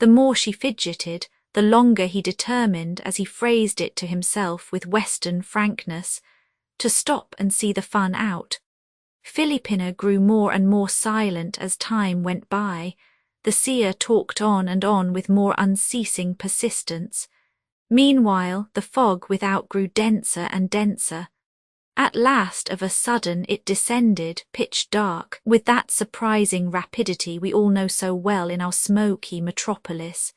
The more she fidgeted, the longer he determined, as he phrased it to himself with Western frankness, to stop and see the fun out. Philippina grew more and more silent as time went by. The seer talked on and on with more unceasing persistence. Meanwhile, the fog without grew denser and denser. At last, of a sudden, it descended, pitch dark, with that surprising rapidity we all know so well in our smoky metropolis.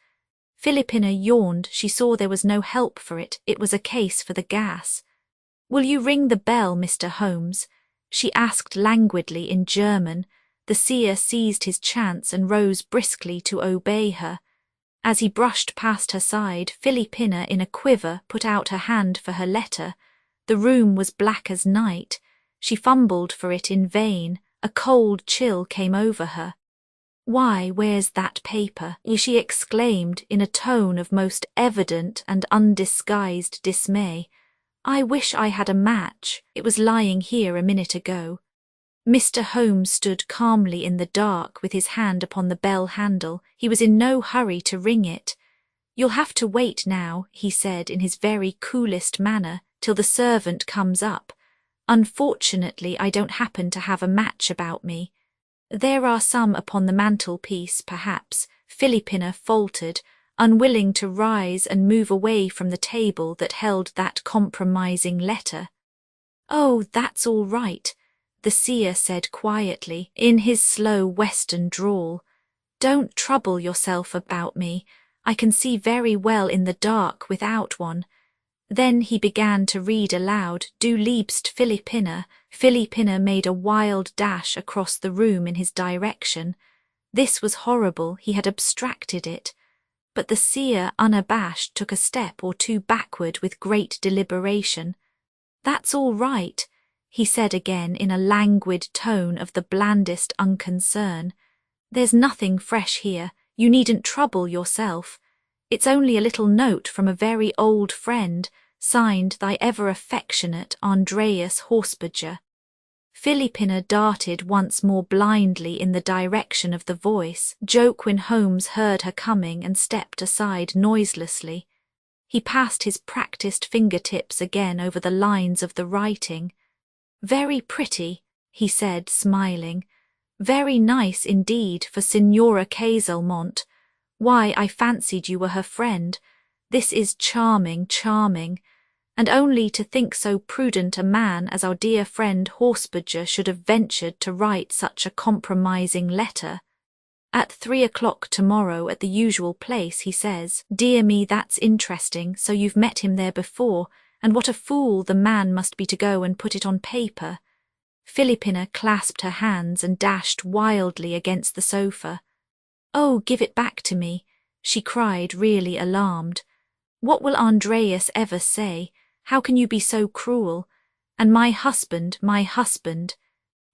Philippina yawned. She saw there was no help for it. It was a case for the gas. "Will you ring the bell, Mr. Holmes?" she asked languidly in German. The seer seized his chance and rose briskly to obey her. As he brushed past her side, Philippina, in a quiver, put out her hand for her letter. The room was black as night. She fumbled for it in vain. A cold chill came over her. "Why, where's that paper?" she exclaimed in a tone of most evident and undisguised dismay. "I wish I had a match. It was lying here a minute ago." Mr. Holmes stood calmly in the dark with his hand upon the bell handle. He was in no hurry to ring it. "You'll have to wait now," he said in his very coolest manner, "till the servant comes up. Unfortunately, I don't happen to have a match about me." "There are some upon the mantelpiece, perhaps," Philippina faltered, unwilling to rise and move away from the table that held that compromising letter. "Oh, that's all right," the seer said quietly, in his slow Western drawl. "Don't trouble yourself about me. I can see very well in the dark without one." Then he began to read aloud, "Du liebst Philippina." Philippina made a wild dash across the room in his direction. This was horrible. He had abstracted it. But the seer, unabashed, took a step or two backward with great deliberation. "That's all right," he said again in a languid tone of the blandest unconcern. "There's nothing fresh here. You needn't trouble yourself. It's only a little note from a very old friend, signed thy ever-affectionate Andreas Horsberger." Philippina darted once more blindly in the direction of the voice. Joaquin Holmes heard her coming and stepped aside noiselessly. He passed his practised fingertips again over the lines of the writing. "Very pretty," he said, smiling. "Very nice indeed for Signora Caselmont. Why, I fancied you were her friend. This is charming, charming. And only to think so prudent a man as our dear friend Horsberger should have ventured to write such a compromising letter. At 3 o'clock tomorrow at the usual place, he says. Dear me, that's interesting. So you've met him there before, and what a fool the man must be to go and put it on paper." Philippina clasped her hands and dashed wildly against the sofa. "Oh, give it back to me," she cried, really alarmed. "What will Andreas ever say? How can you be so cruel? And my husband, my husband."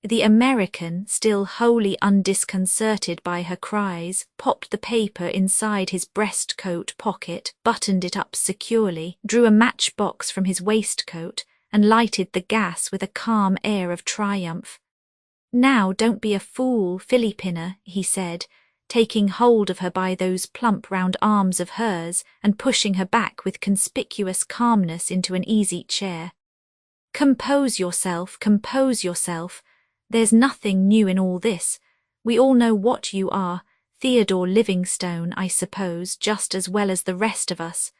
The American, still wholly undisconcerted by her cries, popped the paper inside his breastcoat pocket, buttoned it up securely, drew a matchbox from his waistcoat, and lighted the gas with a calm air of triumph. "Now don't be a fool, Philippina," he said, taking hold of her by those plump round arms of hers and pushing her back with conspicuous calmness into an easy chair. Compose yourself, compose yourself. There's nothing new in all this. We all know what you are, Theodore Livingstone, I suppose, just as well as the rest of us.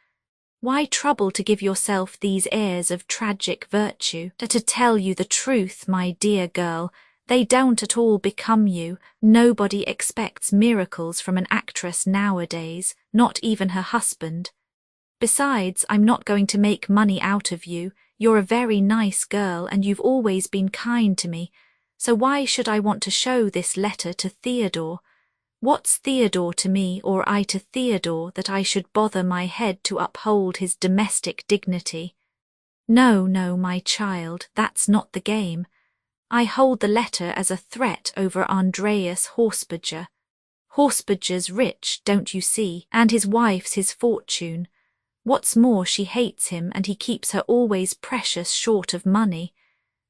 Why trouble to give yourself these airs of tragic virtue? To tell you the truth, my dear girl, they don't at all become you. Nobody expects miracles from an actress nowadays, not even her husband. Besides, I'm not going to make money out of you. You're a very nice girl and you've always been kind to me. So why should I want to show this letter to Theodore? What's Theodore to me or I to Theodore that I should bother my head to uphold his domestic dignity? No, no, my child, that's not the game. I hold the letter as a threat over Andreas Horsberger. Horsberger's rich, don't you see, and his wife's his fortune. What's more, she hates him and he keeps her always precious short of money.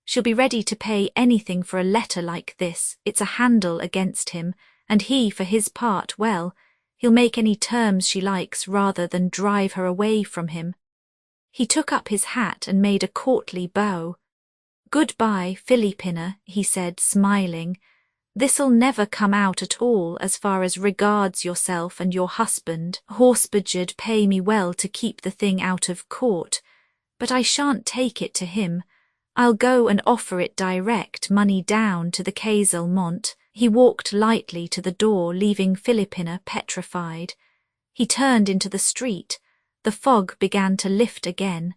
She'll be ready to pay anything for a letter like this. It's a handle against him, and he, for his part, well, He'll make any terms she likes rather than drive her away from him. He took up his hat and made a courtly bow. "Goodbye, Philippina," he said, smiling. "This'll never come out at all as far as regards yourself and your husband. Horsebudge'd pay me well to keep the thing out of court, but I shan't take it to him. I'll go and offer it direct, money down, to the Kaiselmont." He walked lightly to the door, leaving Philippina petrified. He turned into the street. The fog began to lift again.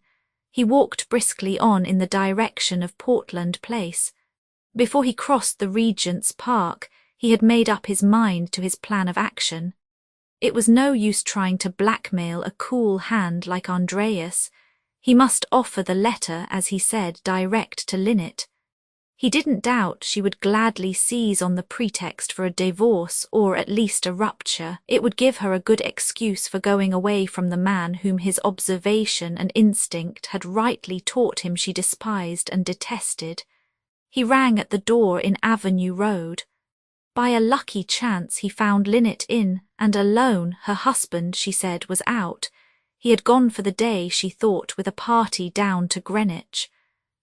He walked briskly on in the direction of Portland Place. Before he crossed the Regent's Park, he had made up his mind to his plan of action. It was no use trying to blackmail a cool hand like Andreas. He must offer the letter, as he said, direct to Linnet. He didn't doubt she would gladly seize on the pretext for a divorce or at least a rupture. It would give her a good excuse for going away from the man whom his observation and instinct had rightly taught him she despised and detested. He rang at the door in Avenue Road. By a lucky chance he found Linnet in, and alone. Her husband, she said, was out. He had gone for the day, she thought, with a party down to Greenwich.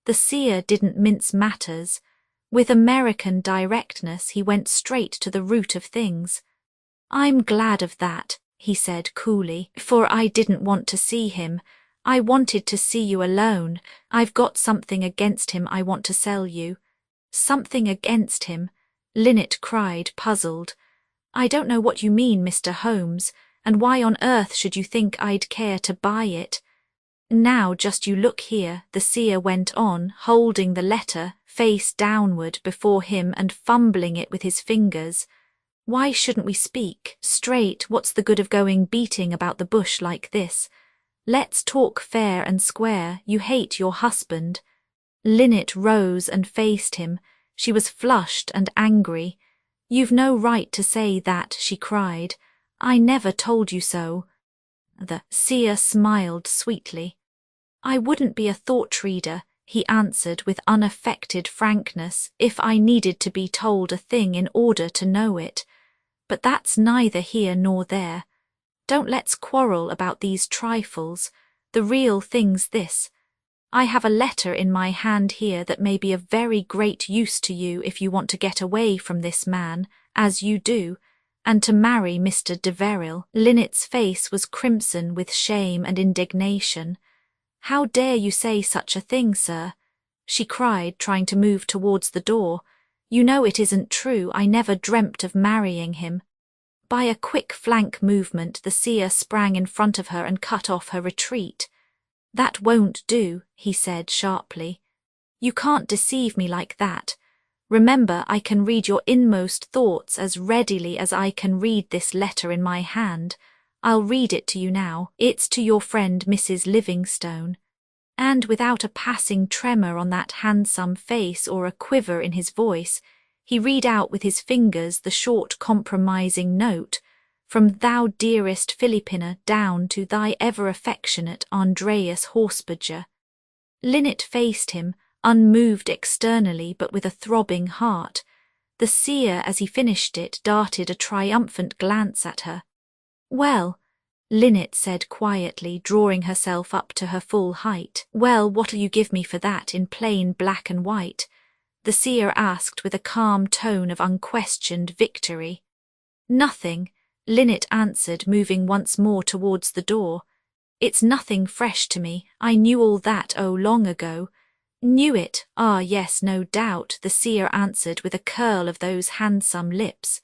The seer didn't mince matters. With American directness he went straight to the root of things. "I'm glad of that," he said coolly, "for I didn't want to see him. I wanted to see you alone. I've got something against him I want to sell you." "Something against him?" Linnet cried, puzzled. "I don't know what you mean, Mr. Holmes, and why on earth should you think I'd care to buy it?" "Now just you look here," the seer went on, holding the letter face downward before him and fumbling it with his fingers. "Why shouldn't we speak straight? What's the good of going beating about the bush like this? Let's talk fair and square. You hate your husband." Linnet rose and faced him. She was flushed and angry. "You've no right to say that," she cried. "I never told you so." The seer smiled sweetly. "I wouldn't be a thought reader," he answered with unaffected frankness, "if I needed to be told a thing in order to know it. But that's neither here nor there. Don't let's quarrel about these trifles. The real thing's this. I have a letter in my hand here that may be of very great use to you if you want to get away from this man, as you do, and to marry Mr. de Verrill." Linnet's face was crimson with shame and indignation. "How dare you say such a thing, sir?" she cried, trying to move towards the door. "You know it isn't true. I never dreamt of marrying him." By a quick flank movement, the seer sprang in front of her and cut off her retreat. "That won't do," he said sharply. "You can't deceive me like that. Remember, I can read your inmost thoughts as readily as I can read this letter in my hand. I'll read it to you now. It's to your friend Mrs. Livingstone." And without a passing tremor on that handsome face or a quiver in his voice, he read out with his fingers the short compromising note, "From thou dearest Philippina down to thy ever affectionate Andreas Horsebudger." Linnet faced him, unmoved externally but with a throbbing heart. The seer, as he finished it, darted a triumphant glance at her. "Well," Linnet said quietly, drawing herself up to her full height. "Well, what'll you give me for that in plain black and white?" the seer asked with a calm tone of unquestioned victory. "Nothing," Linnet answered, moving once more towards the door. "It's nothing fresh to me. I knew all that, long ago." "Knew it? Ah, yes, no doubt," the seer answered with a curl of those handsome lips.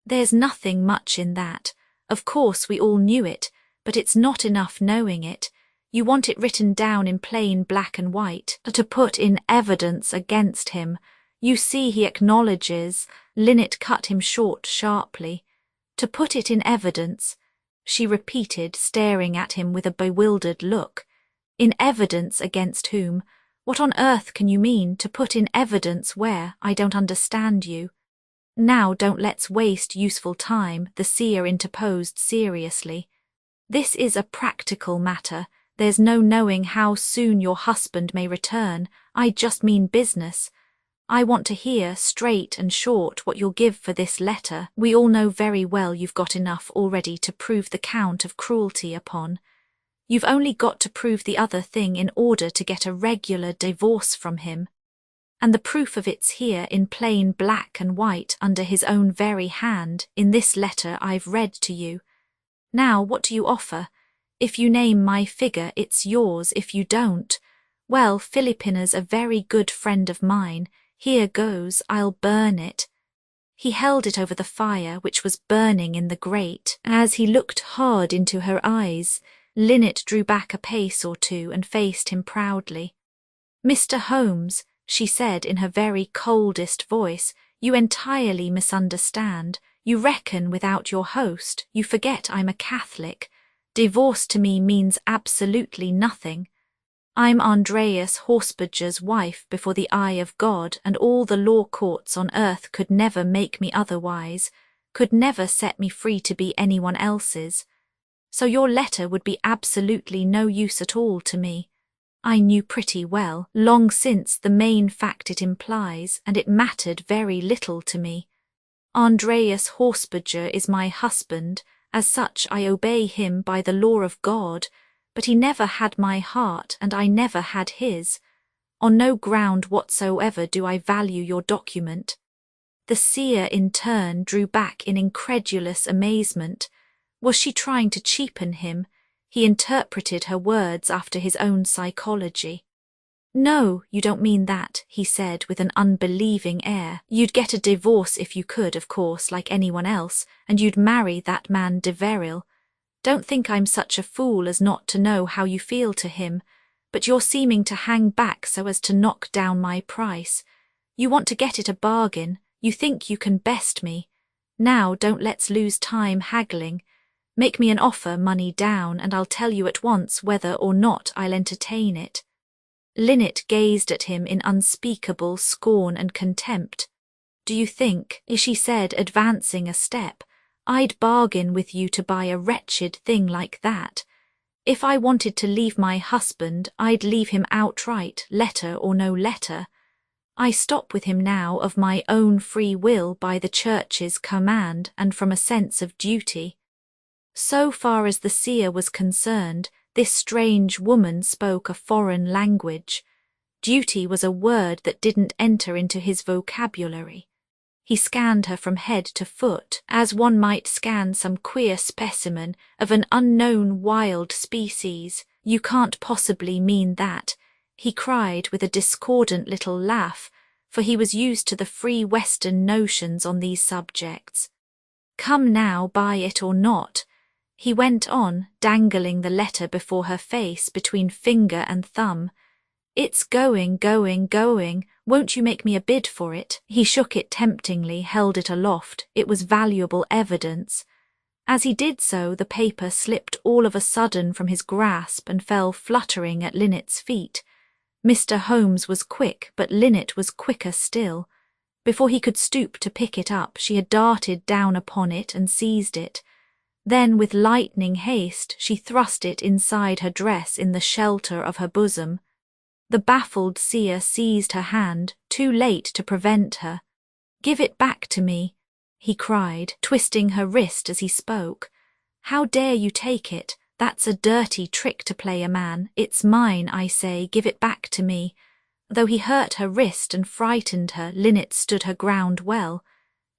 "There's nothing much in that. Of course we all knew it, but it's not enough knowing it. You want it written down in plain black and white, to put in evidence against him. You see he acknowledges—" Linnet cut him short sharply. "To put it in evidence," she repeated, staring at him with a bewildered look. "In evidence against whom? What on earth can you mean, to put in evidence where? I don't understand you." "Now don't let's waste useful time," the seer interposed seriously. "This is a practical matter. There's no knowing how soon your husband may return. I just mean business. I want to hear, straight and short, what you'll give for this letter. We all know very well you've got enough already to prove the count of cruelty upon. You've only got to prove the other thing in order to get a regular divorce from him. And the proof of it's here in plain black and white under his own very hand, in this letter I've read to you. Now, what do you offer? If you name my figure, it's yours. If you don't, well, Filipina's a very good friend of mine. Here goes, I'll burn it. He held it over the fire, which was burning in the grate. As he looked hard into her eyes, Linnet drew back a pace or two and faced him proudly. Mr. Holmes, she said in her very coldest voice, you entirely misunderstand. You reckon without your host. You forget I'm a Catholic. Divorce to me means absolutely nothing. I'm Andreas Horsbadger's wife before the eye of God, and all the law courts on earth could never make me otherwise, could never set me free to be anyone else's. So your letter would be absolutely no use at all to me. I knew pretty well, long since, the main fact it implies, and it mattered very little to me. Andreas Horsbadger is my husband. As such I obey him by the law of God, but he never had my heart and I never had his. On no ground whatsoever do I value your document. The seer in turn drew back in incredulous amazement. Was she trying to cheapen him? He interpreted her words after his own psychology. No, you don't mean that, he said with an unbelieving air. You'd get a divorce if you could, of course, like anyone else, and you'd marry that man de Veril. Don't think I'm such a fool as not to know how you feel to him, but you're seeming to hang back so as to knock down my price. You want to get it a bargain. You think you can best me. Now don't let's lose time haggling. Make me an offer, money down, and I'll tell you at once whether or not I'll entertain it. Linnet gazed at him in unspeakable scorn and contempt. Do you think, she said, advancing a step, I'd bargain with you to buy a wretched thing like that? If I wanted to leave my husband, I'd leave him outright, letter or no letter. I stop with him now of my own free will by the Church's command and from a sense of duty. So far as the seer was concerned, this strange woman spoke a foreign language. Duty was a word that didn't enter into his vocabulary. He scanned her from head to foot, as one might scan some queer specimen of an unknown wild species. You can't possibly mean that, he cried with a discordant little laugh, for he was used to the free Western notions on these subjects. Come now, buy it or not, he went on, dangling the letter before her face between finger and thumb. It's going, going, going. Won't you make me a bid for it? He shook it temptingly, held it aloft. It was valuable evidence. As he did so, the paper slipped all of a sudden from his grasp and fell fluttering at Linnet's feet. Mr. Holmes was quick, but Linnet was quicker still. Before he could stoop to pick it up, she had darted down upon it and seized it. Then, with lightning haste, she thrust it inside her dress in the shelter of her bosom. The baffled seer seized her hand, too late to prevent her. Give it back to me, he cried, twisting her wrist as he spoke. How dare you take it? That's a dirty trick to play a man. It's mine, I say, give it back to me. Though he hurt her wrist and frightened her, Linnet stood her ground well.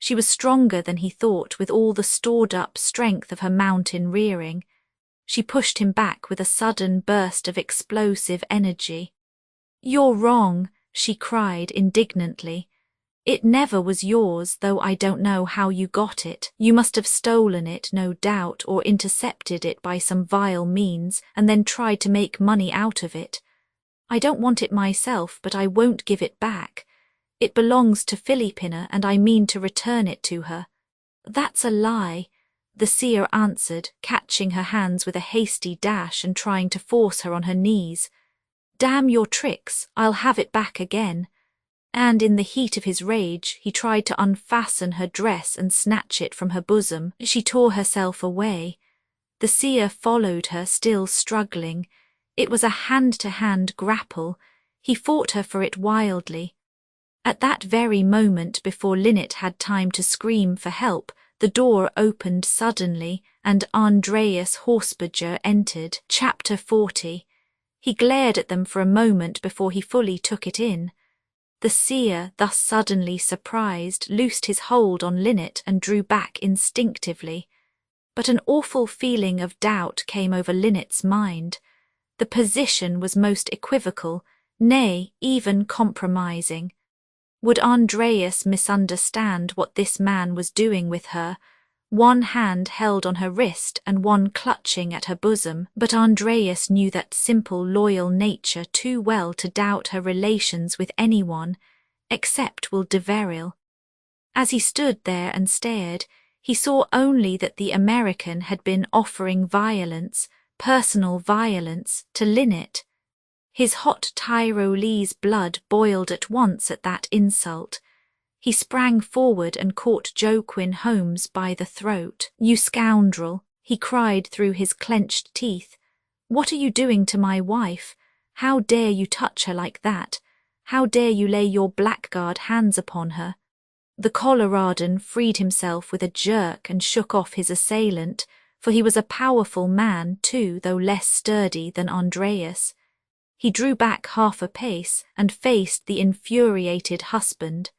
She was stronger than he thought, with all the stored-up strength of her mountain rearing. She pushed him back with a sudden burst of explosive energy. You're wrong, she cried indignantly. It never was yours, though I don't know how you got it. You must have stolen it, no doubt, or intercepted it by some vile means, and then tried to make money out of it. I don't want it myself, but I won't give it back. It belongs to Filipina, and I mean to return it to her. That's a lie, the seer answered, catching her hands with a hasty dash and trying to force her on her knees. Damn your tricks, I'll have it back again. And in the heat of his rage, he tried to unfasten her dress and snatch it from her bosom. She tore herself away. The seer followed her, still struggling. It was a hand-to-hand grapple. He fought her for it wildly. At that very moment, before Linnet had time to scream for help, the door opened suddenly and Andreas Horsberger entered. Chapter 40. He glared at them for a moment before he fully took it in. The seer, thus suddenly surprised, loosed his hold on Linnet and drew back instinctively. But an awful feeling of doubt came over Linnet's mind. The position was most equivocal, nay, even compromising. Would Andreas misunderstand what this man was doing with her? One hand held on her wrist and one clutching at her bosom, but Andreas knew that simple, loyal nature too well to doubt her relations with anyone, except Will Deveril. As he stood there and stared, he saw only that the American had been offering violence, personal violence, to Linnet. His hot Tyrolese blood boiled at once at that insult. He sprang forward and caught Joaquin Holmes by the throat. "You scoundrel," he cried through his clenched teeth. "What are you doing to my wife? How dare you touch her like that? How dare you lay your blackguard hands upon her?" The Coloradan freed himself with a jerk and shook off his assailant, for he was a powerful man too, though less sturdy than Andreas. He drew back half a pace and faced the infuriated husband.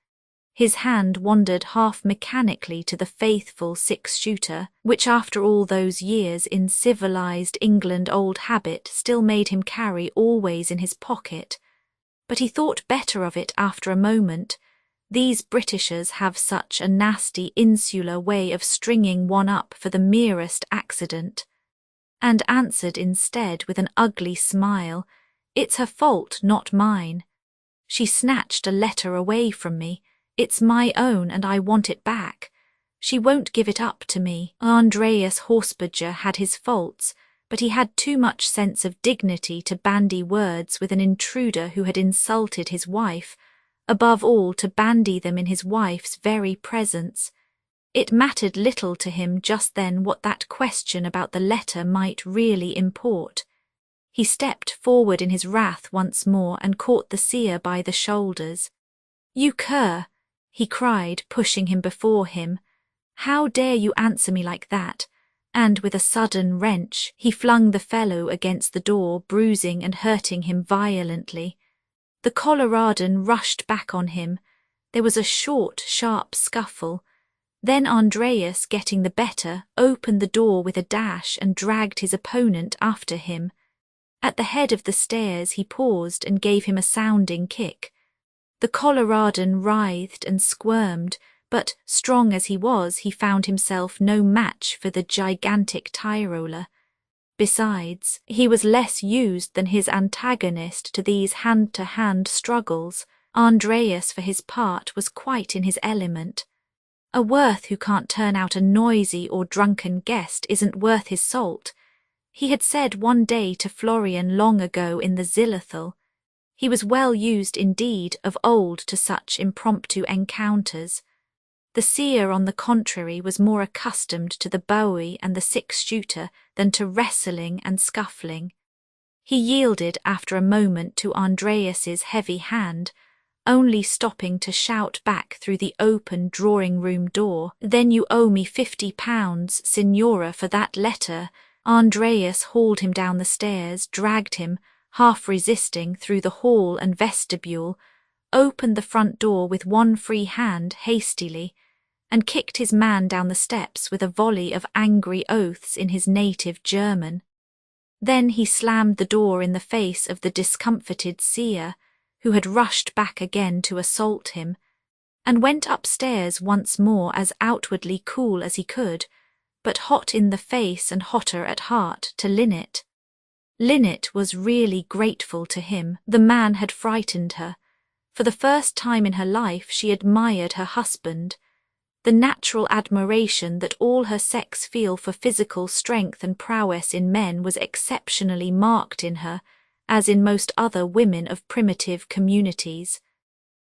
His hand wandered half mechanically to the faithful six-shooter, which after all those years in civilized England old habit still made him carry always in his pocket. But he thought better of it after a moment. These Britishers have such a nasty insular way of stringing one up for the merest accident. And answered instead with an ugly smile, "It's her fault, not mine. She snatched a letter away from me. It's my own and I want it back. She won't give it up to me." Andreas Horsberger had his faults, but he had too much sense of dignity to bandy words with an intruder who had insulted his wife, above all to bandy them in his wife's very presence. It mattered little to him just then what that question about the letter might really import. He stepped forward in his wrath once more and caught the seer by the shoulders. "You cur!" he cried, pushing him before him. "How dare you answer me like that?" And with a sudden wrench, he flung the fellow against the door, bruising and hurting him violently. The Coloradan rushed back on him. There was a short, sharp scuffle. Then Andreas, getting the better, opened the door with a dash and dragged his opponent after him. At the head of the stairs he paused and gave him a sounding kick. The Coloradan writhed and squirmed, but, strong as he was, he found himself no match for the gigantic Tyroler. Besides, he was less used than his antagonist to these hand-to-hand struggles. Andreas, for his part, was quite in his element. A Worth who can't turn out a noisy or drunken guest isn't worth his salt. He had said one day to Florian long ago in the Zillerthal. He was well used indeed of old to such impromptu encounters. The seer, on the contrary, was more accustomed to the bowie and the six-shooter than to wrestling and scuffling. He yielded after a moment to Andreas's heavy hand, only stopping to shout back through the open drawing-room door, "Then you owe me £50, Signora, for that letter." Andreas hauled him down the stairs, dragged him, half resisting, through the hall and vestibule, opened the front door with one free hand hastily, and kicked his man down the steps with a volley of angry oaths in his native German. Then he slammed the door in the face of the discomfited seer, who had rushed back again to assault him, and went upstairs once more as outwardly cool as he could, but hot in the face and hotter at heart, to Linnet. Linnet was really grateful to him. The man had frightened her. For the first time in her life she admired her husband. The natural admiration that all her sex feel for physical strength and prowess in men was exceptionally marked in her, as in most other women of primitive communities.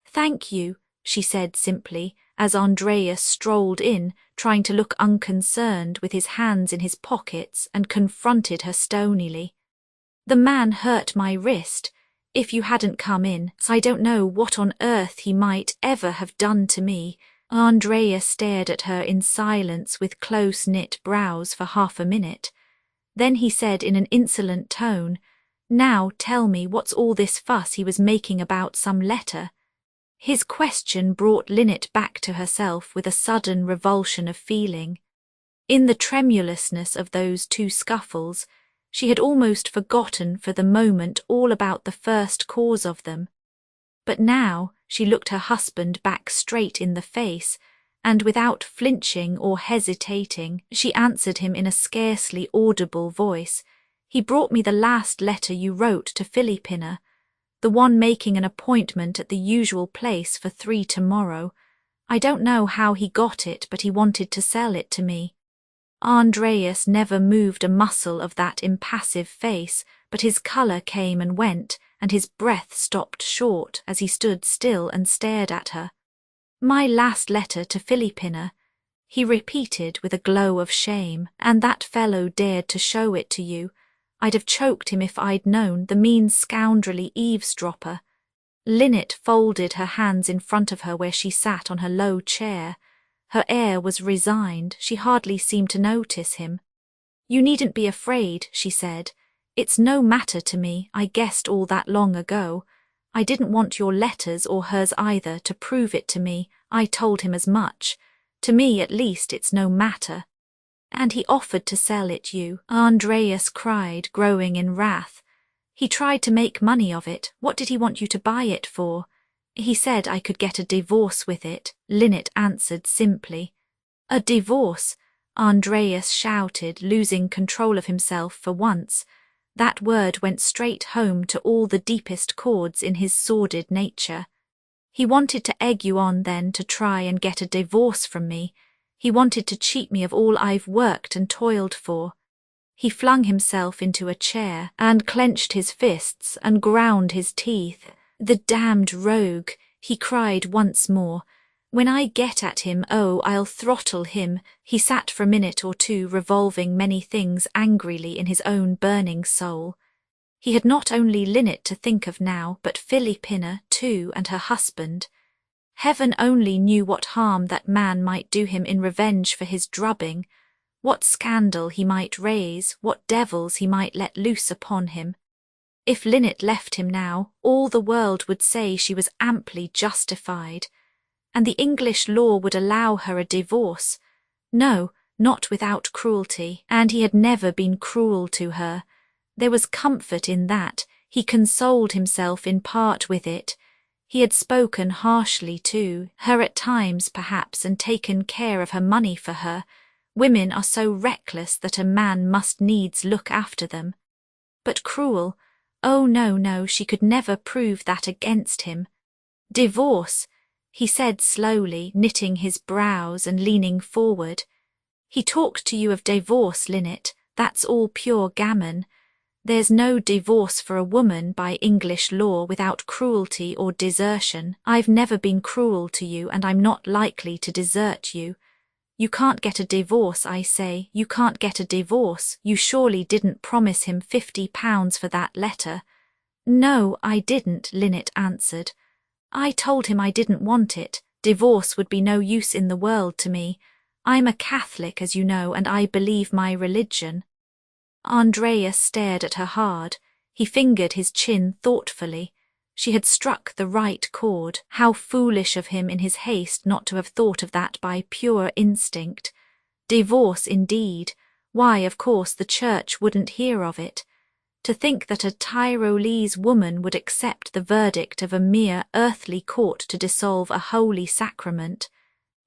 "Thank you," she said simply, as Andreas strolled in, trying to look unconcerned with his hands in his pockets, and confronted her stonily. "The man hurt my wrist. if you hadn't come in, so I don't know what on earth he might ever have done to me." Andrea stared at her in silence with close-knit brows for half a minute. Then he said in an insolent tone, "Now tell me what's all this fuss he was making about some letter?" His question brought Linnet back to herself with a sudden revulsion of feeling. In the tremulousness of those two scuffles, she had almost forgotten for the moment all about the first cause of them. But now she looked her husband back straight in the face, and without flinching or hesitating, she answered him in a scarcely audible voice. "He brought me the last letter you wrote to Philippina, the one making an appointment at the usual place for 3 tomorrow. I don't know how he got it, but he wanted to sell it to me." Andreas never moved a muscle of that impassive face, but his colour came and went, and his breath stopped short as he stood still and stared at her. "My last letter to Philippina," he repeated with a glow of shame, "and that fellow dared to show it to you. I'd have choked him if I'd known, the mean scoundrelly eavesdropper." Linnet folded her hands in front of her where she sat on her low chair. Her air was resigned, she hardly seemed to notice him. "You needn't be afraid," she said. "It's no matter to me, I guessed all that long ago. I didn't want your letters or hers either to prove it to me, I told him as much. To me at least it's no matter." "And he offered to sell it you," Andreas cried, growing in wrath. "He tried to make money of it. What did he want you to buy it for?" "He said I could get a divorce with it," Linnet answered simply. "A divorce?" Andreas shouted, losing control of himself for once. That word went straight home to all the deepest chords in his sordid nature. "He wanted to egg you on then to try and get a divorce from me. He wanted to cheat me of all I've worked and toiled for." He flung himself into a chair and clenched his fists and ground his teeth. "The damned rogue," he cried once more. "When I get at him, oh, I'll throttle him." He sat for a minute or two revolving many things angrily in his own burning soul. He had not only Linnet to think of now, but Philippina too, and her husband. Heaven only knew what harm that man might do him in revenge for his drubbing, what scandal he might raise, what devils he might let loose upon him. If Linnet left him now, all the world would say she was amply justified, and the English law would allow her a divorce. No, not without cruelty, and he had never been cruel to her. There was comfort in that, he consoled himself in part with it. He had spoken harshly to her at times, perhaps, and taken care of her money for her. Women are so reckless that a man must needs look after them. But cruel? Oh, no, no, she could never prove that against him. "Divorce," he said slowly, knitting his brows and leaning forward. "He talked to you of divorce, Linnet. That's all pure gammon. There's no divorce for a woman by English law without cruelty or desertion. I've never been cruel to you, and I'm not likely to desert you. You can't get a divorce, I say. You can't get a divorce. You surely didn't promise him £50 for that letter." "No, I didn't," Linnet answered. "I told him I didn't want it. Divorce would be no use in the world to me. I'm a Catholic, as you know, and I believe my religion." Andreas stared at her hard. He fingered his chin thoughtfully. She had struck the right chord. How foolish of him in his haste not to have thought of that by pure instinct. Divorce indeed. Why, of course, the church wouldn't hear of it. To think that a Tyrolese woman would accept the verdict of a mere earthly court to dissolve a holy sacrament.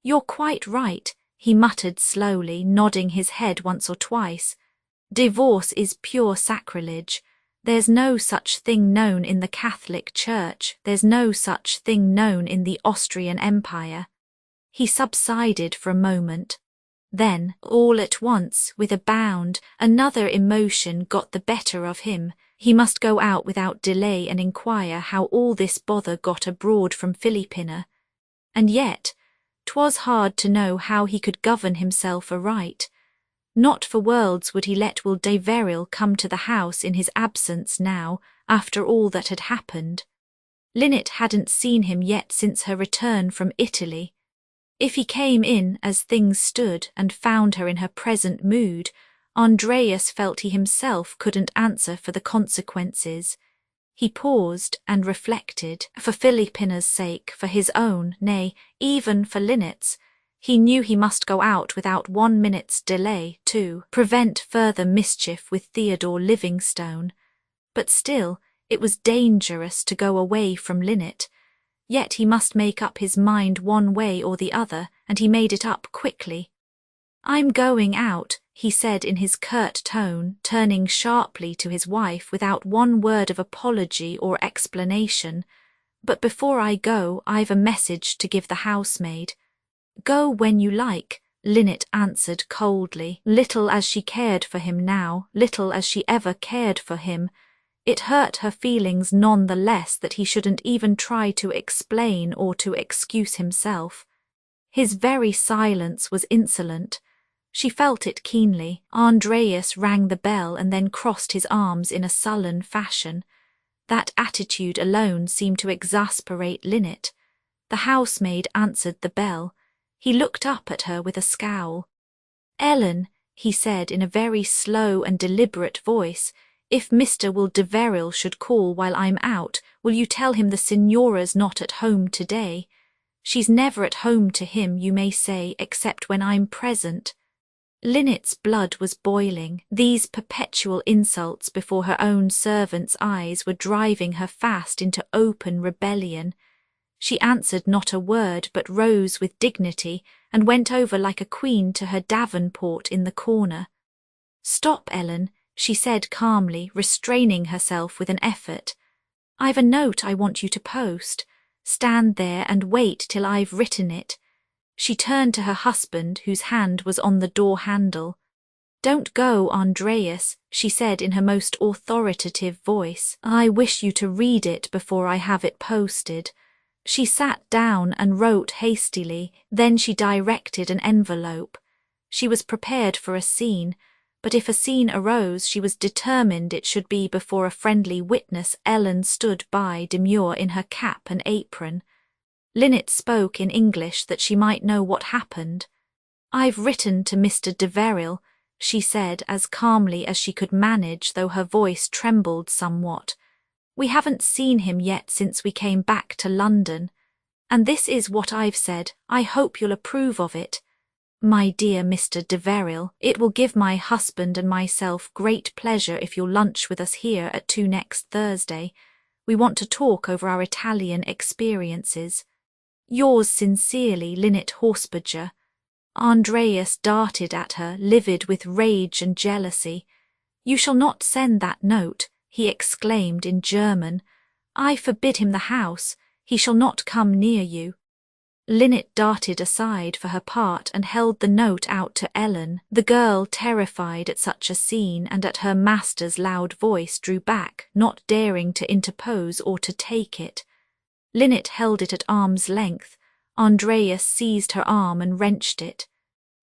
"You're quite right," he muttered slowly, nodding his head once or twice. "Divorce is pure sacrilege. There's no such thing known in the Catholic Church. There's no such thing known in the Austrian Empire." He subsided for a moment. Then, all at once, with a bound, another emotion got the better of him. He must go out without delay and inquire how all this bother got abroad from Philippina. And yet, 'twas hard to know how he could govern himself aright. Not for worlds would he let Will Deveril come to the house in his absence now, after all that had happened. Linnet hadn't seen him yet since her return from Italy. If he came in as things stood and found her in her present mood, Andreas felt he himself couldn't answer for the consequences. He paused and reflected. For Philippina's sake, for his own, nay, even for Linnet's, he knew he must go out without 1 minute's delay to prevent further mischief with Theodore Livingstone. But still, it was dangerous to go away from Linnet. Yet he must make up his mind one way or the other, and he made it up quickly. "I'm going out," he said in his curt tone, turning sharply to his wife without one word of apology or explanation. "But before I go, I've a message to give the housemaid." "Go when you like," Linnet answered coldly. Little as she cared for him now, little as she ever cared for him, it hurt her feelings none the less that he shouldn't even try to explain or to excuse himself. His very silence was insolent. She felt it keenly. Andreas rang the bell and then crossed his arms in a sullen fashion. That attitude alone seemed to exasperate Linnet. The housemaid answered the bell. He looked up at her with a scowl. "Ellen," he said in a very slow and deliberate voice, "if Mr. Will Deveril should call while I'm out, will you tell him the Signora's not at home today? She's never at home to him, you may say, except when I'm present." Linnet's blood was boiling. These perpetual insults before her own servant's eyes were driving her fast into open rebellion. She answered not a word, but rose with dignity and went over like a queen to her davenport in the corner. "Stop, Ellen," she said calmly, restraining herself with an effort. "I've a note I want you to post. Stand there and wait till I've written it." She turned to her husband, whose hand was on the door handle. "Don't go, Andreas," she said in her most authoritative voice. "I wish you to read it before I have it posted." She sat down and wrote hastily, then she directed an envelope. She was prepared for a scene, but if a scene arose, she was determined it should be before a friendly witness. Ellen stood by demure in her cap and apron. Linnet spoke in English that she might know what happened. "I've written to Mr. Deveril," she said as calmly as she could manage, though her voice trembled somewhat. "We haven't seen him yet since we came back to London. And this is what I've said. I hope you'll approve of it. My dear Mr. Deveril, it will give my husband and myself great pleasure if you'll lunch with us here at 2 next Thursday. We want to talk over our Italian experiences. Yours sincerely, Linnet Horsbadger." Andreas darted at her, livid with rage and jealousy. "You shall not send that note," he exclaimed in German. "I forbid him the house. He shall not come near you." Linnet darted aside for her part and held the note out to Ellen. The girl, terrified at such a scene and at her master's loud voice, drew back, not daring to interpose or to take it. Linnet held it at arm's length. Andreas seized her arm and wrenched it.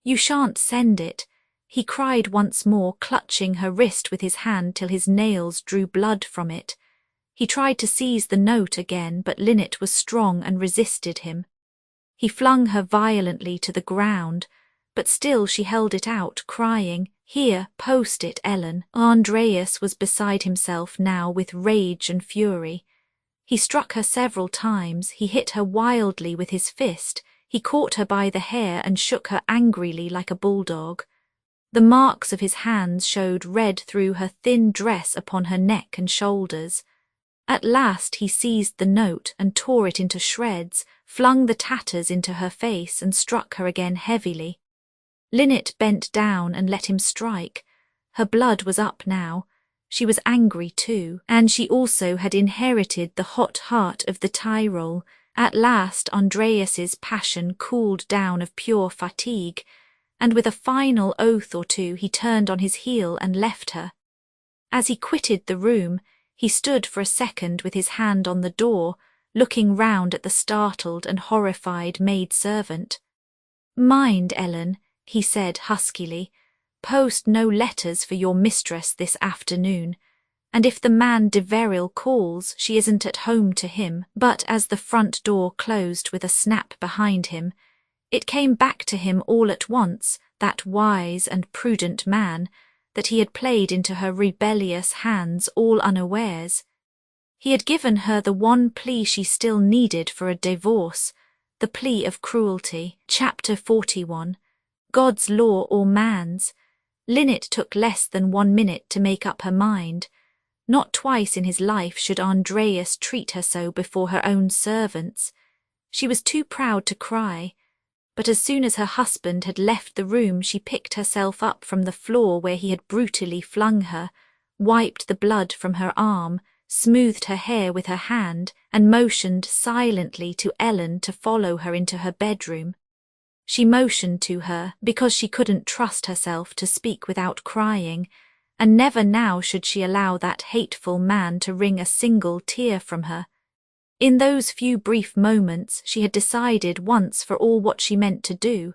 "You shan't send it," he cried once more, clutching her wrist with his hand till his nails drew blood from it. He tried to seize the note again, but Linnet was strong and resisted him. He flung her violently to the ground, but still she held it out, crying, "Here, post it, Ellen." Andreas was beside himself now with rage and fury. He struck her several times, he hit her wildly with his fist, he caught her by the hair and shook her angrily like a bulldog. The marks of his hands showed red through her thin dress upon her neck and shoulders. At last he seized the note and tore it into shreds, flung the tatters into her face and struck her again heavily. Linnet bent down and let him strike. Her blood was up now. She was angry too, and she also had inherited the hot heart of the Tyrol. At last Andreas's passion cooled down of pure fatigue, and with a final oath or two he turned on his heel and left her. As he quitted the room, he stood for a second with his hand on the door, looking round at the startled and horrified maid-servant. "Mind, Ellen," he said huskily, "post no letters for your mistress this afternoon. and if the man de Veril calls, she isn't at home to him. But as the front door closed with a snap behind him, it came back to him all at once, that wise and prudent man, that he had played into her rebellious hands all unawares. He had given her the one plea she still needed for a divorce, the plea of cruelty. Chapter 41. God's Law or Man's? Linnet took less than 1 minute to make up her mind. Not twice in his life should Andreas treat her so before her own servants. She was too proud to cry, but as soon as her husband had left the room she picked herself up from the floor where he had brutally flung her, wiped the blood from her arm, smoothed her hair with her hand, and motioned silently to Ellen to follow her into her bedroom. She motioned to her because she couldn't trust herself to speak without crying, and never now should she allow that hateful man to wring a single tear from her. In those few brief moments she had decided once for all what she meant to do.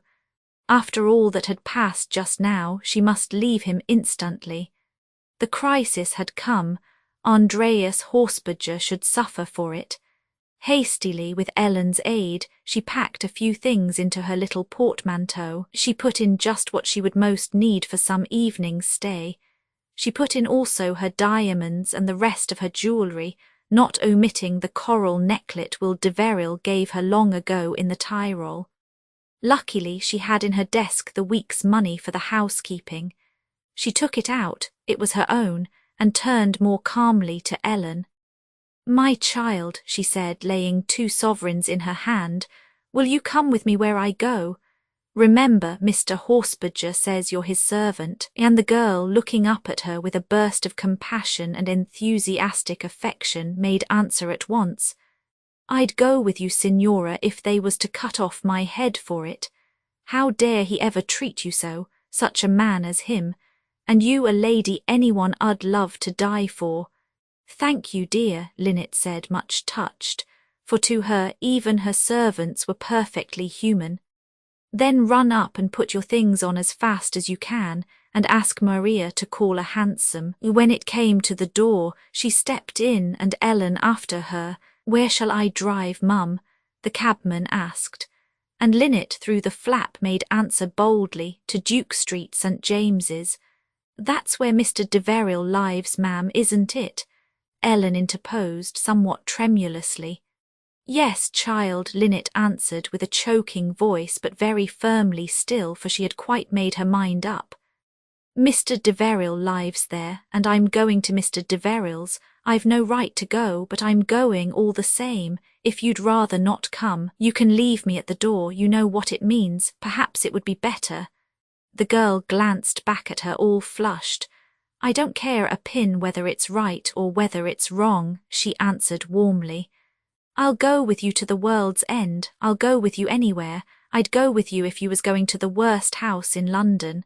After all that had passed just now, she must leave him instantly. The crisis had come. Andreas Horsbudger should suffer for it. Hastily, with Ellen's aid, she packed a few things into her little portmanteau. She put in just what she would most need for some evening's stay. She put in also her diamonds and the rest of her jewellery, not omitting the coral necklet Will de Veril gave her long ago in the Tyrol. Luckily, she had in her desk the week's money for the housekeeping. She took it out, it was her own, and turned more calmly to Ellen. "My child," she said, laying 2 sovereigns in her hand, "will you come with me where I go? Remember, Mr. Horsbudger says you're his servant." And the girl, looking up at her with a burst of compassion and enthusiastic affection, made answer at once, "I'd go with you, Signora, if they was to cut off my head for it. How dare he ever treat you so, such a man as him, and you a lady anyone 'ud love to die for." "Thank you, dear," Linnet said, much touched, for to her even her servants were perfectly human. "Then run up and put your things on as fast as you can, and ask Maria to call a hansom." When it came to the door, she stepped in and Ellen after her. "Where shall I drive, Mum?" the cabman asked, and Linnet through the flap made answer boldly, "To Duke Street, St. James's." "That's where Mr. de Veril lives, ma'am, isn't it?" Ellen interposed, somewhat tremulously. "Yes, child," Linnet answered with a choking voice, but very firmly still, for she had quite made her mind up. "Mr. de Veril lives there, and I'm going to Mr. de Veril's. I've no right to go, but I'm going all the same. If you'd rather not come, you can leave me at the door. You know what it means. Perhaps it would be better." The girl glanced back at her all flushed. "I don't care a pin whether it's right or whether it's wrong," she answered warmly. "I'll go with you to the world's end. I'll go with you anywhere. I'd go with you if you was going to the worst house in London."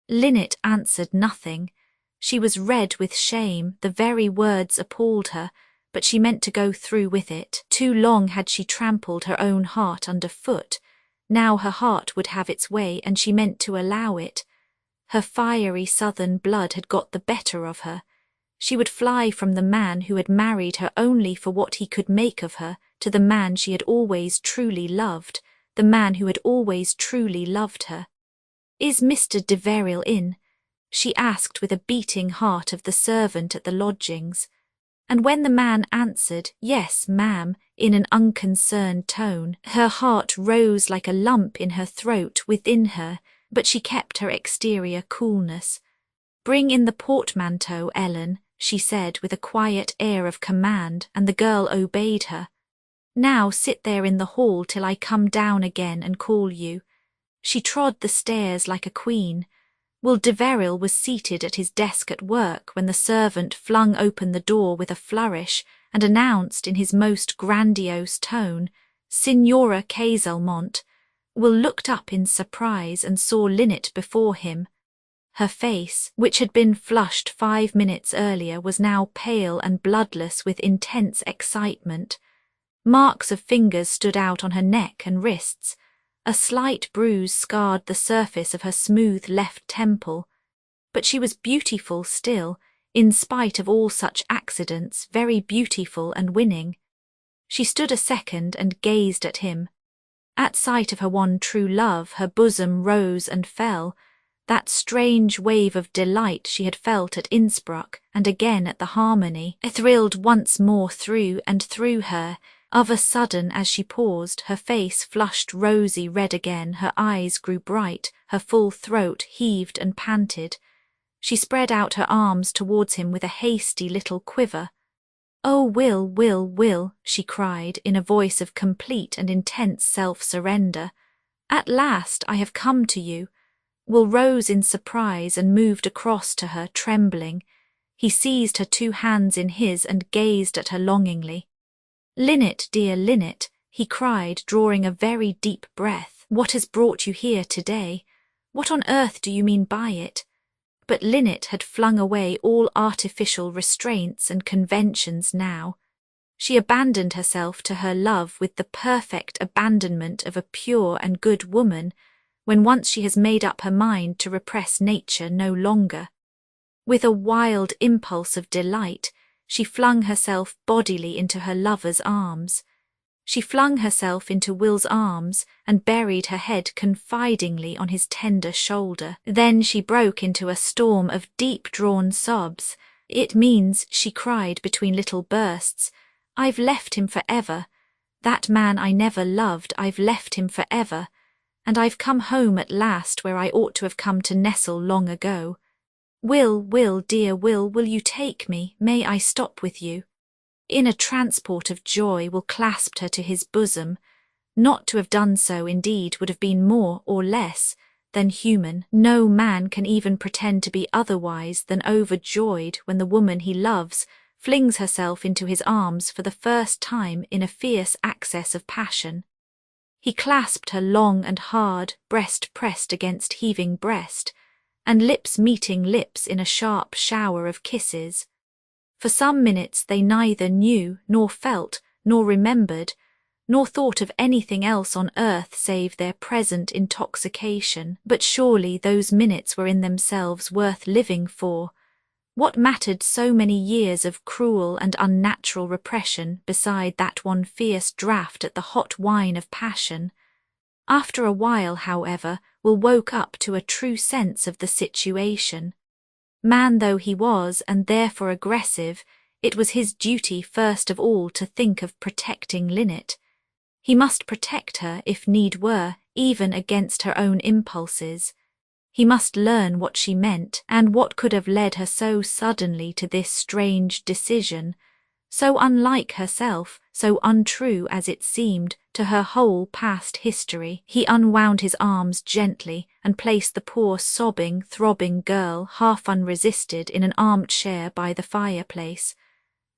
Linnet answered nothing. She was red with shame, the very words appalled her, but she meant to go through with it. Too long had she trampled her own heart under foot. Now her heart would have its way, and she meant to allow it. Her fiery southern blood had got the better of her. She would fly from the man who had married her only for what he could make of her, to the man she had always truly loved, the man who had always truly loved her. "Is Mr. de Veril in?" she asked with a beating heart of the servant at the lodgings. And when the man answered, "Yes, ma'am," in an unconcerned tone, her heart rose like a lump in her throat within her, but she kept her exterior coolness. "Bring in the portmanteau, Ellen," she said with a quiet air of command, and the girl obeyed her. "Now sit there in the hall till I come down again and call you." She trod the stairs like a queen. Will de Veril was seated at his desk at work when the servant flung open the door with a flourish and announced in his most grandiose tone, "Signora Casalmont." Will looked up in surprise and saw Linnet before him. Her face, which had been flushed 5 minutes earlier, was now pale and bloodless with intense excitement. Marks of fingers stood out on her neck and wrists. A slight bruise scarred the surface of her smooth left temple. But she was beautiful still, in spite of all such accidents, very beautiful and winning. She stood a second and gazed at him. At sight of her one true love, her bosom rose and fell, that strange wave of delight she had felt at Innsbruck and again at the Harmony thrilled once more through and through her. Of a sudden, as she paused, her face flushed rosy red again, her eyes grew bright, her full throat heaved and panted. She spread out her arms towards him with a hasty little quiver. "Oh, Will, Will, Will," she cried in a voice of complete and intense self-surrender. "At last I have come to you." Will rose in surprise and moved across to her, trembling. He seized her two hands in his and gazed at her longingly. "Linnet, dear Linnet," he cried, drawing a very deep breath, "what has brought you here today? What on earth do you mean by it?" But Linnet had flung away all artificial restraints and conventions now. She abandoned herself to her love with the perfect abandonment of a pure and good woman, when once she has made up her mind to repress nature no longer. With a wild impulse of delight, she flung herself bodily into her lover's arms. She flung herself into Will's arms and buried her head confidingly on his tender shoulder. Then she broke into a storm of deep-drawn sobs. "It means," she cried between little bursts, "I've left him forever. That man I never loved, I've left him forever. And I've come home at last where I ought to have come to nestle long ago. Will, Will, dear Will, will you take me? May I stop with you?" In a transport of joy, Will clasped her to his bosom. Not to have done so, indeed, would have been more or less than human. No man can even pretend to be otherwise than overjoyed when the woman he loves flings herself into his arms for the first time in a fierce access of passion. He clasped her long and hard, breast pressed against heaving breast, and lips meeting lips in a sharp shower of kisses. For some minutes they neither knew, nor felt, nor remembered, nor thought of anything else on earth save their present intoxication. But surely those minutes were in themselves worth living for. What mattered so many years of cruel and unnatural repression beside that one fierce draught at the hot wine of passion? After a while, however, Will woke up to a true sense of the situation. Man though he was, and therefore aggressive, it was his duty first of all to think of protecting Linnet. He must protect her, if need were, even against her own impulses. He must learn what she meant, and what could have led her so suddenly to this strange decision, so unlike herself, so untrue as it seemed to her whole past history. He unwound his arms gently and placed the poor sobbing, throbbing girl half unresisted in an armchair by the fireplace.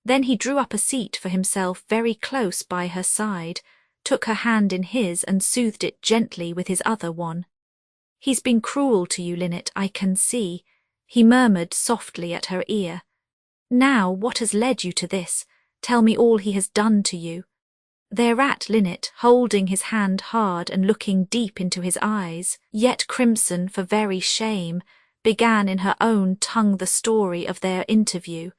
Then he drew up a seat for himself very close by her side, took her hand in his and soothed it gently with his other one. "He's been cruel to you, Linnet, I can see," he murmured softly at her ear. "Now, what has led you to this? Tell me all he has done to you." Thereat Linnet, holding his hand hard and looking deep into his eyes, yet crimson for very shame, began in her own tongue the story of their interview.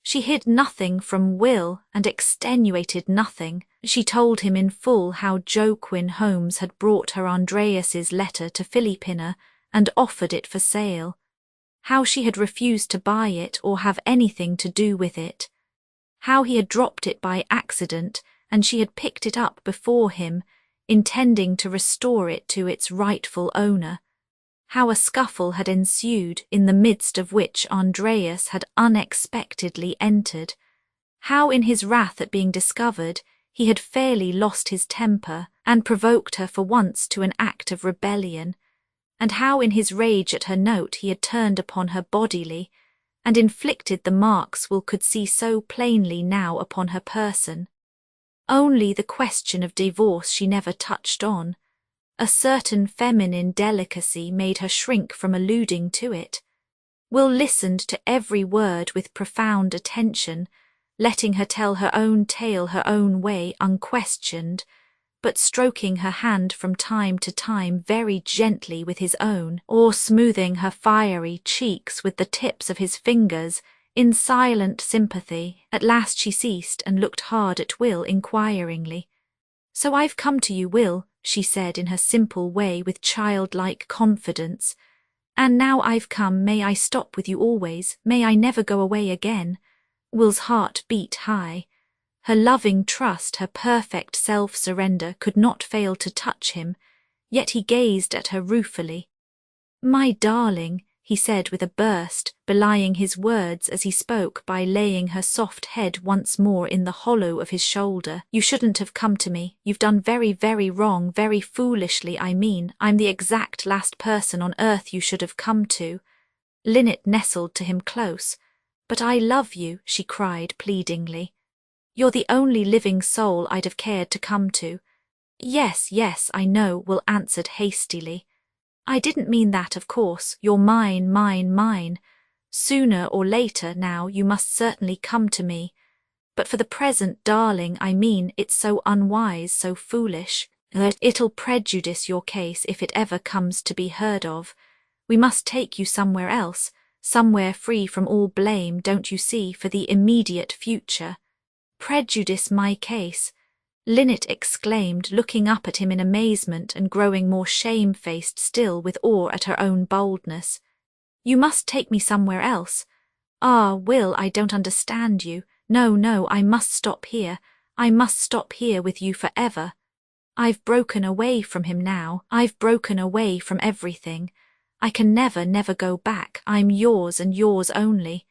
She hid nothing from Will and extenuated nothing. She told him in full how Joaquin Holmes had brought her Andreas's letter to Philippina and offered it for sale. How she had refused to buy it or have anything to do with it. How he had dropped it by accident and she had picked it up before him, intending to restore it to its rightful owner. How a scuffle had ensued, in the midst of which Andreas had unexpectedly entered. How in his wrath at being discovered, he had fairly lost his temper and provoked her for once to an act of rebellion, and how in his rage at her note he had turned upon her bodily, and inflicted the marks Will could see so plainly now upon her person. Only the question of divorce she never touched on. A certain feminine delicacy made her shrink from alluding to it. Will listened to every word with profound attention, letting her tell her own tale her own way unquestioned, but stroking her hand from time to time very gently with his own, or smoothing her fiery cheeks with the tips of his fingers in silent sympathy. At last she ceased and looked hard at Will inquiringly. "So I've come to you, Will," she said in her simple way with childlike confidence. "And now I've come, may I stop with you always, may I never go away again?" Will's heart beat high. Her loving trust, her perfect self-surrender could not fail to touch him, yet he gazed at her ruefully. "My darling," he said with a burst, belying his words as he spoke by laying her soft head once more in the hollow of his shoulder. "You shouldn't have come to me. You've done very, very wrong, very foolishly, I mean. I'm the exact last person on earth you should have come to." Linnet nestled to him close. "But I love you," she cried pleadingly. "You're the only living soul I'd have cared to come to." "Yes, yes, I know," Will answered hastily. "I didn't mean that, of course. You're mine, mine, mine. Sooner or later, now, you must certainly come to me. But for the present, darling, I mean, it's so unwise, so foolish, that it'll prejudice your case if it ever comes to be heard of. We must take you somewhere else, somewhere free from all blame, don't you see, for the immediate future." "Prejudice my case?" Linnet exclaimed, looking up at him in amazement and growing more shamefaced still with awe at her own boldness. "You must take me somewhere else." "Ah, Will, I don't understand you. No, no, I must stop here. I must stop here with you forever. I've broken away from him now. I've broken away from everything. I can never, never go back. I'm yours and yours only."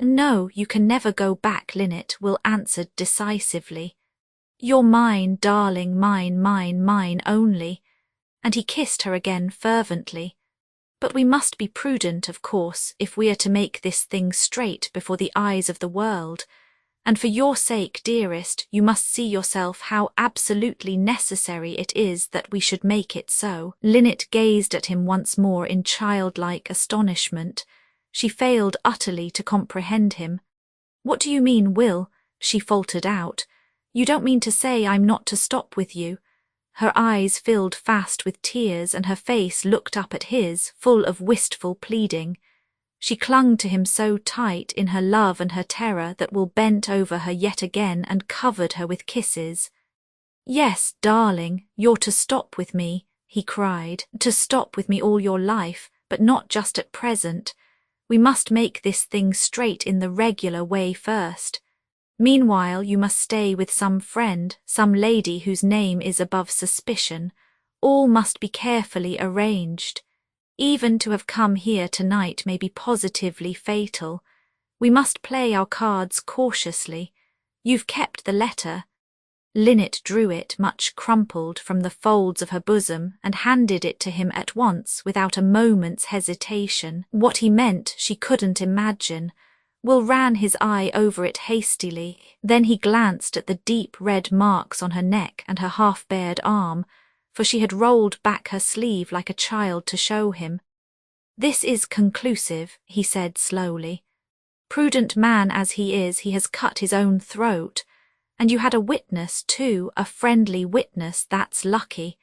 "No, you can never go back, Linnet," Will answered decisively. "You're mine, darling, mine, mine, mine only." And he kissed her again fervently. "But we must be prudent, of course, if we are to make this thing straight before the eyes of the world. And for your sake, dearest, you must see yourself how absolutely necessary it is that we should make it so." Linnet gazed at him once more in childlike astonishment. She failed utterly to comprehend him. "What do you mean, Will?" she faltered out. "You don't mean to say I'm not to stop with you?" Her eyes filled fast with tears and her face looked up at his, full of wistful pleading. She clung to him so tight in her love and her terror that Will bent over her yet again and covered her with kisses. "Yes, darling, you're to stop with me," he cried, "to stop with me all your life, but not just at present. We must make this thing straight in the regular way first. Meanwhile, you must stay with some friend, some lady whose name is above suspicion. All must be carefully arranged. Even to have come here tonight may be positively fatal. We must play our cards cautiously. You've kept the letter." Linnet drew it, much crumpled, from the folds of her bosom and handed it to him at once without a moment's hesitation. What he meant she couldn't imagine. Will ran his eye over it hastily, then he glanced at the deep red marks on her neck and her half-bared arm, for she had rolled back her sleeve like a child to show him. "This is conclusive," he said slowly. "Prudent man as he is, he has cut his own throat. And you had a witness, too, a friendly witness, that's lucky.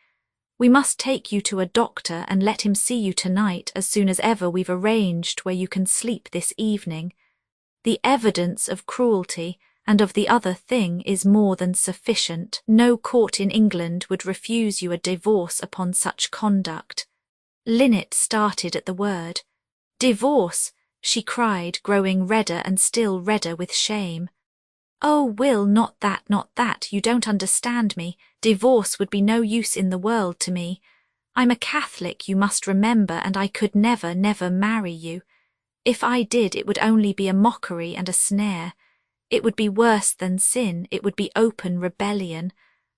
We must take you to a doctor and let him see you tonight as soon as ever we've arranged where you can sleep this evening. The evidence of cruelty and of the other thing is more than sufficient. No court in England would refuse you a divorce upon such conduct." Linnet started at the word. "Divorce!" she cried, growing redder and still redder with shame. "Oh, Will, not that, not that. You don't understand me. Divorce would be no use in the world to me. I'm a Catholic, you must remember, and I could never, never marry you. If I did, it would only be a mockery and a snare. It would be worse than sin, it would be open rebellion.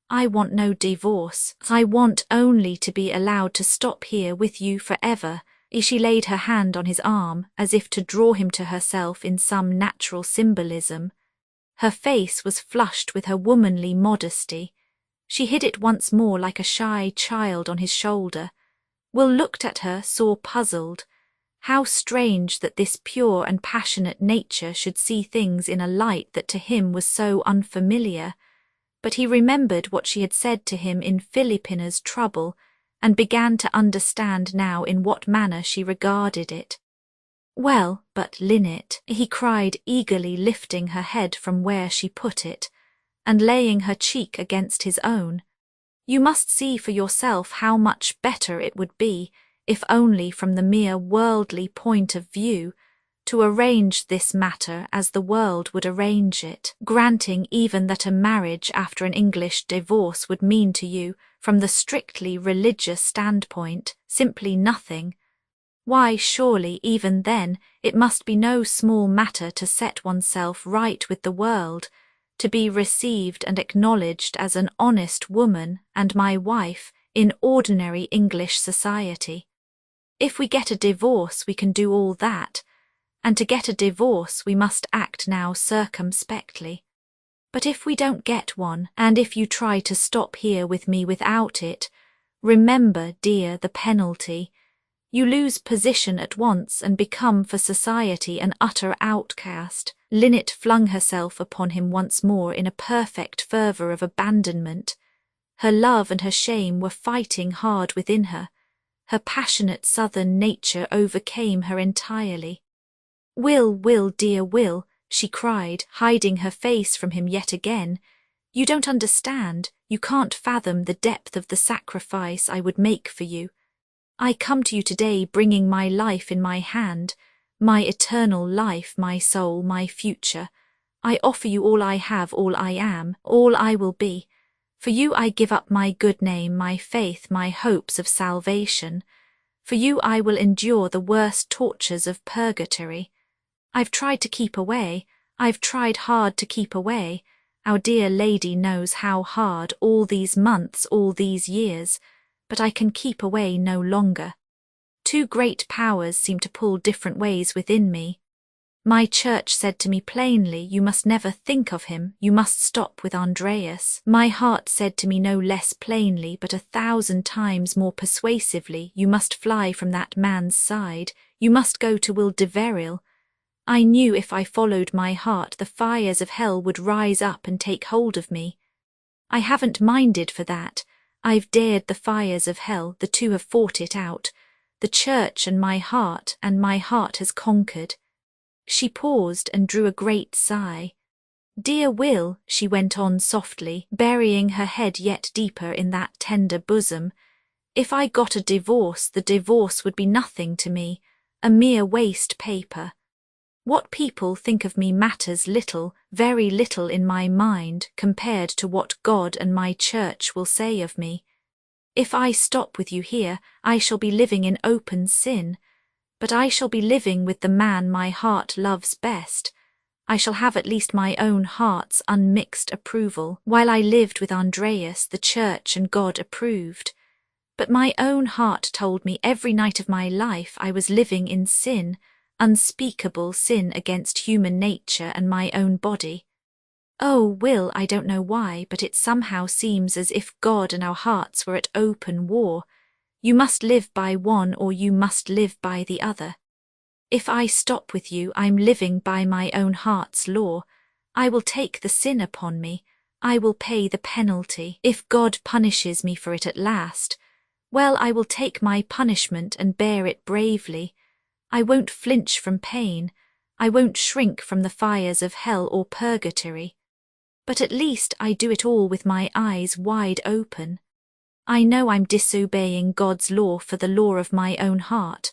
I want no divorce. I want only to be allowed to stop here with you forever." She laid her hand on his arm, as if to draw him to herself in some natural symbolism. Her face was flushed with her womanly modesty. She hid it once more like a shy child on his shoulder. Will looked at her, sore puzzled. How strange that this pure and passionate nature should see things in a light that to him was so unfamiliar. But he remembered what she had said to him in Filipina's trouble, and began to understand now in what manner she regarded it. Well, but Linnet, he cried eagerly, lifting her head from where she put it, and laying her cheek against his own, you must see for yourself how much better it would be, if only from the mere worldly point of view, to arrange this matter as the world would arrange it, granting even that a marriage after an English divorce would mean to you, from the strictly religious standpoint, simply nothing. Why, surely, even then, it must be no small matter to set oneself right with the world, to be received and acknowledged as an honest woman and my wife in ordinary English society. If we get a divorce, we can do all that, and to get a divorce we must act now circumspectly. But if we don't get one, and if you try to stop here with me without it, remember, dear, the penalty. You lose position at once and become for society an utter outcast. Linnet flung herself upon him once more in a perfect fervour of abandonment. Her love and her shame were fighting hard within her. Her passionate southern nature overcame her entirely. Will, dear Will, she cried, hiding her face from him yet again. You don't understand, you can't fathom the depth of the sacrifice I would make for you. I come to you today bringing my life in my hand, my eternal life, my soul, my future. I offer you all I have, all I am, all I will be. For you I give up my good name, my faith, my hopes of salvation. For you I will endure the worst tortures of purgatory. I've tried to keep away, I've tried hard to keep away. Our dear lady knows how hard, all these months, all these years, but I can keep away no longer. Two great powers seem to pull different ways within me. My church said to me plainly, you must never think of him, you must stop with Andreas. My heart said to me no less plainly, but 1,000 times more persuasively, you must fly from that man's side, you must go to Will Deveril. I knew if I followed my heart the fires of hell would rise up and take hold of me. I haven't minded for that. I've dared the fires of hell, the two have fought it out, the church and my heart has conquered. She paused and drew a great sigh. Dear Will, she went on softly, burying her head yet deeper in that tender bosom, if I got a divorce, the divorce would be nothing to me, a mere waste paper. What people think of me matters little, very little in my mind, compared to what God and my church will say of me. If I stop with you here, I shall be living in open sin, but I shall be living with the man my heart loves best. I shall have at least my own heart's unmixed approval. While I lived with Andreas, the church and God approved. But my own heart told me every night of my life I was living in sin, unspeakable sin against human nature and my own body. Oh, Will, I don't know why, but it somehow seems as if God and our hearts were at open war. You must live by one or you must live by the other. If I stop with you, I'm living by my own heart's law. I will take the sin upon me. I will pay the penalty. If God punishes me for it at last, well, I will take my punishment and bear it bravely. I won't flinch from pain. I won't shrink from the fires of hell or purgatory. But at least I do it all with my eyes wide open. I know I'm disobeying God's law for the law of my own heart.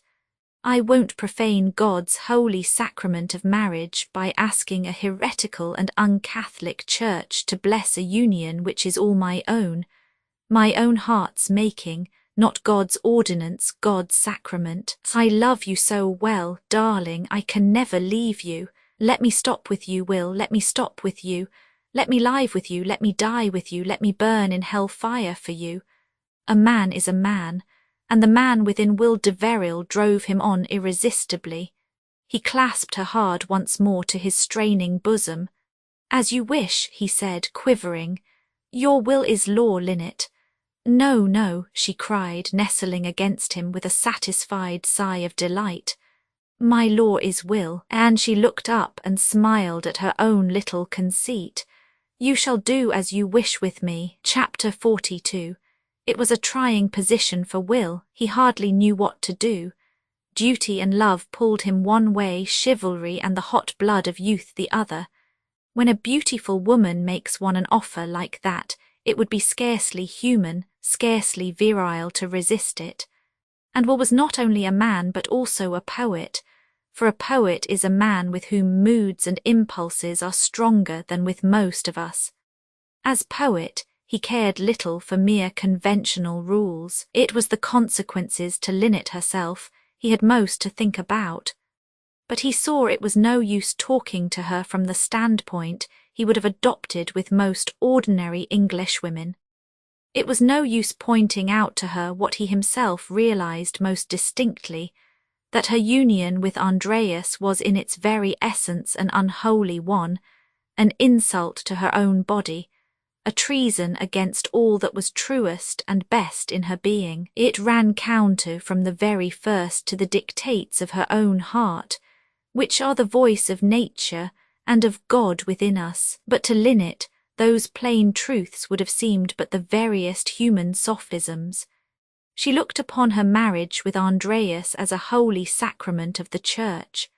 I won't profane God's holy sacrament of marriage by asking a heretical and un-Catholic church to bless a union which is all my own heart's making, not God's ordinance, God's sacrament. I love you so well, darling, I can never leave you. Let me stop with you, Will, let me stop with you. Let me live with you, let me die with you, let me burn in hell fire for you. A man is a man, and the man within Will Deveril drove him on irresistibly. He clasped her hard once more to his straining bosom. As you wish, he said, quivering. Your will is law, Linnet. No, no, she cried, nestling against him with a satisfied sigh of delight. My law is will, and she looked up and smiled at her own little conceit. You shall do as you wish with me. Chapter 42. It was a trying position for Will. He hardly knew what to do. Duty and love pulled him one way, chivalry and the hot blood of youth the other. When a beautiful woman makes one an offer like that, it would be scarcely human, scarcely virile to resist it. And Will was not only a man but also a poet, for a poet is a man with whom moods and impulses are stronger than with most of us. As poet, he cared little for mere conventional rules. It was the consequences to Linnet herself he had most to think about. But he saw it was no use talking to her from the standpoint he would have adopted with most ordinary Englishwomen. It was no use pointing out to her what he himself realized most distinctly, that her union with Andreas was in its very essence an unholy one, an insult to her own body, a treason against all that was truest and best in her being. It ran counter from the very first to the dictates of her own heart, which are the voice of nature and of God within us. But to Linnet, those plain truths would have seemed but the veriest human sophisms. She looked upon her marriage with Andreas as a holy sacrament of the Church,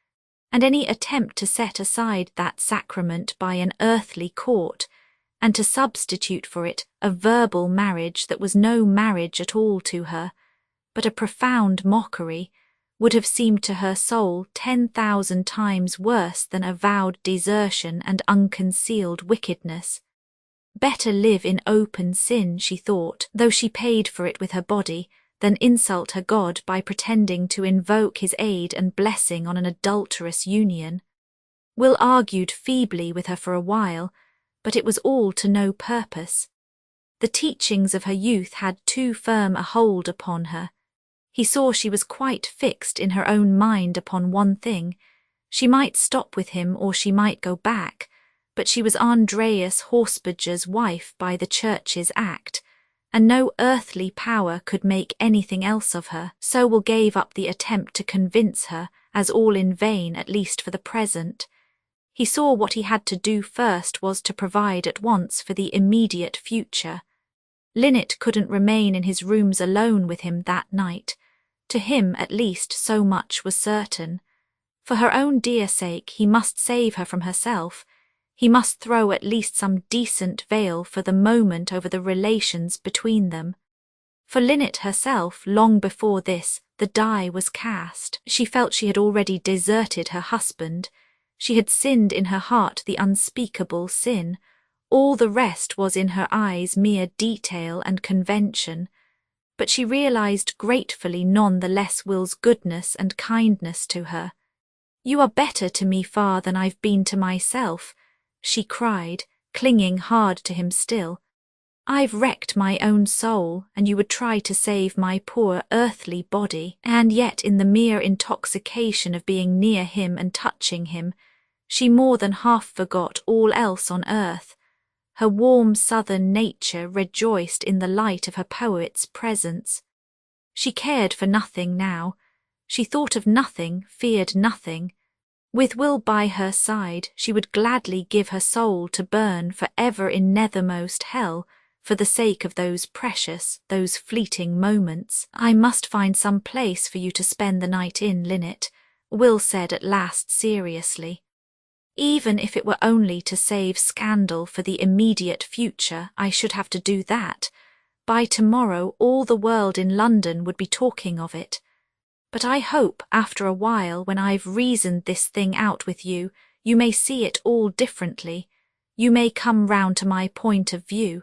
and any attempt to set aside that sacrament by an earthly court, and to substitute for it a verbal marriage that was no marriage at all to her, but a profound mockery, would have seemed to her soul 10,000 times worse than avowed desertion and unconcealed wickedness. Better live in open sin, she thought, though she paid for it with her body, than insult her God by pretending to invoke his aid and blessing on an adulterous union. Will argued feebly with her for a while, but it was all to no purpose. The teachings of her youth had too firm a hold upon her. He saw she was quite fixed in her own mind upon one thing. She might stop with him or she might go back, but she was Andreas Horsbadger's wife by the Church's act, and no earthly power could make anything else of her. So Will gave up the attempt to convince her, as all in vain, at least for the present. He saw what he had to do first was to provide at once for the immediate future. Linnet couldn't remain in his rooms alone with him that night. To him, at least, so much was certain. For her own dear sake, he must save her from herself. He must throw at least some decent veil for the moment over the relations between them. For Linnet herself, long before this, the die was cast. She felt she had already deserted her husband. She had sinned in her heart the unspeakable sin. All the rest was in her eyes mere detail and convention. But she realized gratefully none the less Will's goodness and kindness to her. "You are better to me far than I've been to myself," she cried, clinging hard to him still. "I've wrecked my own soul, and you would try to save my poor earthly body." And yet in the mere intoxication of being near him and touching him, she more than half forgot all else on earth. Her warm southern nature rejoiced in the light of her poet's presence. She cared for nothing now. She thought of nothing, feared nothing. With Will by her side, she would gladly give her soul to burn for ever in nethermost hell, for the sake of those precious, those fleeting moments. "I must find some place for you to spend the night in, Linnet," Will said at last seriously. "Even if it were only to save scandal for the immediate future, I should have to do that. By tomorrow all the world in London would be talking of it. But I hope after a while, when I've reasoned this thing out with you, you may see it all differently. You may come round to my point of view.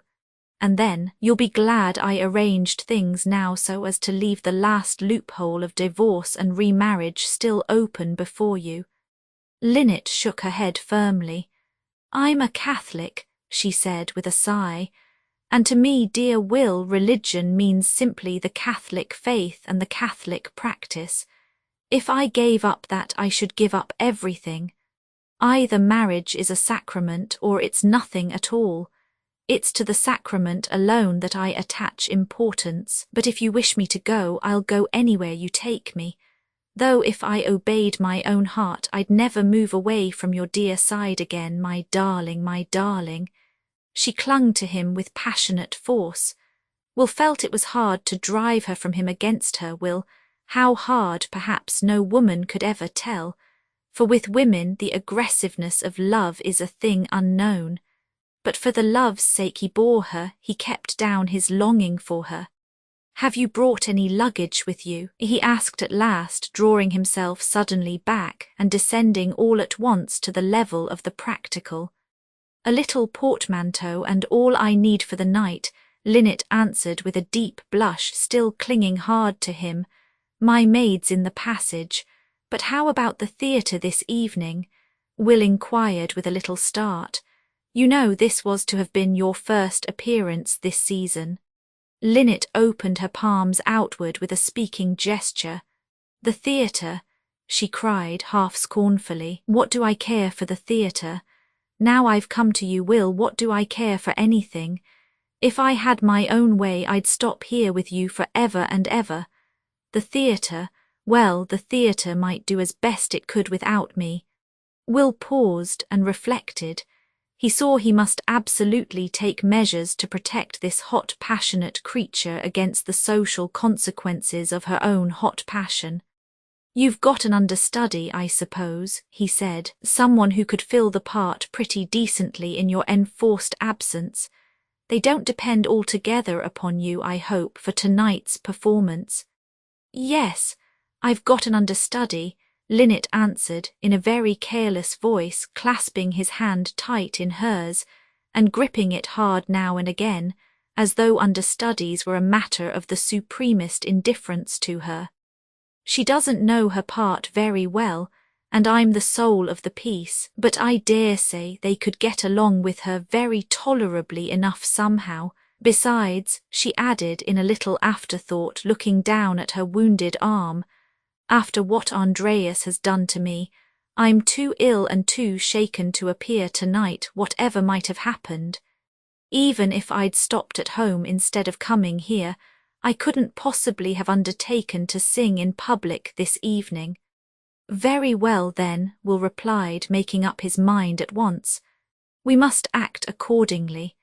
And then you'll be glad I arranged things now so as to leave the last loophole of divorce and remarriage still open before you." Linnet shook her head firmly. "I'm a Catholic," she said with a sigh, "and to me, dear Will, religion means simply the Catholic faith and the Catholic practice. If I gave up that, I should give up everything. Either marriage is a sacrament or it's nothing at all. It's to the sacrament alone that I attach importance. But if you wish me to go, I'll go anywhere you take me. Though if I obeyed my own heart, I'd never move away from your dear side again, my darling, my darling." She clung to him with passionate force. Will felt it was hard to drive her from him against her will. How hard, perhaps no woman could ever tell, for with women the aggressiveness of love is a thing unknown. But for the love's sake he bore her, he kept down his longing for her. "Have you brought any luggage with you?" he asked at last, drawing himself suddenly back and descending all at once to the level of the practical. "A little portmanteau and all I need for the night," Linnet answered with a deep blush still clinging hard to him. "My maid's in the passage. But how about the theatre this evening?" Will inquired with a little start. "You know this was to have been your first appearance this season." Linnet opened her palms outward with a speaking gesture. "The theatre," she cried half scornfully. "What do I care for the theatre? Now I've come to you, Will, what do I care for anything? If I had my own way I'd stop here with you for ever and ever. The theatre, well, the theatre might do as best it could without me." Will paused and reflected. He saw he must absolutely take measures to protect this hot, passionate creature against the social consequences of her own hot passion. "You've got an understudy, I suppose," he said, "someone who could fill the part pretty decently in your enforced absence. They don't depend altogether upon you, I hope, for tonight's performance." "Yes, I've got an understudy," Linnet answered in a very careless voice, clasping his hand tight in hers and gripping it hard now and again, as though understudies were a matter of the supremest indifference to her. "She doesn't know her part very well, and I'm the soul of the piece, but I dare say they could get along with her very tolerably enough somehow. Besides," she added in a little afterthought, looking down at her wounded arm, "after what Andreas has done to me, I'm too ill and too shaken to appear tonight, whatever might have happened. Even if I'd stopped at home instead of coming here, I couldn't possibly have undertaken to sing in public this evening." "Very well, then," Will replied, making up his mind at once. "We must act accordingly.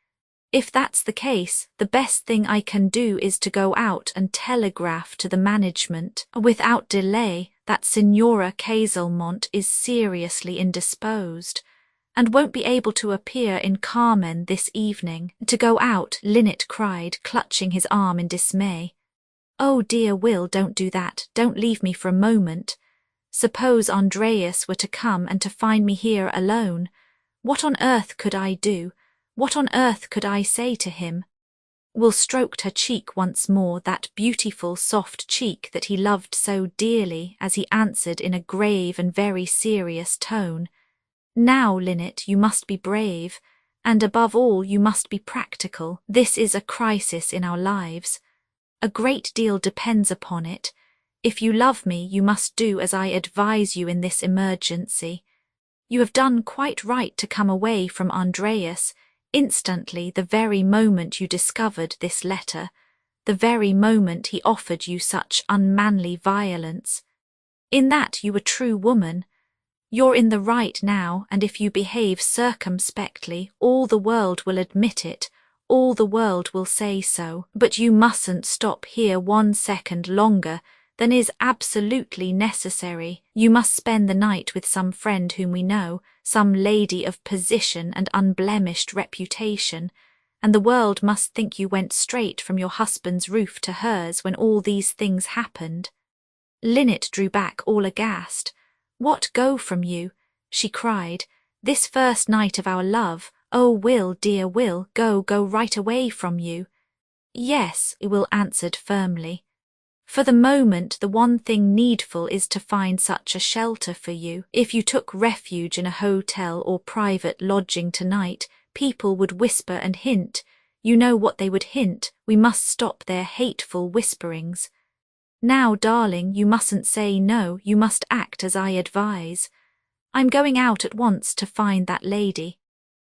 If that's the case, the best thing I can do is to go out and telegraph to the management without delay that Signora Caselmont is seriously indisposed and won't be able to appear in Carmen this evening." "To go out," Linnet cried, clutching his arm in dismay. "Oh dear, Will, don't do that. Don't leave me for a moment. Suppose Andreas were to come and to find me here alone. What on earth could I do? What on earth could I say to him?" Will stroked her cheek once more, that beautiful soft cheek that he loved so dearly, as he answered in a grave and very serious tone, "Now, Linnet, you must be brave, and above all you must be practical. This is a crisis in our lives. A great deal depends upon it. If you love me, you must do as I advise you in this emergency. You have done quite right to come away from Andreas instantly, the very moment you discovered this letter, the very moment he offered you such unmanly violence. In that you were true woman. You're in the right now, and if you behave circumspectly, all the world will admit it, all the world will say so. But you mustn't stop here 1 second longer than is absolutely necessary. You must spend the night with some friend whom we know, some lady of position and unblemished reputation, and the world must think you went straight from your husband's roof to hers when all these things happened." Linnet drew back all aghast. "What, go from you?" she cried. "This first night of our love? Oh, Will, dear Will, go right away from you." "Yes," Will answered firmly. "For the moment the one thing needful is to find such a shelter for you. If you took refuge in a hotel or private lodging tonight, people would whisper and hint. You know what they would hint. We must stop their hateful whisperings. Now, darling, you mustn't say no, you must act as I advise. I'm going out at once to find that lady.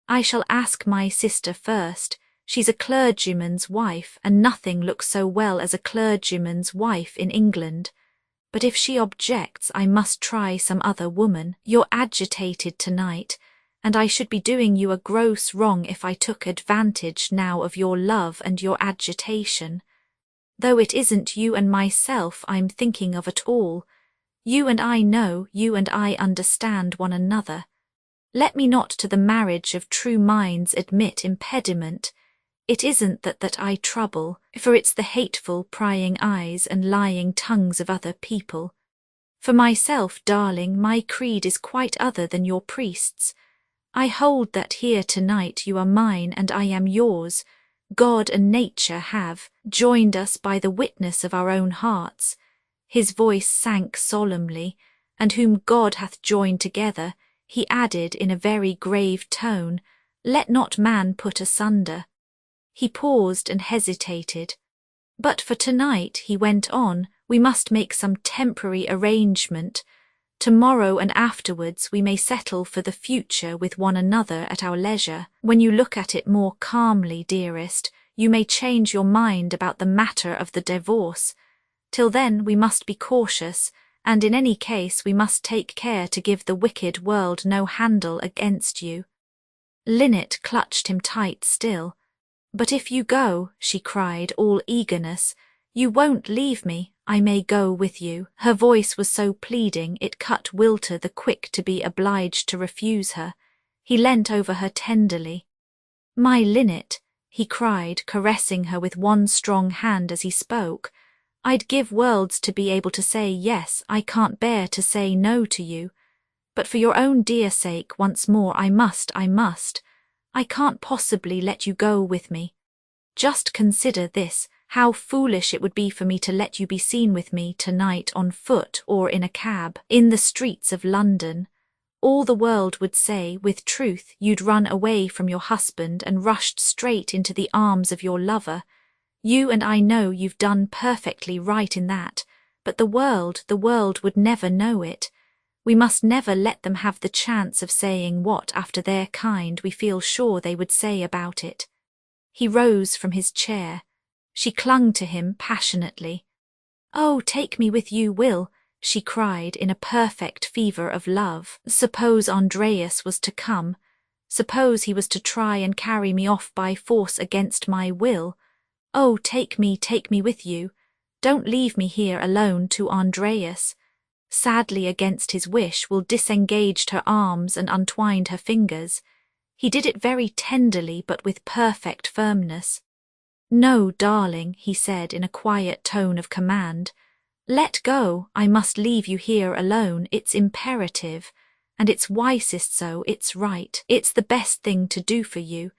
I shall ask my sister first. She's a clergyman's wife, and nothing looks so well as a clergyman's wife in England. But if she objects, I must try some other woman. You're agitated tonight, and I should be doing you a gross wrong if I took advantage now of your love and your agitation. though it isn't you and myself I'm thinking of at all. You and I know, you and I understand one another. Let me not to the marriage of true minds admit impediment. It isn't that I trouble, for it's the hateful prying eyes and lying tongues of other people. For myself, darling, my creed is quite other than your priest's. I hold that here tonight you are mine and I am yours. God and nature have joined us by the witness of our own hearts. His voice sank solemnly, and whom God hath joined together, he added in a very grave tone, let not man put asunder. He paused and hesitated. But for tonight, he went on, we must make some temporary arrangement. Tomorrow and afterwards we may settle for the future with one another at our leisure. When you look at it more calmly, dearest, you may change your mind about the matter of the divorce. Till then we must be cautious, and in any case we must take care to give the wicked world no handle against you. Linnet clutched him tight still. But if you go, she cried, all eagerness, you won't leave me, I may go with you. Her voice was so pleading it cut Will to the quick to be obliged to refuse her. He leant over her tenderly. My Linnet, he cried, caressing her with one strong hand as he spoke, I'd give worlds to be able to say yes, I can't bear to say no to you. But for your own dear sake, once more, I must. I can't possibly let you go with me. Just consider this, how foolish it would be for me to let you be seen with me tonight on foot or in a cab, in the streets of London. All the world would say, with truth, you'd run away from your husband and rushed straight into the arms of your lover. You and I know you've done perfectly right in that, but the world would never know it. We must never let them have the chance of saying what, after their kind, we feel sure they would say about it. He rose from his chair. She clung to him passionately. Oh, take me with you, Will, she cried in a perfect fever of love. Suppose Andreas was to come. Suppose he was to try and carry me off by force against my will. Oh, take me with you. Don't leave me here alone to Andreas. Sadly against his wish, Will disengaged her arms and untwined her fingers. He did it very tenderly but with perfect firmness. No, darling, he said in a quiet tone of command. Let go, I must leave you here alone, it's imperative. And it's wisest so, it's right, it's the best thing to do for you.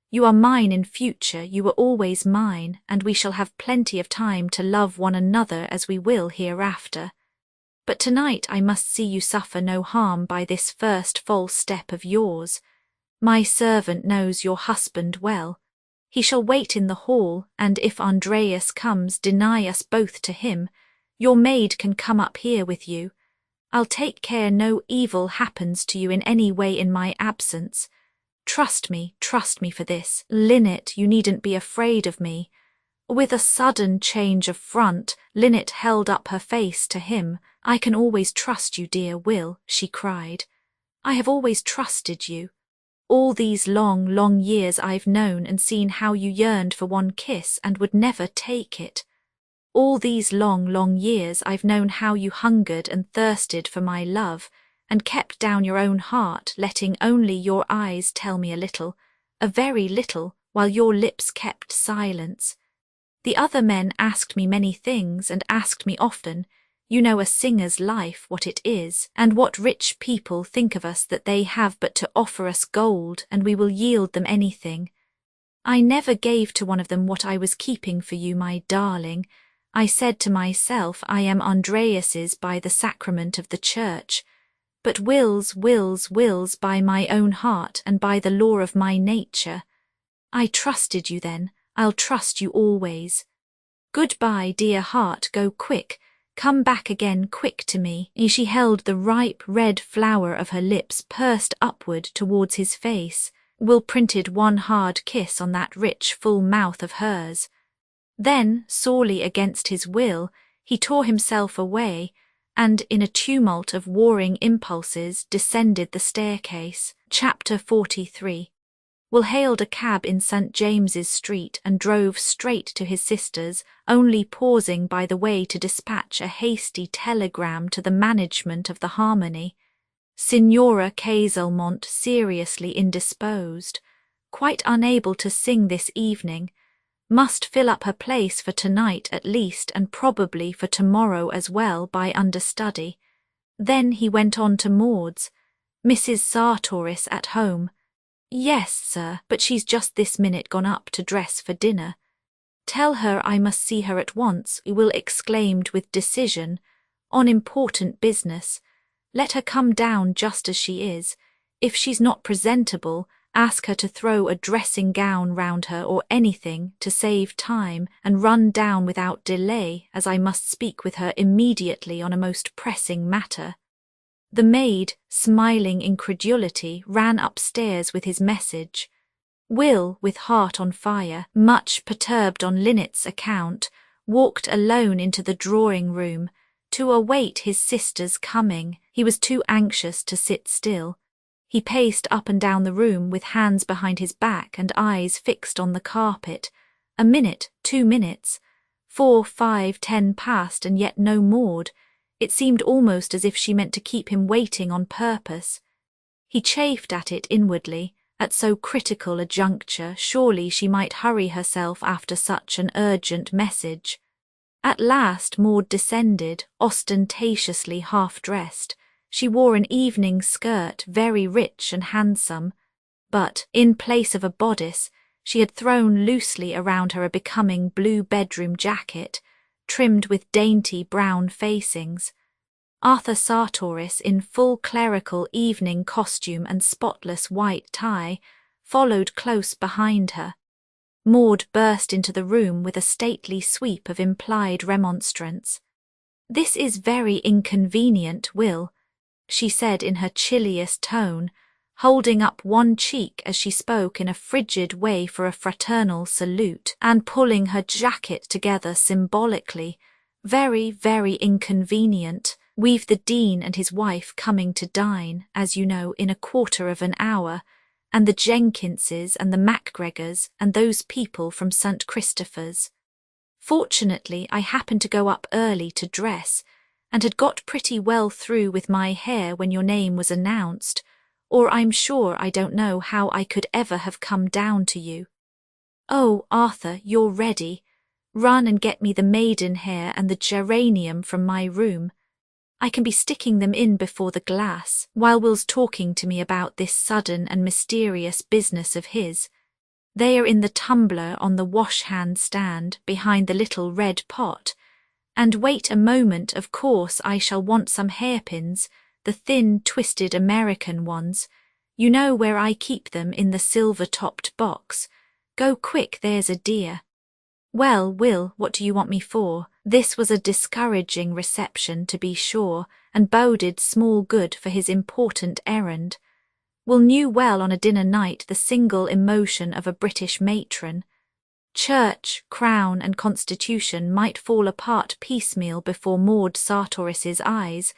You are mine in future, you were always mine, and we shall have plenty of time to love one another as we will hereafter. But tonight I must see you suffer no harm by this first false step of yours. My servant knows your husband well. He shall wait in the hall, and if Andreas comes, deny us both to him. Your maid can come up here with you. I'll take care no evil happens to you in any way in my absence. Trust me for this. Linnet, you needn't be afraid of me. With a sudden change of front, Linnet held up her face to him. I can always trust you, dear Will, she cried. I have always trusted you. All these long years I've known and seen how you yearned for one kiss and would never take it. All these long years I've known how you hungered and thirsted for my love, and kept down your own heart, letting only your eyes tell me a little, a very little, while your lips kept silence. The other men asked me many things, and asked me often. You know a singer's life, what it is, and what rich people think of us that they have but to offer us gold, and we will yield them anything. I never gave to one of them what I was keeping for you, my darling. I said to myself, I am Andreas's by the sacrament of the church, but Will's by my own heart and by the law of my nature. I trusted you then, I'll trust you always. Goodbye, dear heart, go quick. Come back again quick to me. She held the ripe red flower of her lips pursed upward towards his face. Will printed one hard kiss on that rich full mouth of hers. Then, sorely against his will, he tore himself away, and in a tumult of warring impulses descended the staircase. Chapter 43. Will hailed a cab in St. James's Street and drove straight to his sister's, only pausing by the way to dispatch a hasty telegram to the management of the Harmony. Signora Cazelmont seriously indisposed, quite unable to sing this evening, must fill up her place for tonight at least and probably for tomorrow as well by understudy. Then he went on to Maud's. Mrs. Sartoris at home. Yes, sir, but she's just this minute gone up to dress for dinner. Tell her I must see her at once, Will exclaimed with decision, on important business. Let her come down just as she is. If she's not presentable, ask her to throw a dressing gown round her or anything to save time and run down without delay, as I must speak with her immediately on a most pressing matter. The maid, smiling incredulity, ran upstairs with his message. Will, with heart on fire, much perturbed on Linnet's account, walked alone into the drawing-room to await his sister's coming. He was too anxious to sit still. He paced up and down the room with hands behind his back and eyes fixed on the carpet. A minute, 2 minutes, 4, 5, 10 passed, and yet no Maud. It seemed almost as if she meant to keep him waiting on purpose. He chafed at it inwardly. At so critical a juncture, surely she might hurry herself after such an urgent message. At last Maud descended, ostentatiously half-dressed. She wore an evening skirt, very rich and handsome, but, in place of a bodice, she had thrown loosely around her a becoming blue bedroom jacket, trimmed with dainty brown facings. Arthur Sartoris, in full clerical evening costume and spotless white tie, followed close behind her. Maud burst into the room with a stately sweep of implied remonstrance. "This is very inconvenient, Will," she said in her chilliest tone, holding up one cheek as she spoke in a frigid way for a fraternal salute, and pulling her jacket together symbolically. "Very, very inconvenient. We've the Dean and his wife coming to dine, as you know, in a quarter of an hour, and the Jenkinses and the Macgregors and those people from St. Christopher's. Fortunately, I happened to go up early to dress, and had got pretty well through with my hair when your name was announced, or I'm sure I don't know how I could ever have come down to you. Oh, Arthur, you're ready. Run and get me the maidenhair and the geranium from my room. I can be sticking them in before the glass, while Will's talking to me about this sudden and mysterious business of his. They are in the tumbler on the wash-hand stand behind the little red pot. And wait a moment, of course I shall want some hairpins, the thin, twisted American ones. You know where I keep them, in the silver-topped box. Go quick, there's a dear." "Well, Will, what do you want me for?" This was a discouraging reception, to be sure, and boded small good for his important errand. Will knew well on a dinner night the single emotion of a British matron. Church, crown, and constitution might fall apart piecemeal before Maud Sartoris's eyes,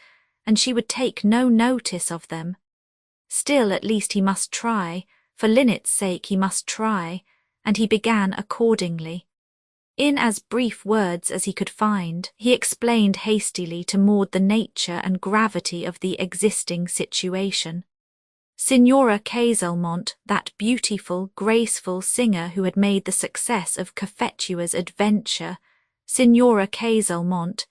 and she would take no notice of them. Still, at least he must try, for Linnet's sake he must try, and he began accordingly. In as brief words as he could find, he explained hastily to Maud the nature and gravity of the existing situation. Signora Cazelmont, that beautiful, graceful singer who had made the success of Cophetua's adventure, Signora Cazelmont,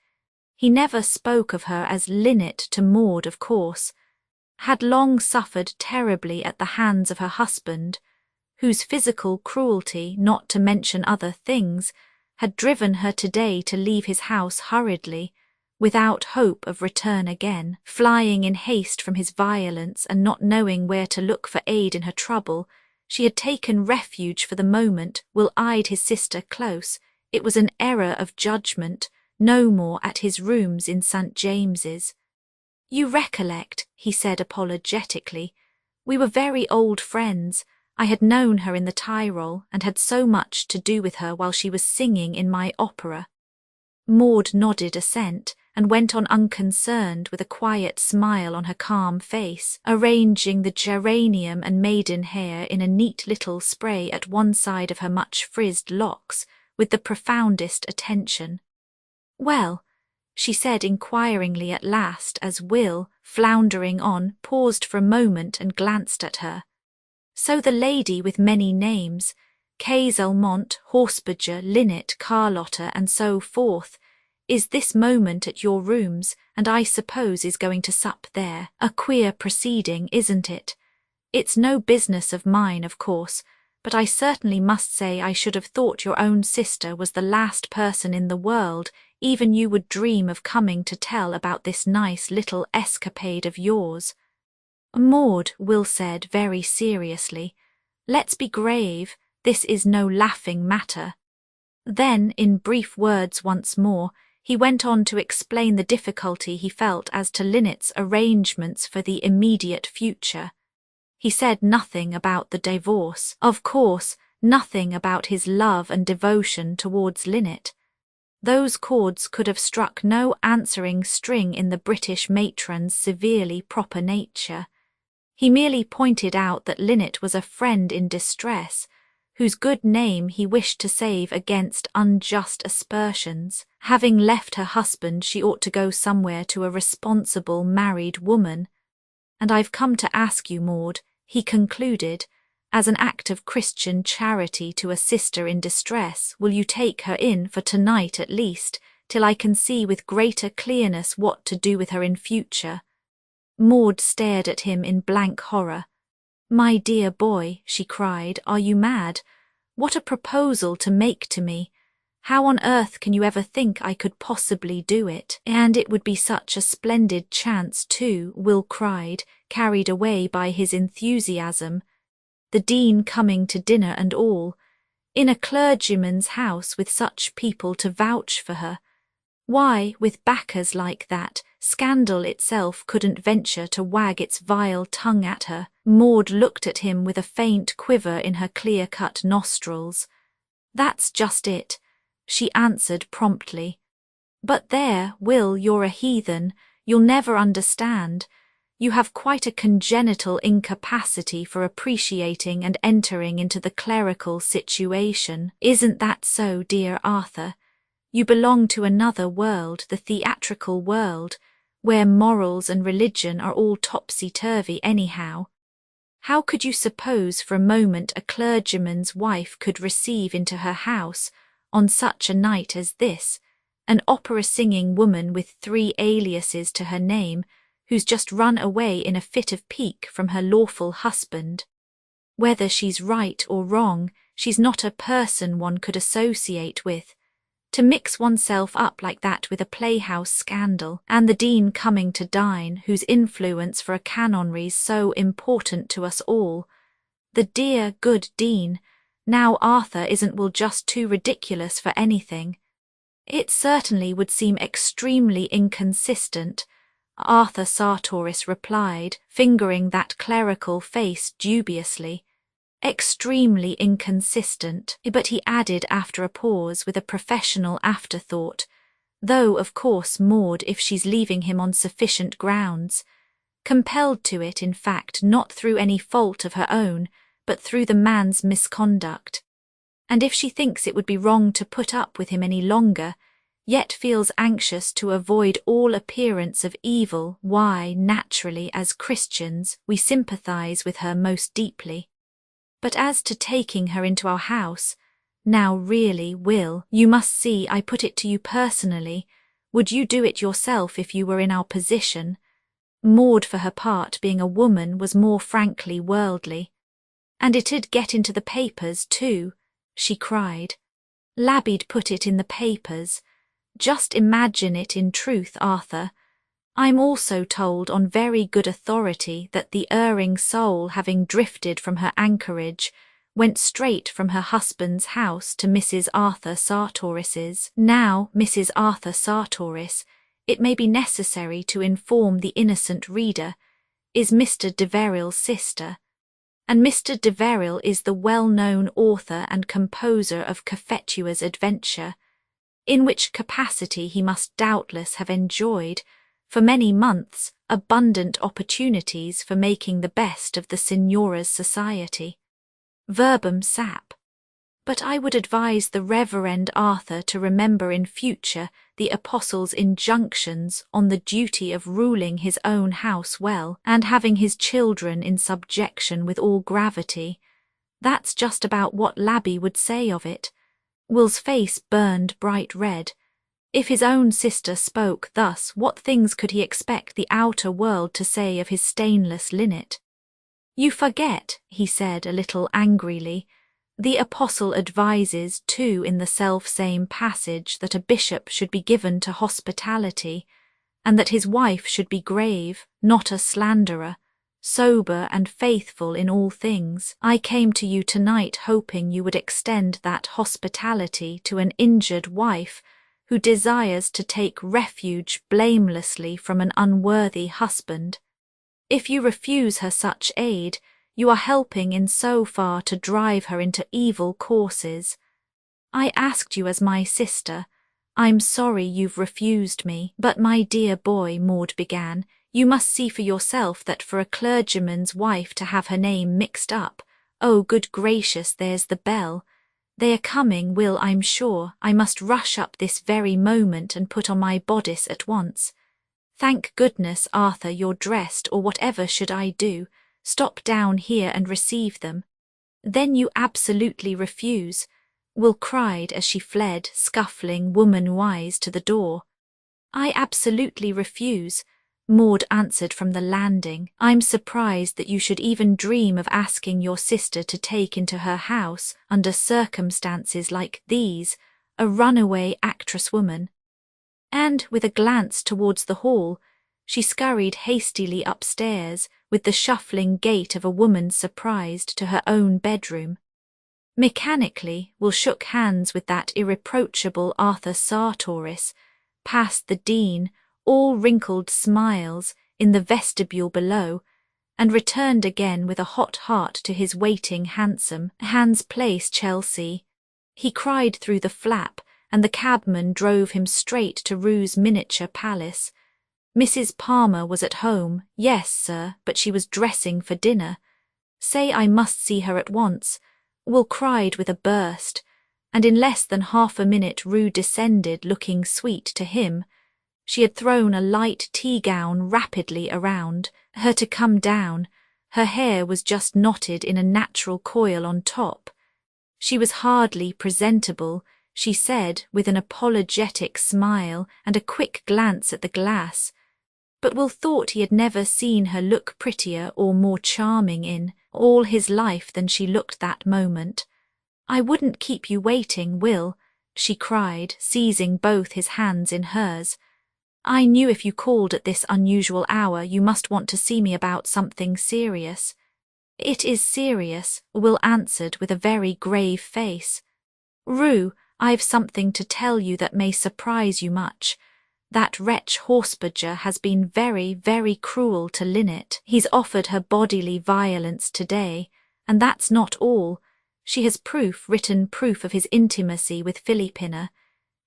he never spoke of her as Linnet to Maud, of course, had long suffered terribly at the hands of her husband, whose physical cruelty, not to mention other things, had driven her today to leave his house hurriedly, without hope of return again, flying in haste from his violence and not knowing where to look for aid in her trouble. She had taken refuge for the moment. Will eyed his sister close. It was an error of judgment, no more at his rooms in St. James's. "You recollect," he said apologetically, "we were very old friends. I had known her in the Tyrol and had so much to do with her while she was singing in my opera." Maud nodded assent, and went on unconcerned with a quiet smile on her calm face, arranging the geranium and maidenhair in a neat little spray at one side of her much frizzed locks with the profoundest attention. "Well," she said inquiringly at last as Will, floundering on, paused for a moment and glanced at her. "So the lady with many names, Kayselmont, Horsbadger, Linnet, Carlotta, and so forth, is this moment at your rooms, and I suppose is going to sup there. A queer proceeding, isn't it? It's no business of mine, of course, but I certainly must say I should have thought your own sister was the last person in the world even you would dream of coming to tell about this nice little escapade of yours." "Maud," Will said very seriously, "let's be grave, this is no laughing matter." Then, in brief words once more, he went on to explain the difficulty he felt as to Linnet's arrangements for the immediate future. He said nothing about the divorce, of course, nothing about his love and devotion towards Linnet. Those chords could have struck no answering string in the British matron's severely proper nature. He merely pointed out that Linnet was a friend in distress, whose good name he wished to save against unjust aspersions. Having left her husband, she ought to go somewhere to a responsible married woman. "And I've come to ask you, Maud," he concluded, "as an act of Christian charity to a sister in distress, will you take her in for tonight at least, till I can see with greater clearness what to do with her in future?" Maud stared at him in blank horror. "My dear boy," she cried, "are you mad? What a proposal to make to me! How on earth can you ever think I could possibly do it? And it would be such a splendid chance too," Will cried, carried away by his enthusiasm. "The Dean coming to dinner and all, in a clergyman's house with such people to vouch for her. Why, with backers like that, scandal itself couldn't venture to wag its vile tongue at her." Maud looked at him with a faint quiver in her clear-cut nostrils. "That's just it," she answered promptly. "But there, Will, you're a heathen. You'll never understand. You have quite a congenital incapacity for appreciating and entering into the clerical situation. Isn't that so, dear Arthur? You belong to another world, the theatrical world, where morals and religion are all topsy-turvy anyhow. How could you suppose for a moment a clergyman's wife could receive into her house, on such a night as this, an opera-singing woman with 3 aliases to her name, who's just run away in a fit of pique from her lawful husband? Whether she's right or wrong, she's not a person one could associate with. To mix oneself up like that with a playhouse scandal, and the Dean coming to dine, whose influence for a canonry's so important to us all. The dear, good Dean. Now Arthur isn't Will just too ridiculous for anything. It certainly would seem extremely inconsistent," Arthur Sartoris replied, fingering that clerical face dubiously. "Extremely inconsistent," but he added after a pause with a professional afterthought, "though, of course, Maud, if she's leaving him on sufficient grounds. Compelled to it, in fact, not through any fault of her own, but through the man's misconduct. And if she thinks it would be wrong to put up with him any longer, yet feels anxious to avoid all appearance of evil, why, naturally, as Christians, we sympathize with her most deeply. But as to taking her into our house, now really, Will, you must see I put it to you personally, would you do it yourself if you were in our position?" Maud, for her part, being a woman, was more frankly worldly. "And it'd get into the papers too," she cried. "Labby'd put it in the papers. Just imagine it in truth, Arthur. I'm also told on very good authority that the erring soul, having drifted from her anchorage, went straight from her husband's house to Mrs. Arthur Sartoris's. Now, Mrs. Arthur Sartoris, it may be necessary to inform the innocent reader, is Mr. de Verrill's sister, and Mr. de Verrill is the well-known author and composer of Cophetua's Adventure. in which capacity he must doubtless have enjoyed, for many months, abundant opportunities for making the best of the Signora's society. Verbum sap. But I would advise the Reverend Arthur to remember in future the Apostle's injunctions on the duty of ruling his own house well and having his children in subjection with all gravity. That's just about what Labby would say of it. Will's face burned bright red. If his own sister spoke thus, what things could he expect the outer world to say of his stainless Linnet? "You forget," he said a little angrily. "The Apostle advises, too, in the self-same passage that a bishop should be given to hospitality, and that his wife should be grave, not a slanderer, sober and faithful in all things. I came to you tonight hoping you would extend that hospitality to an injured wife who desires to take refuge blamelessly from an unworthy husband. If you refuse her such aid, you are helping in so far to drive her into evil courses. I asked you as my sister. I'm sorry you've refused me. But my dear boy," Maud began, "you must see for yourself that for a clergyman's wife to have her name mixed up— oh, good gracious, there's the bell. They are coming, Will, I'm sure. I must rush up this very moment and put on my bodice at once. Thank goodness, Arthur, you're dressed, or whatever should I do? Stop down here and receive them." "Then you absolutely refuse?" Will cried as she fled, scuffling woman-wise to the door. "I absolutely refuse," Maud answered from the landing. "I'm surprised that you should even dream of asking your sister to take into her house, under circumstances like these, a runaway actress-woman." And, with a glance towards the hall, she scurried hastily upstairs, with the shuffling gait of a woman surprised, to her own bedroom. Mechanically, Will shook hands with that irreproachable Arthur Sartoris, passed the Dean, all wrinkled smiles, in the vestibule below, and returned again with a hot heart to his waiting hansom, Hans Place, Chelsea. He cried through the flap, and the cabman drove him straight to Rue's miniature palace. Mrs. Palmer was at home. "Yes, sir, but she was dressing for dinner." "Say I must see her at once," Will cried with a burst, and in less than half a minute Rue descended looking sweet to him. She had thrown a light tea-gown rapidly around her to come down. Her hair was just knotted in a natural coil on top. She was hardly presentable, she said, with an apologetic smile and a quick glance at the glass. But Will thought he had never seen her look prettier or more charming in all his life than she looked that moment. "I wouldn't keep you waiting, Will," she cried, seizing both his hands in hers. "I knew if you called at this unusual hour you must want to see me about something serious." "It is serious," Will answered with a very grave face. "Rue, I've something to tell you that may surprise you much. That wretch Horsbadger has been very, very cruel to Linnet. He's offered her bodily violence today, and that's not all. She has written proof of his intimacy with Philippina.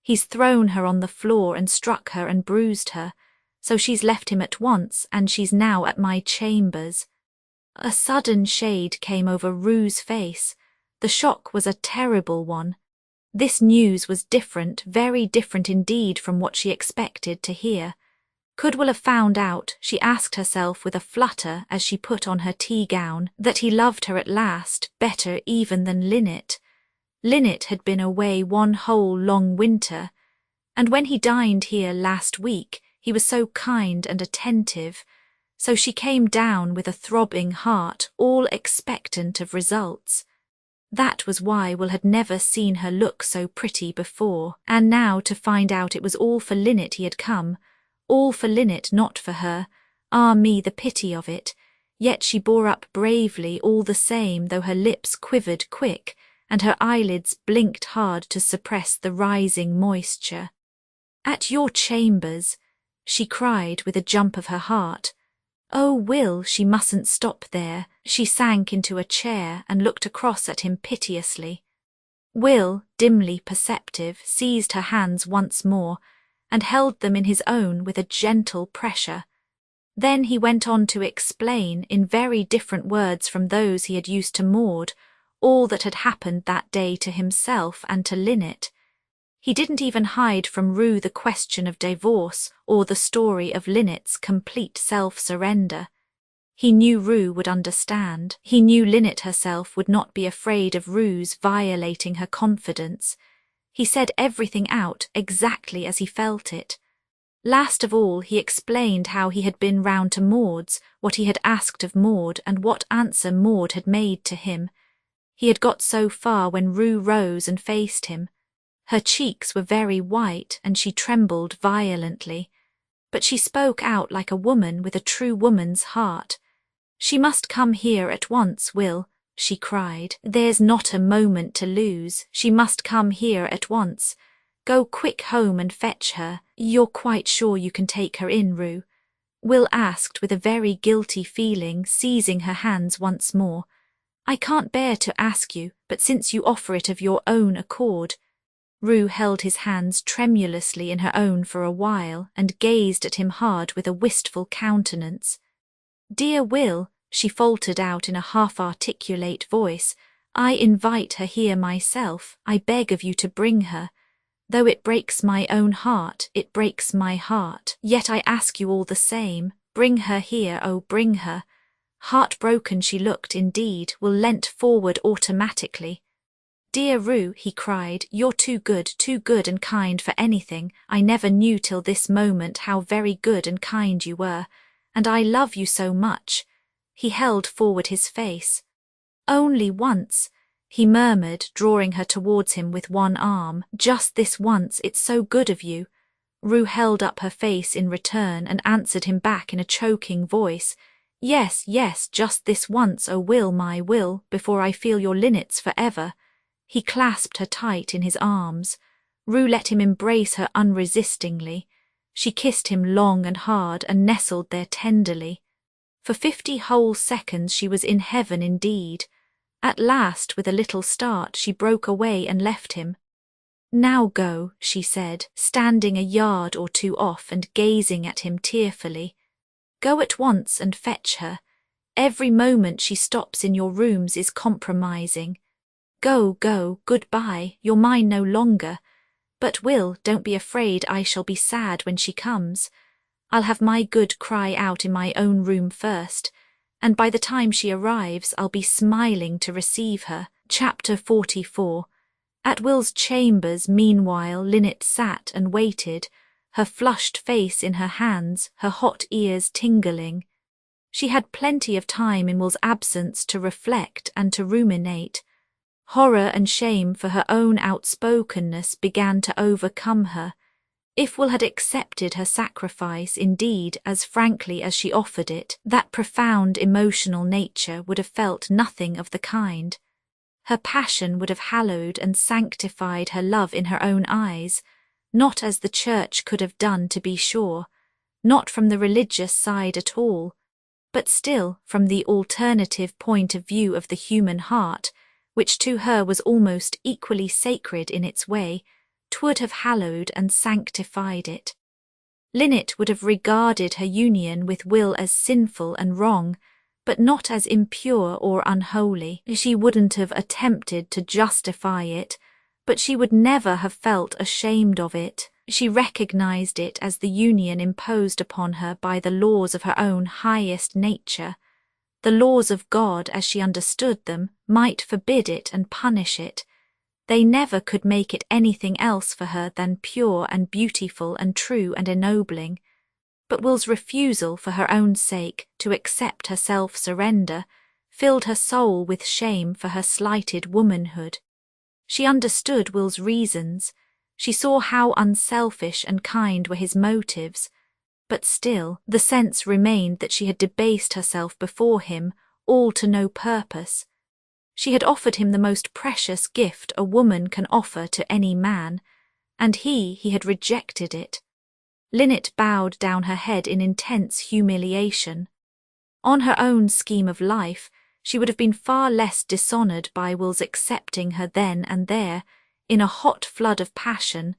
He's thrown her on the floor and struck her and bruised her, so she's left him at once, and she's now at my chambers." A sudden shade came over Rue's face. The shock was a terrible one. This news was different, very different indeed from what she expected to hear. Could Will have found out, she asked herself with a flutter as she put on her tea-gown, that he loved her at last, better even than Linnet? Linnet had been away one whole long winter, and when he dined here last week he was so kind and attentive, so she came down with a throbbing heart, all expectant of results. That was why Will had never seen her look so pretty before, and now to find out it was all for Linnet he had come, all for Linnet, not for her. Ah me, the pity of it! Yet she bore up bravely all the same, though her lips quivered quick, and her eyelids blinked hard to suppress the rising moisture. "At your chambers," she cried with a jump of her heart. "Oh, Will, she mustn't stop there." She sank into a chair and looked across at him piteously. Will, dimly perceptive, seized her hands once more and held them in his own with a gentle pressure. Then he went on to explain, in very different words from those he had used to Maud, all that had happened that day to himself and to Linnet. He didn't even hide from Rue the question of divorce or the story of Linnet's complete self-surrender. He knew Rue would understand. He knew Linnet herself would not be afraid of Rue's violating her confidence. He said everything out exactly as he felt it. Last of all, he explained how he had been round to Maud's, what he had asked of Maud, and what answer Maud had made to him. He had got so far when Rue rose and faced him. Her cheeks were very white, and she trembled violently. But she spoke out like a woman with a true woman's heart. "She must come here at once, Will," she cried. "There's not a moment to lose. She must come here at once. Go quick home and fetch her. You're quite sure you can take her in, Rue?" Will asked with a very guilty feeling, seizing her hands once more. "I can't bear to ask you, but since you offer it of your own accord." Rue held his hands tremulously in her own for a while and gazed at him hard with a wistful countenance. "Dear Will," she faltered out in a half-articulate voice, "I invite her here myself. I beg of you to bring her. Though it breaks my own heart, it breaks my heart. Yet I ask you all the same. Bring her here, oh, bring her." Heartbroken she looked, indeed. Will leant forward automatically. "Dear Rue," he cried, "you're too good and kind for anything. I never knew till this moment how very good and kind you were. And I love you so much." He held forward his face. "Only once," he murmured, drawing her towards him with one arm. "Just this once, it's so good of you." Rue held up her face in return and answered him back in a choking voice. "Yes, yes, just this once, oh Will, my Will, before I feel your linnets forever." He clasped her tight in his arms. Rue let him embrace her unresistingly. She kissed him long and hard and nestled there tenderly. For 50 whole seconds she was in heaven indeed. At last, with a little start, she broke away and left him. "Now go," she said, standing a yard or two off and gazing at him tearfully. "Go at once and fetch her. Every moment she stops in your rooms is compromising. Go, go, goodbye, you're mine no longer. But Will, don't be afraid I shall be sad when she comes. I'll have my good cry out in my own room first, and by the time she arrives I'll be smiling to receive her." Chapter 44. At Will's chambers, meanwhile, Linnet sat and waited, her flushed face in her hands, her hot ears tingling. She had plenty of time in Will's absence to reflect and to ruminate. Horror and shame for her own outspokenness began to overcome her. If Will had accepted her sacrifice, indeed, as frankly as she offered it, that profound emotional nature would have felt nothing of the kind. Her passion would have hallowed and sanctified her love in her own eyes, not as the Church could have done, to be sure, not from the religious side at all, but still from the alternative point of view of the human heart, which to her was almost equally sacred in its way. 'Twould have hallowed and sanctified it. Linnet would have regarded her union with Will as sinful and wrong, but not as impure or unholy. She wouldn't have attempted to justify it, but she would never have felt ashamed of it. She recognized it as the union imposed upon her by the laws of her own highest nature. The laws of God, as she understood them, might forbid it and punish it. They never could make it anything else for her than pure and beautiful and true and ennobling. But Will's refusal for her own sake to accept her self-surrender filled her soul with shame for her slighted womanhood. She understood Will's reasons. She saw how unselfish and kind were his motives. But still, the sense remained that she had debased herself before him, all to no purpose. She had offered him the most precious gift a woman can offer to any man, and he had rejected it. Linnet bowed down her head in intense humiliation. On her own scheme of life, she would have been far less dishonoured by Will's accepting her then and there, in a hot flood of passion,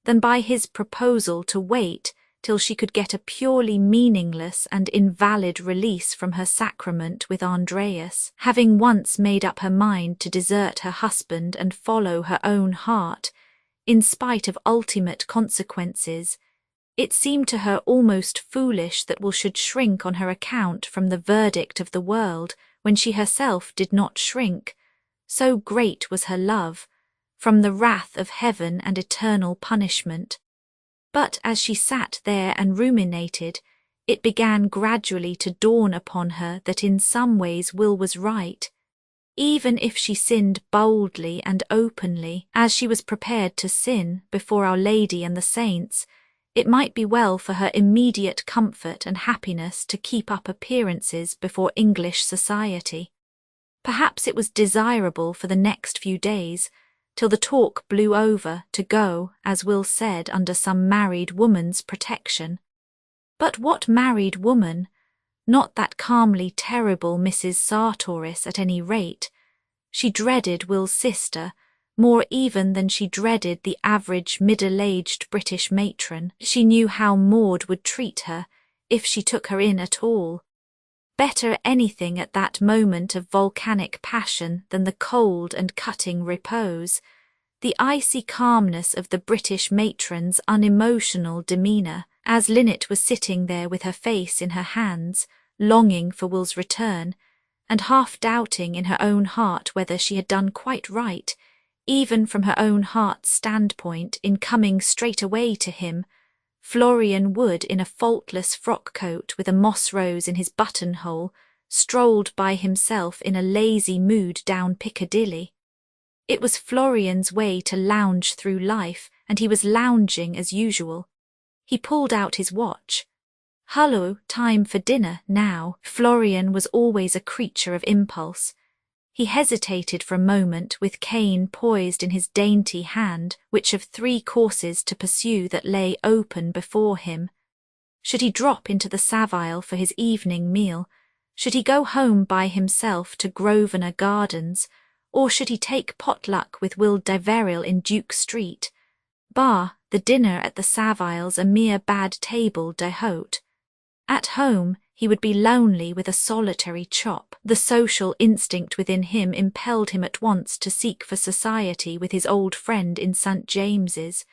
than by his proposal to wait till she could get a purely meaningless and invalid release from her sacrament with Andreas. Having once made up her mind to desert her husband and follow her own heart, in spite of ultimate consequences, it seemed to her almost foolish that Will should shrink on her account from the verdict of the world when she herself did not shrink, so great was her love, from the wrath of heaven and eternal punishment. But as she sat there and ruminated, it began gradually to dawn upon her that in some ways Will was right. Even if she sinned boldly and openly, as she was prepared to sin before Our Lady and the saints, it might be well for her immediate comfort and happiness to keep up appearances before English society. Perhaps it was desirable for the next few days, till the talk blew over, to go, as Will said, under some married woman's protection. But what married woman? Not that calmly terrible Mrs. Sartoris at any rate. She dreaded Will's sister, more even than she dreaded the average middle-aged British matron. She knew how Maud would treat her, if she took her in at all. Better anything at that moment of volcanic passion than the cold and cutting repose, the icy calmness of the British matron's unemotional demeanour, as Linnet was sitting there with her face in her hands, longing for Will's return, and half doubting in her own heart whether she had done quite right, even from her own heart's standpoint, in coming straight away to him. Florian Wood, in a faultless frock-coat with a moss rose in his buttonhole, strolled by himself in a lazy mood down Piccadilly. It was Florian's way to lounge through life, and he was lounging as usual. He pulled out his watch. Hullo, time for dinner now. Florian was always a creature of impulse. He hesitated for a moment, with cane poised in his dainty hand, which of 3 courses to pursue that lay open before him. Should he drop into the Savile for his evening meal? Should he go home by himself to Grosvenor Gardens? Or should he take potluck with Will Deveril in Duke Street? Bah, the dinner at the Savile's a mere bad table d'hôte. At home, he would be lonely with a solitary chop. The social instinct within him impelled him at once to seek for society with his old friend in St. James's.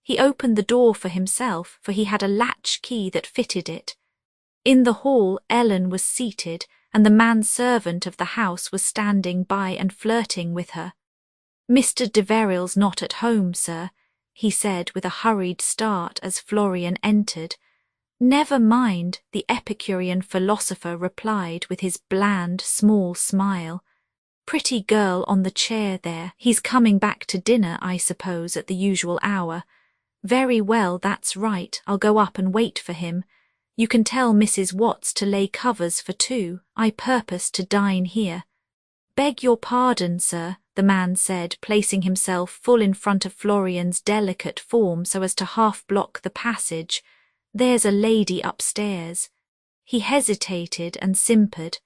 He opened the door for himself, for he had a latch key that fitted it. In the hall Ellen was seated, and the manservant of the house was standing by and flirting with her. "Mr. Deveril's not at home, sir," he said with a hurried start as Florian entered. "Never mind," the Epicurean philosopher replied with his bland, small smile. "Pretty girl on the chair there. He's coming back to dinner, I suppose, at the usual hour. Very well, that's right. I'll go up and wait for him. You can tell Mrs. Watts to lay covers for 2. I purpose to dine here." "Beg your pardon, sir," the man said, placing himself full in front of Florian's delicate form so as to half-block the passage. "There's a lady upstairs." He hesitated and simpered.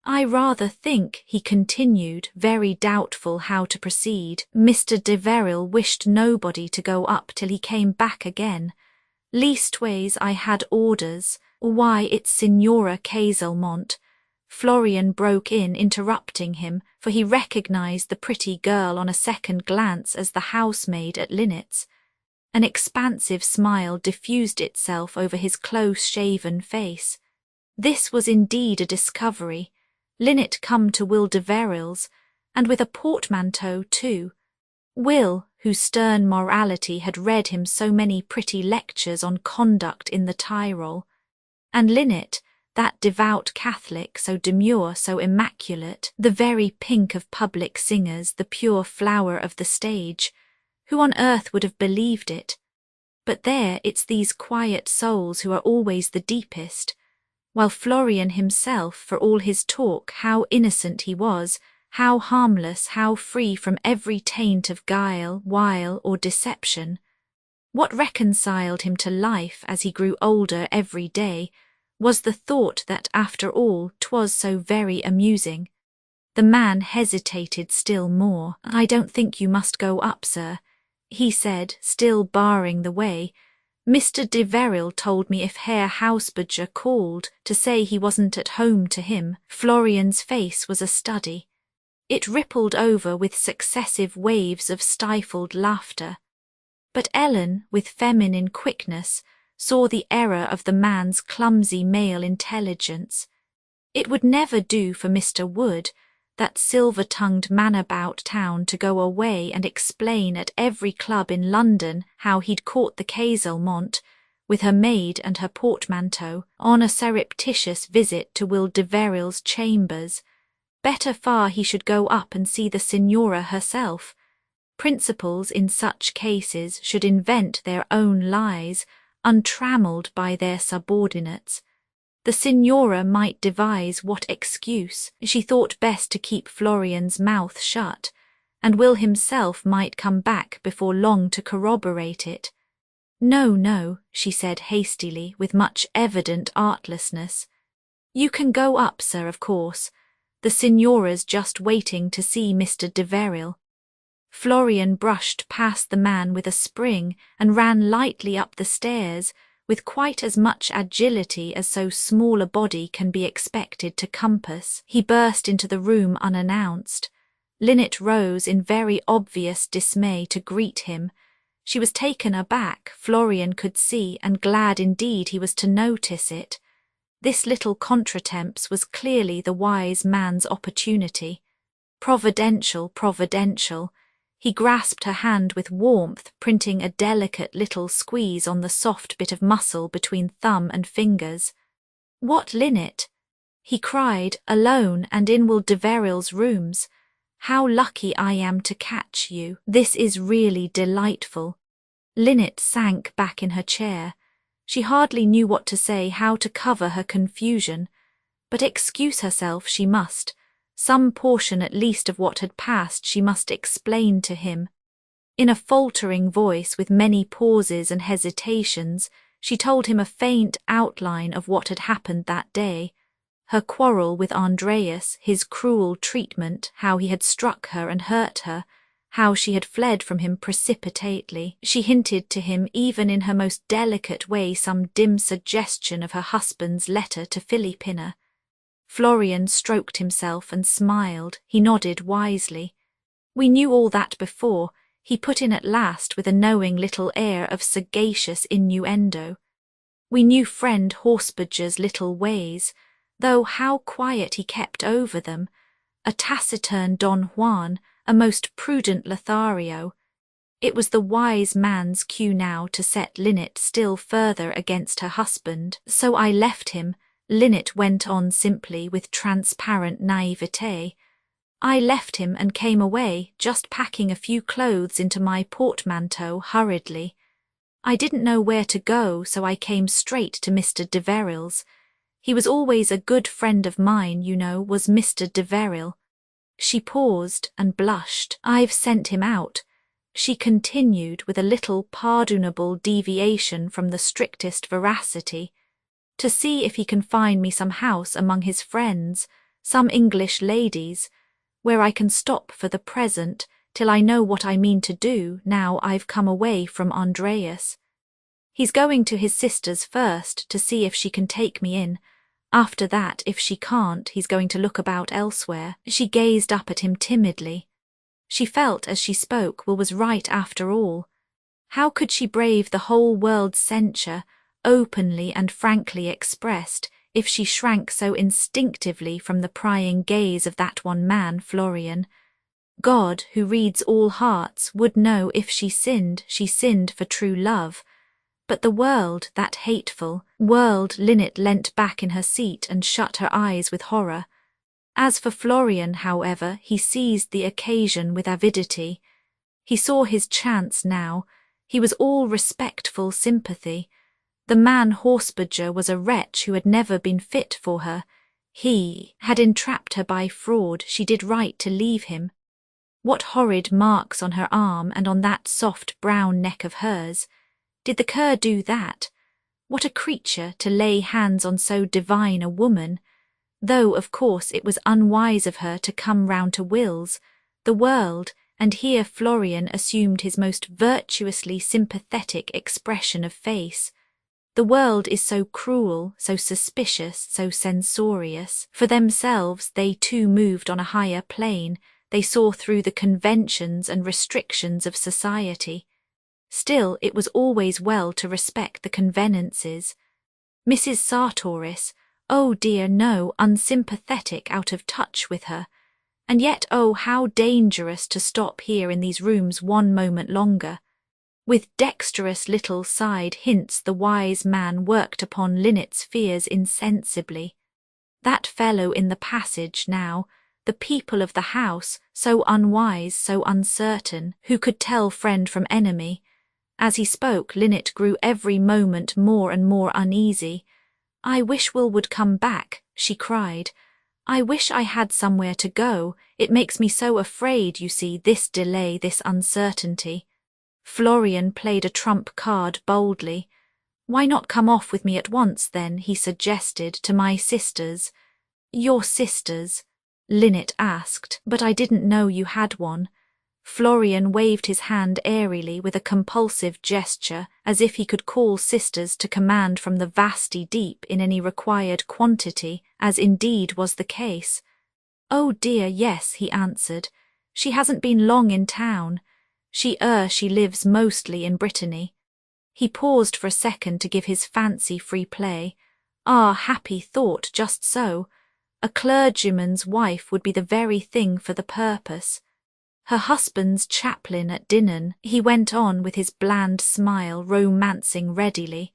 "I rather think," he continued, very doubtful how to proceed, "Mr. Deveril wished nobody to go up till he came back again. Leastways, I had orders." "Why, it's Signora Caselmont," Florian broke in, interrupting him, for he recognized the pretty girl on a second glance as the housemaid at Linnet's. An expansive smile diffused itself over his close-shaven face. This was indeed a discovery. Linnet come to Will Deveril's, and with a portmanteau too. Will, whose stern morality had read him so many pretty lectures on conduct in the Tyrol, and Linnet, that devout Catholic, so demure, so immaculate, the very pink of public singers, the pure flower of the stage. Who on earth would have believed it? But there, it's these quiet souls who are always the deepest. While Florian himself, for all his talk, how innocent he was, how harmless, how free from every taint of guile, wile, or deception. What reconciled him to life as he grew older every day was the thought that, after all, 'twas so very amusing. The man hesitated still more. "I don't think you must go up, sir," he said, still barring the way. "Mr. de Veril told me if Herr Hausberger called to say he wasn't at home to him." Florian's face was a study. It rippled over with successive waves of stifled laughter. But Ellen, with feminine quickness, saw the error of the man's clumsy male intelligence. It would never do for Mr. Wood, that silver-tongued man-about town, to go away and explain at every club in London how he'd caught the Kaiselmont, with her maid and her portmanteau, on a surreptitious visit to Will de Veril's chambers. Better far he should go up and see the Signora herself. Principals in such cases should invent their own lies, untrammelled by their subordinates. The Signora might devise what excuse she thought best to keep Florian's mouth shut, and Will himself might come back before long to corroborate it. "No, no," she said hastily, with much evident artlessness. "You can go up, sir, of course. The Signora's just waiting to see Mr. de Veril." Florian brushed past the man with a spring and ran lightly up the stairs, with quite as much agility as so small a body can be expected to compass. He burst into the room unannounced. Linnet rose in very obvious dismay to greet him. She was taken aback, Florian could see, and glad indeed he was to notice it. This little contretemps was clearly the wise man's opportunity. Providential, providential. He grasped her hand with warmth, printing a delicate little squeeze on the soft bit of muscle between thumb and fingers. "What, Linnet?" he cried, "alone and in Will de Veril's rooms? How lucky I am to catch you. This is really delightful." Linnet sank back in her chair. She hardly knew what to say, how to cover her confusion, but excuse herself she must. Some portion at least of what had passed she must explain to him. In a faltering voice, with many pauses and hesitations, she told him a faint outline of what had happened that day. Her quarrel with Andreas, his cruel treatment, how he had struck her and hurt her, how she had fled from him precipitately. She hinted to him even in her most delicate way some dim suggestion of her husband's letter to Philippina. Florian stroked himself and smiled. He nodded wisely. "We knew all that before," he put in at last with a knowing little air of sagacious innuendo. "We knew friend Hausberger's little ways, though how quiet he kept over them. A taciturn Don Juan, a most prudent Lothario." It was the wise man's cue now to set Linnet still further against her husband. "So I left him," Linnet went on simply, with transparent naivete. "I left him and came away, just packing a few clothes into my portmanteau hurriedly. I didn't know where to go, so I came straight to Mr. de Veril's. He was always a good friend of mine, you know, was Mr. de Veril." She paused and blushed. "I've sent him out," she continued with a little pardonable deviation from the strictest veracity, "to see if he can find me some house among his friends, some English ladies, where I can stop for the present, till I know what I mean to do now I've come away from Andreas. He's going to his sister's first to see if she can take me in. After that, if she can't, he's going to look about elsewhere." She gazed up at him timidly. She felt as she spoke Will was right after all. How could she brave the whole world's censure, openly and frankly expressed, if she shrank so instinctively from the prying gaze of that one man, Florian? God, who reads all hearts, would know if she sinned for true love. But the world, that hateful world. Linnet leant back in her seat and shut her eyes with horror. As for Florian, however, he seized the occasion with avidity. He saw his chance now. He was all respectful sympathy. The man Hausberger was a wretch who had never been fit for her. He had entrapped her by fraud. She did right to leave him. What horrid marks on her arm and on that soft brown neck of hers! Did the cur do that? What a creature to lay hands on so divine a woman! though of course it was unwise of her to come round to Will's, the world, and here Florian assumed his most virtuously sympathetic expression of face. The world is so cruel, so suspicious, so censorious. For themselves, they too moved on a higher plane. They saw through the conventions and restrictions of society. Still, it was always well to respect the convenances. Mrs. Sartoris, oh dear no, unsympathetic, out of touch with her. And yet, oh, how dangerous to stop here in these rooms one moment longer. With dexterous little side hints the wise man worked upon Linnet's fears insensibly. That fellow in the passage now, the people of the house, so unwise, so uncertain, who could tell friend from enemy? As he spoke, Linnet grew every moment more and more uneasy. "I wish Will would come back," she cried. "I wish I had somewhere to go. It makes me so afraid, you see, this delay, this uncertainty." Florian played a trump card boldly. "Why not come off with me at once, then?" he suggested, "to my sisters." "Your sisters?" Linnet asked, "but I didn't know you had one." Florian waved his hand airily with a compulsive gesture, as if he could call sisters to command from the vasty deep in any required quantity, as indeed was the case. "Oh dear, yes," he answered. "She hasn't been long in town. She lives mostly in Brittany." He paused for a second to give his fancy free play. Ah, happy thought, just so. A clergyman's wife would be the very thing for the purpose. Her husband's chaplain at Dinan, he went on with his bland smile, romancing readily.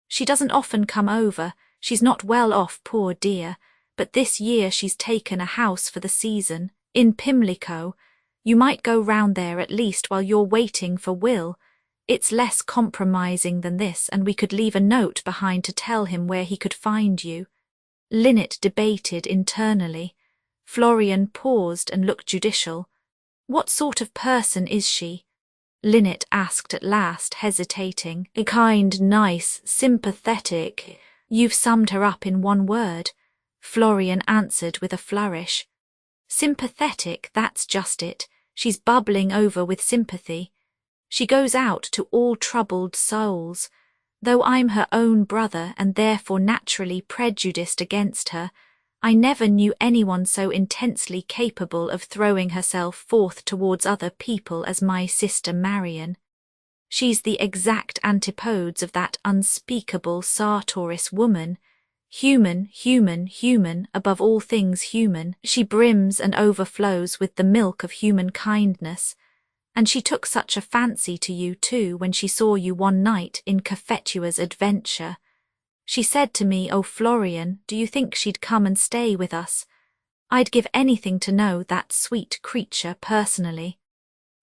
"She doesn't often come over, she's not well off, poor dear, but this year she's taken a house for the season, in Pimlico. You might go round there at least while you're waiting for Will. It's less compromising than this, and we could leave a note behind to tell him where he could find you." Linnet debated internally. Florian paused and looked judicial. "What sort of person is she?" Linnet asked at last, hesitating. "A kind, nice, sympathetic—" "You've summed her up in one word," Florian answered with a flourish. "Sympathetic, that's just it. She's bubbling over with sympathy. She goes out to all troubled souls. Though I'm her own brother and therefore naturally prejudiced against her, I never knew anyone so intensely capable of throwing herself forth towards other people as my sister Marian. She's the exact antipodes of that unspeakable Sartoris woman. Human, human, human, above all things human. She brims and overflows with the milk of human kindness. And she took such a fancy to you too when she saw you one night in Cophetua's adventure. She said to me, 'Oh, Florian, do you think she'd come and stay with us?' I'd give anything to know that sweet creature personally.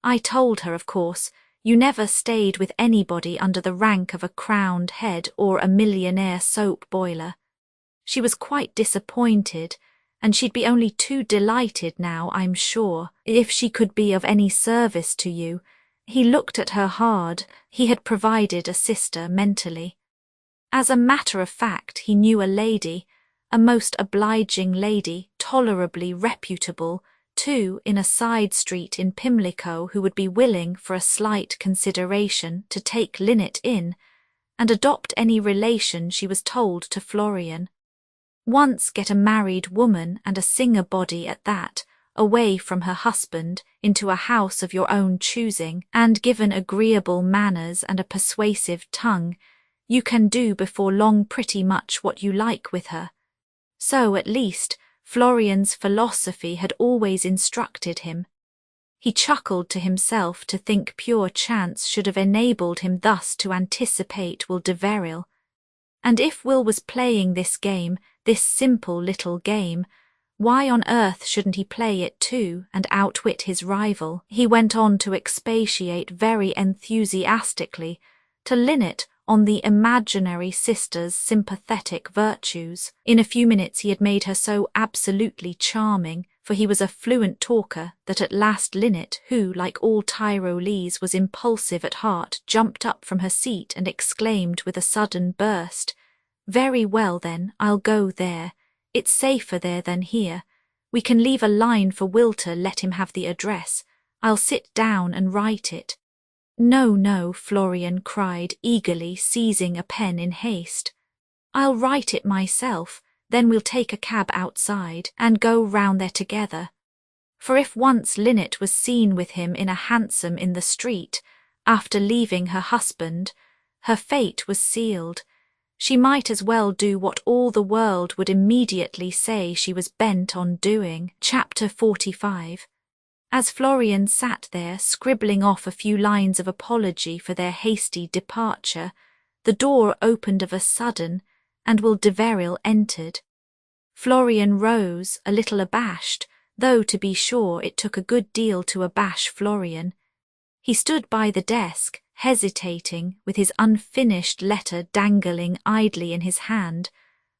I told her, of course, you never stayed with anybody under the rank of a crowned head or a millionaire soap boiler. She was quite disappointed, and she'd be only too delighted now, I'm sure, if she could be of any service to you." He looked at her hard. He had provided a sister mentally. As a matter of fact, he knew a lady, a most obliging lady, tolerably reputable, too, in a side street in Pimlico, who would be willing, for a slight consideration, to take Linnet in, and adopt any relation she was told to Florian. Once get a married woman, and a singer body at that, away from her husband, into a house of your own choosing, and given agreeable manners and a persuasive tongue, you can do before long pretty much what you like with her. So, at least, Florian's philosophy had always instructed him. He chuckled to himself to think pure chance should have enabled him thus to anticipate Will de Veril. And if Will was playing this game, this simple little game, why on earth shouldn't he play it too and outwit his rival? He went on to expatiate very enthusiastically to Linnet on the imaginary sister's sympathetic virtues. In a few minutes he had made her so absolutely charming, for he was a fluent talker, that at last Linnet, who, like all Tyrolese, was impulsive at heart, jumped up from her seat and exclaimed with a sudden burst, "Very well then, I'll go there. It's safer there than here. We can leave a line for Will to let him have the address. I'll sit down and write it." "No, no," Florian cried, eagerly seizing a pen in haste. "I'll write it myself, then we'll take a cab outside and go round there together." For if once Linnet was seen with him in a hansom in the street, after leaving her husband, her fate was sealed. She might as well do what all the world would immediately say she was bent on doing. Chapter 45. As Florian sat there scribbling off a few lines of apology for their hasty departure, the door opened of a sudden, and Will Deveril entered. Florian rose, a little abashed, though to be sure it took a good deal to abash Florian. He stood by the desk, hesitating, with his unfinished letter dangling idly in his hand,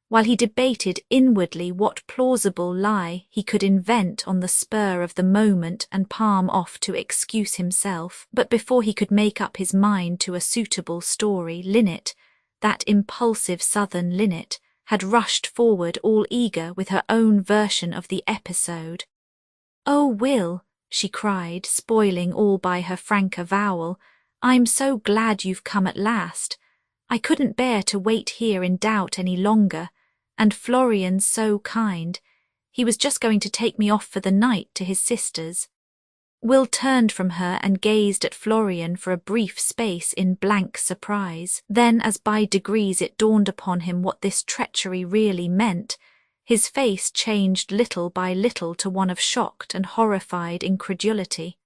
while he debated inwardly what plausible lie he could invent on the spur of the moment and palm off to excuse himself. But before he could make up his mind to a suitable story, Linnet, that impulsive southern Linnet, had rushed forward all eager with her own version of the episode. "Oh, Will," she cried, spoiling all by her frank avowal, "I'm so glad you've come at last. I couldn't bear to wait here in doubt any longer, and Florian's so kind. He was just going to take me off for the night to his sister's." Will turned from her and gazed at Florian for a brief space in blank surprise. Then, as by degrees it dawned upon him what this treachery really meant, his face changed little by little to one of shocked and horrified incredulity.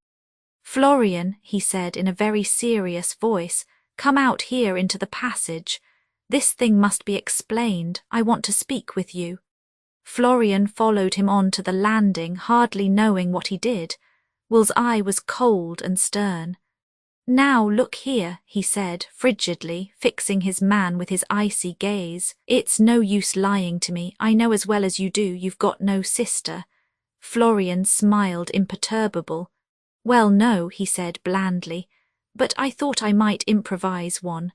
"Florian," he said in a very serious voice, "come out here into the passage. This thing must be explained. I want to speak with you." Florian followed him on to the landing, hardly knowing what he did. Will's eye was cold and stern. "Now look here," he said, frigidly, fixing his man with his icy gaze. "It's no use lying to me. I know as well as you do you've got no sister." Florian smiled imperturbable. "Well, no," he said blandly, "but I thought I might improvise one."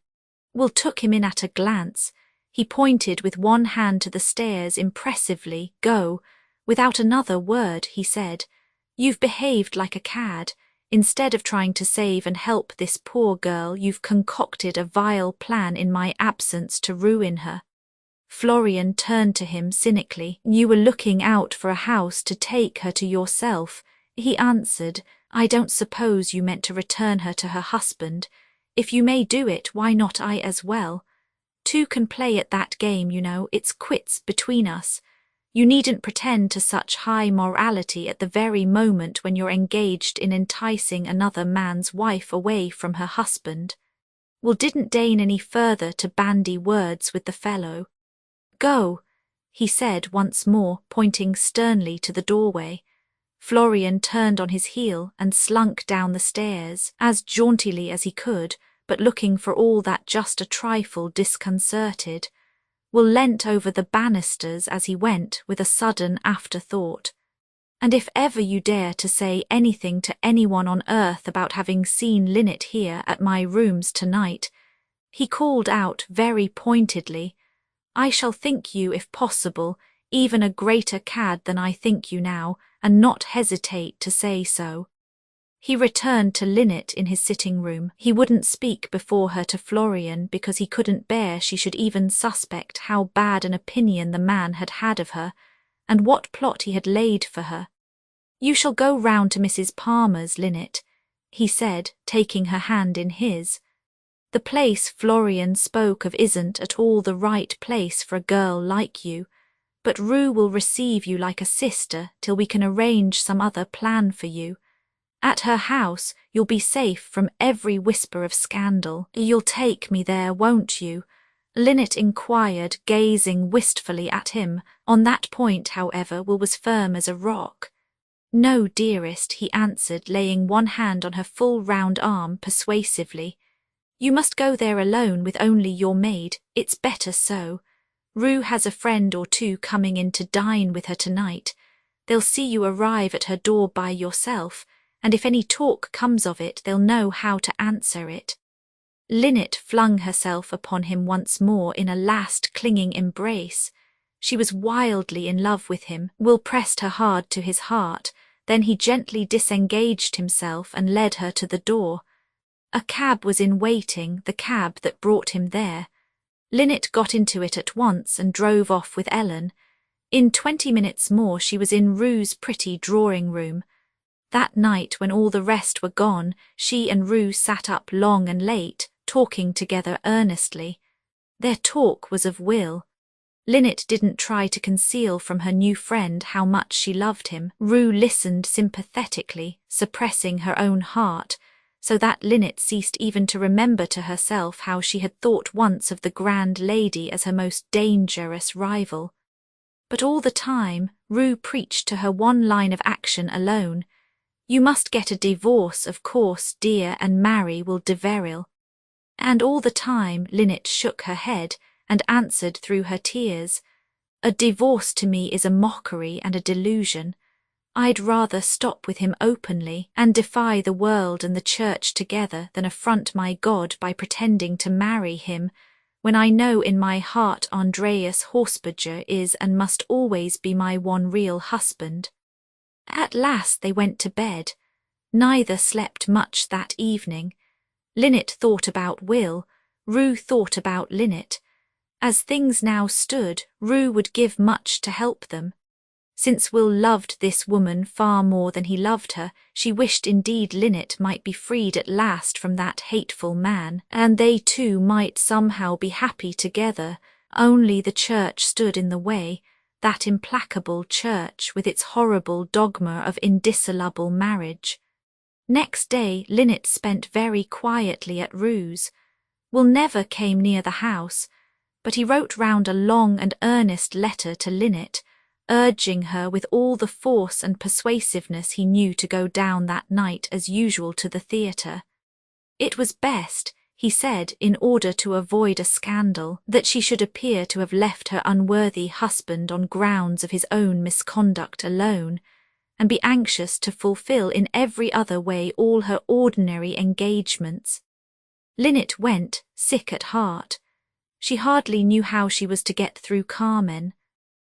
Will took him in at a glance. He pointed with one hand to the stairs impressively. "Go." Without another word, he said, "You've behaved like a cad. Instead of trying to save and help this poor girl, you've concocted a vile plan in my absence to ruin her." Florian turned to him cynically. "You were looking out for a house to take her to yourself," he answered. "I don't suppose you meant to return her to her husband. If you may do it, why not I as well? Two can play at that game, you know. It's quits between us. You needn't pretend to such high morality at the very moment when you're engaged in enticing another man's wife away from her husband." Will didn't deign any further to bandy words with the fellow. "Go," he said once more, pointing sternly to the doorway. Florian turned on his heel and slunk down the stairs, as jauntily as he could, but looking for all that just a trifle disconcerted. Will leant over the banisters as he went with a sudden afterthought. "And if ever you dare to say anything to anyone on earth about having seen Linnet here at my rooms tonight," he called out very pointedly, "I shall think you, if possible, even a greater cad than I think you now, and not hesitate to say so." He returned to Linnet in his sitting room. He wouldn't speak before her to Florian because he couldn't bear she should even suspect how bad an opinion the man had had of her, and what plot he had laid for her. "You shall go round to Mrs. Palmer's, Linnet," he said, taking her hand in his. "The place Florian spoke of isn't at all the right place for a girl like you, but Rue will receive you like a sister till we can arrange some other plan for you. At her house you'll be safe from every whisper of scandal." "You'll take me there, won't you?" Linnet inquired, gazing wistfully at him. On that point, however, Will was firm as a rock. "No, dearest," he answered, laying one hand on her full round arm persuasively. "You must go there alone with only your maid. It's better so. Rue has a friend or two coming in to dine with her tonight. They'll see you arrive at her door by yourself, and if any talk comes of it, they'll know how to answer it." Linnet flung herself upon him once more in a last clinging embrace. She was wildly in love with him. Will pressed her hard to his heart, then he gently disengaged himself and led her to the door. A cab was in waiting, the cab that brought him there. Linnet got into it at once and drove off with Ellen. In 20 minutes more she was in Rue's pretty drawing-room. That night, when all the rest were gone, she and Rue sat up long and late, talking together earnestly. Their talk was of Will. Linnet didn't try to conceal from her new friend how much she loved him. Rue listened sympathetically, suppressing her own heart, so that Linnet ceased even to remember to herself how she had thought once of the grand lady as her most dangerous rival. But all the time, Rue preached to her one line of action alone. You must get a divorce, of course, dear, and marry Will Deveril. And all the time Linnet shook her head and answered through her tears, a divorce to me is a mockery and a delusion. I'd rather stop with him openly and defy the world and the church together than affront my God by pretending to marry him, when I know in my heart Andreas Horsberger is and must always be my one real husband. At last they went to bed. Neither slept much that evening. Linnet thought about Will, Rue thought about Linnet. As things now stood, Rue would give much to help them. Since Will loved this woman far more than he loved her, she wished indeed Linnet might be freed at last from that hateful man, and they two might somehow be happy together. Only the church stood in the way, that implacable church with its horrible dogma of indissoluble marriage. Next day Linnet spent very quietly at Rue's. Will never came near the house, but he wrote round a long and earnest letter to Linnet, urging her with all the force and persuasiveness he knew to go down that night as usual to the theatre. It was best, he said, in order to avoid a scandal, that she should appear to have left her unworthy husband on grounds of his own misconduct alone, and be anxious to fulfil in every other way all her ordinary engagements. Linnet went, sick at heart. She hardly knew how she was to get through Carmen.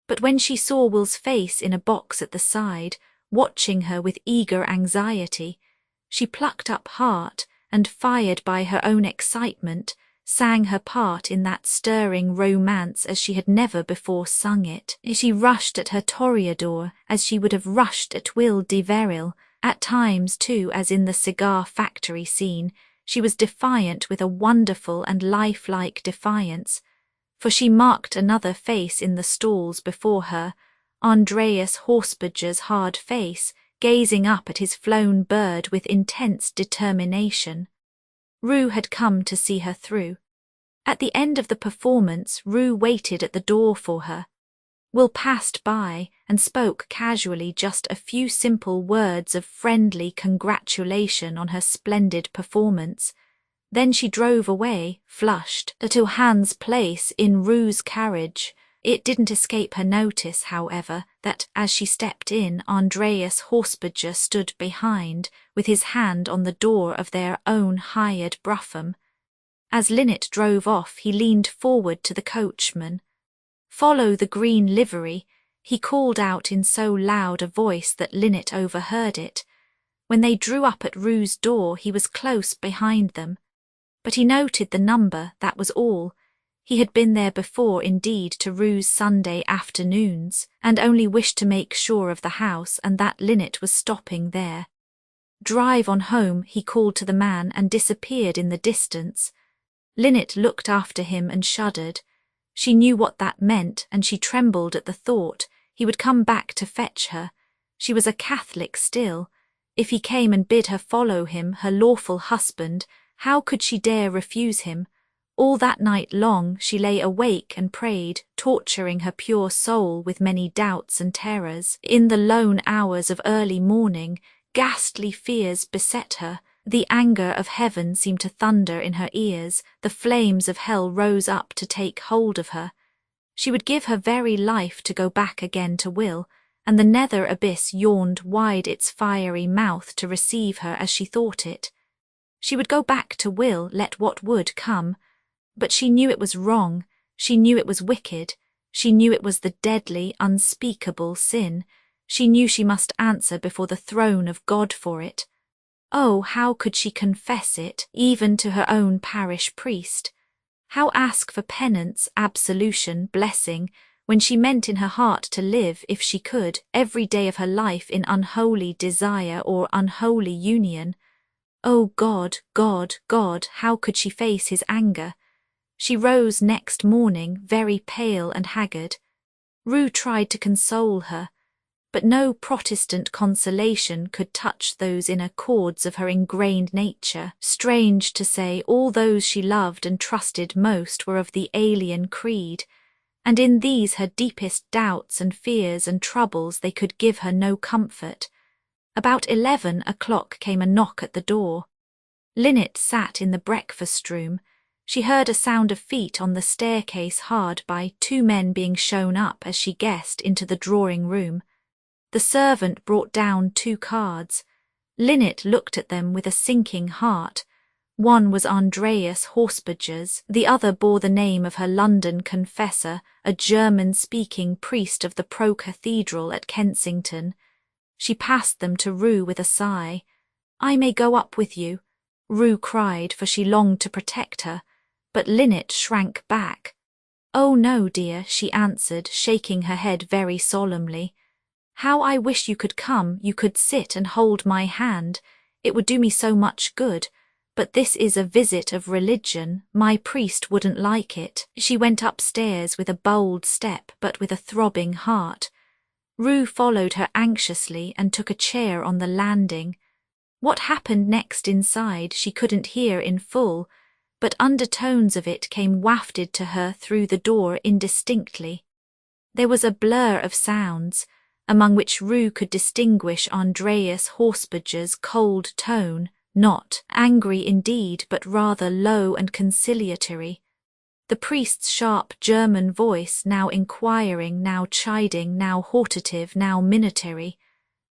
But when she saw Will's face in a box at the side, watching her with eager anxiety, she plucked up heart and, fired by her own excitement, sang her part in that stirring romance as she had never before sung it. She rushed at her toreador as she would have rushed at Will Deveril. At times, too, as in the cigar factory scene, she was defiant with a wonderful and lifelike defiance, for she marked another face in the stalls before her, Andreas Horsberger's hard face, gazing up at his flown bird with intense determination. Rue had come to see her through. At the end of the performance, Rue waited at the door for her. Will passed by and spoke casually just a few simple words of friendly congratulation on her splendid performance. Then she drove away, flushed, to Hans' place in Rue's carriage. It didn't escape her notice, however, that as she stepped in, Andreas Horsberger stood behind, with his hand on the door of their own hired brougham. As Linnet drove off, he leaned forward to the coachman. "Follow the green livery," he called out in so loud a voice that Linnet overheard it. When they drew up at Rue's door, he was close behind them. But he noted the number, that was all. He had been there before, indeed, to Rue's Sunday afternoons, and only wished to make sure of the house and that Linnet was stopping there. "Drive on home," he called to the man and disappeared in the distance. Linnet looked after him and shuddered. She knew what that meant, and she trembled at the thought. He would come back to fetch her. She was a Catholic still. If he came and bid her follow him, her lawful husband, how could she dare refuse him? All that night long she lay awake and prayed, torturing her pure soul with many doubts and terrors. In the lone hours of early morning, ghastly fears beset her. The anger of heaven seemed to thunder in her ears. The flames of hell rose up to take hold of her. She would give her very life to go back again to Will, and the nether abyss yawned wide its fiery mouth to receive her as she thought it. She would go back to Will, let what would come. But she knew it was wrong, she knew it was wicked, She knew it was the deadly, unspeakable sin. She knew she must answer before the throne of God for it. Oh, how could she confess it, even to her own parish priest? How ask for penance, absolution, blessing, when she meant in her heart to live, if she could, every day of her life in unholy desire or unholy union? Oh God, God, God, how could she face his anger? She rose next morning, very pale and haggard. Rue tried to console her, but no Protestant consolation could touch those inner chords of her ingrained nature. Strange to say, all those she loved and trusted most were of the alien creed, and in these her deepest doubts and fears and troubles they could give her no comfort. About 11 o'clock came a knock at the door. Linnet sat in the breakfast-room. She heard a sound of feet on the staircase hard by, 2 men being shown up, as she guessed, into the drawing-room. The servant brought down 2 cards. Linnet looked at them with a sinking heart. One was Andreas Horsberger's, the other bore the name of her London confessor, a German-speaking priest of the Pro-Cathedral at Kensington. She passed them to Rue with a sigh. "I may go up with you," Rue cried, for she longed to protect her, but Linnet shrank back. "Oh no, dear," she answered, shaking her head very solemnly. "How I wish you could come, you could sit and hold my hand. It would do me so much good. But this is a visit of religion. My priest wouldn't like it." She went upstairs with a bold step, but with a throbbing heart. Rue followed her anxiously and took a chair on the landing. What happened next inside she couldn't hear in full, but undertones of it came wafted to her through the door indistinctly. There was a blur of sounds, among which Rue could distinguish Andreas Horsberger's cold tone, not angry indeed, but rather low and conciliatory. The priest's sharp German voice, now inquiring, now chiding, now hortative, now minatory,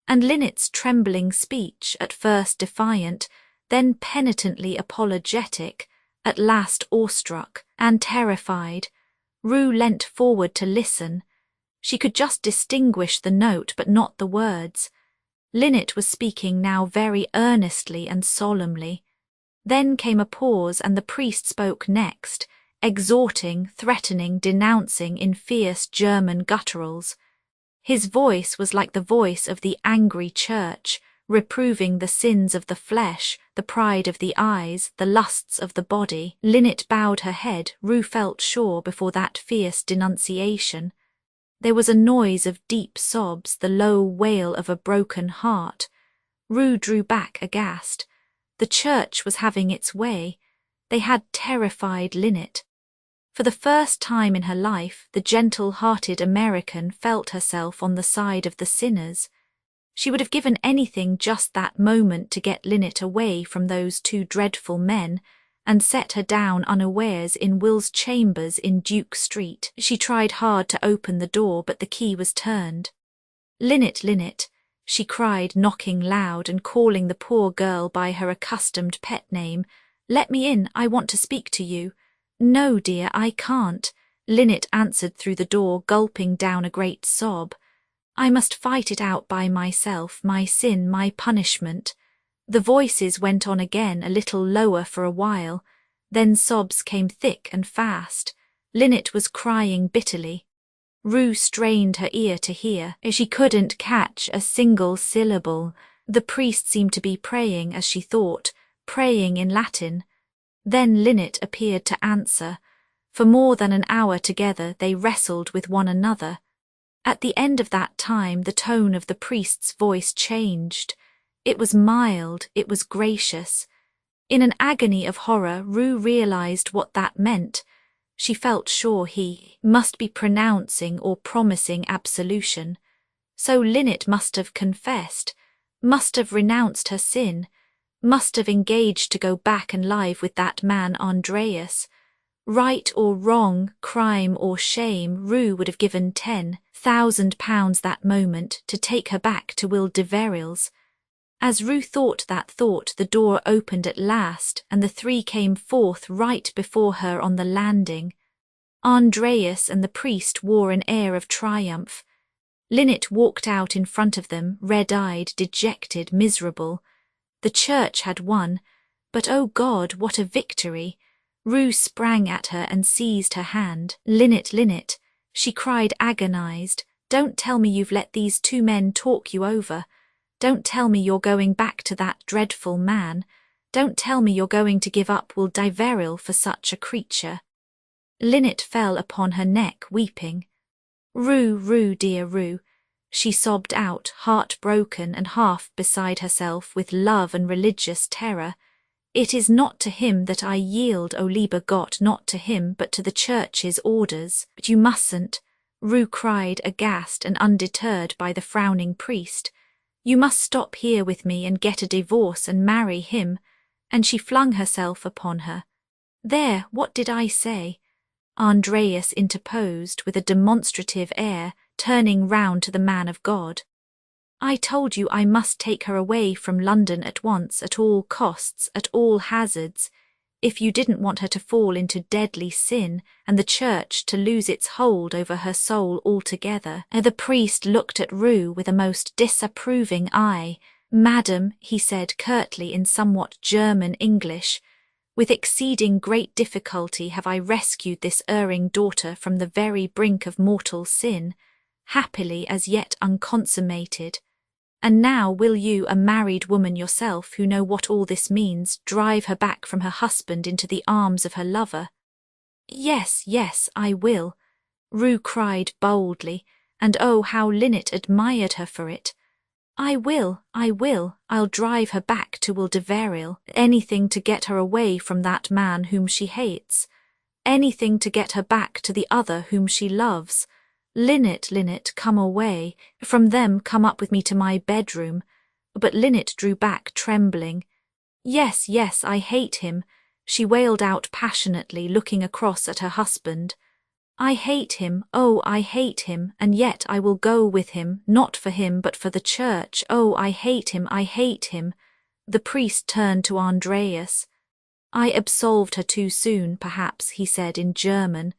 and Linnet's trembling speech, at first defiant, then penitently apologetic, at last awestruck and terrified. Rue leant forward to listen. She could just distinguish the note, but not the words. Linnet was speaking now very earnestly and solemnly. Then came a pause, and the priest spoke next, exhorting, threatening, denouncing in fierce German gutturals. His voice was like the voice of the angry church, reproving the sins of the flesh, the pride of the eyes, the lusts of the body. Linnet bowed her head, Rue felt sure, before that fierce denunciation. There was a noise of deep sobs, the low wail of a broken heart. Rue drew back aghast. The church was having its way. They had terrified Linnet. For the first time in her life, the gentle-hearted American felt herself on the side of the sinners. She would have given anything just that moment to get Linnet away from those 2 dreadful men, and set her down unawares in Will's chambers in Duke Street. She tried hard to open the door, but the key was turned. "Linnet, Linnet," she cried, knocking loud and calling the poor girl by her accustomed pet name. "Let me in, I want to speak to you." "No, dear, I can't," Linnet answered through the door, gulping down a great sob. "I must fight it out by myself, my sin, my punishment." The voices went on again, a little lower for a while. Then sobs came thick and fast. Linnet was crying bitterly. Rue strained her ear to hear. She couldn't catch a single syllable. The priest seemed to be praying, as she thought, praying in Latin. Then Linnet appeared to answer. For more than an hour together they wrestled with one another. At the end of that time the tone of the priest's voice changed. It was mild, it was gracious. In an agony of horror, Rue realized what that meant. She felt sure he must be pronouncing or promising absolution. So Linnet must have confessed, must have renounced her sin, must have engaged to go back and live with that man Andreas. Right or wrong, crime or shame, Rue would have given £10,000 that moment to take her back to Will Deverill's. As Rue thought that thought, the door opened at last, and the 3 came forth right before her on the landing. Andreas and the priest wore an air of triumph. Linnet walked out in front of them, red-eyed, dejected, miserable. The church had won, but oh God, what a victory! Rue sprang at her and seized her hand. Linnet, Linnet, she cried agonized, don't tell me you've let these two men talk you over. Don't tell me you're going back to that dreadful man. Don't tell me you're going to give up Will Diveril for such a creature. Linnet fell upon her neck, weeping. Rue, Rue, dear Rue, she sobbed out, heartbroken and half beside herself with love and religious terror. It is not to him that I yield, O lieber Gott, not to him, but to the Church's orders. But you mustn't, Rue cried, aghast and undeterred by the frowning priest. You must stop here with me and get a divorce and marry him. And she flung herself upon her. There, what did I say? Andreas interposed with a demonstrative air, turning round to the man of God. I told you I must take her away from London at once, at all costs, at all hazards, if you didn't want her to fall into deadly sin and the Church to lose its hold over her soul altogether. The priest looked at Rue with a most disapproving eye. Madam, he said curtly in somewhat German English, with exceeding great difficulty have I rescued this erring daughter from the very brink of mortal sin, happily as yet unconsummated. And now will you, a married woman yourself, who know what all this means, drive her back from her husband into the arms of her lover? Yes, yes, I will, Rue cried boldly, and oh, how Linnet admired her for it. I will, I'll drive her back to Will Diveril, anything to get her away from that man whom she hates, anything to get her back to the other whom she loves. Linnet, Linnet, come away, from them come up with me to my bedroom. But Linnet drew back trembling. Yes, yes, I hate him, she wailed out passionately, looking across at her husband. I hate him, oh, I hate him, and yet I will go with him, not for him but for the Church. Oh, I hate him, I hate him. The priest turned to Andreas. I absolved her too soon, perhaps, he said in German.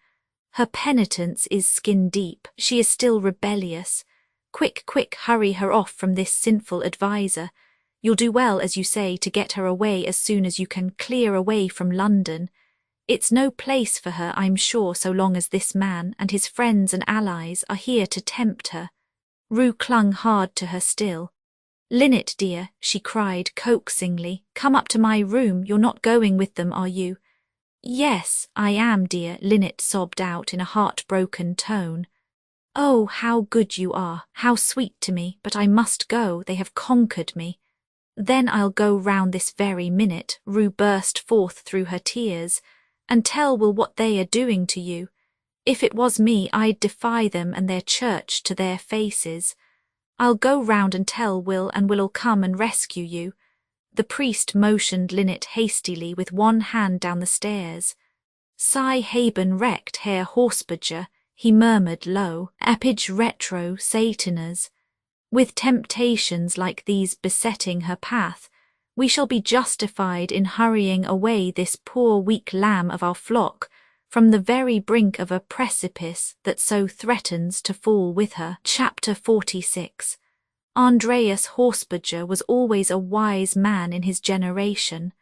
Her penitence is skin deep, she is still rebellious. Quick, quick, hurry her off from this sinful adviser. You'll do well, as you say, to get her away as soon as you can, clear away from London. It's no place for her, I'm sure, so long as this man and his friends and allies are here to tempt her. Rue clung hard to her still. Linnet, dear, she cried coaxingly, come up to my room, you're not going with them, are you? Yes, I am, dear, Linnet sobbed out in a heartbroken tone. Oh, how good you are, how sweet to me, but I must go, they have conquered me. Then I'll go round this very minute, Rue burst forth through her tears, and tell Will what they are doing to you. If it was me, I'd defy them and their Church to their faces. I'll go round and tell Will, and Will'll come and rescue you. The priest motioned Linnet hastily with one hand down the stairs. Sei haben recht, Herr Horsberger, he murmured low, Apage retro Satanas. With temptations like these besetting her path, we shall be justified in hurrying away this poor weak lamb of our flock from the very brink of a precipice that so threatens to fall with her. Chapter 46. Andreas Horsberger was always a wise man in his generation.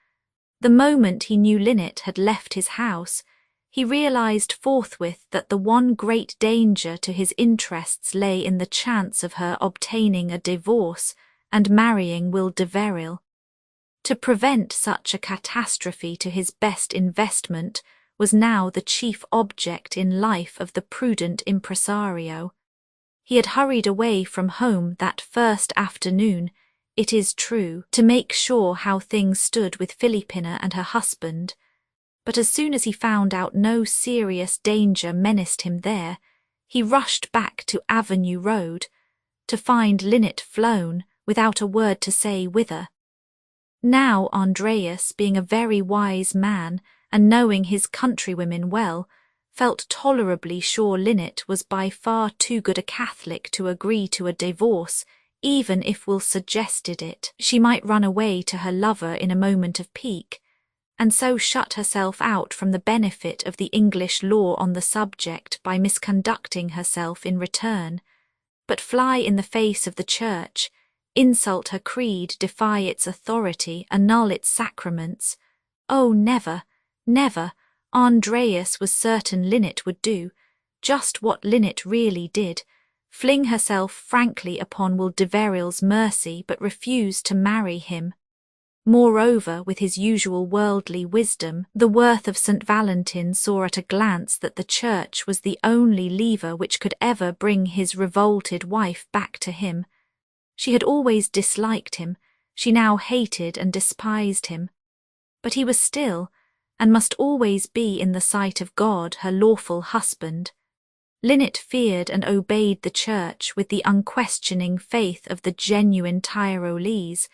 The moment he knew Linnet had left his house, he realized forthwith that the one great danger to his interests lay in the chance of her obtaining a divorce and marrying Will Diveril. To prevent such a catastrophe to his best investment was now the chief object in life of the prudent impresario. He had hurried away from home that first afternoon, it is true, to make sure how things stood with Philippina and her husband, but as soon as he found out no serious danger menaced him there, he rushed back to Avenue Road, to find Linnet flown, without a word to say whither. Now Andreas, being a very wise man, and knowing his countrywomen well, felt tolerably sure Linnet was by far too good a Catholic to agree to a divorce, even if Will suggested it. She might run away to her lover in a moment of pique, and so shut herself out from the benefit of the English law on the subject by misconducting herself in return, but fly in the face of the Church, insult her creed, defy its authority, annul its sacraments. Oh, never, never! Andreas was certain Linnet would do just what Linnet really did, fling herself frankly upon Will Deverell's mercy, but refuse to marry him. Moreover, with his usual worldly wisdom, the worth of St. Valentin saw at a glance that the Church was the only lever which could ever bring his revolted wife back to him. She had always disliked him, she now hated and despised him. But he was still, and must always be in the sight of God, her lawful husband. Linnet feared and obeyed the Church with the unquestioning faith of the genuine Tyrolese.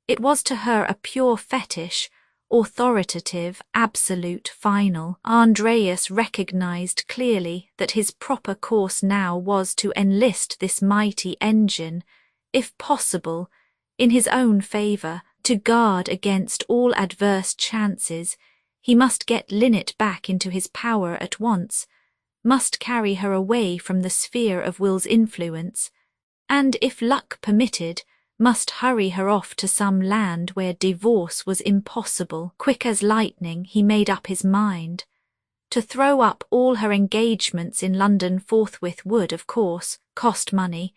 It was to her a pure fetish, authoritative, absolute, final. Andreas recognized clearly that his proper course now was to enlist this mighty engine, if possible, in his own favour, to guard against all adverse chances. He must get Linnet back into his power at once, must carry her away from the sphere of Will's influence, and, if luck permitted, must hurry her off to some land where divorce was impossible. Quick as lightning, he made up his mind. To throw up all her engagements in London forthwith would, of course, cost money,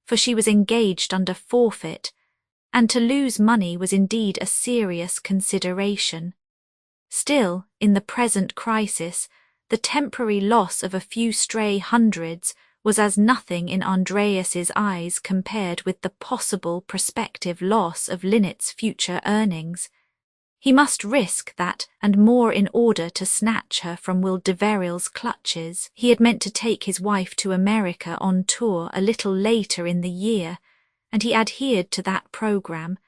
for she was engaged under forfeit, and to lose money was indeed a serious consideration. Still, in the present crisis, the temporary loss of a few stray hundreds was as nothing in Andreas's eyes compared with the possible prospective loss of Linnet's future earnings. He must risk that and more in order to snatch her from Will Deverell's clutches. He had meant to take his wife to America on tour a little later in the year, and he adhered to that programme,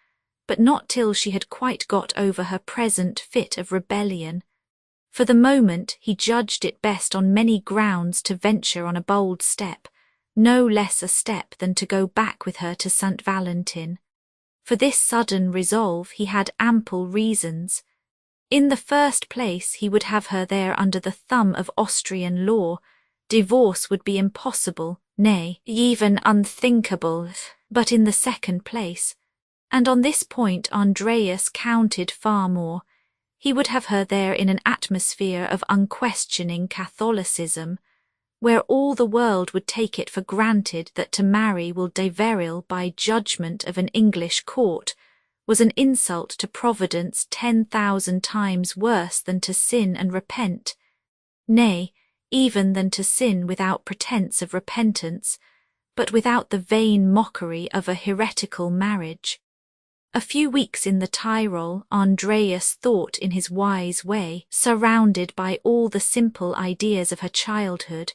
but not till she had quite got over her present fit of rebellion. For the moment he judged it best on many grounds to venture on a bold step, no less a step than to go back with her to St. Valentin. For this sudden resolve he had ample reasons. In the first place, he would have her there under the thumb of Austrian law. Divorce would be impossible, nay, even unthinkable. But in the second place, and on this point Andreas counted far more, he would have her there in an atmosphere of unquestioning Catholicism, where all the world would take it for granted that to marry Will Deverell by judgment of an English court was an insult to Providence 10,000 times worse than to sin and repent, nay, even than to sin without pretence of repentance, but without the vain mockery of a heretical marriage. A few weeks in the Tyrol, Andreas thought in his wise way, surrounded by all the simple ideas of her childhood,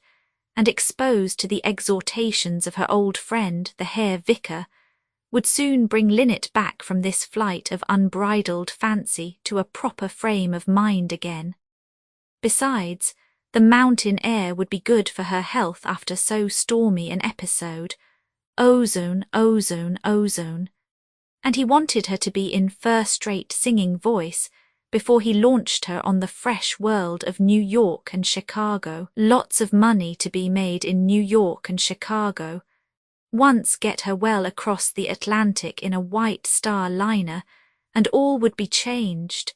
and exposed to the exhortations of her old friend, the Herr Vicar, would soon bring Linnet back from this flight of unbridled fancy to a proper frame of mind again. Besides, the mountain air would be good for her health after so stormy an episode. Ozone, ozone, ozone. And he wanted her to be in first-rate singing voice before he launched her on the fresh world of New York and Chicago. Lots of money to be made in New York and Chicago. Once get her well across the Atlantic in a White Star liner, and all would be changed.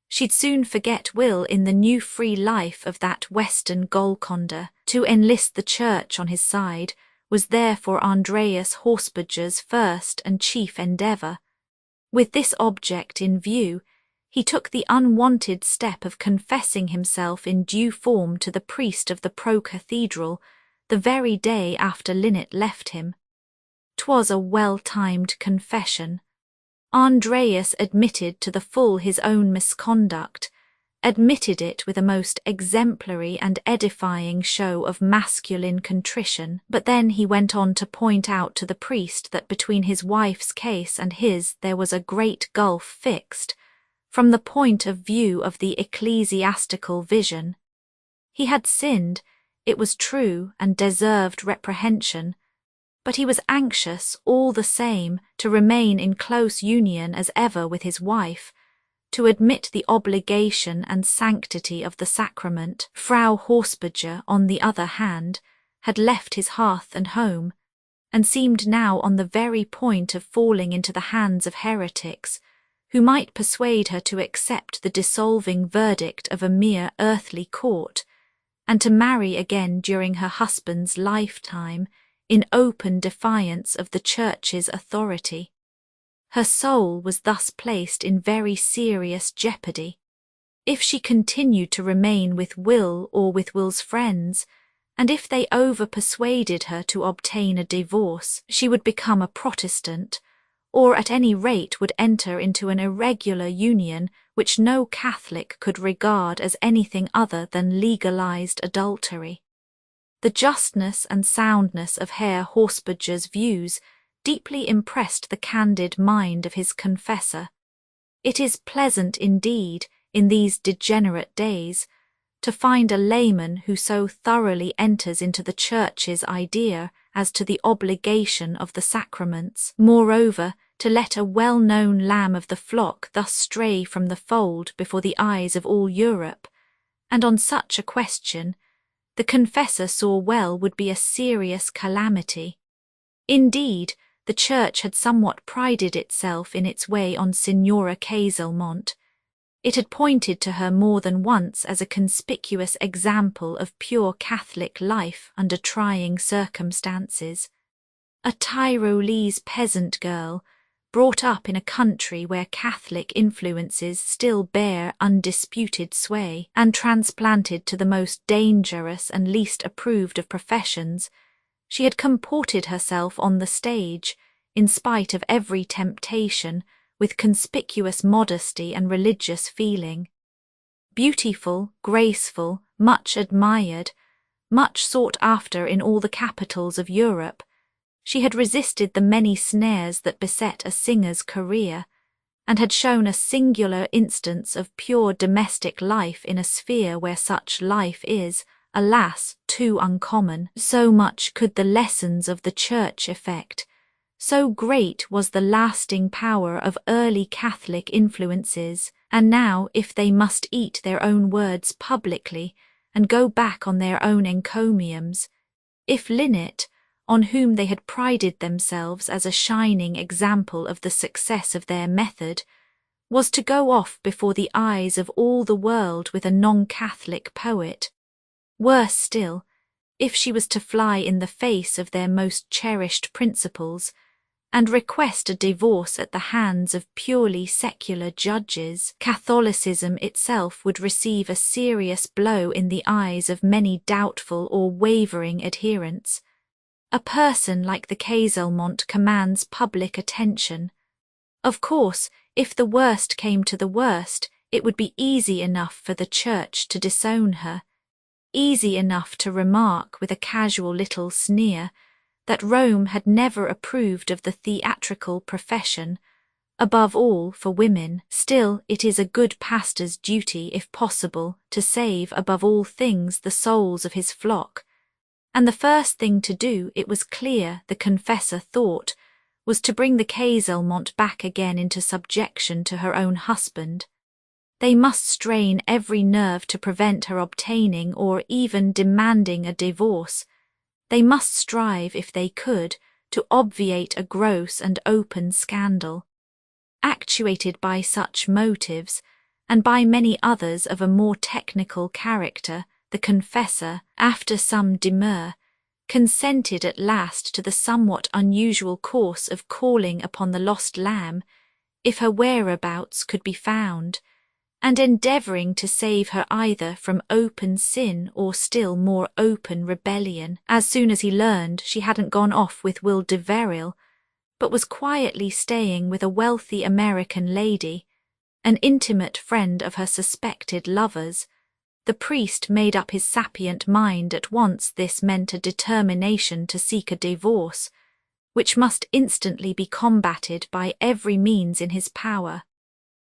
She'd soon forget Will in the new free life of that Western Golconda. To enlist the Church on his side was therefore Andreas Horsburger's first and chief endeavour. With this object in view, he took the unwonted step of confessing himself in due form to the priest of the pro-cathedral the very day after Linnet left him. 'Twas a well-timed confession. Andreas admitted to the full his own misconduct, admitted it with a most exemplary and edifying show of masculine contrition, but then he went on to point out to the priest that between his wife's case and his there was a great gulf fixed, from the point of view of the ecclesiastical vision. He had sinned, it was true, and deserved reprehension, but he was anxious, all the same, to remain in close union as ever with his wife, to admit the obligation and sanctity of the sacrament. Frau Horsberger, on the other hand, had left his hearth and home, and seemed now on the very point of falling into the hands of heretics, who might persuade her to accept the dissolving verdict of a mere earthly court, and to marry again during her husband's lifetime, in open defiance of the Church's authority. Her soul was thus placed in very serious jeopardy. If she continued to remain with Will or with Will's friends, and if they over-persuaded her to obtain a divorce, she would become a Protestant, or at any rate would enter into an irregular union which no Catholic could regard as anything other than legalized adultery. The justness and soundness of Herr Horsberger's views deeply impressed the candid mind of his confessor. It is pleasant indeed, in these degenerate days, to find a layman who so thoroughly enters into the Church's idea as to the obligation of the sacraments. Moreover, to let a well-known lamb of the flock thus stray from the fold before the eyes of all Europe, and on such a question, the confessor saw well would be a serious calamity. Indeed, the Church had somewhat prided itself in its way on Signora Kaiselmont. It had pointed to her more than once as a conspicuous example of pure Catholic life under trying circumstances. A Tyrolese peasant girl, brought up in a country where Catholic influences still bear undisputed sway, and transplanted to the most dangerous and least approved of professions, she had comported herself on the stage, in spite of every temptation, with conspicuous modesty and religious feeling. Beautiful, graceful, much admired, much sought after in all the capitals of Europe, she had resisted the many snares that beset a singer's career, and had shown a singular instance of pure domestic life in a sphere where such life is, alas, too uncommon. So much could the lessons of the Church effect, so great was the lasting power of early Catholic influences, and now, if they must eat their own words publicly, and go back on their own encomiums, if Linnet, on whom they had prided themselves as a shining example of the success of their method, was to go off before the eyes of all the world with a non-Catholic poet, worse still, if she was to fly in the face of their most cherished principles, and request a divorce at the hands of purely secular judges, Catholicism itself would receive a serious blow in the eyes of many doubtful or wavering adherents. A person like the Kaiselmont commands public attention. Of course, if the worst came to the worst, it would be easy enough for the Church to disown her, easy enough to remark with a casual little sneer that Rome had never approved of the theatrical profession, above all for women. Still, it is a good pastor's duty, if possible, to save above all things the souls of his flock, and the first thing to do, it was clear the confessor thought, was to bring the Kaiselmont back again into subjection to her own husband. They must strain every nerve to prevent her obtaining or even demanding a divorce. They must strive, if they could, to obviate a gross and open scandal. Actuated by such motives, and by many others of a more technical character, the confessor, after some demur, consented at last to the somewhat unusual course of calling upon the lost lamb, if her whereabouts could be found, and endeavouring to save her either from open sin or still more open rebellion, as soon as he learned she hadn't gone off with Will de Verril, but was quietly staying with a wealthy American lady, an intimate friend of her suspected lover's. The priest made up his sapient mind at once this meant a determination to seek a divorce, which must instantly be combated by every means in his power.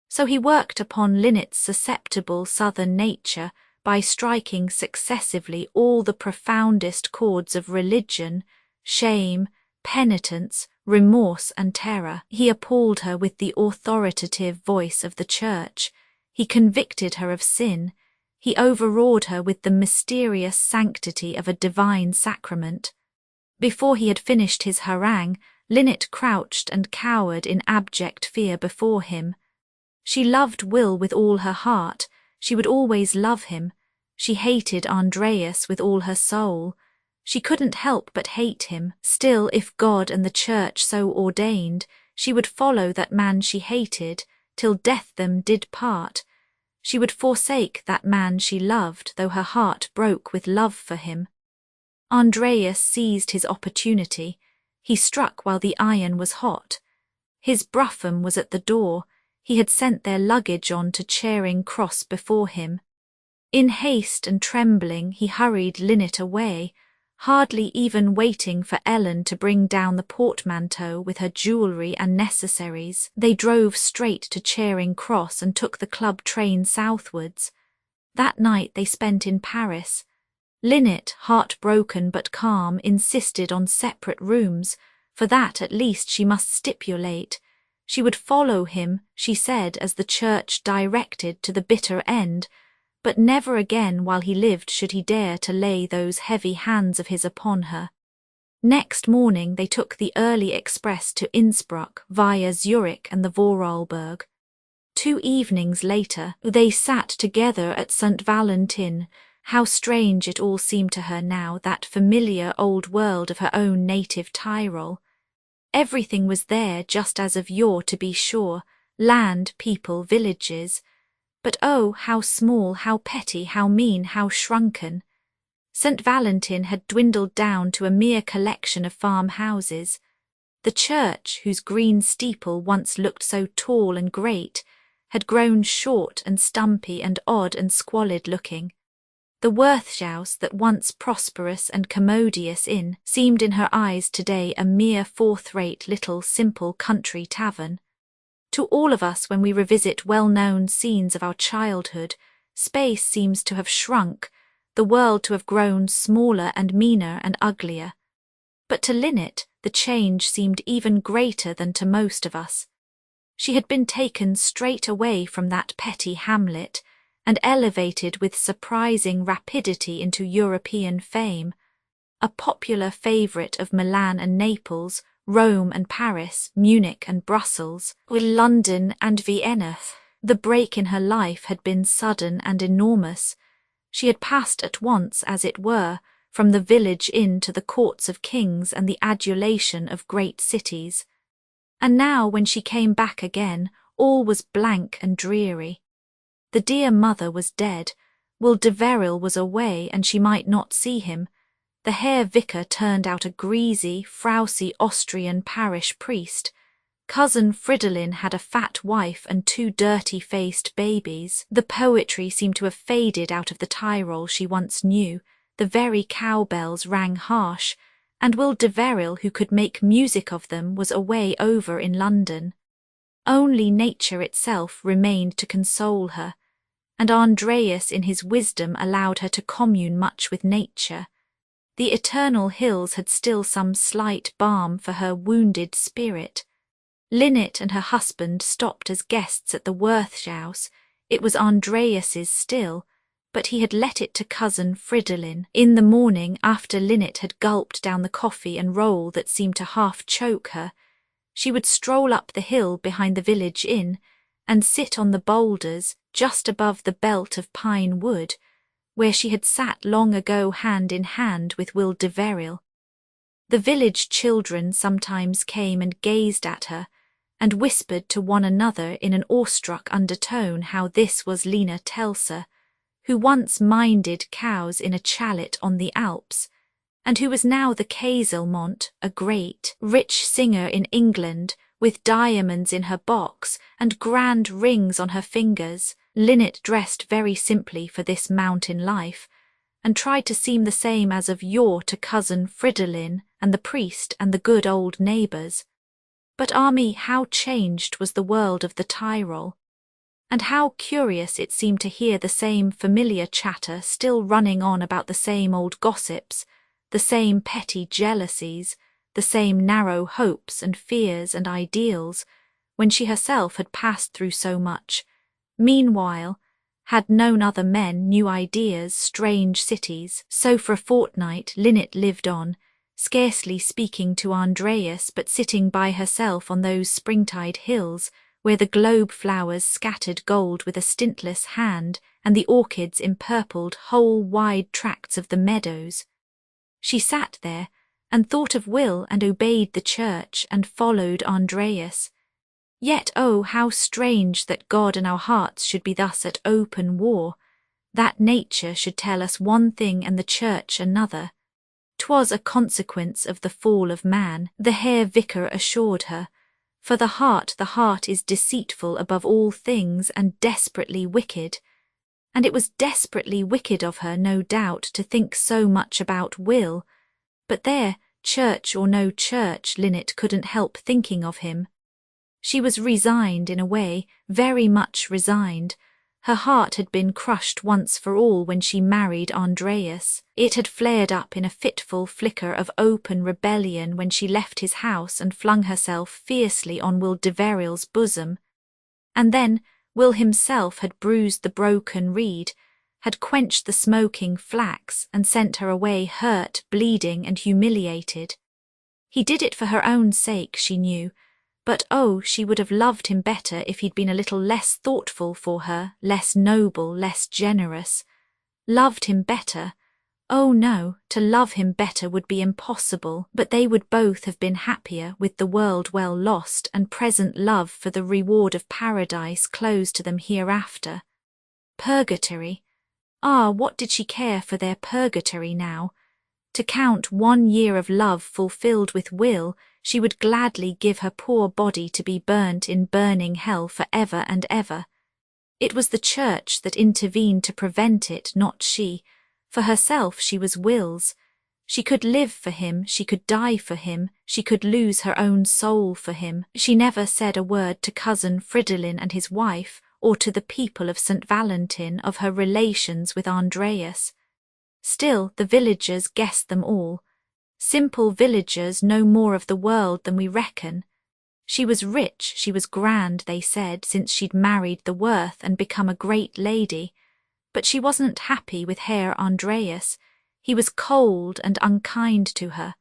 So he worked upon Linnet's susceptible southern nature by striking successively all the profoundest chords of religion, shame, penitence, remorse and terror. He appalled her with the authoritative voice of the church. He convicted her of sin. He overawed her with the mysterious sanctity of a divine sacrament. Before he had finished his harangue, Linnet crouched and cowered in abject fear before him. She loved Will with all her heart. She would always love him. She hated Andreas with all her soul. She couldn't help but hate him. Still, if God and the church so ordained, she would follow that man she hated, till death them did part. She would forsake that man she loved, though her heart broke with love for him. Andreas seized his opportunity. He struck while the iron was hot. His brougham was at the door. He had sent their luggage on to Charing Cross before him. In haste and trembling he hurried Linnet away, hardly even waiting for Ellen to bring down the portmanteau with her jewellery and necessaries. They drove straight to Charing Cross and took the club train southwards. That night they spent in Paris. Linnet, heartbroken but calm, insisted on separate rooms. For that at least she must stipulate. She would follow him, she said, as the church directed, to the bitter end, but never again while he lived should he dare to lay those heavy hands of his upon her. Next morning they took the early express to Innsbruck via Zurich and the Vorarlberg. 2 evenings later they sat together at St. Valentin. How strange it all seemed to her now, that familiar old world of her own native Tyrol. Everything was there just as of yore, to be sure, land, people, villages. But oh, how small, how petty, how mean, how shrunken. St. Valentin had dwindled down to a mere collection of farmhouses. The church, whose green steeple once looked so tall and great, had grown short and stumpy and odd and squalid-looking. The Wirtshaus, that once prosperous and commodious inn, seemed in her eyes today a mere fourth-rate little simple country tavern. To all of us, when we revisit well-known scenes of our childhood, space seems to have shrunk, the world to have grown smaller and meaner and uglier. But to Linnet the change seemed even greater than to most of us. She had been taken straight away from that petty hamlet, and elevated with surprising rapidity into European fame, a popular favourite of Milan and Naples, Rome and Paris, Munich and Brussels, with London and Vienna. The break in her life had been sudden and enormous. She had passed at once, as it were, from the village inn to the courts of kings and the adulation of great cities. And now, when she came back again, all was blank and dreary. The dear mother was dead. Will de Veril was away, and she might not see him. The Herr Vicar turned out a greasy, frowsy Austrian parish priest. Cousin Fridolin had a fat wife and 2 dirty-faced babies. The poetry seemed to have faded out of the Tyrol she once knew. The very cowbells rang harsh, and Will de Veril, who could make music of them, was away over in London. Only nature itself remained to console her, and Andreas in his wisdom allowed her to commune much with nature. The eternal hills had still some slight balm for her wounded spirit. Linnet and her husband stopped as guests at the Wirtshaus. It was Andreas's still, but he had let it to cousin Fridolin. In the morning, after Linnet had gulped down the coffee and roll that seemed to half choke her, she would stroll up the hill behind the village inn and sit on the boulders just above the belt of pine wood, where she had sat long ago hand in hand with Will de Veril. The village children sometimes came and gazed at her, and whispered to one another in an awestruck undertone how this was Lena Telser, who once minded cows in a chalet on the Alps, and who was now the Kaiselmont, a great, rich singer in England, with diamonds in her box and grand rings on her fingers. Linnet dressed very simply for this mountain life, and tried to seem the same as of yore to cousin Fridolin and the priest and the good old neighbours. But me, how changed was the world of the Tyrol, and how curious it seemed to hear the same familiar chatter still running on about the same old gossips, the same petty jealousies, the the same narrow hopes and fears and ideals, when she herself had passed through so much, meanwhile, had known other men, new ideas, strange cities. So for a fortnight Linnet lived on, scarcely speaking to Andreas, but sitting by herself on those springtide hills, where the globe flowers scattered gold with a stintless hand, and the orchids empurpled whole wide tracts of the meadows. She sat there, and thought of Will, and obeyed the church, and followed Andreas. Yet, oh, how strange that God and our hearts should be thus at open war, that nature should tell us one thing and the church another. 'Twas a consequence of the fall of man, the Herr Vicar assured her, for the heart is deceitful above all things and desperately wicked. And it was desperately wicked of her, no doubt, to think so much about Will, but there, church or no church, Linnet couldn't help thinking of him. She was resigned in a way, very much resigned. Her heart had been crushed once for all when she married Andreas. It had flared up in a fitful flicker of open rebellion when she left his house and flung herself fiercely on Will Deverill's bosom. And then Will himself had bruised the broken reed, had quenched the smoking flax, and sent her away hurt, bleeding, and humiliated. He did it for her own sake, she knew, but oh, she would have loved him better if he'd been a little less thoughtful for her, less noble, less generous. Loved him better? Oh no, to love him better would be impossible, but they would both have been happier with the world well lost and present love for the reward of paradise closed to them hereafter. Purgatory? Ah, what did she care for their purgatory now? To count 1 year of love fulfilled with Will, she would gladly give her poor body to be burnt in burning hell for ever and ever. It was the church that intervened to prevent it, not she. For herself she was Will's. She could live for him, she could die for him, she could lose her own soul for him. She never said a word to cousin Fridolin and his wife, or to the people of St. Valentin of her relations with Andreas. Still, the villagers guessed them all. Simple villagers know more of the world than we reckon. She was rich, she was grand, they said, since she'd married the Worth and become a great lady. But she wasn't happy with Herr Andreas. He was cold and unkind to her.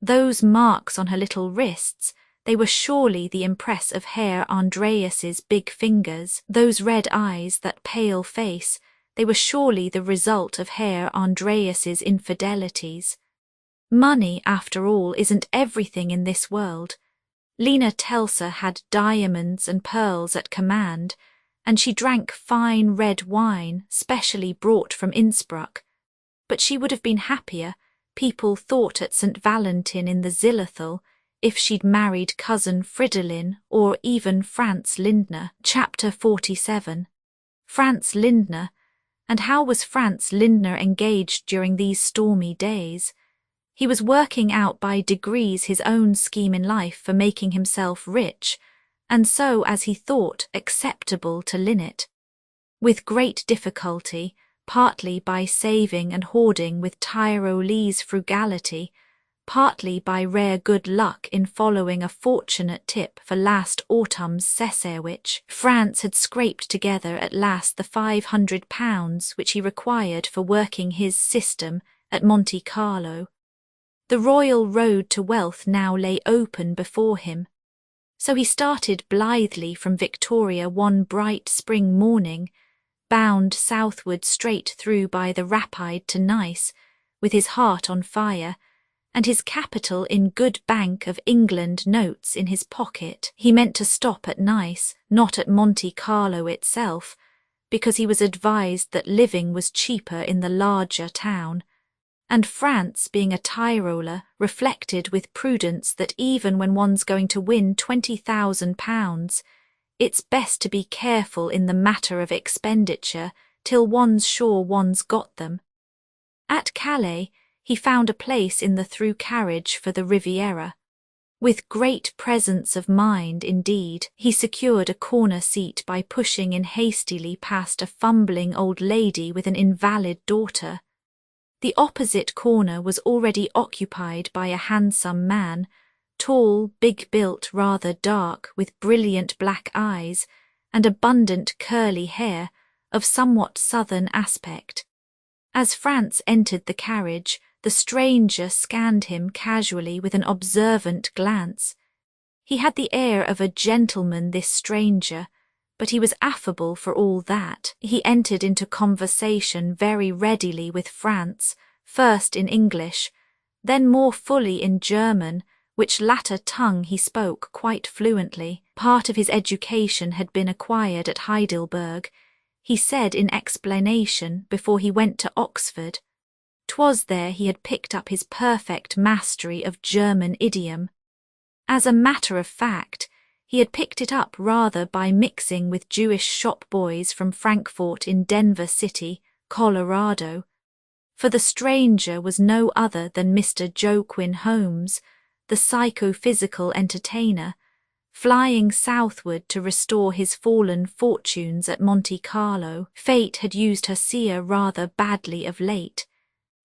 Those marks on her little wrists, they were surely the impress of Herr Andreas's big fingers. Those red eyes, that pale face, they were surely the result of Herr Andreas's infidelities. Money, after all, isn't everything in this world. Lena Telsa had diamonds and pearls at command, and she drank fine red wine, specially brought from Innsbruck. But she would have been happier, people thought at St. Valentin in the Zillerthal, if she'd married cousin Fridolin or even Franz Lindner. Chapter 47. Franz Lindner. And how was Franz Lindner engaged during these stormy days? He was working out by degrees his own scheme in life for making himself rich, and so, as he thought, acceptable to Linnet. With great difficulty, partly by saving and hoarding with Tyrolese frugality, partly by rare good luck in following a fortunate tip for last autumn's Sesewich, Franz had scraped together at last the £500 which he required for working his system at Monte Carlo. The royal road to wealth now lay open before him. So he started blithely from Victoria one bright spring morning, bound southward straight through by the Rapide to Nice, with his heart on fire, and his capital in good Bank of England notes in his pocket. He meant to stop at Nice, not at Monte Carlo itself, because he was advised that living was cheaper in the larger town. And Franz, being a Tyroler, reflected with prudence that even when one's going to win £20,000, it's best to be careful in the matter of expenditure till one's sure one's got them. At Calais, he found a place in the through carriage for the Riviera. With great presence of mind, indeed, he secured a corner seat by pushing in hastily past a fumbling old lady with an invalid daughter. The opposite corner was already occupied by a handsome man, tall, big-built, rather dark, with brilliant black eyes and abundant curly hair of somewhat southern aspect. As Franz entered the carriage, the stranger scanned him casually with an observant glance. He had the air of a gentleman, this stranger, but he was affable for all that. He entered into conversation very readily with Franz, first in English, then more fully in German, which latter tongue he spoke quite fluently. Part of his education had been acquired at Heidelberg, he said in explanation, before he went to Oxford. 'Twas there he had picked up his perfect mastery of German idiom. As a matter of fact, he had picked it up rather by mixing with Jewish shop boys from Frankfort in Denver City, Colorado, for the stranger was no other than Mr. Joaquin Holmes, the psychophysical entertainer, flying southward to restore his fallen fortunes at Monte Carlo. Fate had used her seer rather badly of late.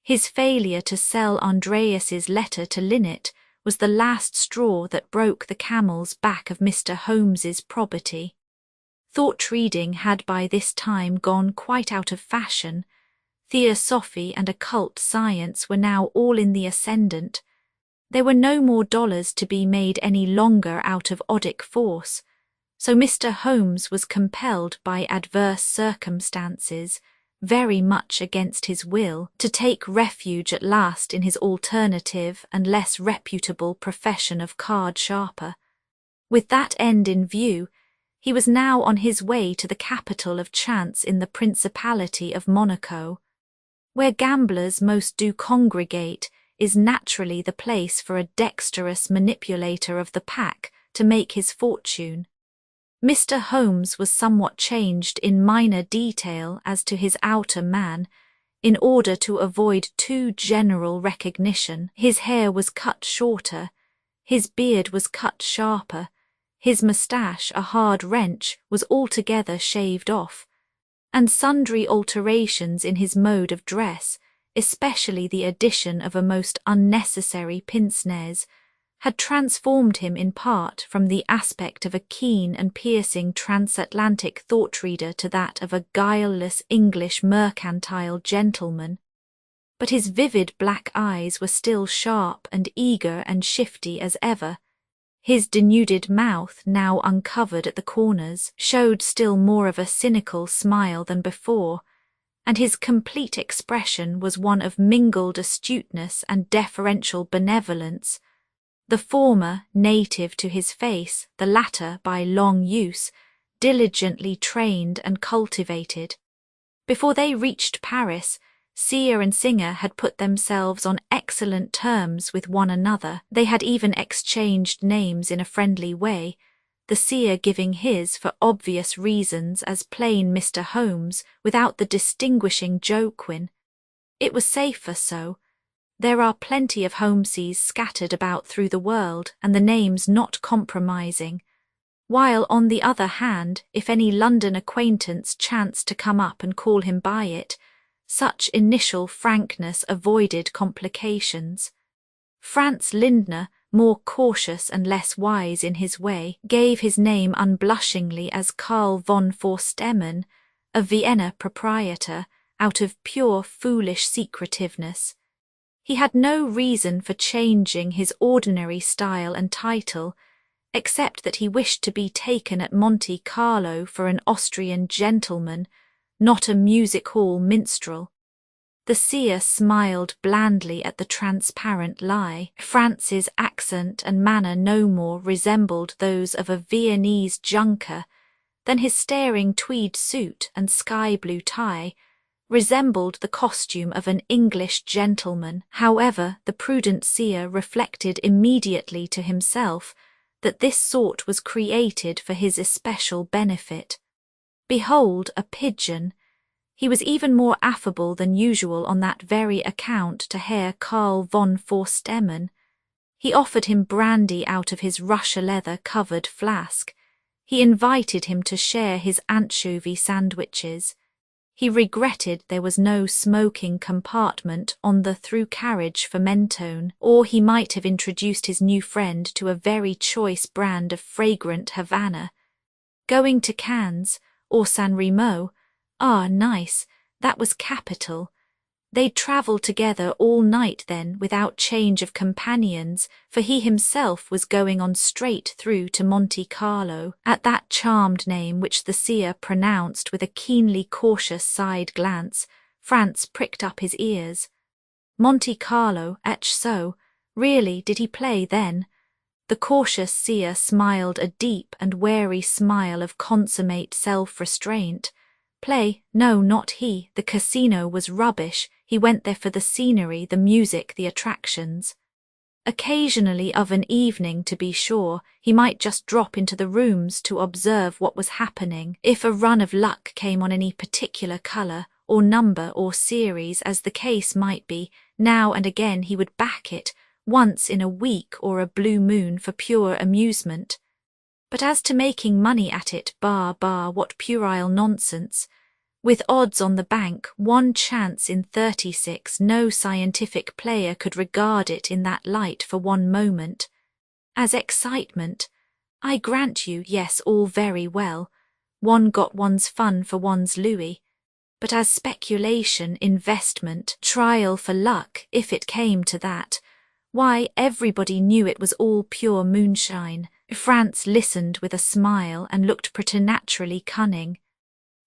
His failure to sell Andreas's letter to Linnet was the last straw that broke the camel's back of Mr. Holmes's probity. Thought-reading had by this time gone quite out of fashion. Theosophy and occult science were now all in the ascendant. There were no more dollars to be made any longer out of odic force, so Mr. Holmes was compelled by adverse circumstances, very much against his will, to take refuge at last in his alternative and less reputable profession of card sharper. With that end in view, he was now on his way to the capital of chance in the Principality of Monaco. Where gamblers most do congregate is naturally the place for a dexterous manipulator of the pack to make his fortune. Mr. Holmes was somewhat changed in minor detail as to his outer man, in order to avoid too general recognition. His hair was cut shorter, his beard was cut sharper, his moustache, a hard wrench, was altogether shaved off, and sundry alterations in his mode of dress, especially the addition of a most unnecessary pince-nez, had transformed him in part from the aspect of a keen and piercing transatlantic thought-reader to that of a guileless English mercantile gentleman. But his vivid black eyes were still sharp and eager and shifty as ever. His denuded mouth, now uncovered at the corners, showed still more of a cynical smile than before, and his complete expression was one of mingled astuteness and deferential benevolence, the former native to his face, the latter, by long use, diligently trained and cultivated. Before they reached Paris, seer and singer had put themselves on excellent terms with one another. They had even exchanged names in a friendly way, the seer giving his, for obvious reasons, as plain Mr. Holmes, without the distinguishing Joaquin. It was safer so. There are plenty of Holmeses scattered about through the world, and the name's not compromising, while, on the other hand, if any London acquaintance chanced to come up and call him by it, such initial frankness avoided complications. Franz Lindner, more cautious and less wise in his way, gave his name unblushingly as Karl von Forstemmen, a Vienna proprietor, out of pure foolish secretiveness. He had no reason for changing his ordinary style and title, except that he wished to be taken at Monte Carlo for an Austrian gentleman, not a music-hall minstrel. The seer smiled blandly at the transparent lie. Franz's accent and manner no more resembled those of a Viennese junker than his staring tweed suit and sky-blue tie resembled the costume of an English gentleman. However, the prudent seer reflected immediately to himself that this sort was created for his especial benefit. Behold a pigeon! He was even more affable than usual on that very account to Herr Karl von Forstemmen. He offered him brandy out of his Russia-leather-covered flask. He invited him to share his anchovy sandwiches. He regretted there was no smoking compartment on the through carriage for Mentone, or he might have introduced his new friend to a very choice brand of fragrant Havana. Going to Cannes, or San Remo, nice, that was capital. They'd travel together all night then without change of companions, for he himself was going on straight through to Monte Carlo. At that charmed name which the seer pronounced with a keenly cautious side glance, Franz pricked up his ears. Monte Carlo, so, really, did he play then? The cautious seer smiled a deep and wary smile of consummate self-restraint. Play? No, not he. The casino was rubbish. He went there for the scenery, the music, the attractions. Occasionally of an evening, to be sure, he might just drop into the rooms to observe what was happening. If a run of luck came on any particular colour, or number, or series, as the case might be, now and again he would back it, once in a week or a blue moon for pure amusement. But as to making money at it, what puerile nonsense. With odds on the bank, 1 chance in 36, no scientific player could regard it in that light for 1 moment. As excitement, I grant you, yes, all very well. One got one's fun for one's louis. But as speculation, investment, trial for luck, if it came to that, why, everybody knew it was all pure moonshine. Franz listened with a smile and looked preternaturally cunning.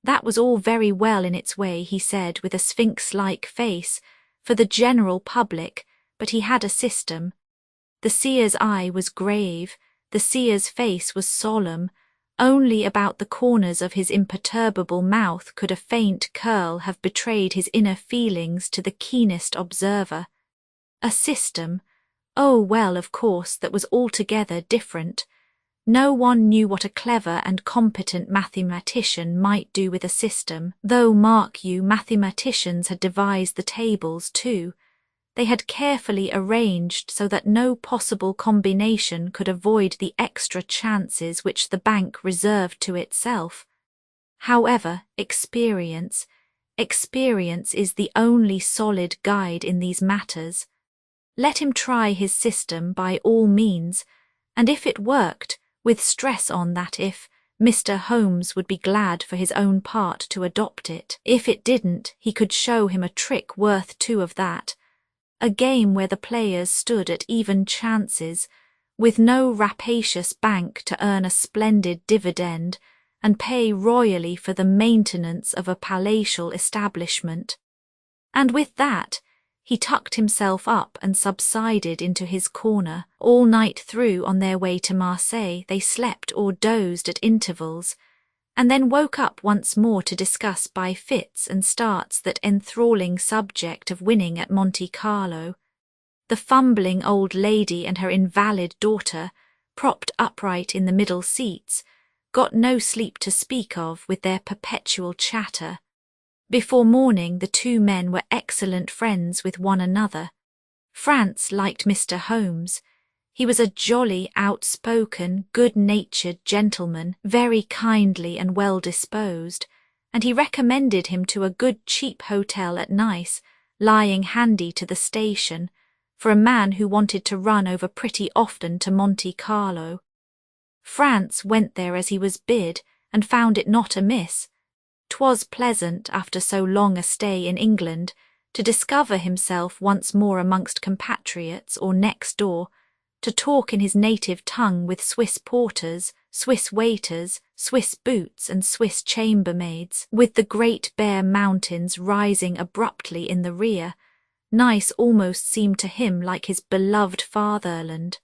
That was all very well in its way, he said with a sphinx-like face, for the general public, but he had a system. The seer's eye was grave, the seer's face was solemn. Only about the corners of his imperturbable mouth could a faint curl have betrayed his inner feelings to the keenest observer. A system? Oh, well, of course, that was altogether different. No one knew what a clever and competent mathematician might do with a system, though, mark you, mathematicians had devised the tables too. They had carefully arranged so that no possible combination could avoid the extra chances which the bank reserved to itself. However, experience is the only solid guide in these matters. Let him try his system by all means, and if it worked, with stress on that if, Mr. Holmes would be glad for his own part to adopt it. If it didn't, he could show him a trick worth 2 of that. A game where the players stood at even chances, with no rapacious bank to earn a splendid dividend and pay royally for the maintenance of a palatial establishment. And with that, he tucked himself up and subsided into his corner. All night through on their way to Marseille they slept or dozed at intervals, and then woke up once more to discuss by fits and starts that enthralling subject of winning at Monte Carlo. The fumbling old lady and her invalid daughter, propped upright in the middle seats, got no sleep to speak of with their perpetual chatter. Before morning the 2 men were excellent friends with one another. Franz liked Mr. Holmes. He was a jolly, outspoken, good-natured gentleman, very kindly and well-disposed, and he recommended him to a good cheap hotel at Nice, lying handy to the station, for a man who wanted to run over pretty often to Monte Carlo. Franz went there as he was bid, and found it not amiss. 'Twas pleasant, after so long a stay in England, to discover himself once more amongst compatriots or next door, to talk in his native tongue with Swiss porters, Swiss waiters, Swiss boots and Swiss chambermaids, with the great bare mountains rising abruptly in the rear. Nice almost seemed to him like his beloved fatherland.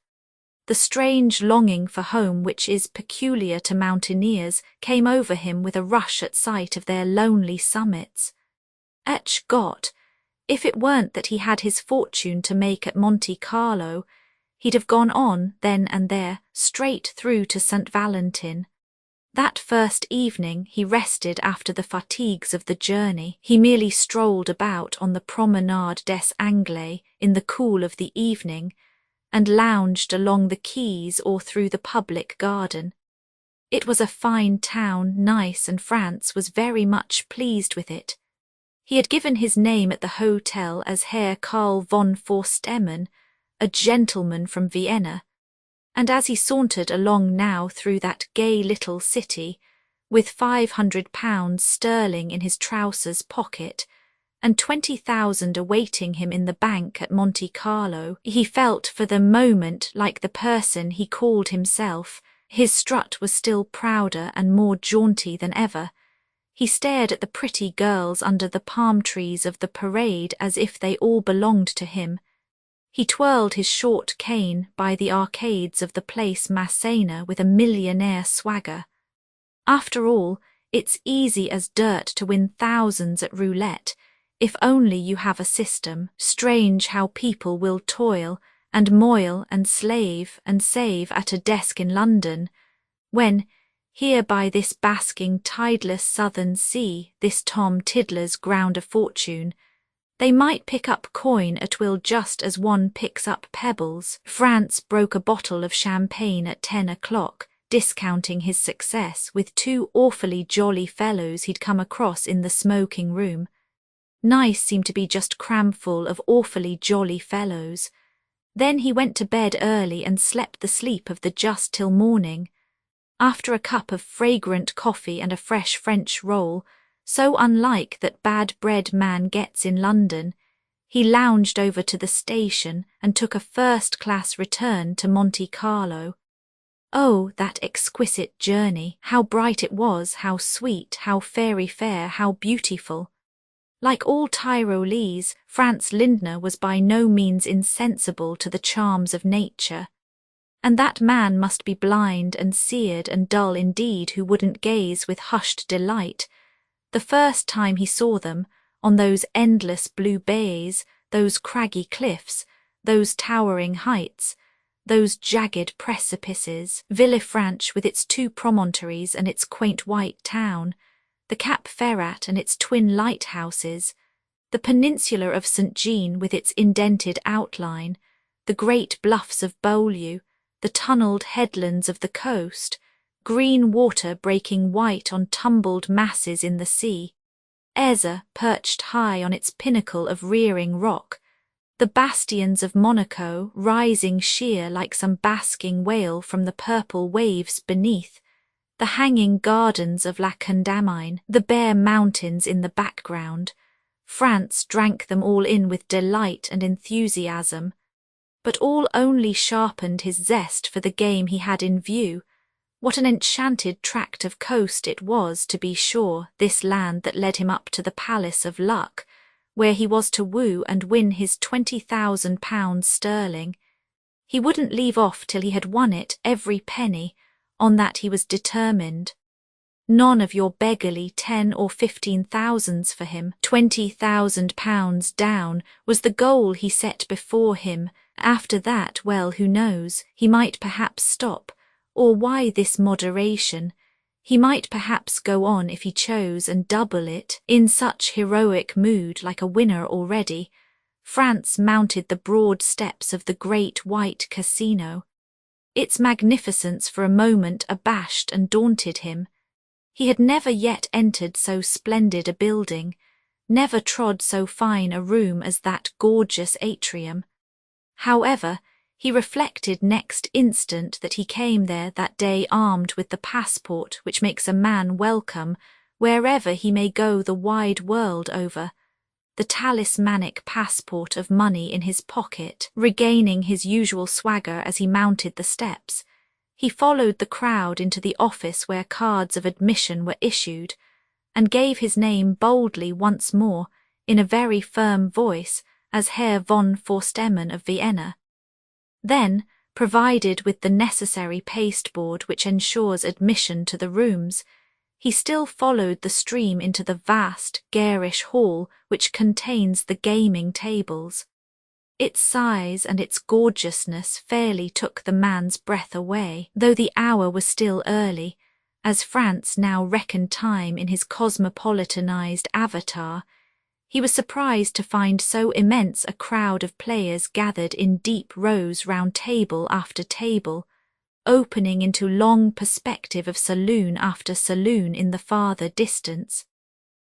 The strange longing for home which is peculiar to mountaineers came over him with a rush at sight of their lonely summits. Gott, if it weren't that he had his fortune to make at Monte Carlo, he'd have gone on, then and there, straight through to St. Valentin. That first evening he rested after the fatigues of the journey. He merely strolled about on the Promenade des Anglais in the cool of the evening, and lounged along the quays or through the public garden. It was a fine town, nice, and Franz was very much pleased with it. He had given his name at the hotel as Herr Karl von Forstemmen, a gentleman from Vienna, and as he sauntered along now through that gay little city, with £500 sterling in his trousers pocket, and 20,000 awaiting him in the bank at Monte Carlo, he felt for the moment like the person he called himself. His strut was still prouder and more jaunty than ever. He stared at the pretty girls under the palm trees of the parade as if they all belonged to him. He twirled his short cane by the arcades of the Place Massena with a millionaire swagger. After all, it's easy as dirt to win thousands at roulette, if only you have a system. Strange how people will toil and moil and slave and save at a desk in London, when, here by this basking tideless southern sea, this Tom Tiddler's ground a fortune, they might pick up coin at will just as one picks up pebbles. Franz broke a bottle of champagne at 10 o'clock, discounting his success with two awfully jolly fellows he'd come across in the smoking room. Nice seemed to be just cramful of awfully jolly fellows. Then he went to bed early and slept the sleep of the just till morning. After a cup of fragrant coffee and a fresh French roll, so unlike that bad bread man gets in London, he lounged over to the station and took a first-class return to Monte Carlo. Oh, that exquisite journey! How bright it was, how sweet, how fairy fair, how beautiful! Like all Tyrolese, Franz Lindner was by no means insensible to the charms of nature. And that man must be blind and seared and dull indeed who wouldn't gaze with hushed delight, the first time he saw them, on those endless blue bays, those craggy cliffs, those towering heights, those jagged precipices, Villefranche with its two promontories and its quaint white town, the Cap Ferrat and its twin lighthouses, the peninsula of St. Jean with its indented outline, the great bluffs of Beaulieu, the tunnelled headlands of the coast, green water breaking white on tumbled masses in the sea, Eze perched high on its pinnacle of rearing rock, the bastions of Monaco rising sheer like some basking whale from the purple waves beneath, the hanging gardens of La Condamine, the bare mountains in the background. Franz drank them all in with delight and enthusiasm, but all only sharpened his zest for the game he had in view. What an enchanted tract of coast it was, to be sure, this land that led him up to the Palace of Luck, where he was to woo and win his £20,000 sterling. He wouldn't leave off till he had won it, every penny. On that he was determined. None of your beggarly 10 or 15,000s for him. £20,000 down was the goal he set before him. After that, well, who knows, he might perhaps stop. Or why this moderation? He might perhaps go on if he chose and double it, in such heroic mood like a winner already. Franz mounted the broad steps of the great white casino. Its magnificence for a moment abashed and daunted him. He had never yet entered so splendid a building, never trod so fine a room as that gorgeous atrium. However, he reflected next instant that he came there that day armed with the passport which makes a man welcome wherever he may go the wide world over, the talismanic passport of money in his pocket. Regaining his usual swagger as he mounted the steps, he followed the crowd into the office where cards of admission were issued, and gave his name boldly once more, in a very firm voice, as Herr von Forstemmen of Vienna. Then, provided with the necessary pasteboard which ensures admission to the rooms, he still followed the stream into the vast, garish hall which contains the gaming tables. Its size and its gorgeousness fairly took the man's breath away, though the hour was still early. As Franz now reckoned time in his cosmopolitanized avatar, he was surprised to find so immense a crowd of players gathered in deep rows round table after table. opening into long perspective of saloon after saloon in the farther distance.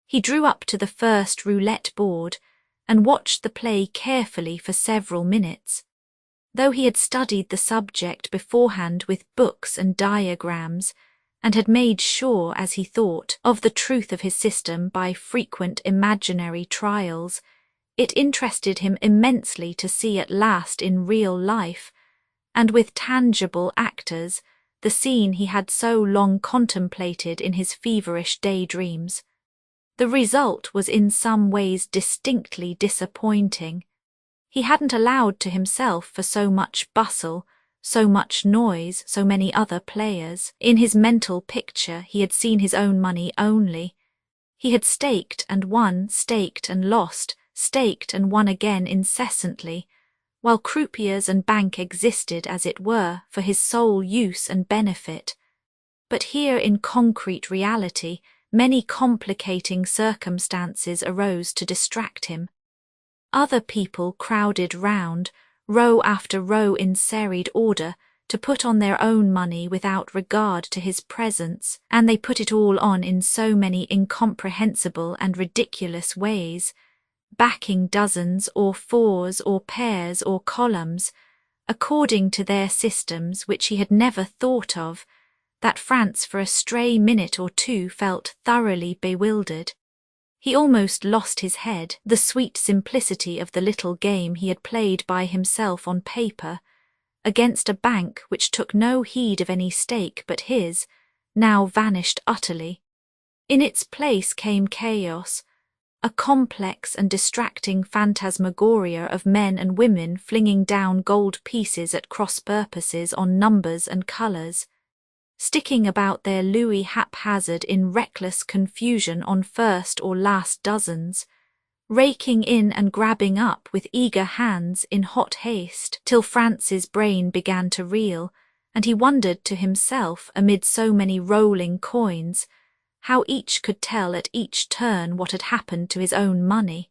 He drew up to the first roulette board and watched the play carefully for several minutes. Though he had studied the subject beforehand with books and diagrams, and had made sure, as he thought, of the truth of his system by frequent imaginary trials, it interested him immensely to see at last in real life, and with tangible actors, the scene he had so long contemplated in his feverish daydreams. The result was in some ways distinctly disappointing. He hadn't allowed to himself for so much bustle, so much noise, so many other players. In his mental picture he had seen his own money only. He had staked and won, staked and lost, staked and won again incessantly, while croupiers and bank existed, as it were, for his sole use and benefit. But here in concrete reality, many complicating circumstances arose to distract him. Other people crowded round, row after row in serried order, to put on their own money without regard to his presence, and they put it all on in so many incomprehensible and ridiculous ways, backing dozens or fours or pairs or columns, according to their systems which he had never thought of, that Franz for a stray minute or two felt thoroughly bewildered. He almost lost his head. The sweet simplicity of the little game he had played by himself on paper, against a bank which took no heed of any stake but his, now vanished utterly. In its place came chaos, a complex and distracting phantasmagoria of men and women flinging down gold pieces at cross purposes on numbers and colours, sticking about their louis haphazard in reckless confusion on first or last dozens, raking in and grabbing up with eager hands in hot haste, till Franz's brain began to reel, and he wondered to himself, amid so many rolling coins, how each could tell at each turn what had happened to his own money.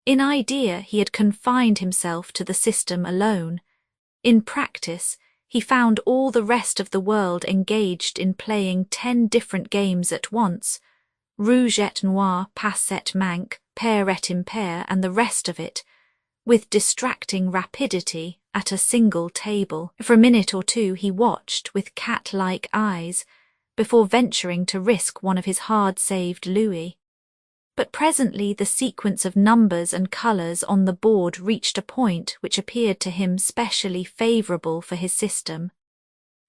In idea he had confined himself to the system alone. In practice he found all the rest of the world engaged in playing 10 different games at once, rouge et noir, passe et manque, pair et impair, and the rest of it, with distracting rapidity, at a single table. For a minute or two he watched with cat-like eyes, before venturing to risk one of his hard-saved louis. But presently the sequence of numbers and colours on the board reached a point which appeared to him specially favourable for his system.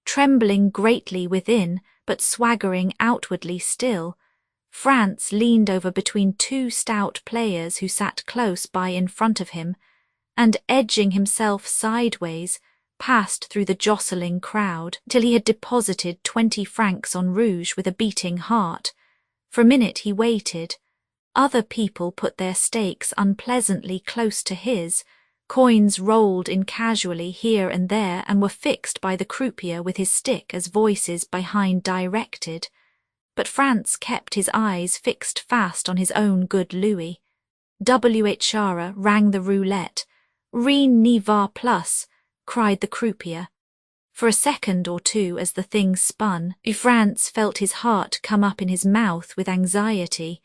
Trembling greatly within, but swaggering outwardly still, Franz leaned over between 2 stout players who sat close by in front of him, and edging himself sideways, passed through the jostling crowd till he had deposited 20 francs on rouge with a beating heart. For a minute he waited. Other people put their stakes unpleasantly close to his, coins rolled in casually here and there and were fixed by the croupier with his stick as voices behind directed. But Franz kept his eyes fixed fast on his own good louis. W.H.R. rang the roulette. Rien n'y va plus, cried the croupier. For a second or two as the thing spun, Franz felt his heart come up in his mouth with anxiety.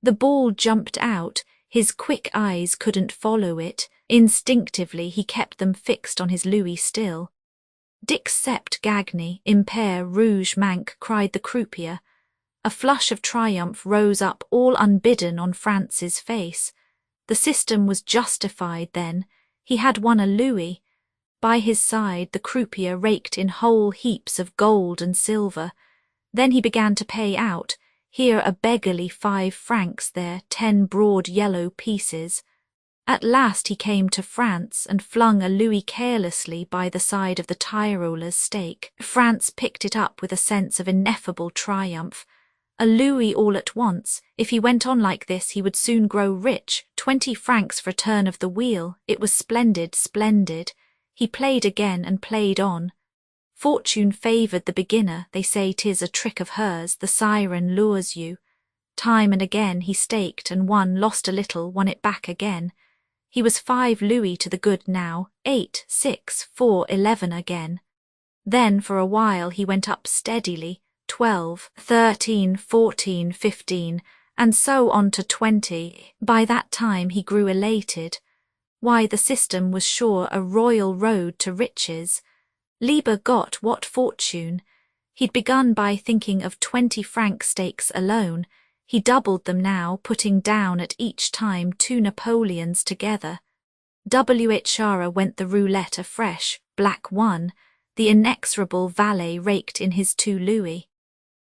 The ball jumped out, his quick eyes couldn't follow it. Instinctively he kept them fixed on his louis still. Dixcept Gagny, impair, rouge manque, cried the croupier. A flush of triumph rose up all unbidden on Franz's face. The system was justified then. He had won a louis. By his side the croupier raked in whole heaps of gold and silver. Then he began to pay out, here a beggarly 5 francs, there 10 broad yellow pieces. At last he came to Franz and flung a louis carelessly by the side of the Tyroler's stake. Franz picked it up with a sense of ineffable triumph. A louis all at once. If he went on like this he would soon grow rich. 20 francs for a turn of the wheel. It was splendid, splendid. He played again and played on. Fortune favoured the beginner, they say 'tis a trick of hers, the siren lures you. Time and again he staked and won, lost a little, won it back again. He was 5 louis to the good now, 8, 6, 4, 11 again. Then for a while he went up steadily, 12, 13, 14, 15, and so on to 20. By that time he grew elated. Why, the system was sure a royal road to riches. Lieber got what fortune? He'd begun by thinking of 20-franc stakes alone. He doubled them now, putting down at each time 2 Napoleons together. W.H.R. went the roulette afresh, black won. The inexorable valet raked in his 2 louis.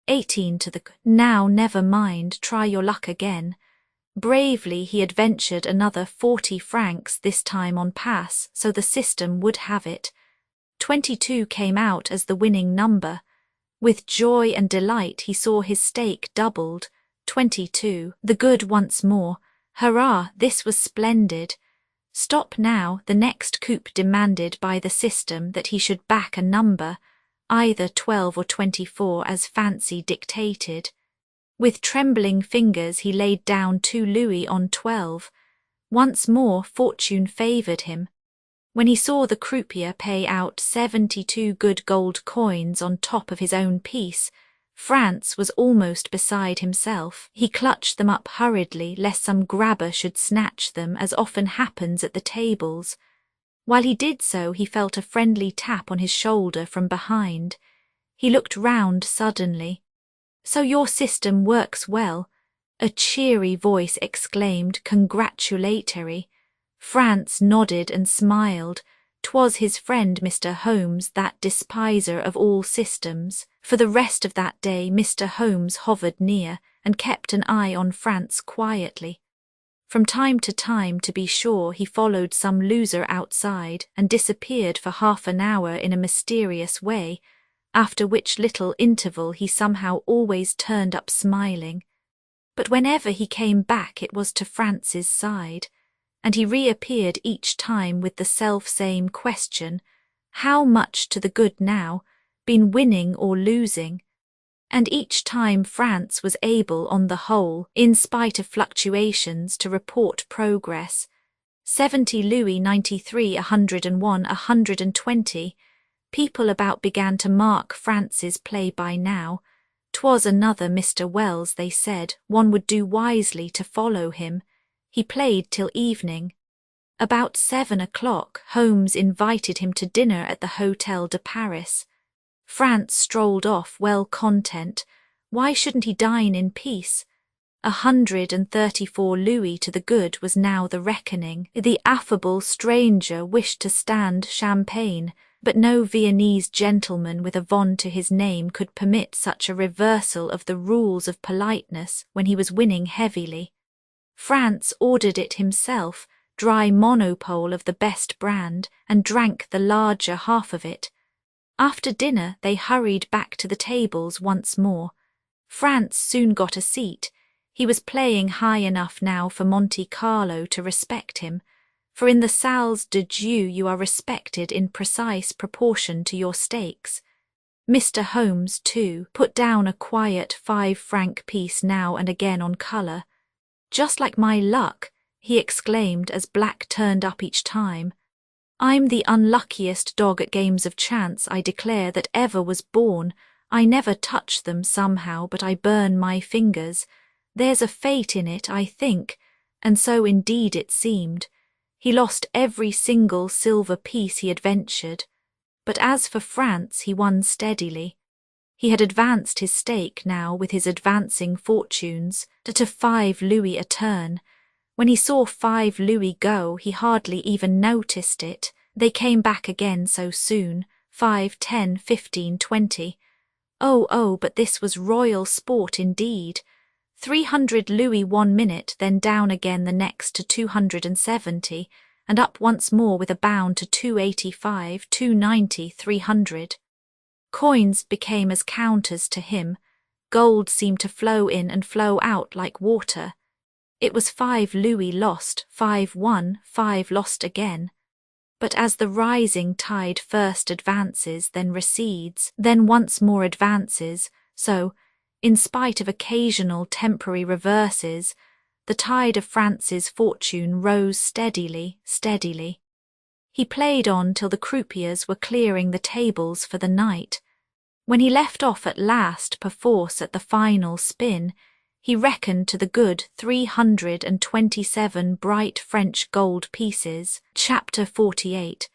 18 to the now never mind, try your luck again. Bravely he adventured another 40 francs, this time on pass, so the system would have it. 22 came out as the winning number. With joy and delight he saw his stake doubled. 22, the good once more. Hurrah, this was splendid. Stop now, the next coup demanded by the system that he should back a number, either 12 or 24 as fancy dictated. With trembling fingers he laid down 2 louis on 12. Once more fortune favoured him. When he saw the croupier pay out 72 good gold coins on top of his own piece, France was almost beside himself. He clutched them up hurriedly lest some grabber should snatch them, as often happens at the tables. While he did so he felt a friendly tap on his shoulder from behind. He looked round suddenly. "So your system works well," a cheery voice exclaimed, congratulatory. France nodded and smiled. 'Twas his friend Mr. Holmes, that despiser of all systems. For the rest of that day Mr. Holmes hovered near, and kept an eye on France quietly. From time, to be sure, he followed some loser outside, and disappeared for half an hour in a mysterious way, after which little interval he somehow always turned up smiling. But whenever he came back it was to France's side, and he reappeared each time with the self-same question, how much to the good now, been winning or losing? And each time France was able, on the whole, in spite of fluctuations, to report progress. 70 louis, 93, 101, 120. People about began to mark France's play by now. 'Twas another Mr. Wells, they said. One would do wisely to follow him. He played till evening. About 7 o'clock, Holmes invited him to dinner at the Hôtel de Paris. France strolled off well content. Why shouldn't he dine in peace? 134 louis to the good was now the reckoning. The affable stranger wished to stand champagne, but no Viennese gentleman with a von to his name could permit such a reversal of the rules of politeness when he was winning heavily. France ordered it himself, dry monopole of the best brand, and drank the larger half of it. After dinner they hurried back to the tables once more. France soon got a seat. He was playing high enough now for Monte Carlo to respect him, for in the salles de jeu you are respected in precise proportion to your stakes. Mr. Holmes, too, put down a quiet 5-franc piece now and again on colour. "Just like my luck," he exclaimed as black turned up each time. "I'm the unluckiest dog at games of chance, I declare, that ever was born. I never touch them somehow, but I burn my fingers. There's a fate in it, I think," and so indeed it seemed. He lost every single silver piece he adventured. But as for France, he won steadily. He had advanced his stake now with his advancing fortunes to 5 louis a turn. When he saw 5 louis go, he hardly even noticed it. They came back again so soon, 5, 10, 15, 20. Oh, but this was royal sport indeed. 300 louis 1 minute, then down again the next to 270, and up once more with a bound to 285, 290, 300. Coins became as counters to him. Gold seemed to flow in and flow out like water. It was 5 louis lost, 5 won, 5 lost again. But as the rising tide first advances, then recedes, then once more advances, so, in spite of occasional temporary reverses, the tide of France's fortune rose steadily, steadily. He played on till the croupiers were clearing the tables for the night. When he left off at last perforce at the final spin, he reckoned to the good 327 bright French gold pieces. Chapter 48.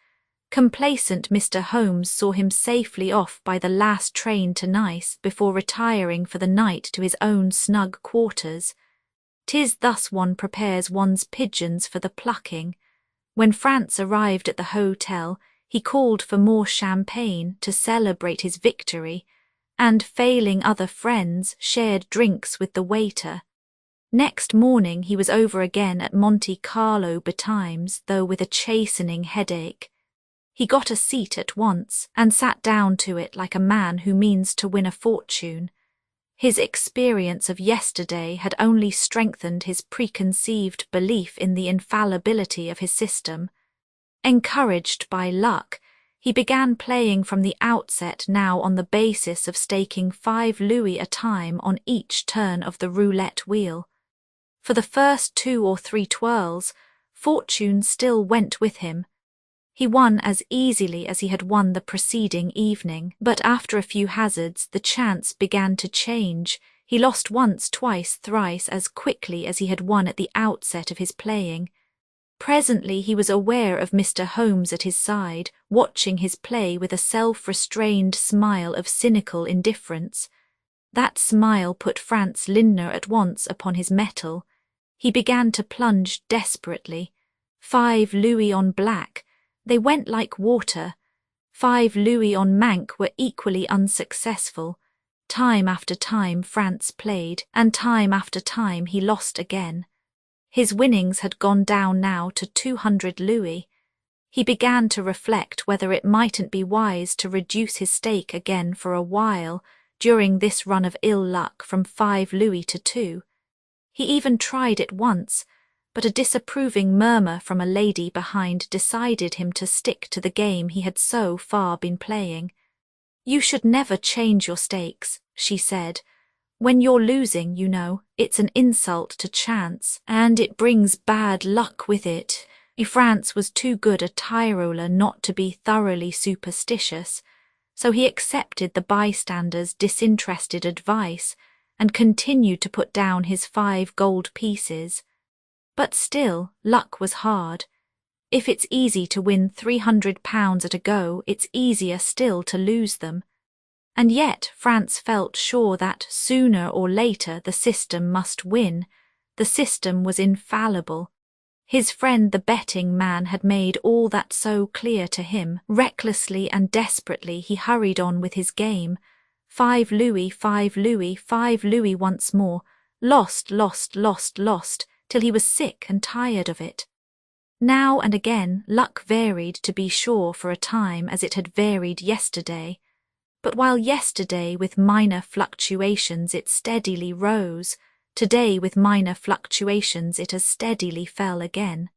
Complacent Mr. Holmes saw him safely off by the last train to Nice before retiring for the night to his own snug quarters. 'Tis thus one prepares one's pigeons for the plucking. When Franz arrived at the hotel, he called for more champagne to celebrate his victory, and, failing other friends, shared drinks with the waiter. Next morning he was over again at Monte Carlo betimes, though with a chastening headache. He got a seat at once, and sat down to it like a man who means to win a fortune. His experience of yesterday had only strengthened his preconceived belief in the infallibility of his system. Encouraged by luck, he began playing from the outset now on the basis of staking 5 louis a time on each turn of the roulette wheel. For the first 2 or 3 twirls, fortune still went with him. He won as easily as he had won the preceding evening, but after a few hazards the chance began to change. He lost once, twice, thrice as quickly as he had won at the outset of his playing. Presently he was aware of Mr. Holmes at his side, watching his play with a self-restrained smile of cynical indifference. That smile put Franz Linnet at once upon his mettle. He began to plunge desperately. 5 louis on black. They went like water. 5 louis on manque were equally unsuccessful. Time after time Franz played, and time after time he lost again. His winnings had gone down now to 200 louis. He began to reflect whether it mightn't be wise to reduce his stake again for a while, during this run of ill luck from 5 louis to 2. He even tried it once, but a disapproving murmur from a lady behind decided him to stick to the game he had so far been playing. "You should never change your stakes," she said. "When you're losing, you know, it's an insult to chance, and it brings bad luck with it." Franz was too good a Tyroler not to be thoroughly superstitious, so he accepted the bystander's disinterested advice and continued to put down his 5 gold pieces. But still, luck was hard. If it's easy to win £300 at a go, it's easier still to lose them. And yet Franz felt sure that, sooner or later, the system must win. The system was infallible. His friend the betting man had made all that so clear to him. Recklessly and desperately he hurried on with his game. 5 louis, 5 louis, 5 louis once more. Lost, lost, lost, lost, till he was sick and tired of it. Now and again luck varied, to be sure, for a time as it had varied yesterday. But while yesterday with minor fluctuations it steadily rose, today with minor fluctuations it as steadily fell again.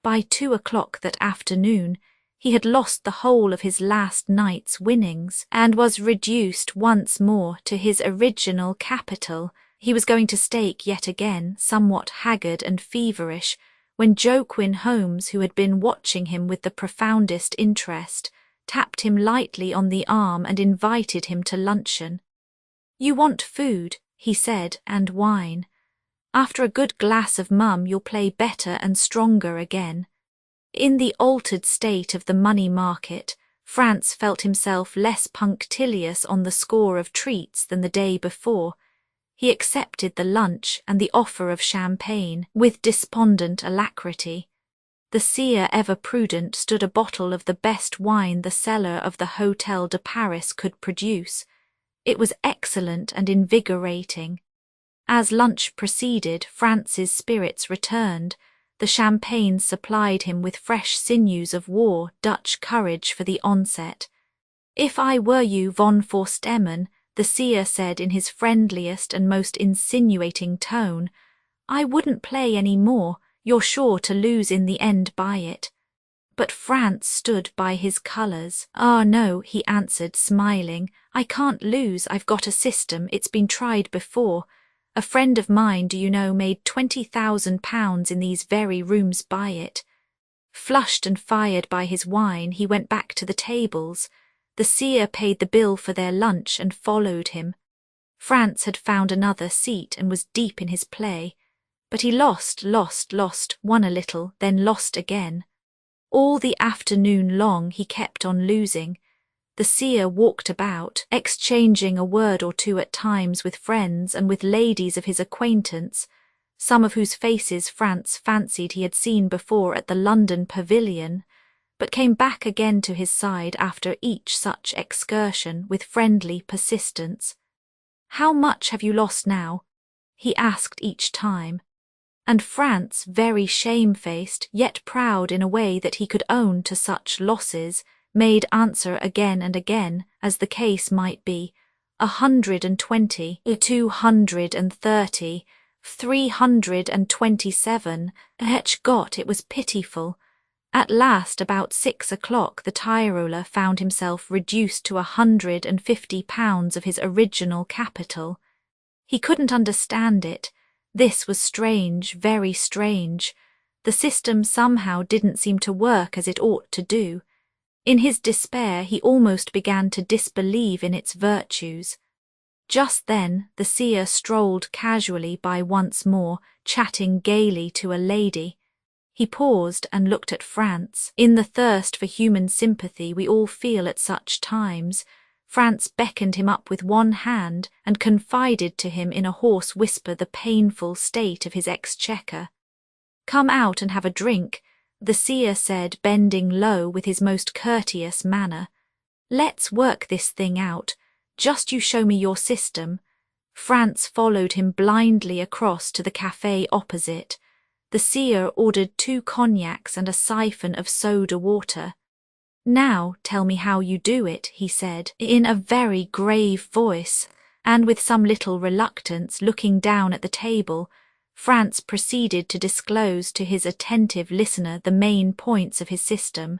By 2 o'clock that afternoon he had lost the whole of his last night's winnings, and was reduced once more to his original capital. He was going to stake yet again, somewhat haggard and feverish, when Joaquin Holmes, who had been watching him with the profoundest interest, tapped him lightly on the arm and invited him to luncheon. "You want food," he said, "and wine. After a good glass of mum you'll play better and stronger again." In the altered state of the money market, Franz felt himself less punctilious on the score of treats than the day before. He accepted the lunch and the offer of champagne with despondent alacrity. The seer ever prudent stood a bottle of the best wine the cellar of the Hôtel de Paris could produce. It was excellent and invigorating. As lunch proceeded, Franz's spirits returned. The champagne supplied him with fresh sinews of war, Dutch courage for the onset. "If I were you, von Forstemmen," the seer said in his friendliest and most insinuating tone, "I wouldn't play any more. You're sure to lose in the end by it." But Franz stood by his colours. "Ah, no," he answered, smiling. "I can't lose. I've got a system. It's been tried before. A friend of mine, do you know, made £20,000 in these very rooms by it." Flushed and fired by his wine, he went back to the tables. The seer paid the bill for their lunch and followed him. Franz had found another seat and was deep in his play. But he lost, won a little, then lost again. All the afternoon long he kept on losing. The seer walked about, exchanging a word or two at times with friends and with ladies of his acquaintance, some of whose faces Franz fancied he had seen before at the London Pavilion, but came back again to his side after each such excursion with friendly persistence. "How much have you lost now?" he asked each time. And Franz, very shamefaced, yet proud in a way that he could own to such losses, made answer again and again, as the case might be, 120, 230, 327. Gott, it was pitiful. At last, about 6 o'clock, the Tyroler found himself reduced to £150 of his original capital. He couldn't understand it. This was strange, very strange. The system somehow didn't seem to work as it ought to do. In his despair, he almost began to disbelieve in its virtues. Just then, the seer strolled casually by once more, chatting gaily to a lady. He paused and looked at Franz. In the thirst for human sympathy we all feel at such times, Franz beckoned him up with one hand and confided to him in a hoarse whisper the painful state of his exchequer. "Come out and have a drink," the seer said, bending low with his most courteous manner. "Let's work this thing out. Just you show me your system." Franz followed him blindly across to the café opposite. The seer ordered 2 cognacs and a siphon of soda water. "Now tell me how you do it," he said, in a very grave voice, and with some little reluctance, looking down at the table. Franz proceeded to disclose to his attentive listener the main points of his system.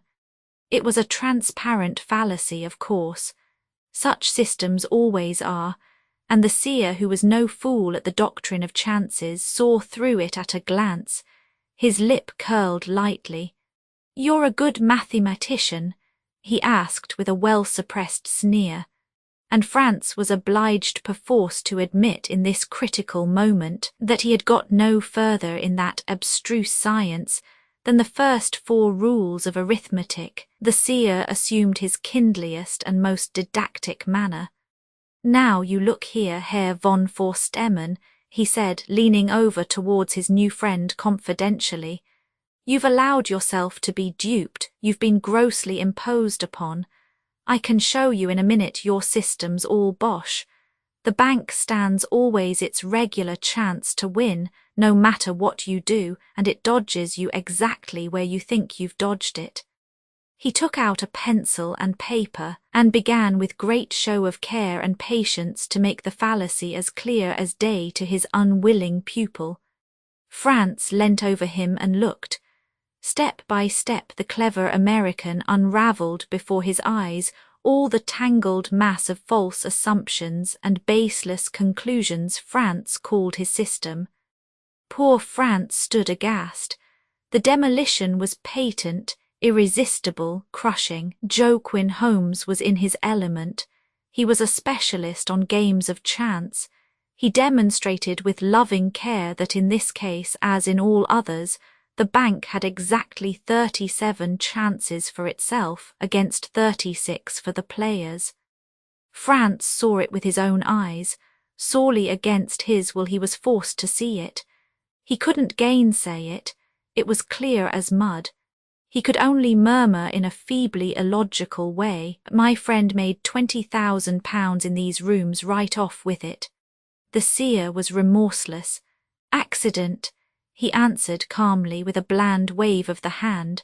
It was a transparent fallacy, of course. Such systems always are, and the seer, who was no fool at the doctrine of chances, saw through it at a glance. His lip curled lightly. "You're a good mathematician?" he asked with a well-suppressed sneer, and Franz was obliged perforce to admit in this critical moment that he had got no further in that abstruse science than the first 4 rules of arithmetic. The seer assumed his kindliest and most didactic manner. "Now you look here, Herr von Forstemmen," he said, leaning over towards his new friend confidentially. "You've allowed yourself to be duped, you've been grossly imposed upon. I can show you in a minute your system's all bosh. The bank stands always its regular chance to win, no matter what you do, and it dodges you exactly where you think you've dodged it." He took out a pencil and paper and began with great show of care and patience to make the fallacy as clear as day to his unwilling pupil. Franz leant over him and looked. Step by step the clever American unravelled before his eyes all the tangled mass of false assumptions and baseless conclusions Franz called his system. Poor Franz stood aghast. The demolition was patent, irresistible, crushing. Joaquin Holmes was in his element. He was a specialist on games of chance. He demonstrated with loving care that in this case, as in all others, the bank had exactly 37 chances for itself against 36 for the players. Franz saw it with his own eyes, sorely against his will he was forced to see it. He couldn't gainsay it. It was clear as mud. He could only murmur in a feebly illogical way, "My friend made £20,000 in these rooms right off with it." The seer was remorseless. "Accident," he answered calmly with a bland wave of the hand.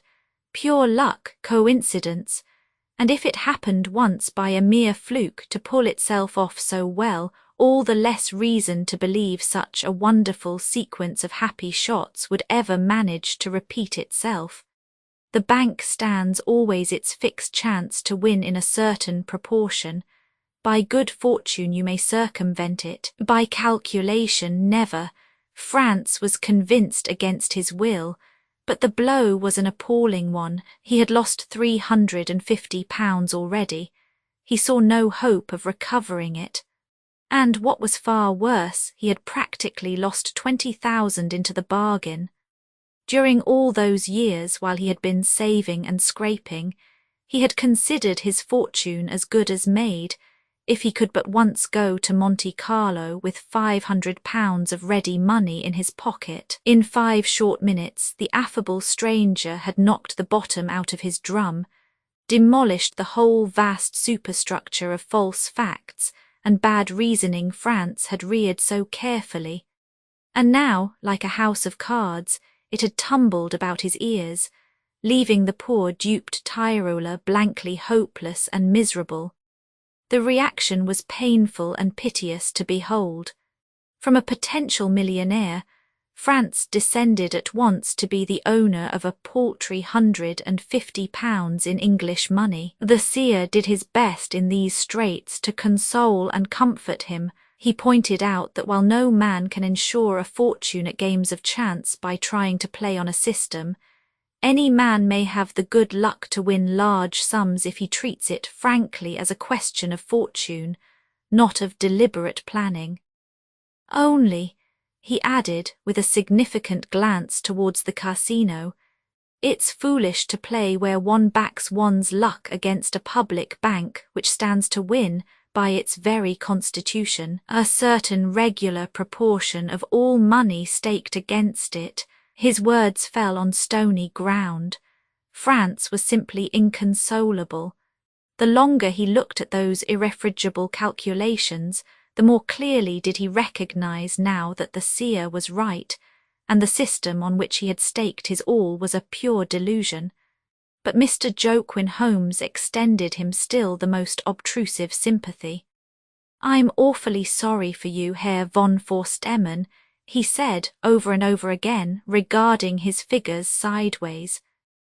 "Pure luck, coincidence. And if it happened once by a mere fluke to pull itself off so well, all the less reason to believe such a wonderful sequence of happy shots would ever manage to repeat itself. The bank stands always its fixed chance to win in a certain proportion. By good fortune you may circumvent it, by calculation never." Franz was convinced against his will. But the blow was an appalling one. He had lost £350 already. He saw no hope of recovering it. And what was far worse, he had practically lost 20,000 into the bargain. During all those years while he had been saving and scraping, he had considered his fortune as good as made, if he could but once go to Monte Carlo with £500 of ready money in his pocket. In 5 short minutes, the affable stranger had knocked the bottom out of his drum, demolished the whole vast superstructure of false facts and bad reasoning France had reared so carefully. And now, like a house of cards, it had tumbled about his ears, leaving the poor duped Tyroler blankly hopeless and miserable. The reaction was painful and piteous to behold. From a potential millionaire, France descended at once to be the owner of a paltry £150 in English money. The seer did his best in these straits to console and comfort him. He pointed out that while no man can ensure a fortune at games of chance by trying to play on a system, any man may have the good luck to win large sums if he treats it frankly as a question of fortune, not of deliberate planning. Only, he added with a significant glance towards the casino, it's foolish to play where one backs one's luck against a public bank which stands to win, by its very constitution, a certain regular proportion of all money staked against it. His words fell on stony ground. France was simply inconsolable. The longer he looked at those irrefragable calculations, the more clearly did he recognize now that the seer was right, and the system on which he had staked his all was a pure delusion. But Mr. Joaquin Holmes extended him still the most obtrusive sympathy. "I'm awfully sorry for you, Herr von Forstemmen," he said over and over again, regarding his figures sideways.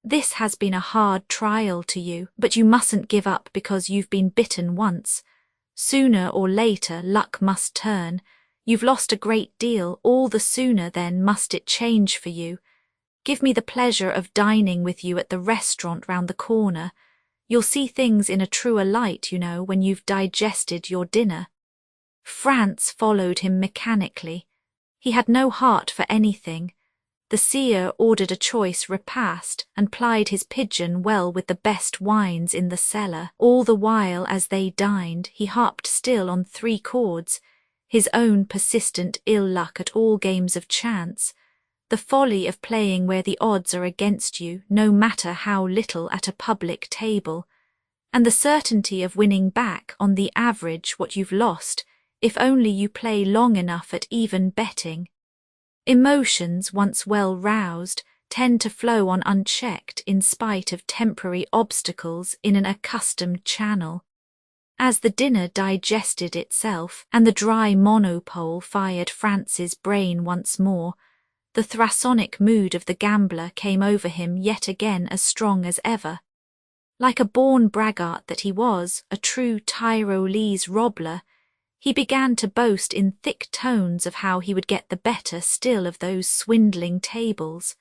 "This has been a hard trial to you, but you mustn't give up because you've been bitten once. Sooner or later luck must turn. You've lost a great deal, all the sooner then must it change for you. Give me the pleasure of dining with you at the restaurant round the corner. You'll see things in a truer light, you know, when you've digested your dinner." France followed him mechanically. He had no heart for anything. The seer ordered a choice repast and plied his pigeon well with the best wines in the cellar. All the while as they dined, he harped still on 3 chords, his own persistent ill luck at all games of chance, the folly of playing where the odds are against you, no matter how little at a public table, and the certainty of winning back on the average what you've lost, if only you play long enough at even betting. Emotions, once well roused, tend to flow on unchecked in spite of temporary obstacles in an accustomed channel. As the dinner digested itself and the dry monopole fired France's brain once more, the thrasonic mood of the gambler came over him yet again as strong as ever. Like a born braggart that he was, a true Tyrolese robbler, he began to boast in thick tones of how he would get the better still of those swindling tables.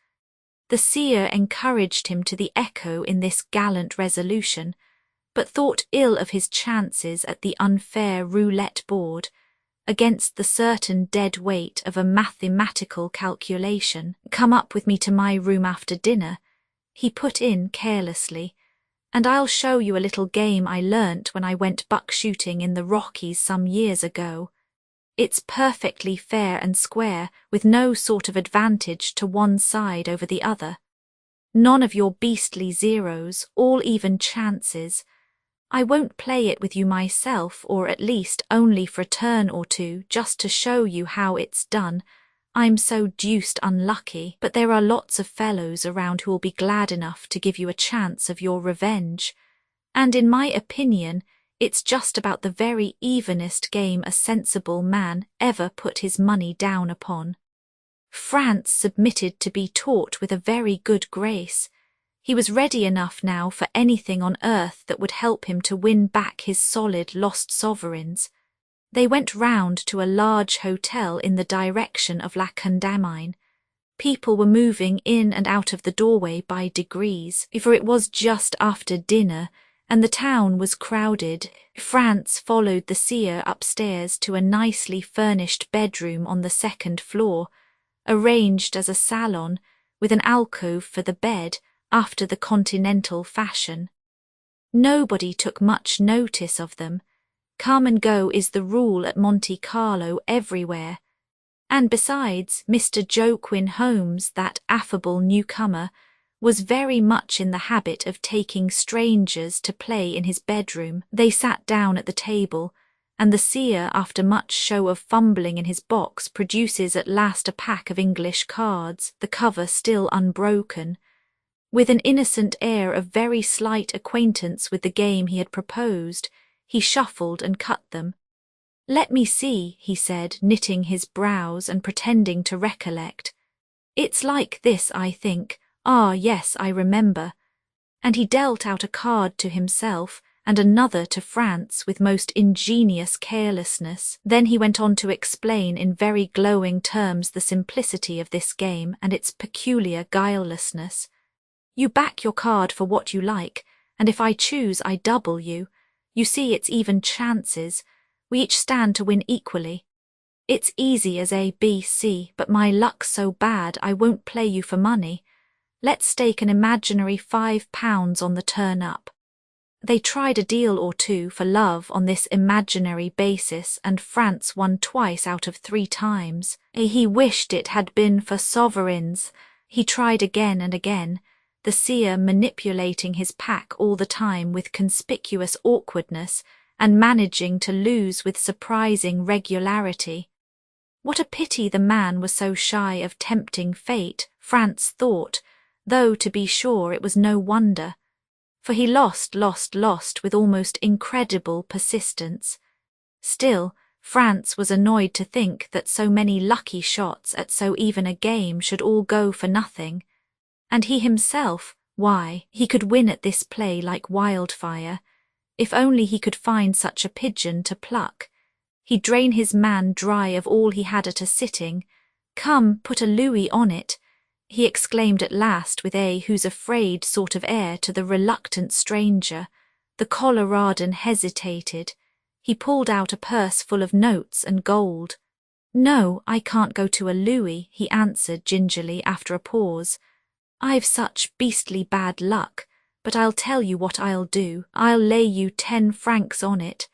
The seer encouraged him to the echo in this gallant resolution, but thought ill of his chances at the unfair roulette board, against the certain dead weight of a mathematical calculation. "Come up with me to my room after dinner," he put in carelessly, "and I'll show you a little game I learnt when I went buck-shooting in the Rockies some years ago. It's perfectly fair and square, with no sort of advantage to one side over the other. None of your beastly zeros, all even chances. I won't play it with you myself, or at least only for a turn or two, just to show you how it's done. I'm so deuced unlucky, but there are lots of fellows around who will be glad enough to give you a chance of your revenge. And in my opinion, it's just about the very evenest game a sensible man ever put his money down upon." France submitted to be taught with a very good grace. He was ready enough now for anything on earth that would help him to win back his solid lost sovereigns. They went round to a large hotel in the direction of La Condamine. People were moving in and out of the doorway by degrees, for it was just after dinner, and the town was crowded. France followed the seer upstairs to a nicely furnished bedroom on the second floor, arranged as a salon, with an alcove for the bed, after the continental fashion. Nobody took much notice of them. Come and go is the rule at Monte Carlo everywhere. And besides, Mr. Joaquin Holmes, that affable newcomer, was very much in the habit of taking strangers to play in his bedroom. They sat down at the table, and the seer, after much show of fumbling in his box, produces at last a pack of English cards, the cover still unbroken. With an innocent air of very slight acquaintance with the game he had proposed, he shuffled and cut them. "Let me see," he said, knitting his brows and pretending to recollect. "It's like this, I think. Ah, yes, I remember." And he dealt out a card to himself and another to France with most ingenious carelessness. Then he went on to explain in very glowing terms the simplicity of this game and its peculiar guilelessness. "You back your card for what you like, and if I choose I double you. You see, it's even chances. We each stand to win equally. It's easy as A, B, C, but my luck's so bad I won't play you for money. Let's stake an imaginary £5 on the turn up." They tried a deal or two for love on this imaginary basis, and France won twice out of 3 times. He wished it had been for sovereigns. He tried again and again, the seer manipulating his pack all the time with conspicuous awkwardness, and managing to lose with surprising regularity. What a pity the man was so shy of tempting fate, France thought, though to be sure it was no wonder, for he lost with almost incredible persistence. Still, France was annoyed to think that so many lucky shots at so even a game should all go for nothing. And he himself, why, he could win at this play like wildfire. If only he could find such a pigeon to pluck. He'd drain his man dry of all he had at a sitting. "Come, put a louis on it," he exclaimed at last with a who's afraid sort of air to the reluctant stranger. The Coloradan hesitated. He pulled out a purse full of notes and gold. "No, I can't go to a louis," he answered gingerly after a pause. "I've such beastly bad luck. But I'll tell you what I'll do. I'll lay you 10 francs on it."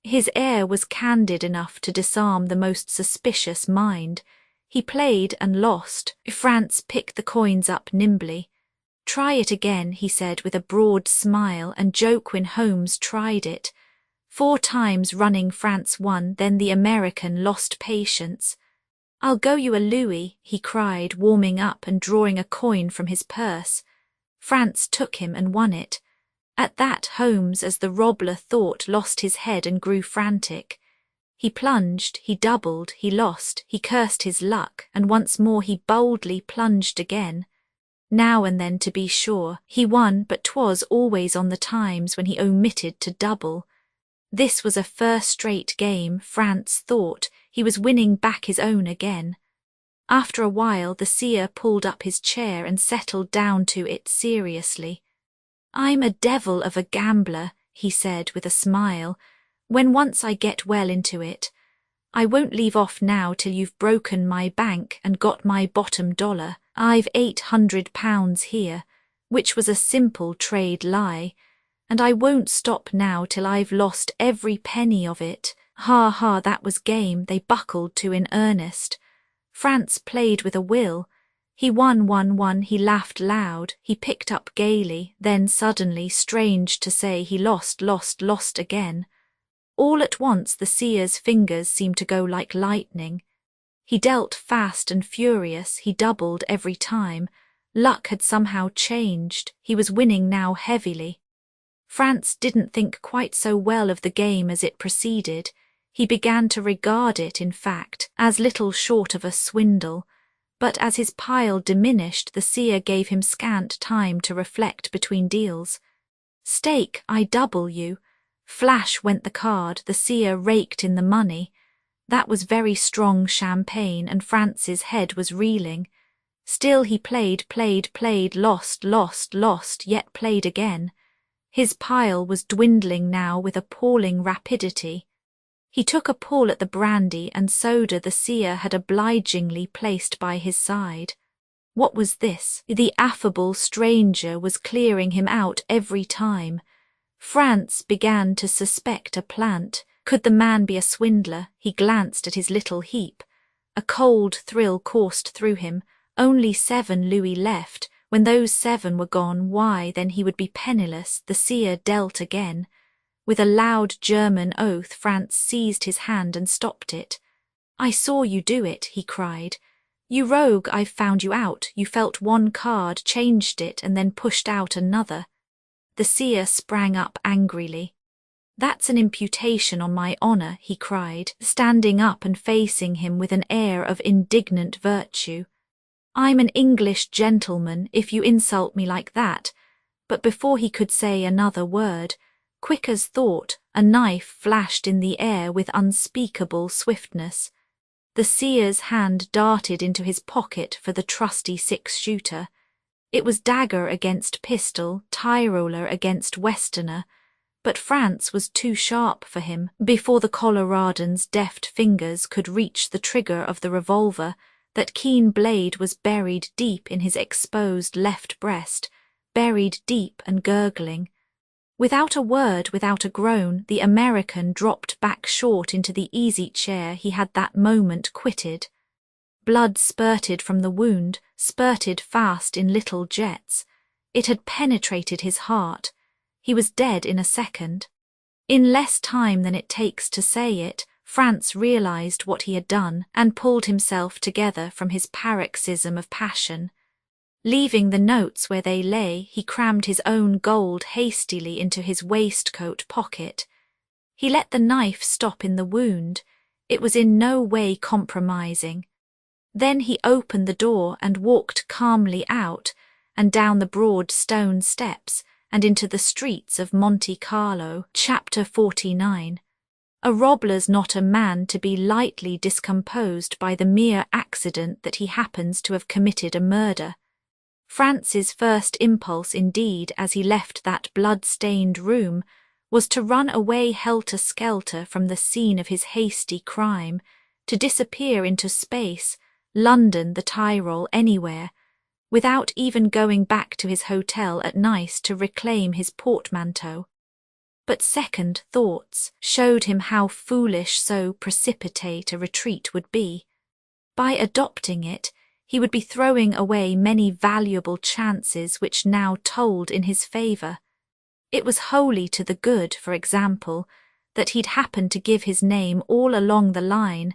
His air was candid enough to disarm the most suspicious mind. He played and lost. France picked the coins up nimbly. "Try it again," he said with a broad smile, and Joaquin Holmes tried it. 4 times running France won, then the American lost patience. "I'll go you a louis," he cried, warming up and drawing a coin from his purse. France took him and won it. At that Holmes, as the robbler thought, lost his head and grew frantic. He plunged, he doubled, he lost, he cursed his luck, and once more he boldly plunged again. Now and then, to be sure, he won, but 'twas always on the times when he omitted to double. This was a first-rate game, France thought. He was winning back his own again. After a while the seer pulled up his chair and settled down to it seriously. "I'm a devil of a gambler," he said with a smile, "when once I get well into it. I won't leave off now till you've broken my bank and got my bottom dollar. I've £800 here, which was a simple trade lie, and I won't stop now till I've lost every penny of it." Ha ha, that was game. They buckled to in earnest. France played with a will. He won, he laughed loud, he picked up gaily, then suddenly, strange to say, he lost again. All at once the seer's fingers seemed to go like lightning. He dealt fast and furious, he doubled every time. Luck had somehow changed, he was winning now heavily. France didn't think quite so well of the game as it proceeded. He began to regard it, in fact, as little short of a swindle, but as his pile diminished the seer gave him scant time to reflect between deals. "Stake, I double you." Flash went the card, the seer raked in the money. That was very strong champagne, and France's head was reeling. Still he played, lost, yet played again. His pile was dwindling now with appalling rapidity. He took a pull at the brandy and soda the seer had obligingly placed by his side. What was this? The affable stranger was clearing him out every time. France began to suspect a plant. Could the man be a swindler? He glanced at his little heap. A cold thrill coursed through him. Only 7 louis left. When those 7 were gone, why, then he would be penniless. The seer dealt again. With a loud German oath, France seized his hand and stopped it. "I saw you do it," he cried. "You rogue, I've found you out. You felt one card, changed it, and then pushed out another." The seer sprang up angrily. "That's an imputation on my honour," he cried, standing up and facing him with an air of indignant virtue. "I'm an English gentleman if you insult me like that." But before he could say another word, quick as thought, a knife flashed in the air with unspeakable swiftness. The seer's hand darted into his pocket for the trusty 6-shooter. It was dagger against pistol, Tyroler against Westerner, but France was too sharp for him. Before the Coloradan's deft fingers could reach the trigger of the revolver, that keen blade was buried deep in his exposed left breast, buried deep and gurgling. Without a word, without a groan, the American dropped back short into the easy chair he had that moment quitted. Blood spurted from the wound, spurted fast in little jets. It had penetrated his heart. He was dead in a second. In less time than it takes to say it, France realized what he had done and pulled himself together from his paroxysm of passion. Leaving the notes where they lay, he crammed his own gold hastily into his waistcoat pocket. He let the knife stop in the wound. It was in no way compromising. Then he opened the door and walked calmly out and down the broad stone steps and into the streets of Monte Carlo. Chapter 49. A robbler's not a man to be lightly discomposed by the mere accident that he happens to have committed a murder. France's first impulse indeed, as he left that blood-stained room, was to run away helter-skelter from the scene of his hasty crime, to disappear into space, London, the Tyrol, anywhere, without even going back to his hotel at Nice to reclaim his portmanteau. But second thoughts showed him how foolish so precipitate a retreat would be. By adopting it, he would be throwing away many valuable chances which now told in his favour. It was wholly to the good, for example, that he'd happened to give his name all along the line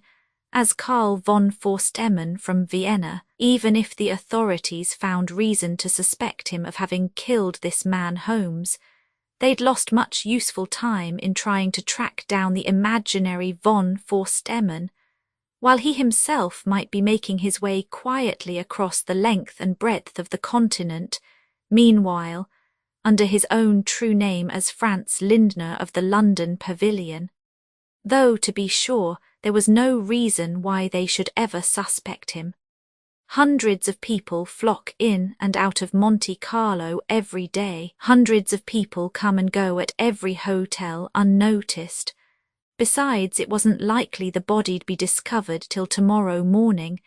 as Karl von Forstemmen from Vienna, even if the authorities found reason to suspect him of having killed this man Holmes. They'd lost much useful time in trying to track down the imaginary von Forstemmen, while he himself might be making his way quietly across the length and breadth of the continent, meanwhile, under his own true name as Franz Lindner of the London Pavilion. Though, to be sure, there was no reason why they should ever suspect him. Hundreds of people flock in and out of Monte Carlo every day. Hundreds of people come and go at every hotel unnoticed. Besides, it wasn't likely the body'd be discovered till tomorrow morning,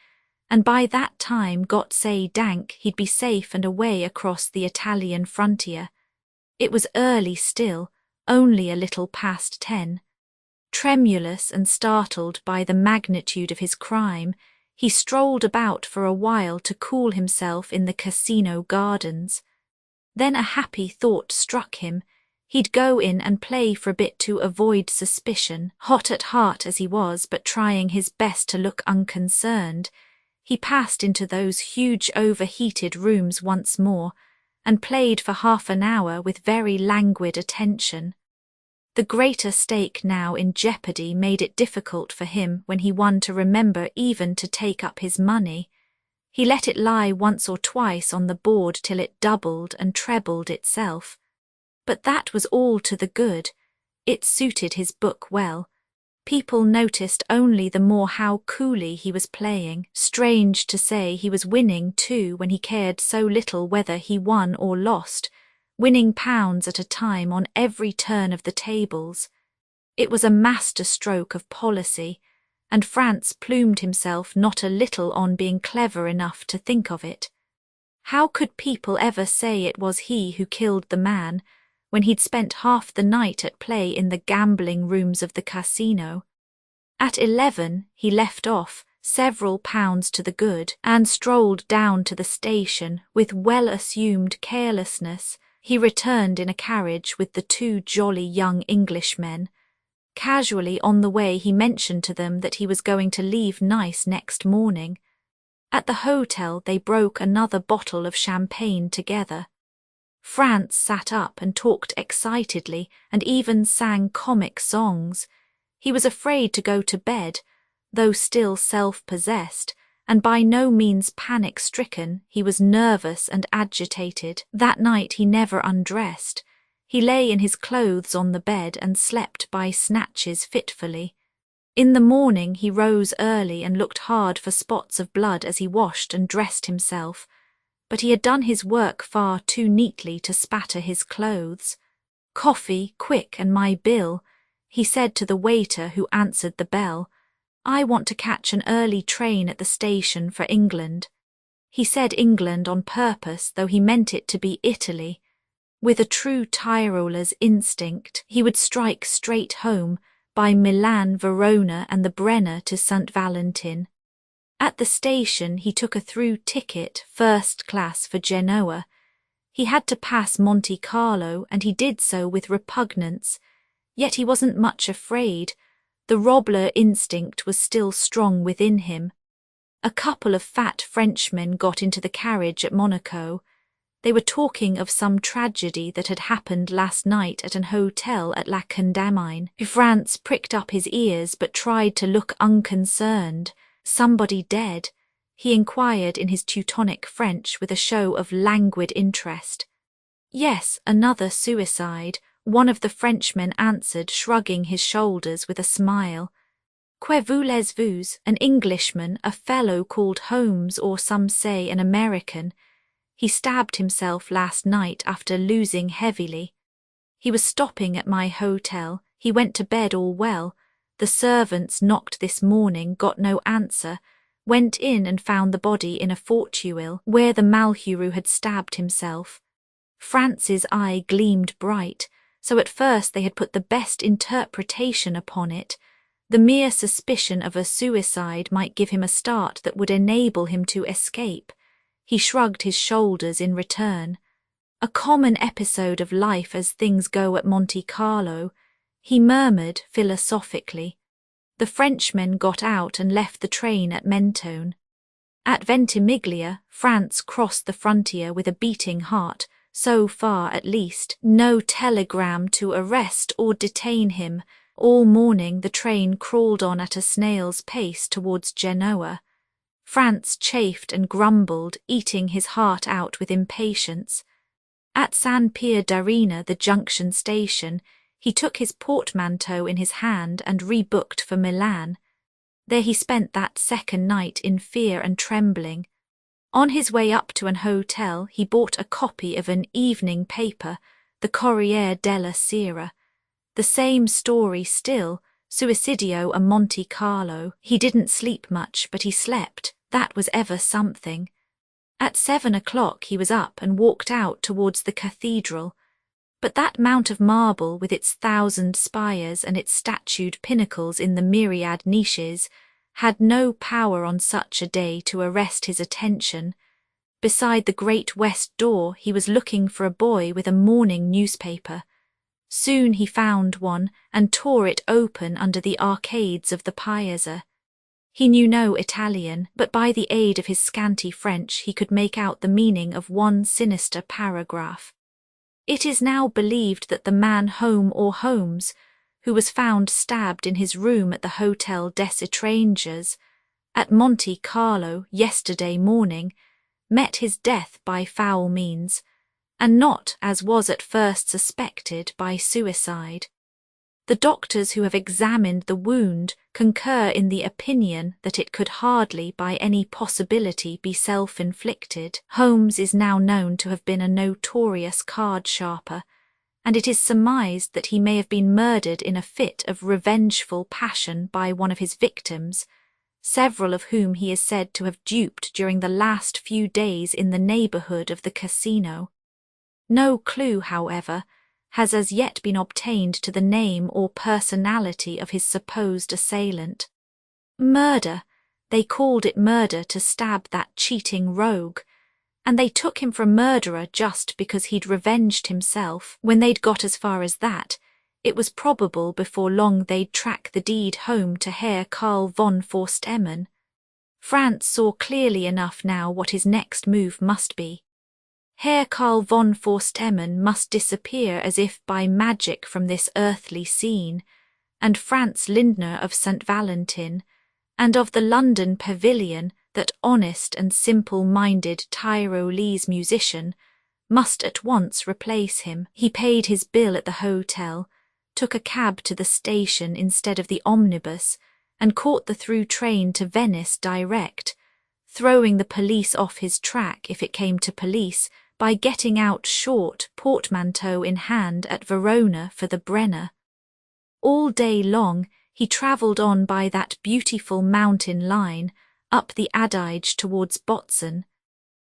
and by that time, Gott sei Dank, he'd be safe and away across the Italian frontier. It was early still, only a little past 10. Tremulous and startled by the magnitude of his crime, he strolled about for a while to cool himself in the casino gardens. Then a happy thought struck him. He'd go in and play for a bit to avoid suspicion. Hot at heart as he was, but trying his best to look unconcerned, he passed into those huge overheated rooms once more, and played for half an hour with very languid attention. The greater stake now in jeopardy made it difficult for him when he won to remember even to take up his money. He let it lie once or twice on the board till it doubled and trebled itself. But that was all to the good. It suited his book well. People noticed only the more how coolly he was playing. Strange to say, he was winning too when he cared so little whether he won or lost, winning pounds at a time on every turn of the tables. It was a master stroke of policy, and France plumed himself not a little on being clever enough to think of it. How could people ever say it was he who killed the man, when he'd spent half the night at play in the gambling rooms of the casino? At 11, he left off, several pounds to the good, and strolled down to the station with well-assumed carelessness. He returned in a carriage with the two jolly young Englishmen. Casually on the way he mentioned to them that he was going to leave Nice next morning. At the hotel they broke another bottle of champagne together. France sat up and talked excitedly and even sang comic songs. He was afraid to go to bed, though still self-possessed, and by no means panic-stricken. He was nervous and agitated. That night he never undressed. He lay in his clothes on the bed and slept by snatches fitfully. In the morning he rose early and looked hard for spots of blood as he washed and dressed himself, but he had done his work far too neatly to spatter his clothes. "Coffee, quick, and my bill," he said to the waiter who answered the bell. "I want to catch an early train at the station for England." He said England on purpose, though he meant it to be Italy. With a true Tyroler's instinct, he would strike straight home, by Milan, Verona and the Brenner to St. Valentin. At the station he took a through ticket, first class, for Genoa. He had to pass Monte Carlo, and he did so with repugnance. Yet he wasn't much afraid. The Robler instinct was still strong within him. A couple of fat Frenchmen got into the carriage at Monaco. They were talking of some tragedy that had happened last night at an hotel at La Condamine. France pricked up his ears but tried to look unconcerned. "Somebody dead?" he inquired in his Teutonic French with a show of languid interest. "Yes, another suicide," one of the Frenchmen answered, shrugging his shoulders with a smile. "Que voulez-vous? An Englishman, a fellow called Holmes, or some say an American. He stabbed himself last night after losing heavily. He was stopping at my hotel. He went to bed all well. The servants knocked this morning, got no answer, went in and found the body in a fortuile, where the Malheureux had stabbed himself." France's eye gleamed bright, so at first they had put the best interpretation upon it. The mere suspicion of a suicide might give him a start that would enable him to escape. He shrugged his shoulders in return. "A common episode of life as things go at Monte Carlo," he murmured philosophically. The Frenchmen got out and left the train at Mentone. At Ventimiglia, France crossed the frontier with a beating heart. So far, at least, no telegram to arrest or detain him. All morning the train crawled on at a snail's pace towards Genoa. France chafed and grumbled, eating his heart out with impatience. At San Pierdarena, the junction station, he took his portmanteau in his hand and rebooked for Milan. There he spent that second night in fear and trembling. On his way up to an hotel, he bought a copy of an evening paper, the Corriere della Sera. The same story still, suicidio a Monte Carlo. He didn't sleep much, but he slept. That was ever something. At 7 o'clock he was up and walked out towards the cathedral. But that mount of marble with its 1,000 spires and its statued pinnacles in the myriad niches had no power on such a day to arrest his attention. Beside the great west door he was looking for a boy with a morning newspaper. Soon he found one and tore it open under the arcades of the Piazza. He knew no Italian, but by the aid of his scanty French he could make out the meaning of one sinister paragraph. "It is now believed that the man Holmes, who was found stabbed in his room at the Hotel des Étrangers at Monte Carlo yesterday morning, met his death by foul means, and not, as was at first suspected, by suicide." The doctors who have examined the wound concur in the opinion that it could hardly by any possibility be self-inflicted. Holmes is now known to have been a notorious card sharper, and it is surmised that he may have been murdered in a fit of revengeful passion by one of his victims, several of whom he is said to have duped during the last few days in the neighbourhood of the casino. No clue, however, has as yet been obtained to the name or personality of his supposed assailant. Murder! They called it murder to stab that cheating rogue, and they took him for a murderer just because he'd revenged himself. When they'd got as far as that, it was probable before long they'd track the deed home to Herr Karl von Forstemmen. Franz saw clearly enough now what his next move must be. Herr Karl von Forstemmen must disappear as if by magic from this earthly scene, and Franz Lindner of St. Valentin, and of the London Pavilion, that honest and simple-minded Tyrolese musician, must at once replace him. He paid his bill at the hotel, took a cab to the station instead of the omnibus, and caught the through train to Venice direct, throwing the police off his track if it came to police, by getting out short, portmanteau in hand at Verona for the Brenner. All day long he travelled on by that beautiful mountain line, up the Adige towards Botzen,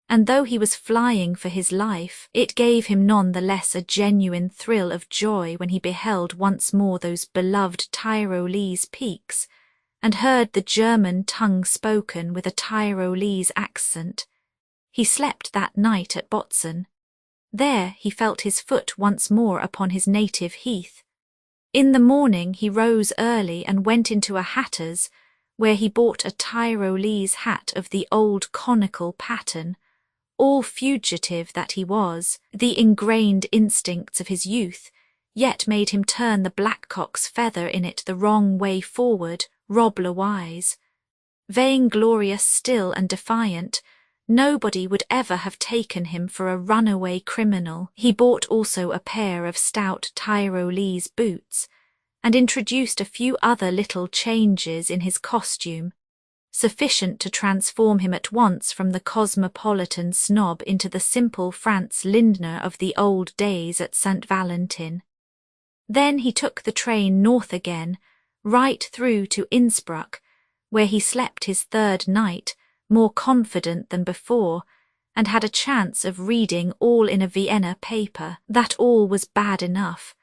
and though he was flying for his life, it gave him none the less a genuine thrill of joy when he beheld once more those beloved Tyrolese peaks, and heard the German tongue spoken with a Tyrolese accent. He slept that night at Botzen. There he felt his foot once more upon his native heath. In the morning he rose early and went into a hatter's, where he bought a Tyrolese hat of the old conical pattern. All fugitive that he was, the ingrained instincts of his youth, yet made him turn the blackcock's feather in it the wrong way forward, Robler-wise. Vainglorious still and defiant, nobody would ever have taken him for a runaway criminal. He bought also a pair of stout Tyrolese boots, and introduced a few other little changes in his costume, sufficient to transform him at once from the cosmopolitan snob into the simple Franz Lindner of the old days at St. Valentin. Then he took the train north again, right through to Innsbruck, where he slept his third night, more confident than before, and had a chance of reading all in a Vienna paper. That all was bad enough.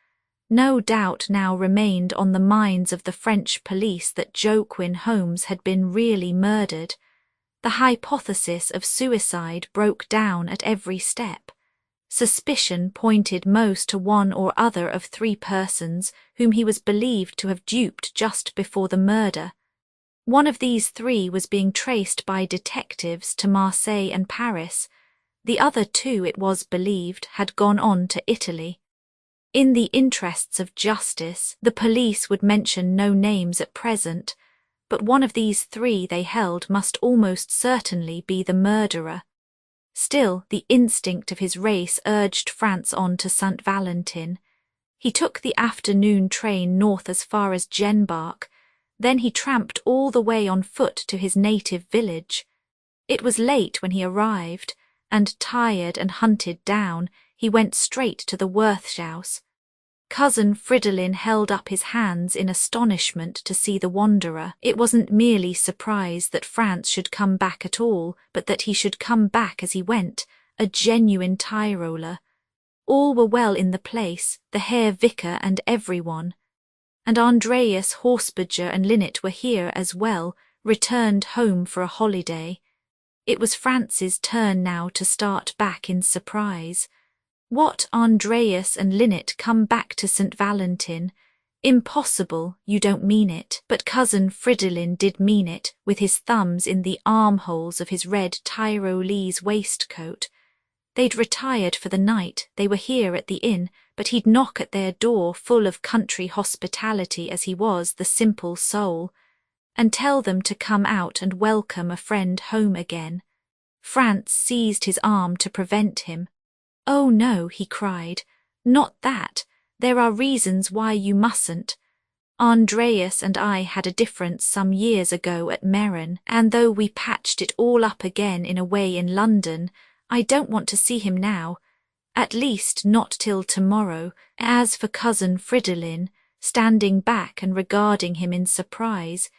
No doubt now remained on the minds of the French police that Joaquin Holmes had been really murdered. The hypothesis of suicide broke down at every step. Suspicion pointed most to one or other of three persons whom he was believed to have duped just before the murder. One of these three was being traced by detectives to Marseille and Paris. The other two, it was believed, had gone on to Italy. In the interests of justice, the police would mention no names at present, but one of these three they held must almost certainly be the murderer. Still, the instinct of his race urged Franz on to St. Valentin. He took the afternoon train north as far as Jenbach. Then he tramped all the way on foot to his native village. It was late when he arrived, and tired and hunted down, he went straight to the Wirtshaus. Cousin Fridolin held up his hands in astonishment to see the wanderer. It wasn't merely surprise that Franz should come back at all, but that he should come back as he went, a genuine Tyroler. All were well in the place, the Herr Vicar and everyone. And Andreas, Horsberger and Linnet were here as well, returned home for a holiday. It was Franz's turn now to start back in surprise. What, Andreas and Linnet come back to St. Valentin? Impossible, you don't mean it. But cousin Fridolin did mean it, with his thumbs in the armholes of his red Tyrolese waistcoat. They'd retired for the night, they were here at the inn, but he'd knock at their door, full of country hospitality as he was, the simple soul, and tell them to come out and welcome a friend home again. Franz seized his arm to prevent him. "Oh no," he cried, "not that. There are reasons why you mustn't. Andreas and I had a difference some years ago at Meran, and though we patched it all up again in a way in London, I don't want to see him now, at least not till tomorrow. As for cousin Fridolin, standing back and regarding him in surprise,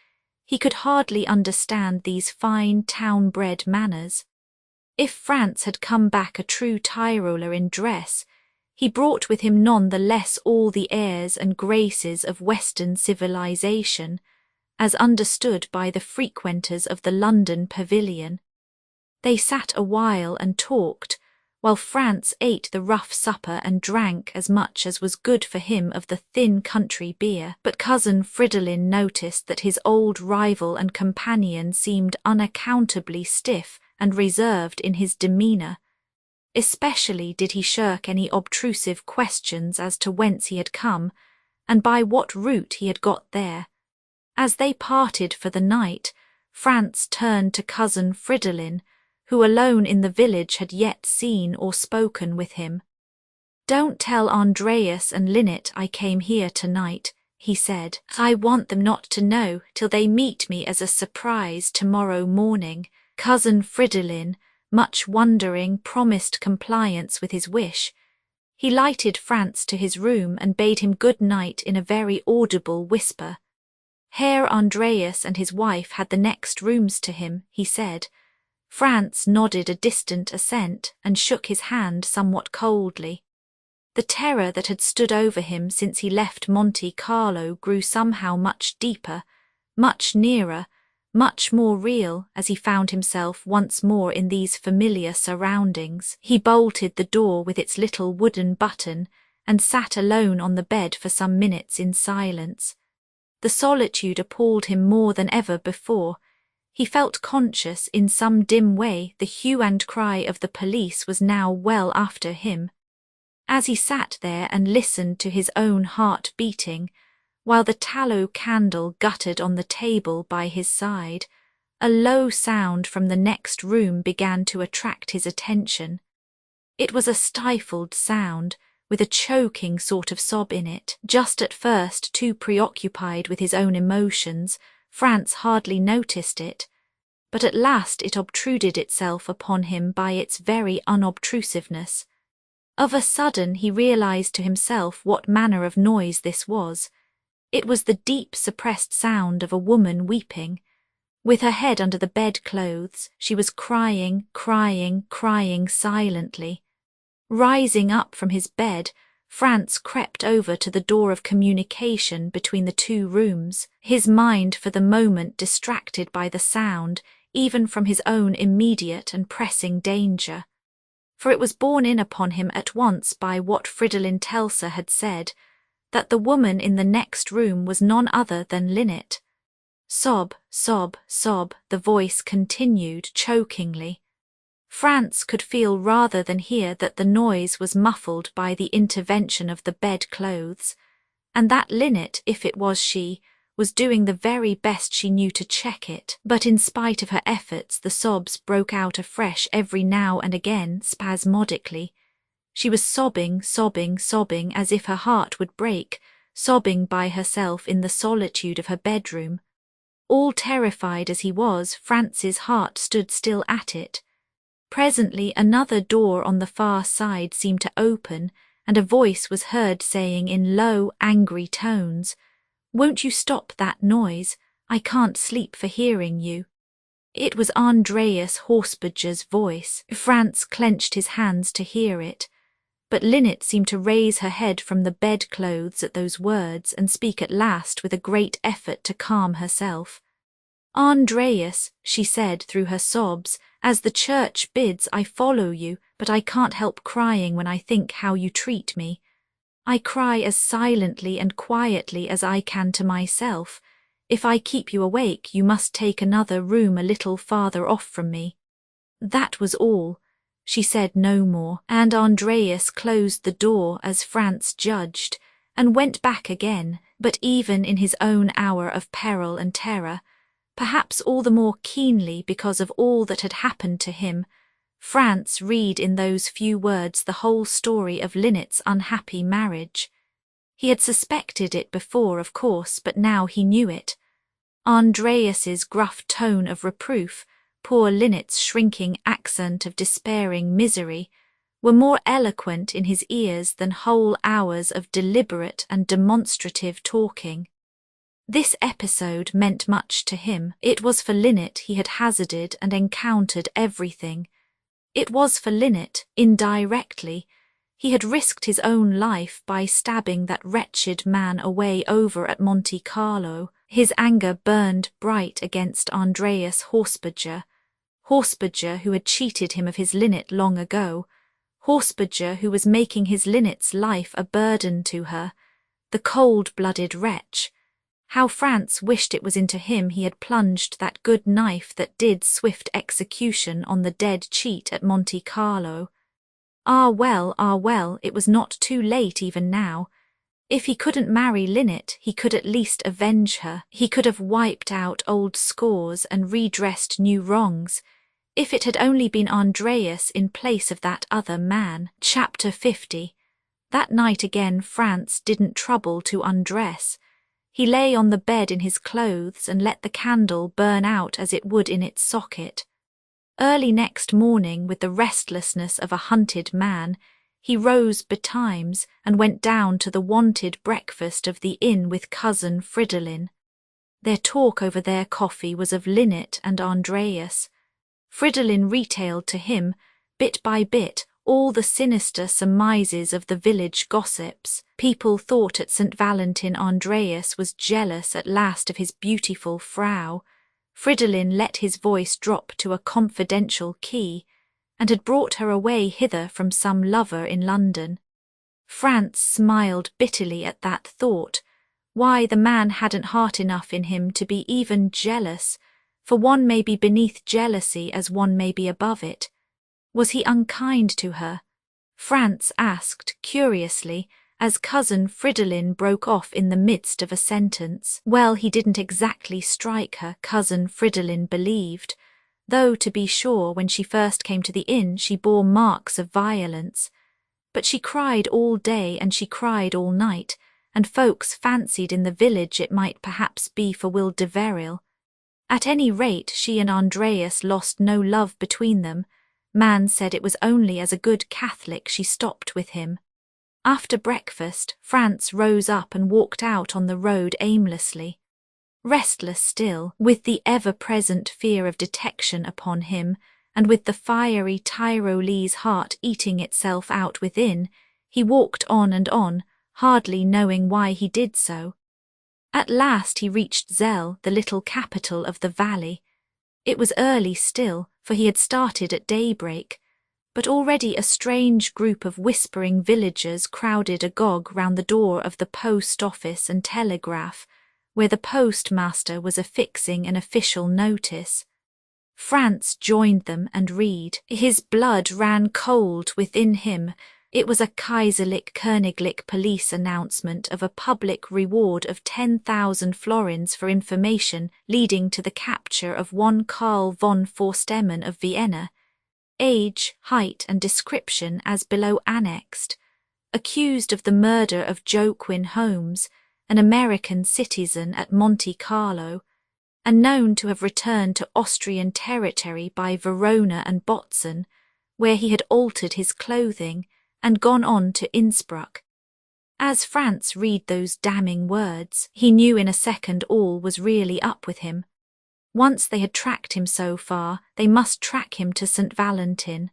he could hardly understand these fine town-bred manners. If Franz had come back a true Tyroler in dress, he brought with him none the less all the airs and graces of Western civilization, as understood by the frequenters of the London pavilion. They sat a while and talked, while Franz ate the rough supper and drank as much as was good for him of the thin country beer. But cousin Fridolin noticed that his old rival and companion seemed unaccountably stiff and reserved in his demeanour. Especially did he shirk any obtrusive questions as to whence he had come, and by what route he had got there. As they parted for the night, Franz turned to cousin Fridolin, who alone in the village had yet seen or spoken with him. "Don't tell Andreas and Linnet I came here tonight," he said. "I want them not to know till they meet me as a surprise tomorrow morning." Cousin Fridolin, much wondering, promised compliance with his wish. He lighted Franz to his room and bade him good night in a very audible whisper. Herr Andreas and his wife had the next rooms to him, he said. Franz nodded a distant assent and shook his hand somewhat coldly. The terror that had stood over him since he left Monte Carlo grew somehow much deeper, much nearer, much more real as he found himself once more in these familiar surroundings. He bolted the door with its little wooden button and sat alone on the bed for some minutes in silence. The solitude appalled him more than ever before. He felt conscious in some dim way the hue and cry of the police was now well after him. As he sat there and listened to his own heart beating, while the tallow candle guttered on the table by his side, a low sound from the next room began to attract his attention. It was a stifled sound, with a choking sort of sob in it. Just at first, too preoccupied with his own emotions, Franz hardly noticed it, but at last it obtruded itself upon him by its very unobtrusiveness. Of a sudden he realized to himself what manner of noise this was. It was the deep suppressed sound of a woman weeping. With her head under the bedclothes, she was crying, crying, crying silently. Rising up from his bed, Franz crept over to the door of communication between the two rooms, his mind for the moment distracted by the sound, even from his own immediate and pressing danger. For it was borne in upon him at once by what Fridolin Telsar had said, that the woman in the next room was none other than Linnet. Sob, sob, sob, the voice continued chokingly. Franz could feel rather than hear that the noise was muffled by the intervention of the bedclothes, and that Linnet, if it was she, was doing the very best she knew to check it. But in spite of her efforts, the sobs broke out afresh every now and again, spasmodically. She was sobbing, sobbing, sobbing as if her heart would break, sobbing by herself in the solitude of her bedroom. All terrified as he was, Franz's heart stood still at it. Presently another door on the far side seemed to open, and a voice was heard saying in low, angry tones, "Won't you stop that noise? I can't sleep for hearing you." It was Andreas Horsbadger's voice. Franz clenched his hands to hear it. But Linnet seemed to raise her head from the bedclothes at those words and speak at last with a great effort to calm herself. "Andreas," she said through her sobs, "as the church bids, I follow you, but I can't help crying when I think how you treat me. I cry as silently and quietly as I can to myself. If I keep you awake, you must take another room a little farther off from me." That was all. She said no more, and Andreas closed the door as Franz judged, and went back again, but even in his own hour of peril and terror, perhaps all the more keenly because of all that had happened to him, Franz read in those few words the whole story of Linnet's unhappy marriage. He had suspected it before, of course, but now he knew it. Andreas's gruff tone of reproof, poor Linnet's shrinking accent of despairing misery, were more eloquent in his ears than whole hours of deliberate and demonstrative talking. This episode meant much to him. It was for Linnet he had hazarded and encountered everything. It was for Linnet, indirectly. He had risked his own life by stabbing that wretched man away over at Monte Carlo. His anger burned bright against Andreas Horsberger who had cheated him of his Linnet long ago, Horsberger who was making his Linnet's life a burden to her, the cold-blooded wretch. How France wished it was into him he had plunged that good knife that did swift execution on the dead cheat at Monte Carlo. Ah well, it was not too late even now. If he couldn't marry Linnet, he could at least avenge her. He could have wiped out old scores and redressed new wrongs. If it had only been Andreas in place of that other man. Chapter 50. That night again France didn't trouble to undress. He lay on the bed in his clothes and let the candle burn out as it would in its socket. Early next morning, with the restlessness of a hunted man, he rose betimes and went down to the wonted breakfast of the inn with cousin Fridolin. Their talk over their coffee was of Linnet and Andreas. Fridolin retailed to him, bit by bit, all the sinister surmises of the village gossips. People thought at St. Valentin Andreas was jealous at last of his beautiful Frau. Fridolin let his voice drop to a confidential key, and had brought her away hither from some lover in London. France smiled bitterly at that thought. Why, the man hadn't heart enough in him to be even jealous, for one may be beneath jealousy as one may be above it. Was he unkind to her? France asked, curiously, as cousin Fridolin broke off in the midst of a sentence. Well, he didn't exactly strike her, cousin Fridolin believed, though, to be sure, when she first came to the inn she bore marks of violence. But she cried all day and she cried all night, and folks fancied in the village it might perhaps be for Will de Veril. At any rate, she and Andreas lost no love between them. Man said it was only as a good Catholic she stopped with him. After breakfast, France rose up and walked out on the road aimlessly. Restless still, with the ever-present fear of detection upon him, and with the fiery Tyrolese heart eating itself out within, he walked on and on, hardly knowing why he did so. At last he reached Zell, the little capital of the valley. It was early still, for he had started at daybreak, but already a strange group of whispering villagers crowded agog round the door of the post office and telegraph, where the postmaster was affixing an official notice. France joined them and read. His blood ran cold within him. It was a Kaiserlich Königlich police announcement of a public reward of 10,000 florins for information leading to the capture of one Karl von Forstemmen of Vienna. Age, height and description as below annexed. Accused of the murder of Joaquin Holmes, an American citizen at Monte Carlo, and known to have returned to Austrian territory by Verona and Botzen, where he had altered his clothing and gone on to Innsbruck. As France read those damning words, he knew in a second all was really up with him. Once they had tracked him so far, they must track him to St. Valentin.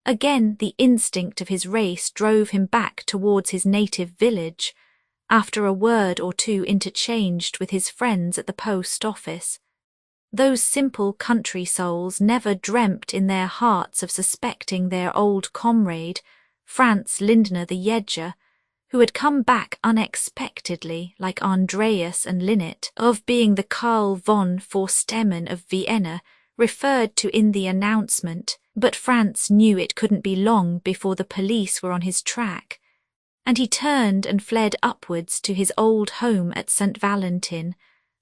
Again the instinct of his race drove him back towards his native village, after a word or two interchanged with his friends at the post office. Those simple country souls never dreamt in their hearts of suspecting their old comrade, Franz Lindner the Yeger, who had come back unexpectedly, like Andreas and Linnet, of being the Karl von Forstemmen of Vienna, referred to in the announcement, but Franz knew it couldn't be long before the police were on his track, and he turned and fled upwards to his old home at St. Valentin,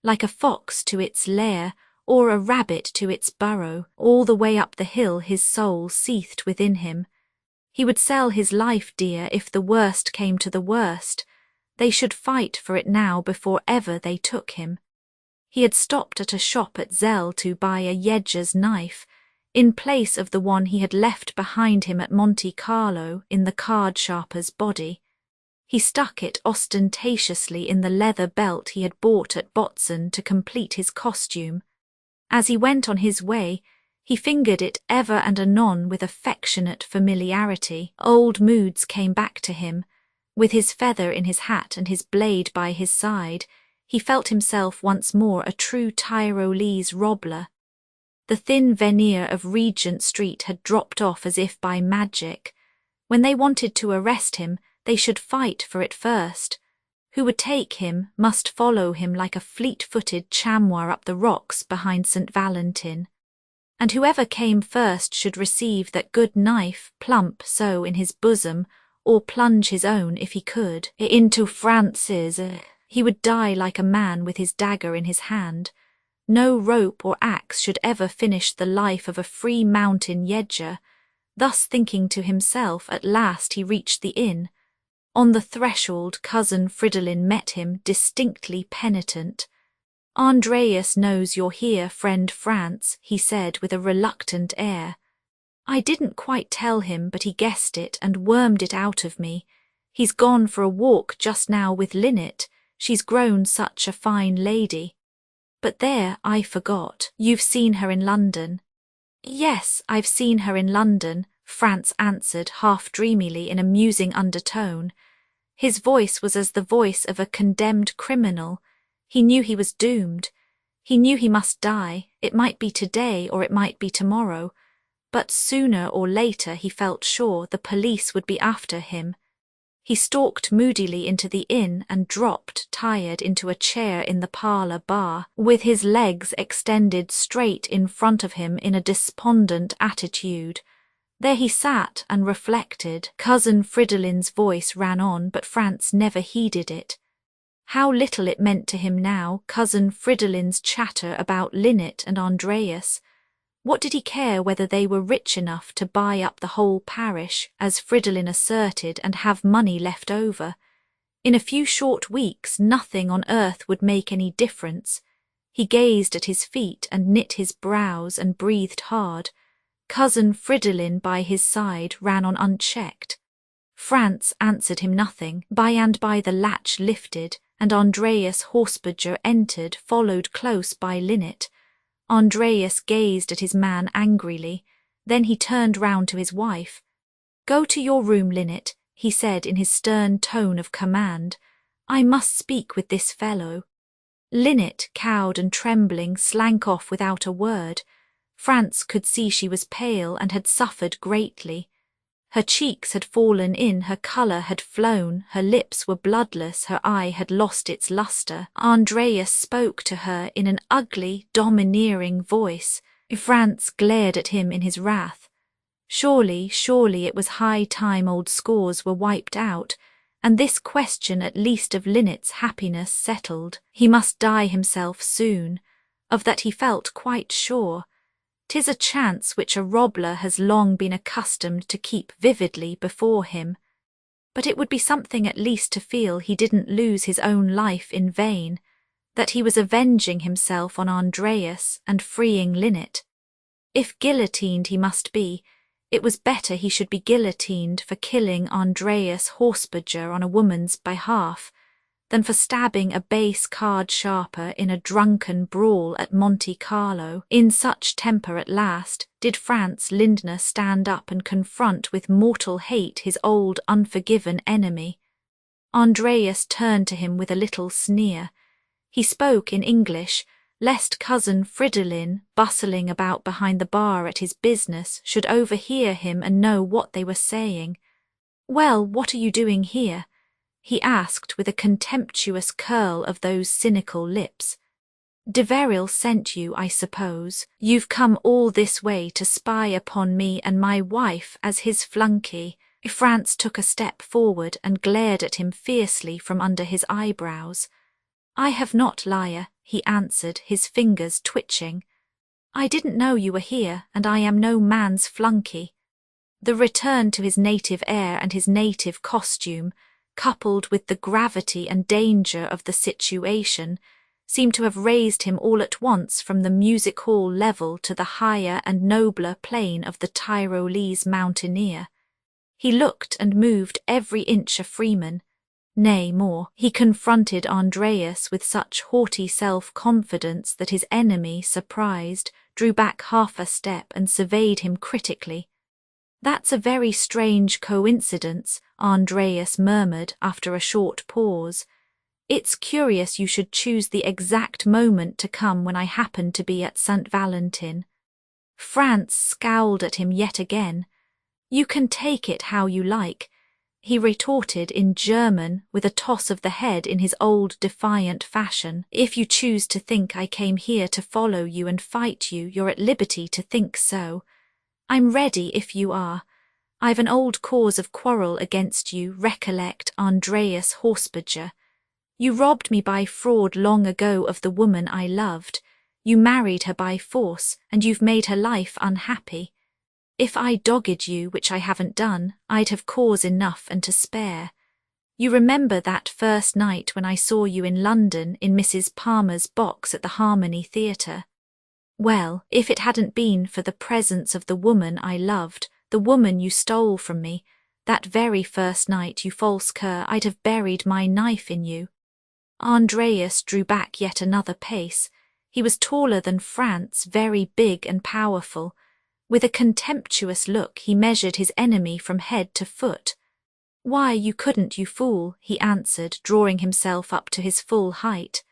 like a fox to its lair, or a rabbit to its burrow. All the way up the hill his soul seethed within him. He would sell his life dear if the worst came to the worst. They should fight for it now before ever they took him. He had stopped at a shop at Zell to buy a Yedger's knife, in place of the one he had left behind him at Monte Carlo in the card sharper's body. He stuck it ostentatiously in the leather belt he had bought at Botzen to complete his costume. As he went on his way, he fingered it ever and anon with affectionate familiarity. Old moods came back to him. With his feather in his hat and his blade by his side, he felt himself once more a true Tyrolese robbler. The thin veneer of Regent Street had dropped off as if by magic. When they wanted to arrest him, they should fight for it first. Who would take him must follow him like a fleet-footed chamois up the rocks behind St. Valentin. And whoever came first should receive that good knife plump so in his bosom, or plunge his own, if he could, into France's. He would die like a man with his dagger in his hand. No rope or axe should ever finish the life of a free mountain Yedger. Thus thinking to himself, at last he reached the inn. On the threshold, cousin Fridolin met him, distinctly penitent. "Andreas knows you're here, friend France," he said with a reluctant air. "I didn't quite tell him, but he guessed it and wormed it out of me. He's gone for a walk just now with Linnet. She's grown such a fine lady. But there, I forgot. You've seen her in London." "Yes, I've seen her in London," France answered half dreamily in a musing undertone. His voice was as the voice of a condemned criminal. He knew he was doomed. He knew he must die. It might be today or it might be tomorrow. But sooner or later, he felt sure, the police would be after him. He stalked moodily into the inn and dropped, tired, into a chair in the parlour bar, with his legs extended straight in front of him in a despondent attitude. There he sat and reflected. Cousin Fridolin's voice ran on, but France never heeded it. How little it meant to him now, cousin Fridolin's chatter about Linnet and Andreas. What did he care whether they were rich enough to buy up the whole parish, as Fridolin asserted, and have money left over? In a few short weeks nothing on earth would make any difference. He gazed at his feet and knit his brows and breathed hard. Cousin Fridolin by his side ran on unchecked. France answered him nothing. By and by the latch lifted, and Andreas Horsberger entered, followed close by Linnet. Andreas gazed at his man angrily. Then he turned round to his wife. "Go to your room, Linnet," he said in his stern tone of command. "I must speak with this fellow." Linnet, cowed and trembling, slank off without a word. France could see she was pale and had suffered greatly. Her cheeks had fallen in, her colour had flown, her lips were bloodless, her eye had lost its lustre. Andreas spoke to her in an ugly, domineering voice. France glared at him in his wrath. Surely it was high time old scores were wiped out, and this question at least of Linnet's happiness settled. He must die himself soon. Of that he felt quite sure. 'Tis a chance which a robbler has long been accustomed to keep vividly before him. But it would be something at least to feel he didn't lose his own life in vain, that he was avenging himself on Andreas and freeing Linnet. If guillotined he must be, it was better he should be guillotined for killing Andreas Horsberger on a woman's behalf, than for stabbing a base card sharper in a drunken brawl at Monte Carlo. In such temper at last did Franz Lindner stand up and confront with mortal hate his old unforgiven enemy. Andreas turned to him with a little sneer. He spoke in English, lest cousin Fridolin, bustling about behind the bar at his business, should overhear him and know what they were saying. "Well, what are you doing here?" he asked with a contemptuous curl of those cynical lips. "Deveril sent you, I suppose. You've come all this way to spy upon me and my wife as his flunky." France took a step forward and glared at him fiercely from under his eyebrows. "I have not, liar," he answered, his fingers twitching. "I didn't know you were here, and I am no man's flunky." The return to his native air and his native costume, coupled with the gravity and danger of the situation, seemed to have raised him all at once from the music hall level to the higher and nobler plane of the Tyrolese mountaineer. He looked and moved every inch a freeman. Nay, more, he confronted Andreas with such haughty self-confidence that his enemy, surprised, drew back half a step and surveyed him critically. "That's a very strange coincidence," Andreas murmured after a short pause. "It's curious you should choose the exact moment to come when I happen to be at St. Valentin." Franz scowled at him yet again. "You can take it how you like," he retorted in German with a toss of the head in his old defiant fashion. "If you choose to think I came here to follow you and fight you, you're at liberty to think so. I'm ready if you are. I've an old cause of quarrel against you, recollect, Andreas Horsberger. You robbed me by fraud long ago of the woman I loved. You married her by force, and you've made her life unhappy. If I dogged you, which I haven't done, I'd have cause enough and to spare. You remember that first night when I saw you in London in Mrs. Palmer's box at the Harmony Theatre? Well, if it hadn't been for the presence of the woman I loved, the woman you stole from me, that very first night, you false cur, I'd have buried my knife in you." Andreas drew back yet another pace. He was taller than Franz, very big and powerful. With a contemptuous look, he measured his enemy from head to foot. "Why, you couldn't, you fool," he answered, drawing himself up to his full height.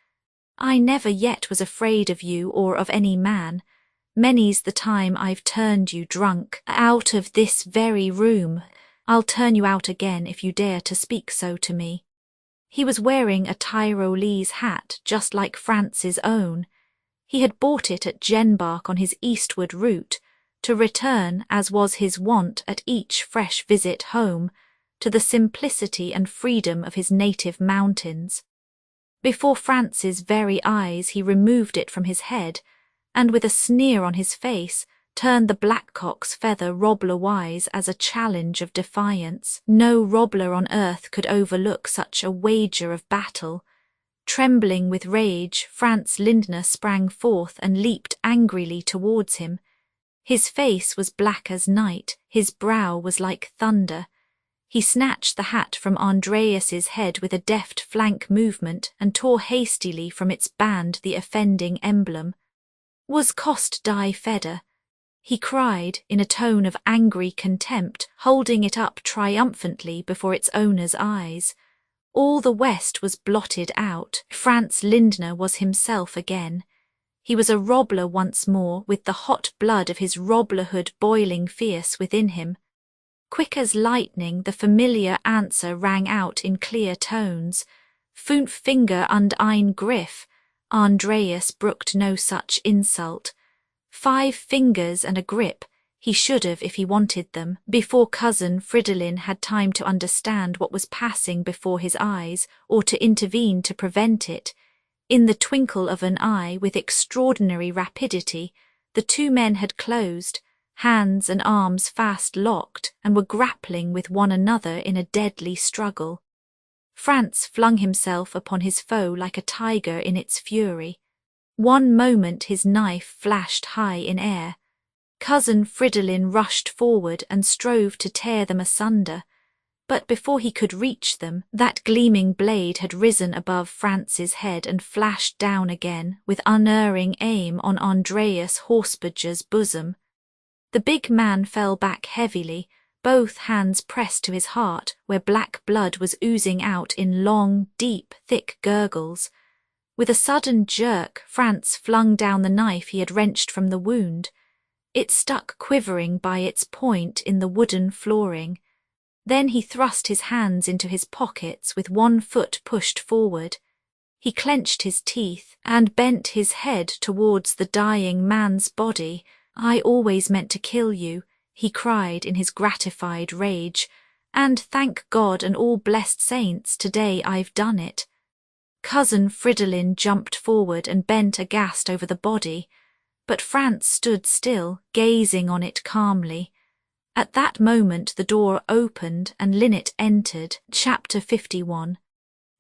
"I never yet was afraid of you or of any man. Many's the time I've turned you drunk out of this very room. I'll turn you out again if you dare to speak so to me." He was wearing a Tyrolese hat just like Franz's own. He had bought it at Jenbach on his eastward route, to return, as was his wont at each fresh visit home, to the simplicity and freedom of his native mountains. Before Franz's very eyes he removed it from his head, and with a sneer on his face, turned the blackcock's feather robbler-wise as a challenge of defiance. No robbler on earth could overlook such a wager of battle. Trembling with rage, Franz Lindner sprang forth and leaped angrily towards him. His face was black as night, his brow was like thunder. He snatched the hat from Andreas's head with a deft flank movement and tore hastily from its band the offending emblem. "Was cost die Feder," he cried in a tone of angry contempt, holding it up triumphantly before its owner's eyes. All the West was blotted out. Franz Lindner was himself again. He was a robbler once more, with the hot blood of his robblerhood boiling fierce within him. Quick as lightning, the familiar answer rang out in clear tones. "Fünf Finger und ein Griff." Andreas brooked no such insult. 5 fingers and a grip. He should have if he wanted them, before cousin Fridolin had time to understand what was passing before his eyes, or to intervene to prevent it. In the twinkle of an eye, with extraordinary rapidity, the two men had closed, hands and arms fast locked, and were grappling with one another in a deadly struggle. Franz flung himself upon his foe like a tiger in its fury. One moment his knife flashed high in air. Cousin Fridolin rushed forward and strove to tear them asunder. But before he could reach them, that gleaming blade had risen above Franz's head and flashed down again with unerring aim on Andreas Horsberger's bosom. The big man fell back heavily, both hands pressed to his heart, where black blood was oozing out in long, deep, thick gurgles. With a sudden jerk, Franz flung down the knife he had wrenched from the wound. It stuck quivering by its point in the wooden flooring. Then he thrust his hands into his pockets with one foot pushed forward. He clenched his teeth and bent his head towards the dying man's body. "I always meant to kill you," he cried in his gratified rage, "and thank God and all blessed saints, today I've done it." Cousin Fridolin jumped forward and bent aghast over the body, but Franz stood still, gazing on it calmly. At that moment the door opened and Linnet entered. Chapter 51.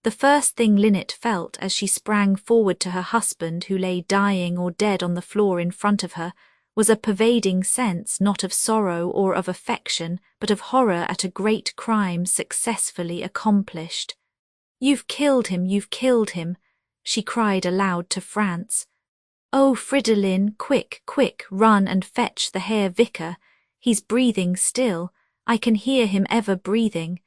The first thing Linnet felt as she sprang forward to her husband, who lay dying or dead on the floor in front of her, was a pervading sense not of sorrow or of affection, but of horror at a great crime successfully accomplished. "You've killed him," she cried aloud to France. "Oh, Fridolin, quick, quick, run and fetch the Herr Vicar. He's breathing still. I can hear him ever breathing.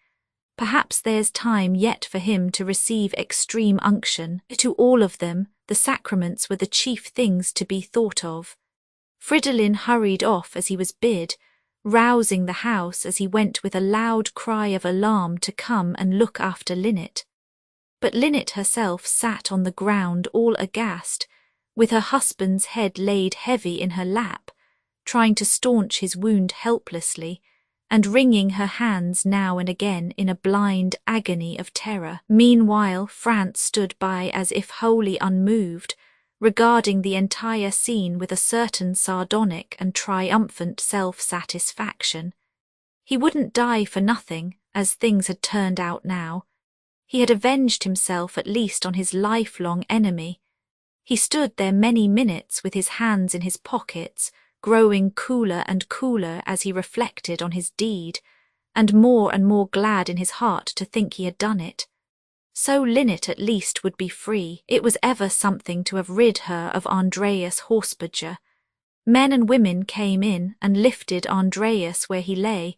Perhaps there's time yet for him to receive extreme unction. To all of them, the sacraments were the chief things to be thought of." Fridolin hurried off as he was bid, rousing the house as he went with a loud cry of alarm to come and look after Linnet. But Linnet herself sat on the ground all aghast, with her husband's head laid heavy in her lap, trying to staunch his wound helplessly, and wringing her hands now and again in a blind agony of terror. Meanwhile, France stood by as if wholly unmoved, regarding the entire scene with a certain sardonic and triumphant self-satisfaction. He wouldn't die for nothing, as things had turned out now. He had avenged himself at least on his lifelong enemy. He stood there many minutes with his hands in his pockets, growing cooler and cooler as he reflected on his deed, and more glad in his heart to think he had done it. So Linnet at least would be free. It was ever something to have rid her of Andreas Horsbadger. Men and women came in and lifted Andreas where he lay,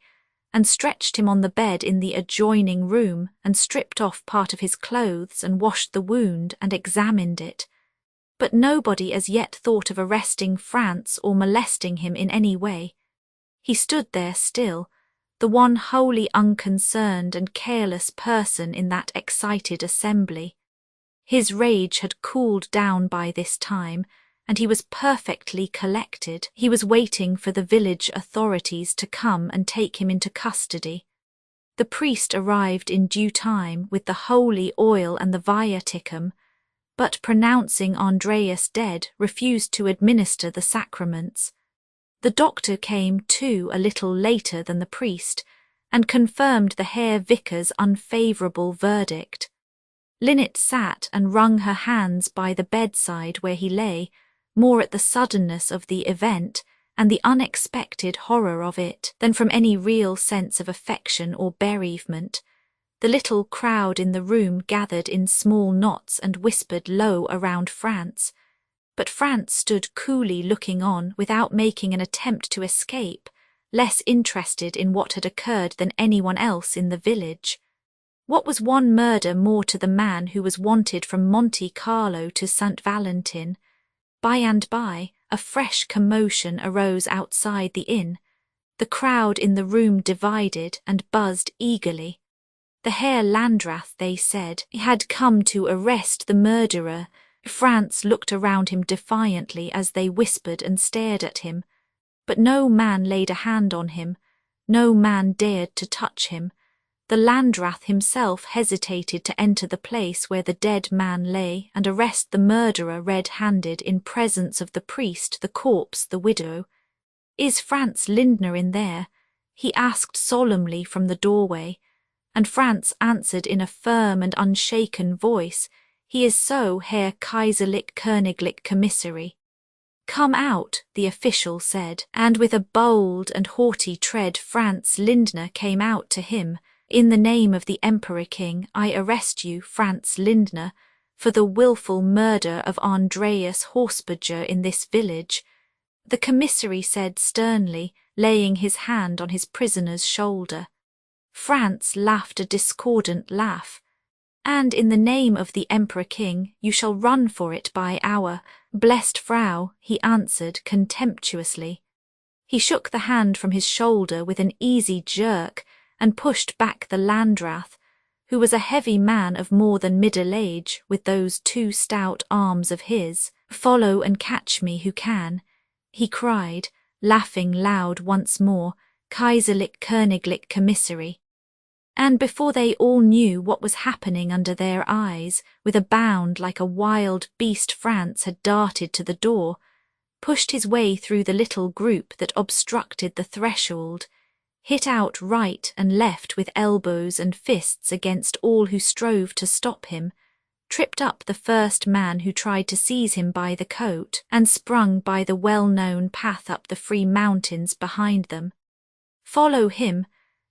and stretched him on the bed in the adjoining room, and stripped off part of his clothes and washed the wound and examined it. But nobody as yet thought of arresting France or molesting him in any way. He stood there still, the one wholly unconcerned and careless person in that excited assembly. His rage had cooled down by this time, and he was perfectly collected. He was waiting for the village authorities to come and take him into custody. The priest arrived in due time with the holy oil and the viaticum, but pronouncing Andreas dead, refused to administer the sacraments. The doctor came too a little later than the priest, and confirmed the Herr Vicar's unfavourable verdict. Linnet sat and wrung her hands by the bedside where he lay, more at the suddenness of the event and the unexpected horror of it than from any real sense of affection or bereavement. The little crowd in the room gathered in small knots and whispered low around France, but France stood coolly looking on without making an attempt to escape, less interested in what had occurred than anyone else in the village. What was one murder more to the man who was wanted from Monte Carlo to St. Valentin? By and by, a fresh commotion arose outside the inn. The crowd in the room divided and buzzed eagerly. The Herr Landrath, they said, had come to arrest the murderer. France looked around him defiantly as they whispered and stared at him, but no man laid a hand on him, no man dared to touch him. The Landrath himself hesitated to enter the place where the dead man lay and arrest the murderer red-handed in presence of the priest, the corpse, the widow. "Is Franz Lindner in there?" he asked solemnly from the doorway, and Franz answered in a firm and unshaken voice, "He is so, Herr Kaiserlich Königlich Commissary." "Come out," the official said, and with a bold and haughty tread Franz Lindner came out to him. "In the name of the Emperor King, I arrest you, Franz Lindner, for the wilful murder of Andreas Horsbadger in this village," the commissary said sternly, laying his hand on his prisoner's shoulder. Franz laughed a discordant laugh. "And in the name of the Emperor King, you shall run for it by our blessed Frau," he answered contemptuously. He shook the hand from his shoulder with an easy jerk and pushed back the Landrath, who was a heavy man of more than middle age, with those two stout arms of his. "Follow and catch me who can," he cried, laughing loud once more, "Kaiserlich Königlich Commissary." And before they all knew what was happening under their eyes, with a bound like a wild beast France had darted to the door, pushed his way through the little group that obstructed the threshold. hit out right and left with elbows and fists against all who strove to stop him, tripped up the first man who tried to seize him by the coat, and sprung by the well-known path up the free mountains behind them. "Follow him,"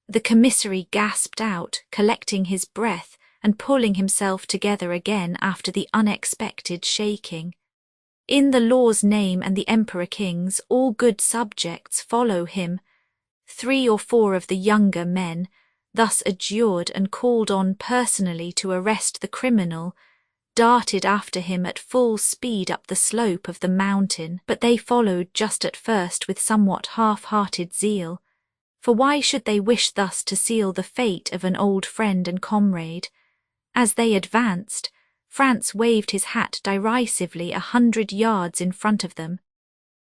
the commissary gasped out, collecting his breath and pulling himself together again after the unexpected shaking. "In the law's name and the Emperor King's, all good subjects follow him." 3 or 4 of the younger men, thus adjured and called on personally to arrest the criminal, darted after him at full speed up the slope of the mountain, but they followed just at first with somewhat half-hearted zeal. For why should they wish thus to seal the fate of an old friend and comrade? As they advanced, France waved his hat derisively 100 yards in front of them.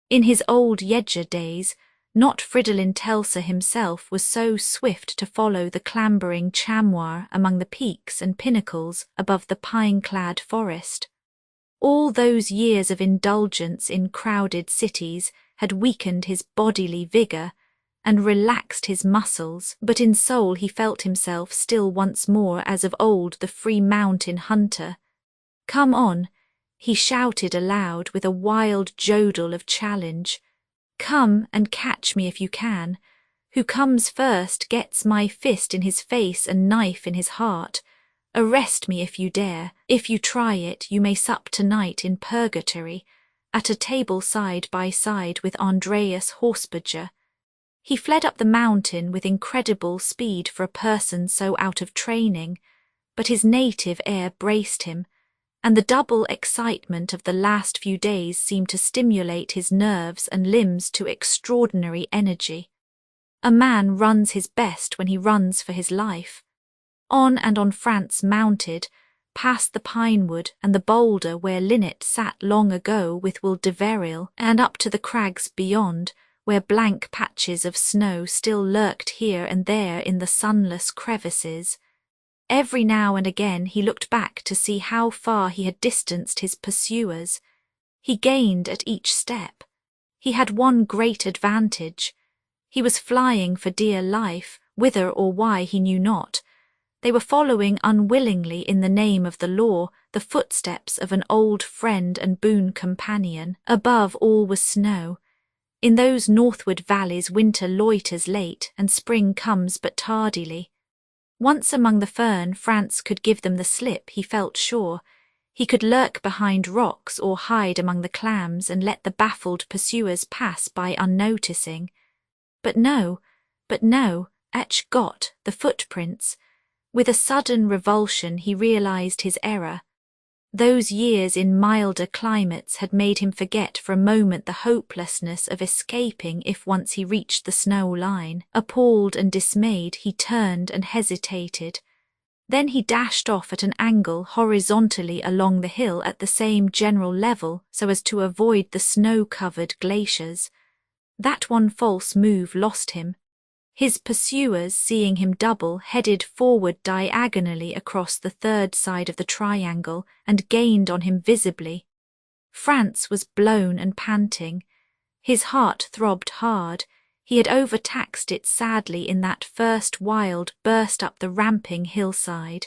In his old Yedger days, not Fridolin Telsor himself was so swift to follow the clambering chamois among the peaks and pinnacles above the pine-clad forest. All those years of indulgence in crowded cities had weakened his bodily vigour and relaxed his muscles, but in soul he felt himself still once more as of old the free mountain hunter. "Come on," he shouted aloud with a wild jodel of challenge. "Come and catch me if you can. Who comes first gets my fist in his face and knife in his heart. Arrest me if you dare. If you try it, you may sup tonight in purgatory, at a table side by side with Andreas Horsberger." He fled up the mountain with incredible speed for a person so out of training, but his native air braced him, and the double excitement of the last few days seemed to stimulate his nerves and limbs to extraordinary energy. A man runs his best when he runs for his life. On and on France mounted, past the pinewood and the boulder where Linnet sat long ago with Will Deveril, and up to the crags beyond, where blank patches of snow still lurked here and there in the sunless crevices. Every now and again he looked back to see how far he had distanced his pursuers. He gained at each step. He had one great advantage. He was flying for dear life, whither or why he knew not. They were following unwillingly in the name of the law the footsteps of an old friend and boon companion. Above all was snow. In those northward valleys winter loiters late and spring comes but tardily. Once among the fern, France could give them the slip, he felt sure. He could lurk behind rocks or hide among the clams and let the baffled pursuers pass by unnoticing. But no, Etch got the footprints. With a sudden revulsion he realized his error. Those years in milder climates had made him forget for a moment the hopelessness of escaping if once he reached the snow line. Appalled and dismayed, he turned and hesitated. Then he dashed off at an angle horizontally along the hill at the same general level so as to avoid the snow-covered glaciers. That one false move lost him. His pursuers, seeing him double, headed forward diagonally across the third side of the triangle and gained on him visibly. France was blown and panting. His heart throbbed hard. He had overtaxed it sadly in that first wild burst up the ramping hillside.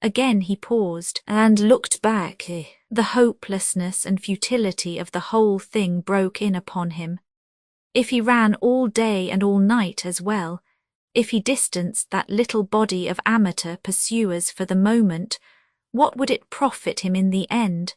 Again he paused and looked back. The hopelessness and futility of the whole thing broke in upon him. If he ran all day and all night as well, if he distanced that little body of amateur pursuers for the moment, what would it profit him in the end?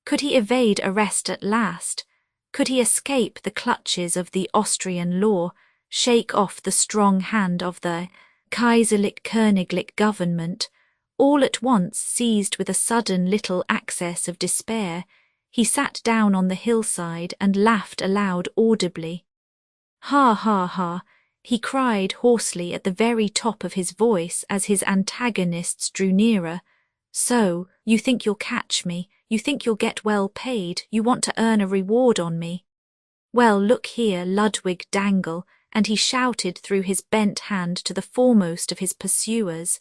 Could he evade arrest at last? Could he escape the clutches of the Austrian law, shake off the strong hand of the Kaiserlich Königlich government? All at once, seized with a sudden little access of despair, he sat down on the hillside and laughed aloud audibly. "Ha, ha, ha," he cried hoarsely at the very top of his voice as his antagonists drew nearer. "So, you think you'll catch me, you think you'll get well paid, you want to earn a reward on me. Well, look here, Ludwig Dangle," and he shouted through his bent hand to the foremost of his pursuers.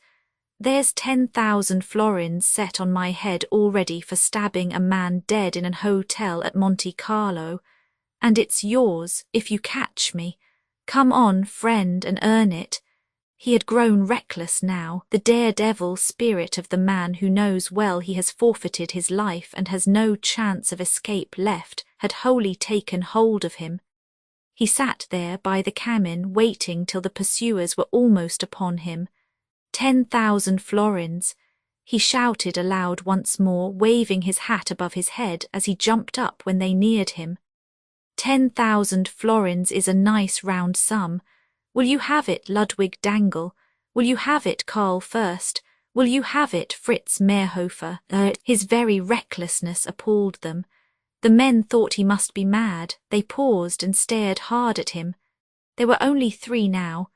"There's 10,000 florins set on my head already for stabbing a man dead in an hotel at Monte Carlo. And it's yours, if you catch me. Come on, friend, and earn it. He had grown reckless now. The daredevil spirit of the man who knows well he has forfeited his life and has no chance of escape left had wholly taken hold of him. He sat there by the cabin waiting till the pursuers were almost upon him. 10,000 florins! He shouted aloud once more, waving his hat above his head as he jumped up when they neared him. 10,000 florins is a nice round sum. Will you have it, Ludwig Dangle? Will you have it, Karl Fürst? Will you have it, Fritz Meerhofer? His very recklessness appalled them. The men thought he must be mad. They paused and stared hard at him. There were only 3 now.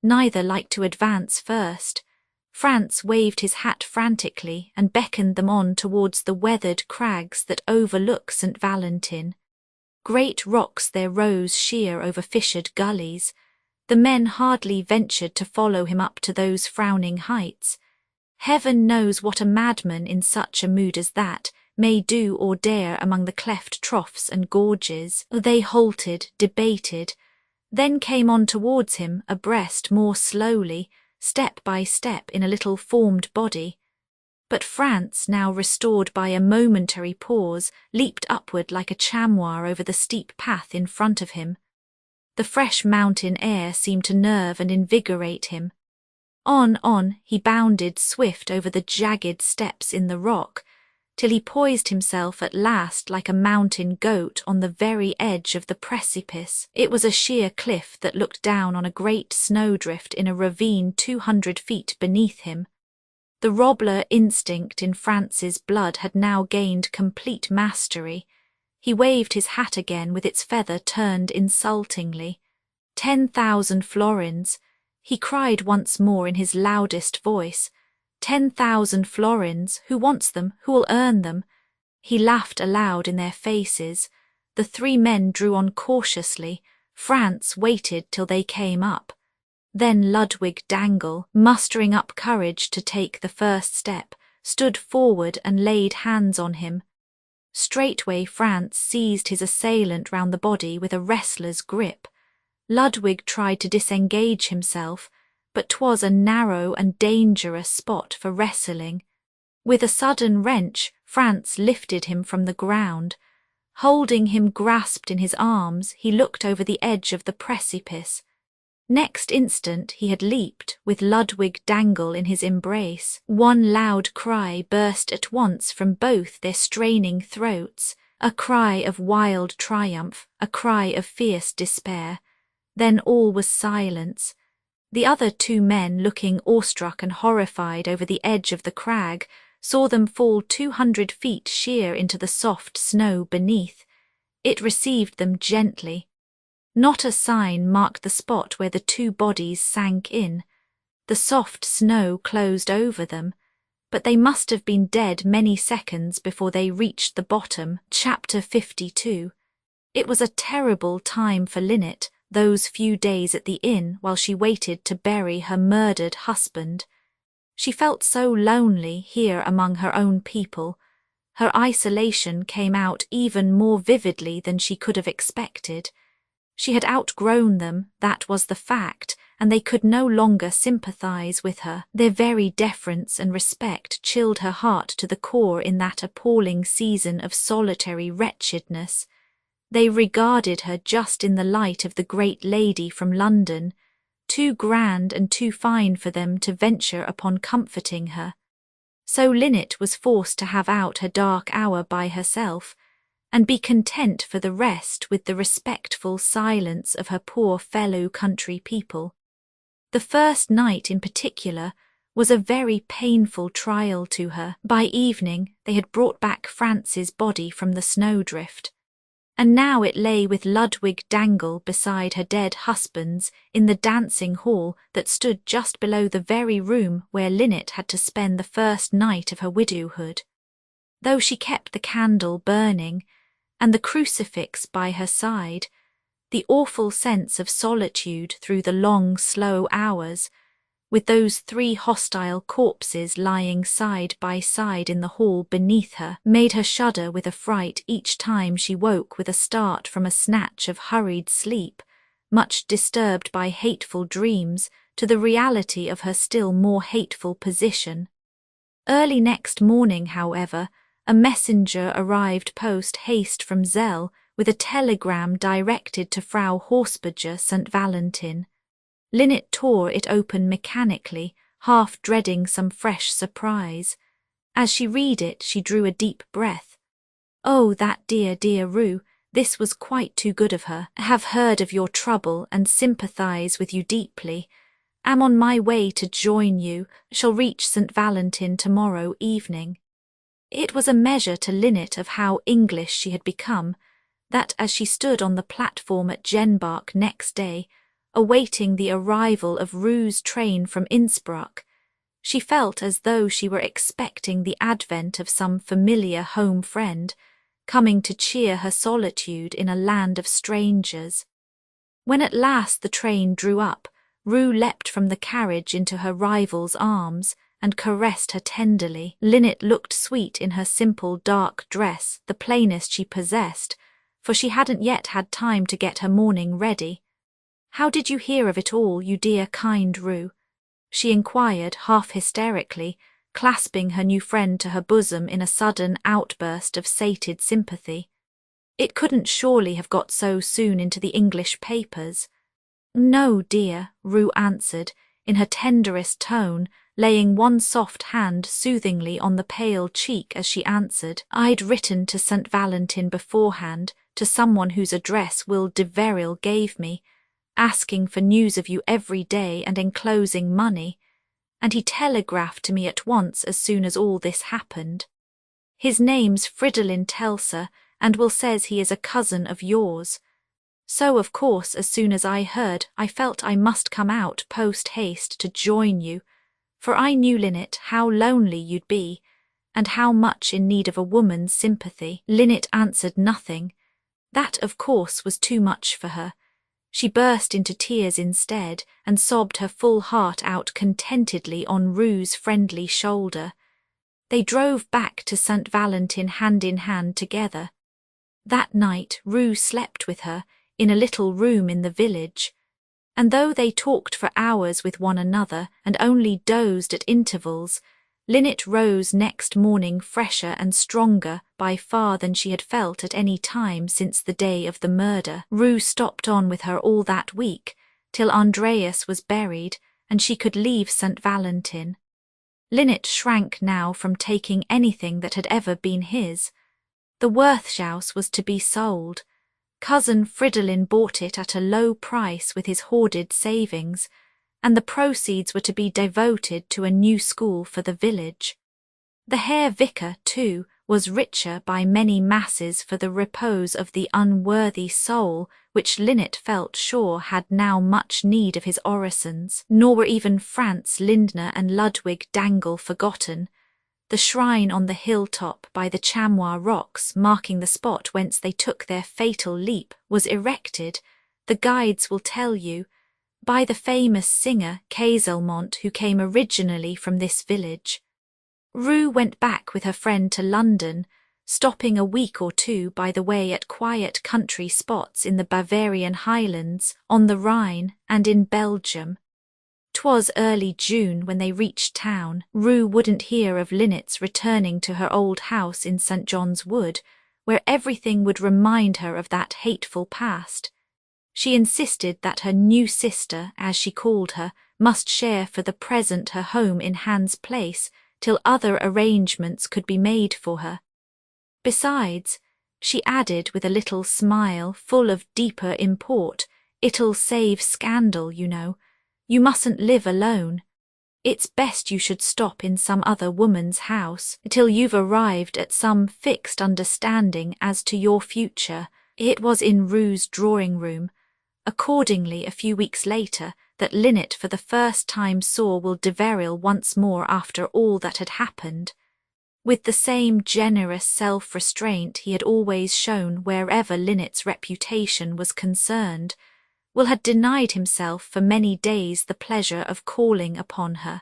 Neither liked to advance first. Franz waved his hat frantically and beckoned them on towards the weathered crags that overlook St. Valentin. Great rocks there rose sheer over fissured gullies. The men hardly ventured to follow him up to those frowning heights. Heaven knows what a madman in such a mood as that may do or dare among the cleft troughs and gorges. They halted, debated, then came on towards him, abreast more slowly, step by step in a little formed body. But Franz, now restored by a momentary pause, leaped upward like a chamois over the steep path in front of him. The fresh mountain air seemed to nerve and invigorate him. On, he bounded swift over the jagged steps in the rock, till he poised himself at last like a mountain goat on the very edge of the precipice. It was a sheer cliff that looked down on a great snowdrift in a ravine 200 feet beneath him. The robbler instinct in Franz's blood had now gained complete mastery. He waved his hat again with its feather turned insultingly. 10,000 florins! He cried once more in his loudest voice. 10,000 florins! Who wants them? Who'll earn them? He laughed aloud in their faces. The 3 men drew on cautiously. Franz waited till they came up. Then Ludwig Dangle, mustering up courage to take the first step, stood forward and laid hands on him. Straightway Franz seized his assailant round the body with a wrestler's grip. Ludwig tried to disengage himself, but 'twas a narrow and dangerous spot for wrestling. With a sudden wrench, Franz lifted him from the ground. Holding him grasped in his arms, he looked over the edge of the precipice. Next instant he had leaped, with Ludwig Dangle in his embrace. One loud cry burst at once from both their straining throats, a cry of wild triumph, a cry of fierce despair. Then all was silence. The other 2 men, looking awestruck and horrified over the edge of the crag, saw them fall 200 feet sheer into the soft snow beneath. It received them gently. Not a sign marked the spot where the 2 bodies sank in. The soft snow closed over them, but they must have been dead many seconds before they reached the bottom. Chapter 52. It was a terrible time for Linnet, those few days at the inn while she waited to bury her murdered husband. She felt so lonely here among her own people. Her isolation came out even more vividly than she could have expected. She had outgrown them, that was the fact, and they could no longer sympathize with her. Their very deference and respect chilled her heart to the core in that appalling season of solitary wretchedness. They regarded her just in the light of the great lady from London, too grand and too fine for them to venture upon comforting her. So Linnet was forced to have out her dark hour by herself, and be content for the rest with the respectful silence of her poor fellow country people. The first night in particular was a very painful trial to her. By evening they had brought back Franz's body from the snowdrift, and now it lay with Ludwig Dangle beside her dead husband's in the dancing hall that stood just below the very room where Linnet had to spend the first night of her widowhood. Though she kept the candle burning, and the crucifix by her side, the awful sense of solitude through the long, slow hours, with those 3 hostile corpses lying side by side in the hall beneath her, made her shudder with affright each time she woke with a start from a snatch of hurried sleep, much disturbed by hateful dreams, to the reality of her still more hateful position. Early next morning, however, a messenger arrived post-haste from Zell with a telegram directed to Frau Horsberger St. Valentin. Linnet tore it open mechanically, half dreading some fresh surprise. As she read it, she drew a deep breath. Oh, that dear, dear Rue, this was quite too good of her. Have heard of your trouble and sympathize with you deeply. Am on my way to join you, shall reach St. Valentin tomorrow evening. It was a measure to Linnet of how English she had become, that as she stood on the platform at Jenbach next day, awaiting the arrival of Rue's train from Innsbruck, she felt as though she were expecting the advent of some familiar home friend, coming to cheer her solitude in a land of strangers. When at last the train drew up, Rue leapt from the carriage into her rival's arms and caressed her tenderly. Linnet looked sweet in her simple dark dress, the plainest she possessed, for she hadn't yet had time to get her mourning ready. How did you hear of it all, you dear kind Rue? She inquired, half hysterically, clasping her new friend to her bosom in a sudden outburst of sated sympathy. It couldn't surely have got so soon into the English papers. No, dear, Rue answered, in her tenderest tone, laying one soft hand soothingly on the pale cheek as she answered. I'd written to St. Valentin beforehand, to someone whose address Will de Veril gave me, asking for news of you every day and enclosing money, and he telegraphed to me at once as soon as all this happened. His name's Fridolin Telser, and Will says he is a cousin of yours. So, of course, as soon as I heard, I felt I must come out post-haste to join you, for I knew, Linnet, how lonely you'd be, and how much in need of a woman's sympathy. Linnet answered nothing. That, of course, was too much for her. She burst into tears instead, and sobbed her full heart out contentedly on Rue's friendly shoulder. They drove back to St. Valentin hand in hand together. That night Rue slept with her, in a little room in the village, and though they talked for hours with one another and only dozed at intervals, Linnet rose next morning fresher and stronger by far than she had felt at any time since the day of the murder. Rue stopped on with her all that week, till Andreas was buried and she could leave St. Valentin. Linnet shrank now from taking anything that had ever been his. The Wirthshaus was to be sold. Cousin Fridolin bought it at a low price with his hoarded savings, and the proceeds were to be devoted to a new school for the village. The Herr Vicar, too, was richer by many masses for the repose of the unworthy soul which Linnet felt sure had now much need of his orisons. Nor were even Franz Lindner and Ludwig Dangle forgotten. The shrine on the hilltop by the Chamois rocks, marking the spot whence they took their fatal leap, was erected, the guides will tell you, by the famous singer Kaiselmont, who came originally from this village. Rue went back with her friend to London, stopping a week or two by the way at quiet country spots in the Bavarian Highlands, on the Rhine, and in Belgium. 'Twas early June when they reached town. Rue wouldn't hear of Linnet's returning to her old house in St. John's Wood, where everything would remind her of that hateful past. She insisted that her new sister, as she called her, must share for the present her home in Hans Place, till other arrangements could be made for her. Besides, she added with a little smile full of deeper import, it'll save scandal, you know. You mustn't live alone. It's best you should stop in some other woman's house till you've arrived at some fixed understanding as to your future. It was in Rue's drawing-room, accordingly a few weeks later, that Linnet for the first time saw Will de Veril once more after all that had happened. With the same generous self-restraint he had always shown wherever Linnet's reputation was concerned, Will had denied himself for many days the pleasure of calling upon her.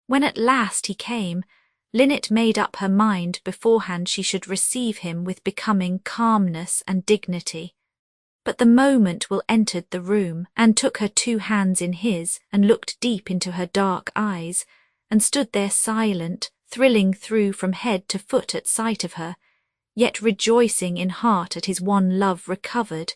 When at last he came, Linnet made up her mind beforehand she should receive him with becoming calmness and dignity. But the moment Will entered the room, and took her 2 hands in his, and looked deep into her dark eyes, and stood there silent, thrilling through from head to foot at sight of her, yet rejoicing in heart at his one love recovered.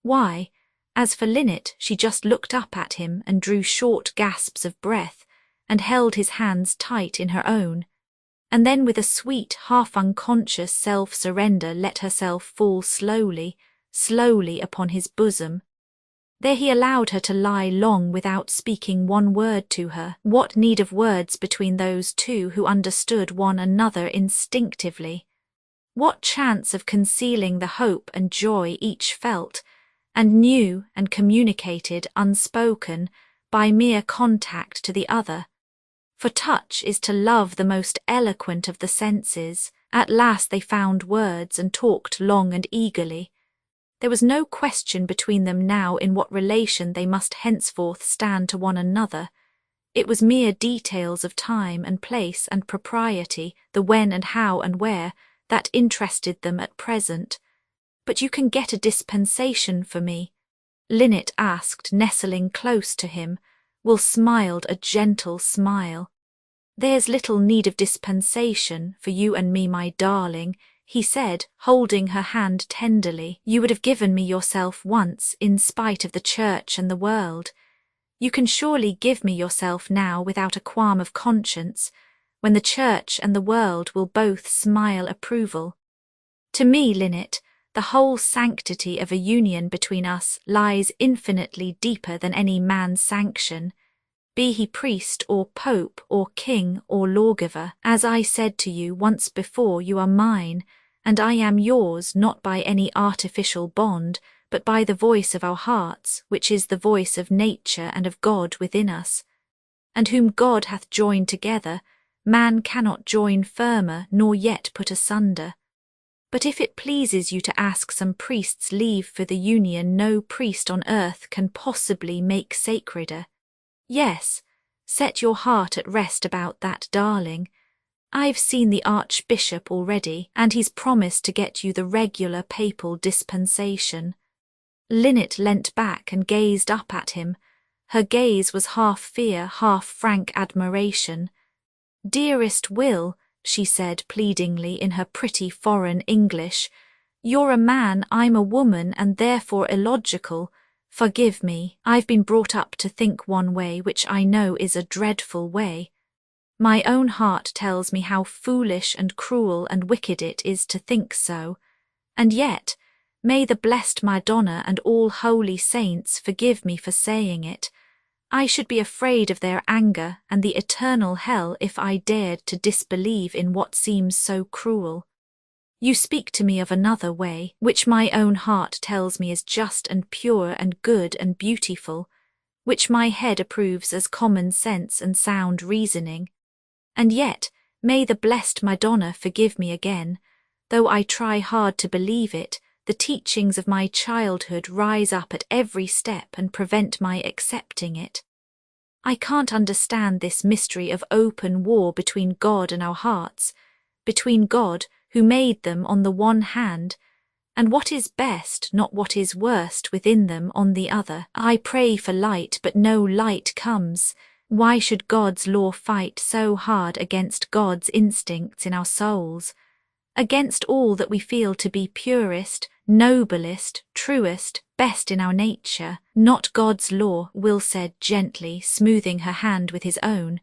Why, as for Linnet, she just looked up at him and drew short gasps of breath, and held his hands tight in her own, and then with a sweet, half-unconscious self-surrender let herself fall slowly, slowly upon his bosom. There he allowed her to lie long without speaking one word to her. What need of words between those two who understood one another instinctively? What chance of concealing the hope and joy each felt, and knew and communicated unspoken by mere contact to the other? For touch is to love the most eloquent of the senses. At last they found words and talked long and eagerly. There was no question between them now in what relation they must henceforth stand to one another. It was mere details of time and place and propriety, the when and how and where, that interested them at present. But you can get a dispensation for me? Linnet asked, nestling close to him. Will smiled a gentle smile. There's little need of dispensation for you and me, my darling, he said, holding her hand tenderly. You would have given me yourself once, in spite of the church and the world. You can surely give me yourself now without a qualm of conscience, when the church and the world will both smile approval. To me, Linnet, the whole sanctity of a union between us lies infinitely deeper than any man's sanction, be he priest or pope or king or lawgiver. As I said to you once before, you are mine, and I am yours, not by any artificial bond, but by the voice of our hearts, which is the voice of nature and of God within us. And whom God hath joined together, man cannot join firmer, nor yet put asunder. But if it pleases you to ask some priest's leave for the union no priest on earth can possibly make sacreder, yes, set your heart at rest about that, darling. I've seen the Archbishop already, and he's promised to get you the regular papal dispensation. Linnet leant back and gazed up at him. Her gaze was half fear, half frank admiration. Dearest Will, she said pleadingly in her pretty foreign English, you're a man, I'm a woman, and therefore illogical. Forgive me, I've been brought up to think one way which I know is a dreadful way. My own heart tells me how foolish and cruel and wicked it is to think so, and yet, may the blessed Madonna and all holy saints forgive me for saying it, I should be afraid of their anger and the eternal hell if I dared to disbelieve in what seems so cruel. You speak to me of another way, which my own heart tells me is just and pure and good and beautiful, which my head approves as common sense and sound reasoning. And yet, may the blessed Madonna forgive me again, though I try hard to believe it, the teachings of my childhood rise up at every step and prevent my accepting it. I can't understand this mystery of open war between God and our hearts, between God, who made them on the one hand, and what is best, not what is worst within them on the other. I pray for light, but no light comes. Why should God's law fight so hard against God's instincts in our souls, against all that we feel to be purest, noblest, truest, best in our nature? Not God's law, Will said gently, smoothing her hand with his own,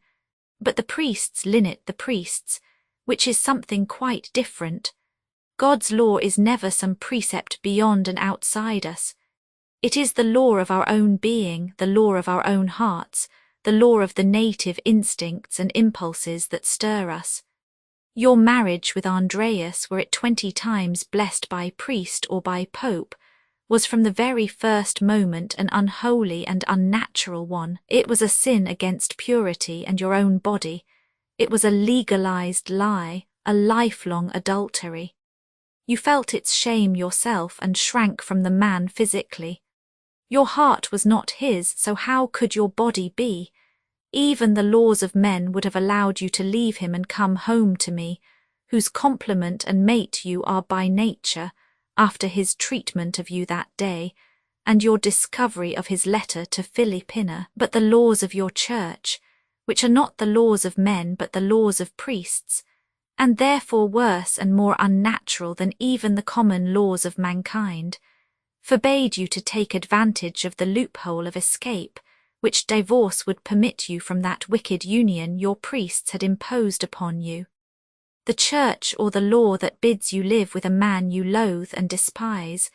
but the priests, Linnet, the priests, which is something quite different. God's law is never some precept beyond and outside us. It is the law of our own being, the law of our own hearts, the law of the native instincts and impulses that stir us. Your marriage with Andreas, were it 20 times blessed by priest or by pope, was from the very first moment an unholy and unnatural one. It was a sin against purity and your own body. It was a legalized lie, a lifelong adultery. You felt its shame yourself and shrank from the man physically. Your heart was not his, so how could your body be? Even the laws of men would have allowed you to leave him and come home to me, whose complement and mate you are by nature, after his treatment of you that day, and your discovery of his letter to Philippina, but the laws of your church, which are not the laws of men but the laws of priests, and therefore worse and more unnatural than even the common laws of mankind, forbade you to take advantage of the loophole of escape which divorce would permit you from that wicked union your priests had imposed upon you. The church or the law that bids you live with a man you loathe and despise,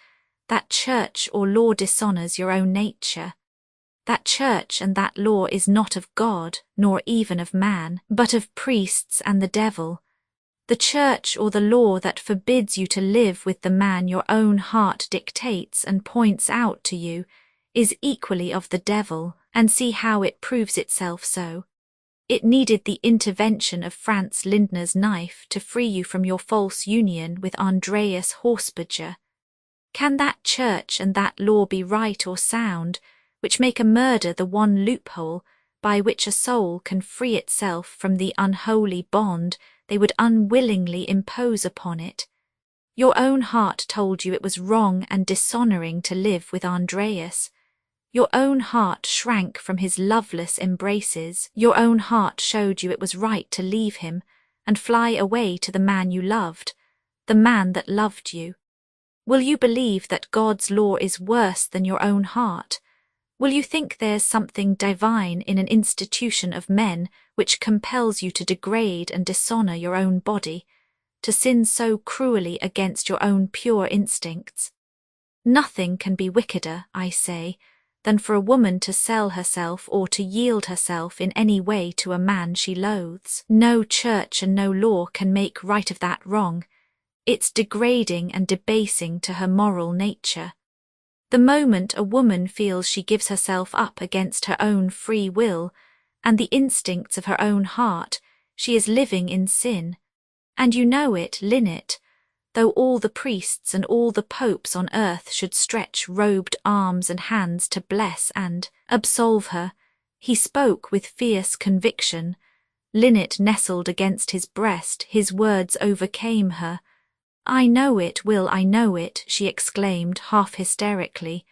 that church or law dishonours your own nature. That church and that law is not of God, nor even of man, but of priests and the devil. The church or the law that forbids you to live with the man your own heart dictates and points out to you is equally of the devil, and see how it proves itself so. It needed the intervention of Franz Lindner's knife to free you from your false union with Andreas Horsberger. Can that church and that law be right or sound, which make a murder the one loophole by which a soul can free itself from the unholy bond they would unwillingly impose upon it? Your own heart told you it was wrong and dishonouring to live with Andreas. Your own heart shrank from his loveless embraces. Your own heart showed you it was right to leave him and fly away to the man you loved, the man that loved you. Will you believe that God's law is worse than your own heart? Will you think there's something divine in an institution of men which compels you to degrade and dishonour your own body, to sin so cruelly against your own pure instincts? Nothing can be wickeder, I say, than for a woman to sell herself or to yield herself in any way to a man she loathes. No church and no law can make right of that wrong. It's degrading and debasing to her moral nature. The moment a woman feels she gives herself up against her own free will and the instincts of her own heart, she is living in sin. And you know it, Linnet, though all the priests and all the popes on earth should stretch robed arms and hands to bless and absolve her. He spoke with fierce conviction. Linnet nestled against his breast, his words overcame her. "I know it, Will, I know it," she exclaimed, half hysterically.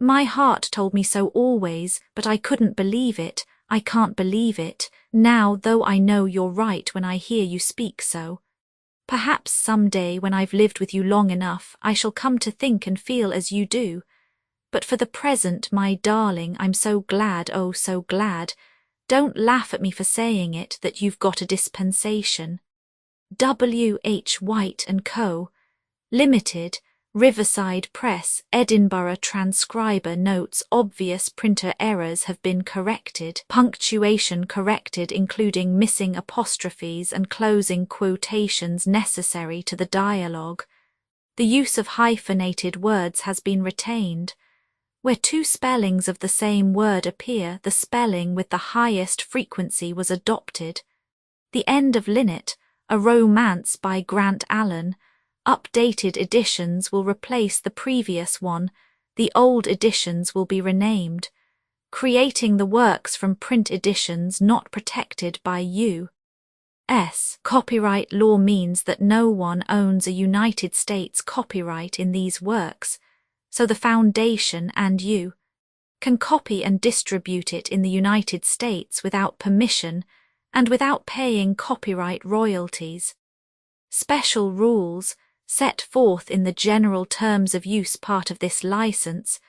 "My heart told me so always, but I couldn't believe it. I can't believe it, now, though I know you're right when I hear you speak so. Perhaps some day when I've lived with you long enough, I shall come to think and feel as you do. But for the present, my darling, I'm so glad, oh so glad. Don't laugh at me for saying it, that you've got a dispensation. W. H. White & Co. Limited, Riverside Press, Edinburgh. Transcriber notes obvious printer errors have been corrected, punctuation corrected including missing apostrophes and closing quotations necessary to the dialogue. The use of hyphenated words has been retained. Where two spellings of the same word appear, the spelling with the highest frequency was adopted. The End of Linnet, a romance by Grant Allen. Updated editions will replace the previous one, the old editions will be renamed. Creating the works from print editions not protected by U.S. copyright law means that no one owns a United States copyright in these works, so the Foundation and you can copy and distribute it in the United States without permission and without paying copyright royalties. Special rules, set forth in the general terms of use part of this license,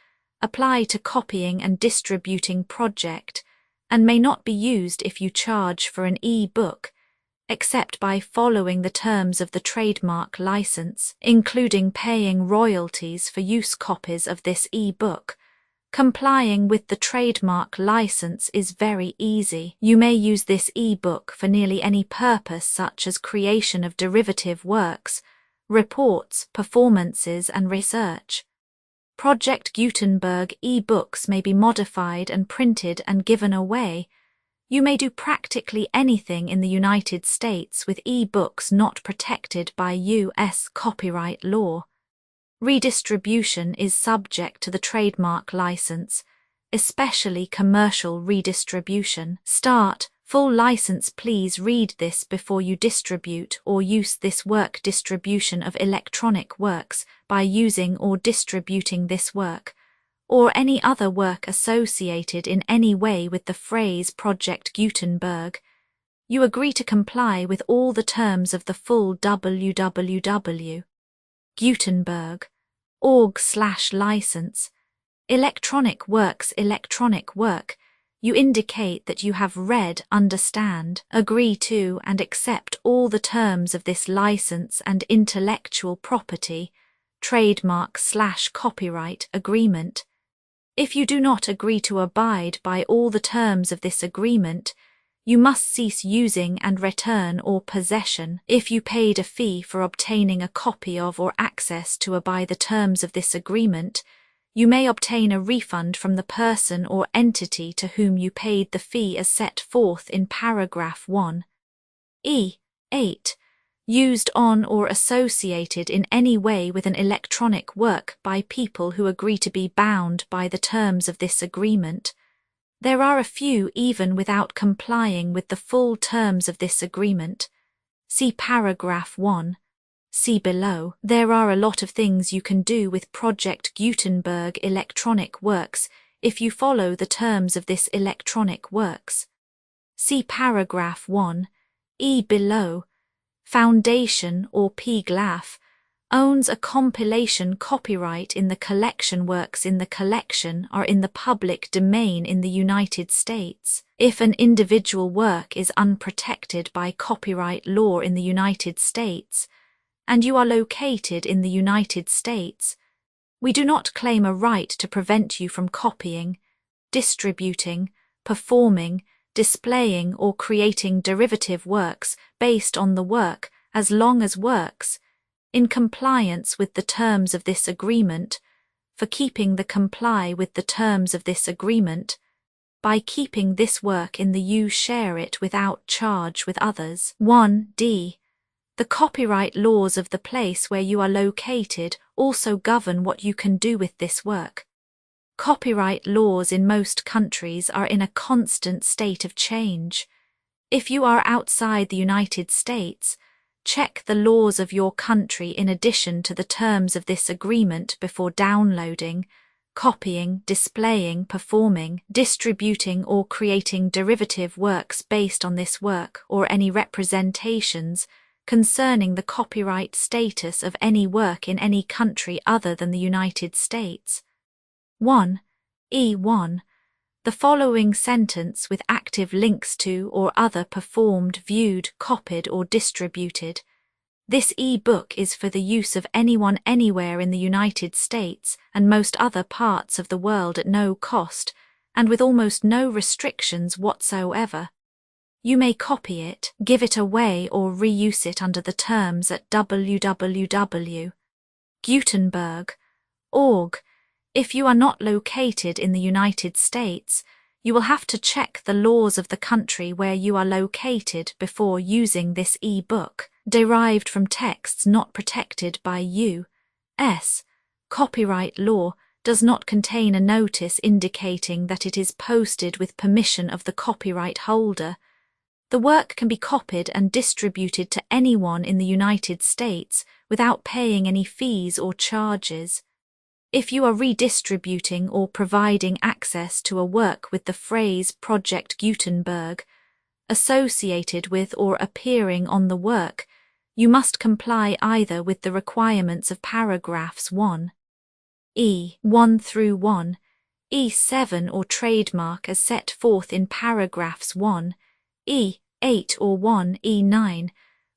apply to copying and distributing project and may not be used if you charge for an e-book, except by following the terms of the trademark license, including paying royalties for use copies of this e-book. Complying with the trademark license is very easy. You may use this e-book for nearly any purpose such as creation of derivative works, reports, performances and research. Project Gutenberg e-books may be modified and printed and given away. You may do practically anything in the United States with e-books not protected by U.S. copyright law. Redistribution is subject to the trademark license, especially commercial redistribution. Start, Full license. Please read this before you distribute or use this work. Distribution of electronic works by using or distributing this work, or any other work associated in any way with the phrase Project Gutenberg. You agree to comply with all the terms of the full www. Gutenberg.org/license. Electronic works. Electronic work. You indicate that you have read, understand, agree to and accept all the terms of this license and intellectual property, trademark/copyright agreement. If you do not agree to abide by all the terms of this agreement, you must cease using and return or possession. If you paid a fee for obtaining a copy of or access to by the terms of this agreement, you may obtain a refund from the person or entity to whom you paid the fee as set forth in paragraph 1. 8. Used on or associated in any way with an electronic work by people who agree to be bound by the terms of this agreement. There are a few even without complying with the full terms of this agreement. See paragraph 1. See below. There are a lot of things you can do with Project Gutenberg electronic works if you follow the terms of this electronic works. See paragraph 1. Below. Foundation or PGLAF owns a compilation copyright in the collection. Works in the collection are in the public domain in the United States. If an individual work is unprotected by copyright law in the United States, and you are located in the United States, we do not claim a right to prevent you from copying, distributing, performing, displaying or creating derivative works based on the work as long as works, in compliance with the terms of this agreement, for keeping the comply with the terms of this agreement, by keeping this work in the you share it without charge with others. 1d. The copyright laws of the place where you are located also govern what you can do with this work. Copyright laws in most countries are in a constant state of change. If you are outside the United States, check the laws of your country in addition to the terms of this agreement before downloading, copying, displaying, performing, distributing or creating derivative works based on this work or any representations concerning the copyright status of any work in any country other than the United States. 1. E1. The following sentence with active links to or other performed, viewed, copied or distributed. This e-book is for the use of anyone anywhere in the United States and most other parts of the world at no cost and with almost no restrictions whatsoever. You may copy it, give it away or reuse it under the terms at www.gutenberg.org. If you are not located in the United States, you will have to check the laws of the country where you are located before using this e-book, derived from texts not protected by U.S. copyright law, does not contain a notice indicating that it is posted with permission of the copyright holder. The work can be copied and distributed to anyone in the United States without paying any fees or charges. If you are redistributing or providing access to a work with the phrase Project Gutenberg associated with or appearing on the work, you must comply either with the requirements of paragraphs 1. E1 through 1, E7 or trademark as set forth in paragraphs 1, E8 or 1 E9,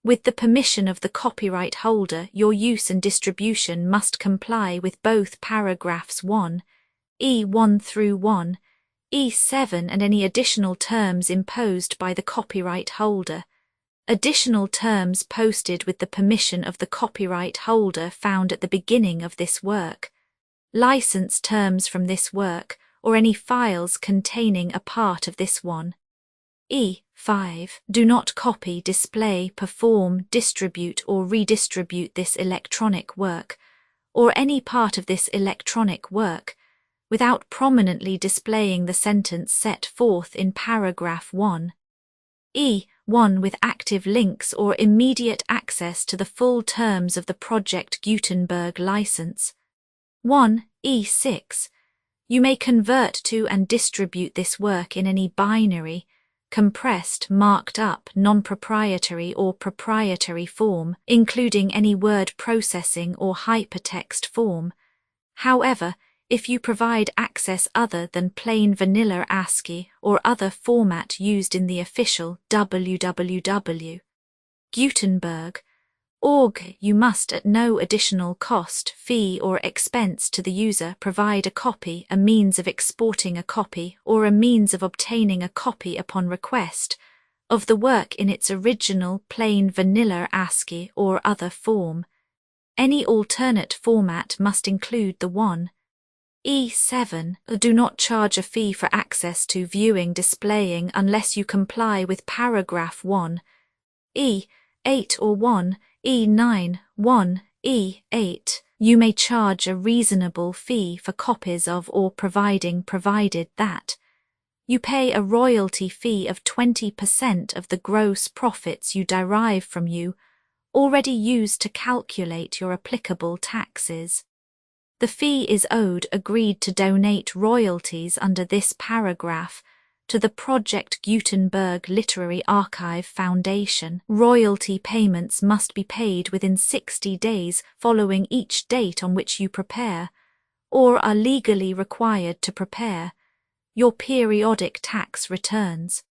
with the permission of the copyright holder, your use and distribution must comply with both paragraphs 1, E1 through 1, E7 and any additional terms imposed by the copyright holder. Additional terms posted with the permission of the copyright holder found at the beginning of this work. License terms from this work or any files containing a part of this one. E5. Do not copy, display, perform, distribute or redistribute this electronic work, or any part of this electronic work, without prominently displaying the sentence set forth in paragraph 1. E1 with active links or immediate access to the full terms of the Project Gutenberg license. 1. E6. You may convert to and distribute this work in any binary, compressed, marked up, non-proprietary or proprietary form, including any word processing or hypertext form. However, if you provide access other than plain vanilla ASCII or other format used in the official www. Gutenberg.org, you must at no additional cost, fee or expense to the user provide a copy, a means of exporting a copy, or a means of obtaining a copy upon request, of the work in its original plain vanilla ASCII or other form. Any alternate format must include the 1. E7. Do not charge a fee for access to viewing displaying unless you comply with paragraph 1. E8 or 1. E9, 1, E8. You may charge a reasonable fee for copies of or provided that you pay a royalty fee of 20% of the gross profits you derive from you, already used to calculate your applicable taxes. The fee is owed agreed to donate royalties under this paragraph to the Project Gutenberg Literary Archive Foundation. Royalty payments must be paid within 60 days following each date on which you prepare, or are legally required to prepare, your periodic tax returns.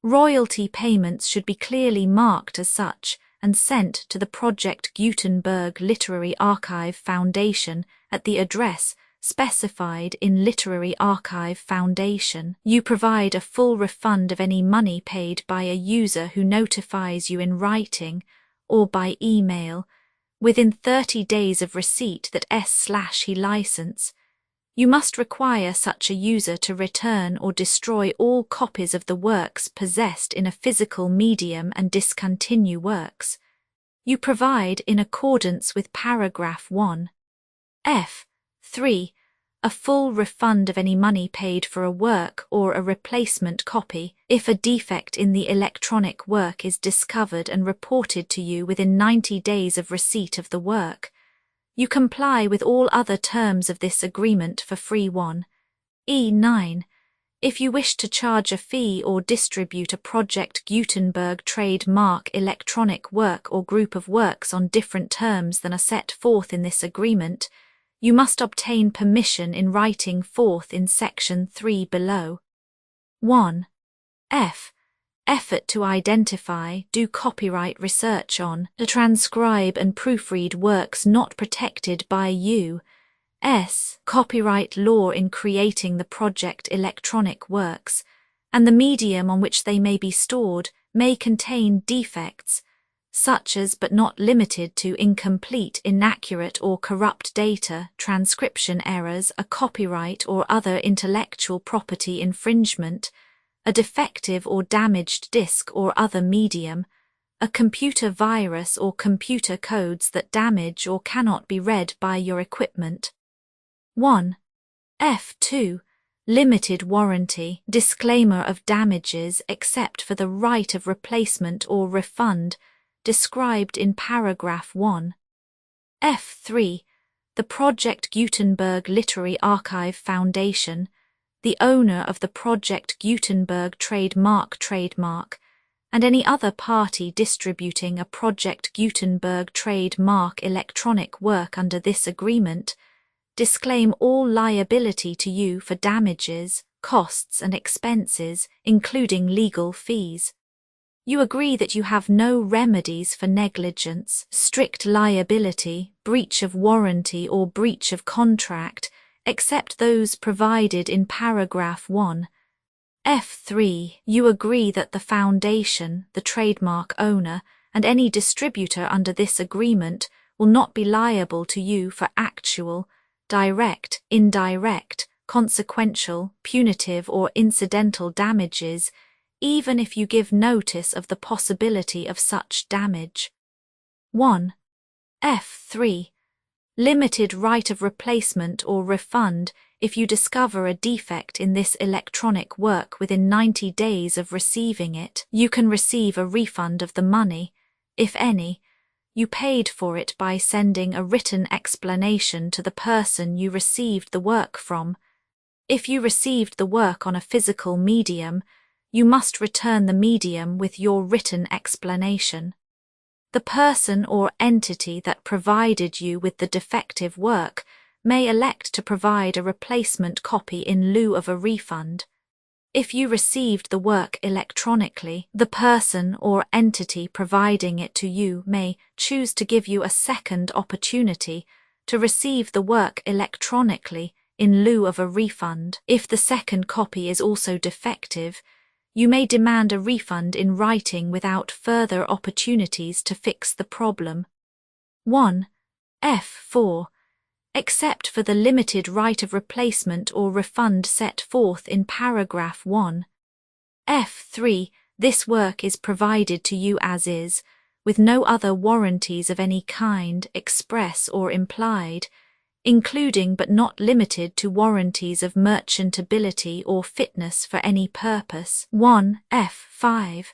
Royalty payments should be clearly marked as such and sent to the Project Gutenberg Literary Archive Foundation at the address specified in Literary Archive Foundation. You provide a full refund of any money paid by a user who notifies you in writing or by email within 30 days of receipt that S/he license. You must require such a user to return or destroy all copies of the works possessed in a physical medium and discontinue works. You provide in accordance with paragraph 1. F3. A full refund of any money paid for a work or a replacement copy if a defect in the electronic work is discovered and reported to you within 90 days of receipt of the work. You comply with all other terms of this agreement for free. 1. E9. If you wish to charge a fee or distribute a Project Gutenberg trademark electronic work or group of works on different terms than are set forth in this agreement, you must obtain permission in writing forth in section 3 below. 1. F. Effort to identify, do copyright research on, transcribe and proofread works not protected by U.S. copyright law in creating the project electronic works, and the medium on which they may be stored may contain defects, such as but not limited to incomplete, inaccurate or corrupt data, transcription errors, a copyright or other intellectual property infringement, a defective or damaged disk or other medium, a computer virus or computer codes that damage or cannot be read by your equipment. 1. F2. Limited warranty, disclaimer of damages except for the right of replacement or refund, described in paragraph 1. F3. The Project Gutenberg Literary Archive Foundation, the owner of the Project Gutenberg trademark, and any other party distributing a Project Gutenberg trademark electronic work under this agreement, disclaim all liability to you for damages, costs and expenses, including legal fees. You agree that you have no remedies for negligence, strict liability, breach of warranty or breach of contract, except those provided in paragraph 1. F3. You agree that the foundation, the trademark owner, and any distributor under this agreement will not be liable to you for actual, direct, indirect, consequential, punitive or incidental damages, even if you give notice of the possibility of such damage. 1. F3. limited right of replacement or refund if you discover a defect in this electronic work within 90 days of receiving it. You can receive a refund of the money, if any, you paid for it by sending a written explanation to the person you received the work from. If you received the work on a physical medium, you must return the medium with your written explanation. The person or entity that provided you with the defective work may elect to provide a replacement copy in lieu of a refund. If you received the work electronically, the person or entity providing it to you may choose to give you a second opportunity to receive the work electronically in lieu of a refund. If the second copy is also defective, you may demand a refund in writing without further opportunities to fix the problem. 1. F4. Except for the limited right of replacement or refund set forth in paragraph 1. F3. This work is provided to you as is, with no other warranties of any kind, express or implied, including but not limited to warranties of merchantability or fitness for any purpose. 1. F5.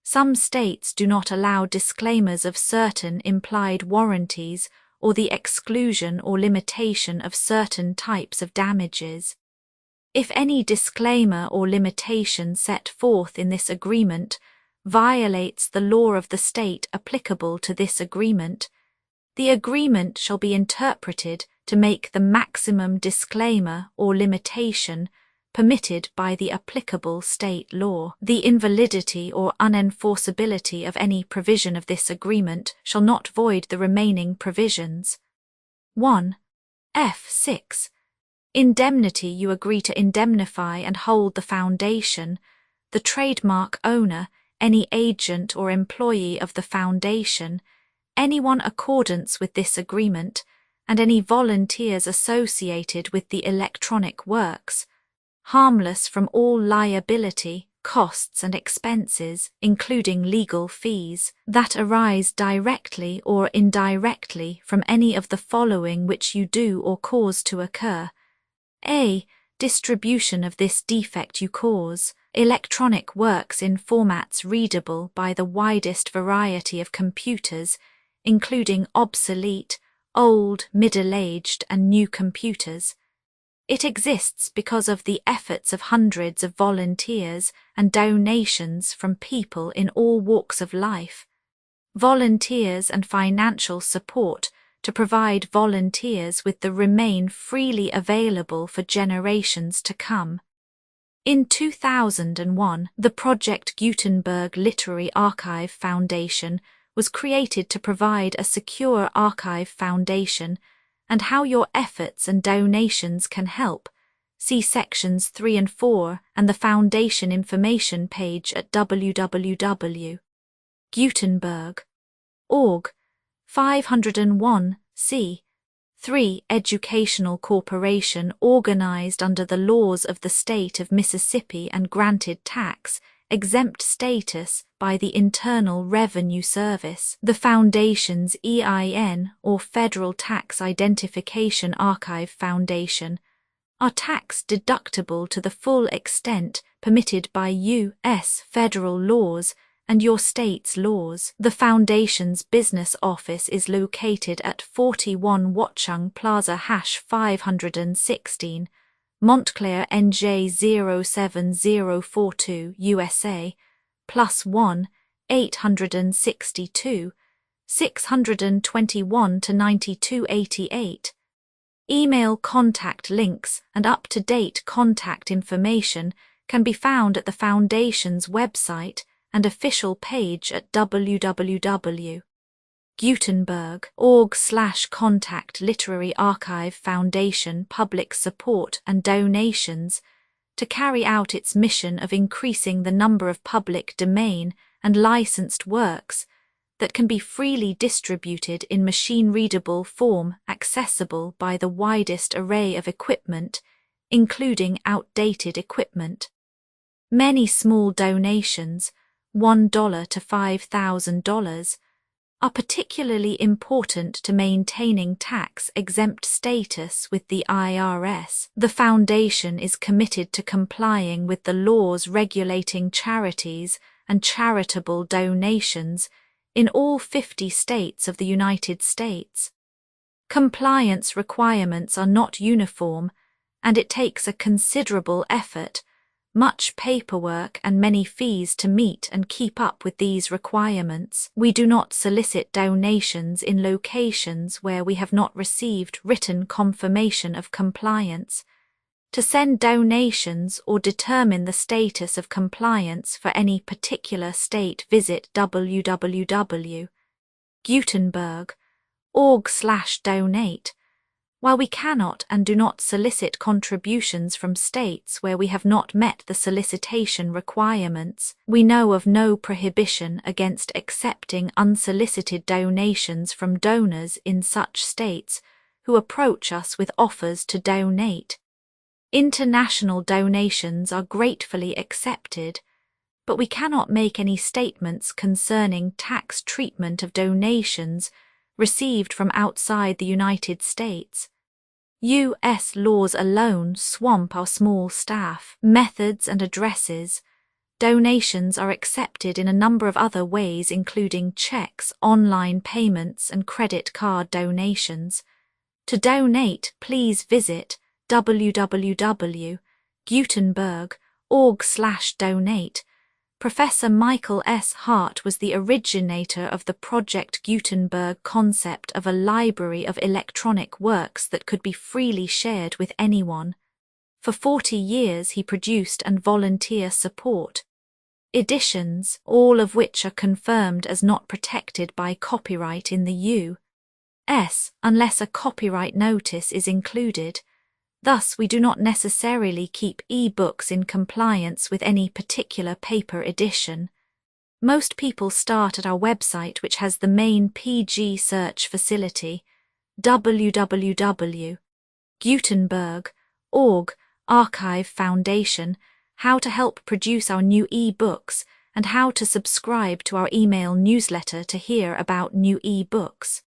Some states do not allow disclaimers of certain implied warranties or the exclusion or limitation of certain types of damages. If any disclaimer or limitation set forth in this agreement violates the law of the state applicable to this agreement, the agreement shall be interpreted to make the maximum disclaimer or limitation permitted by the applicable state law. The invalidity or unenforceability of any provision of this agreement shall not void the remaining provisions. 1. F6. Indemnity. You agree to indemnify and hold the foundation, the trademark owner, any agent or employee of the foundation, anyone accordance with this agreement, and any volunteers associated with the electronic works, harmless from all liability, costs and expenses, including legal fees, that arise directly or indirectly from any of the following which you do or cause to occur. A. Distribution of this defect you cause, electronic works in formats readable by the widest variety of computers, including obsolete, old, middle-aged and new computers. It exists because of the efforts of hundreds of volunteers and donations from people in all walks of life. Volunteers and financial support to provide volunteers with the remain freely available for generations to come. In 2001, the Project Gutenberg Literary Archive Foundation was created to provide a secure archive foundation, and how your efforts and donations can help. See sections 3 and 4 and the Foundation information page at www.gutenberg.org. 501 c. 3. Educational corporation organized under the laws of the state of Mississippi and granted tax-exempt status by the Internal Revenue Service. The Foundation's EIN, or Federal Tax Identification Archive Foundation, are tax-deductible to the full extent permitted by U.S. federal laws and your state's laws. The Foundation's business office is located at 41 Watchung Plaza #516, Montclair, NJ 07042, USA, +1 862 621 to 9288. Email contact links and up-to-date contact information can be found at the Foundation's website and official page at www.gutenberg.org/contact Literary Archive Foundation public support and donations to carry out its mission of increasing the number of public domain and licensed works that can be freely distributed in machine-readable form accessible by the widest array of equipment, including outdated equipment. Many small donations, $1 to $5,000, are particularly important to maintaining tax-exempt status with the IRS. The Foundation is committed to complying with the laws regulating charities and charitable donations in all 50 states of the United States. Compliance requirements are not uniform, and it takes a considerable effort, much paperwork and many fees to meet and keep up with these requirements. We do not solicit donations in locations where we have not received written confirmation of compliance. To send donations or determine the status of compliance for any particular state, visit www.gutenberg.org/donate. While we cannot and do not solicit contributions from states where we have not met the solicitation requirements, we know of no prohibition against accepting unsolicited donations from donors in such states who approach us with offers to donate. International donations are gratefully accepted, but we cannot make any statements concerning tax treatment of donations received from outside the United States. U.S. laws alone swamp our small staff. Methods and addresses. Donations are accepted in a number of other ways, including checks, online payments, and credit card donations. To donate, please visit www.gutenberg.org/donate. Professor Michael S. Hart was the originator of the Project Gutenberg concept of a library of electronic works that could be freely shared with anyone. For 40 years he produced and volunteer support editions, all of which are confirmed as not protected by copyright in the U.S. unless a copyright notice is included. Thus, we do not necessarily keep e-books in compliance with any particular paper edition. Most people start at our website, which has the main PG search facility, www.gutenberg.org, Archive Foundation, how to help produce our new e-books, and how to subscribe to our email newsletter to hear about new e-books.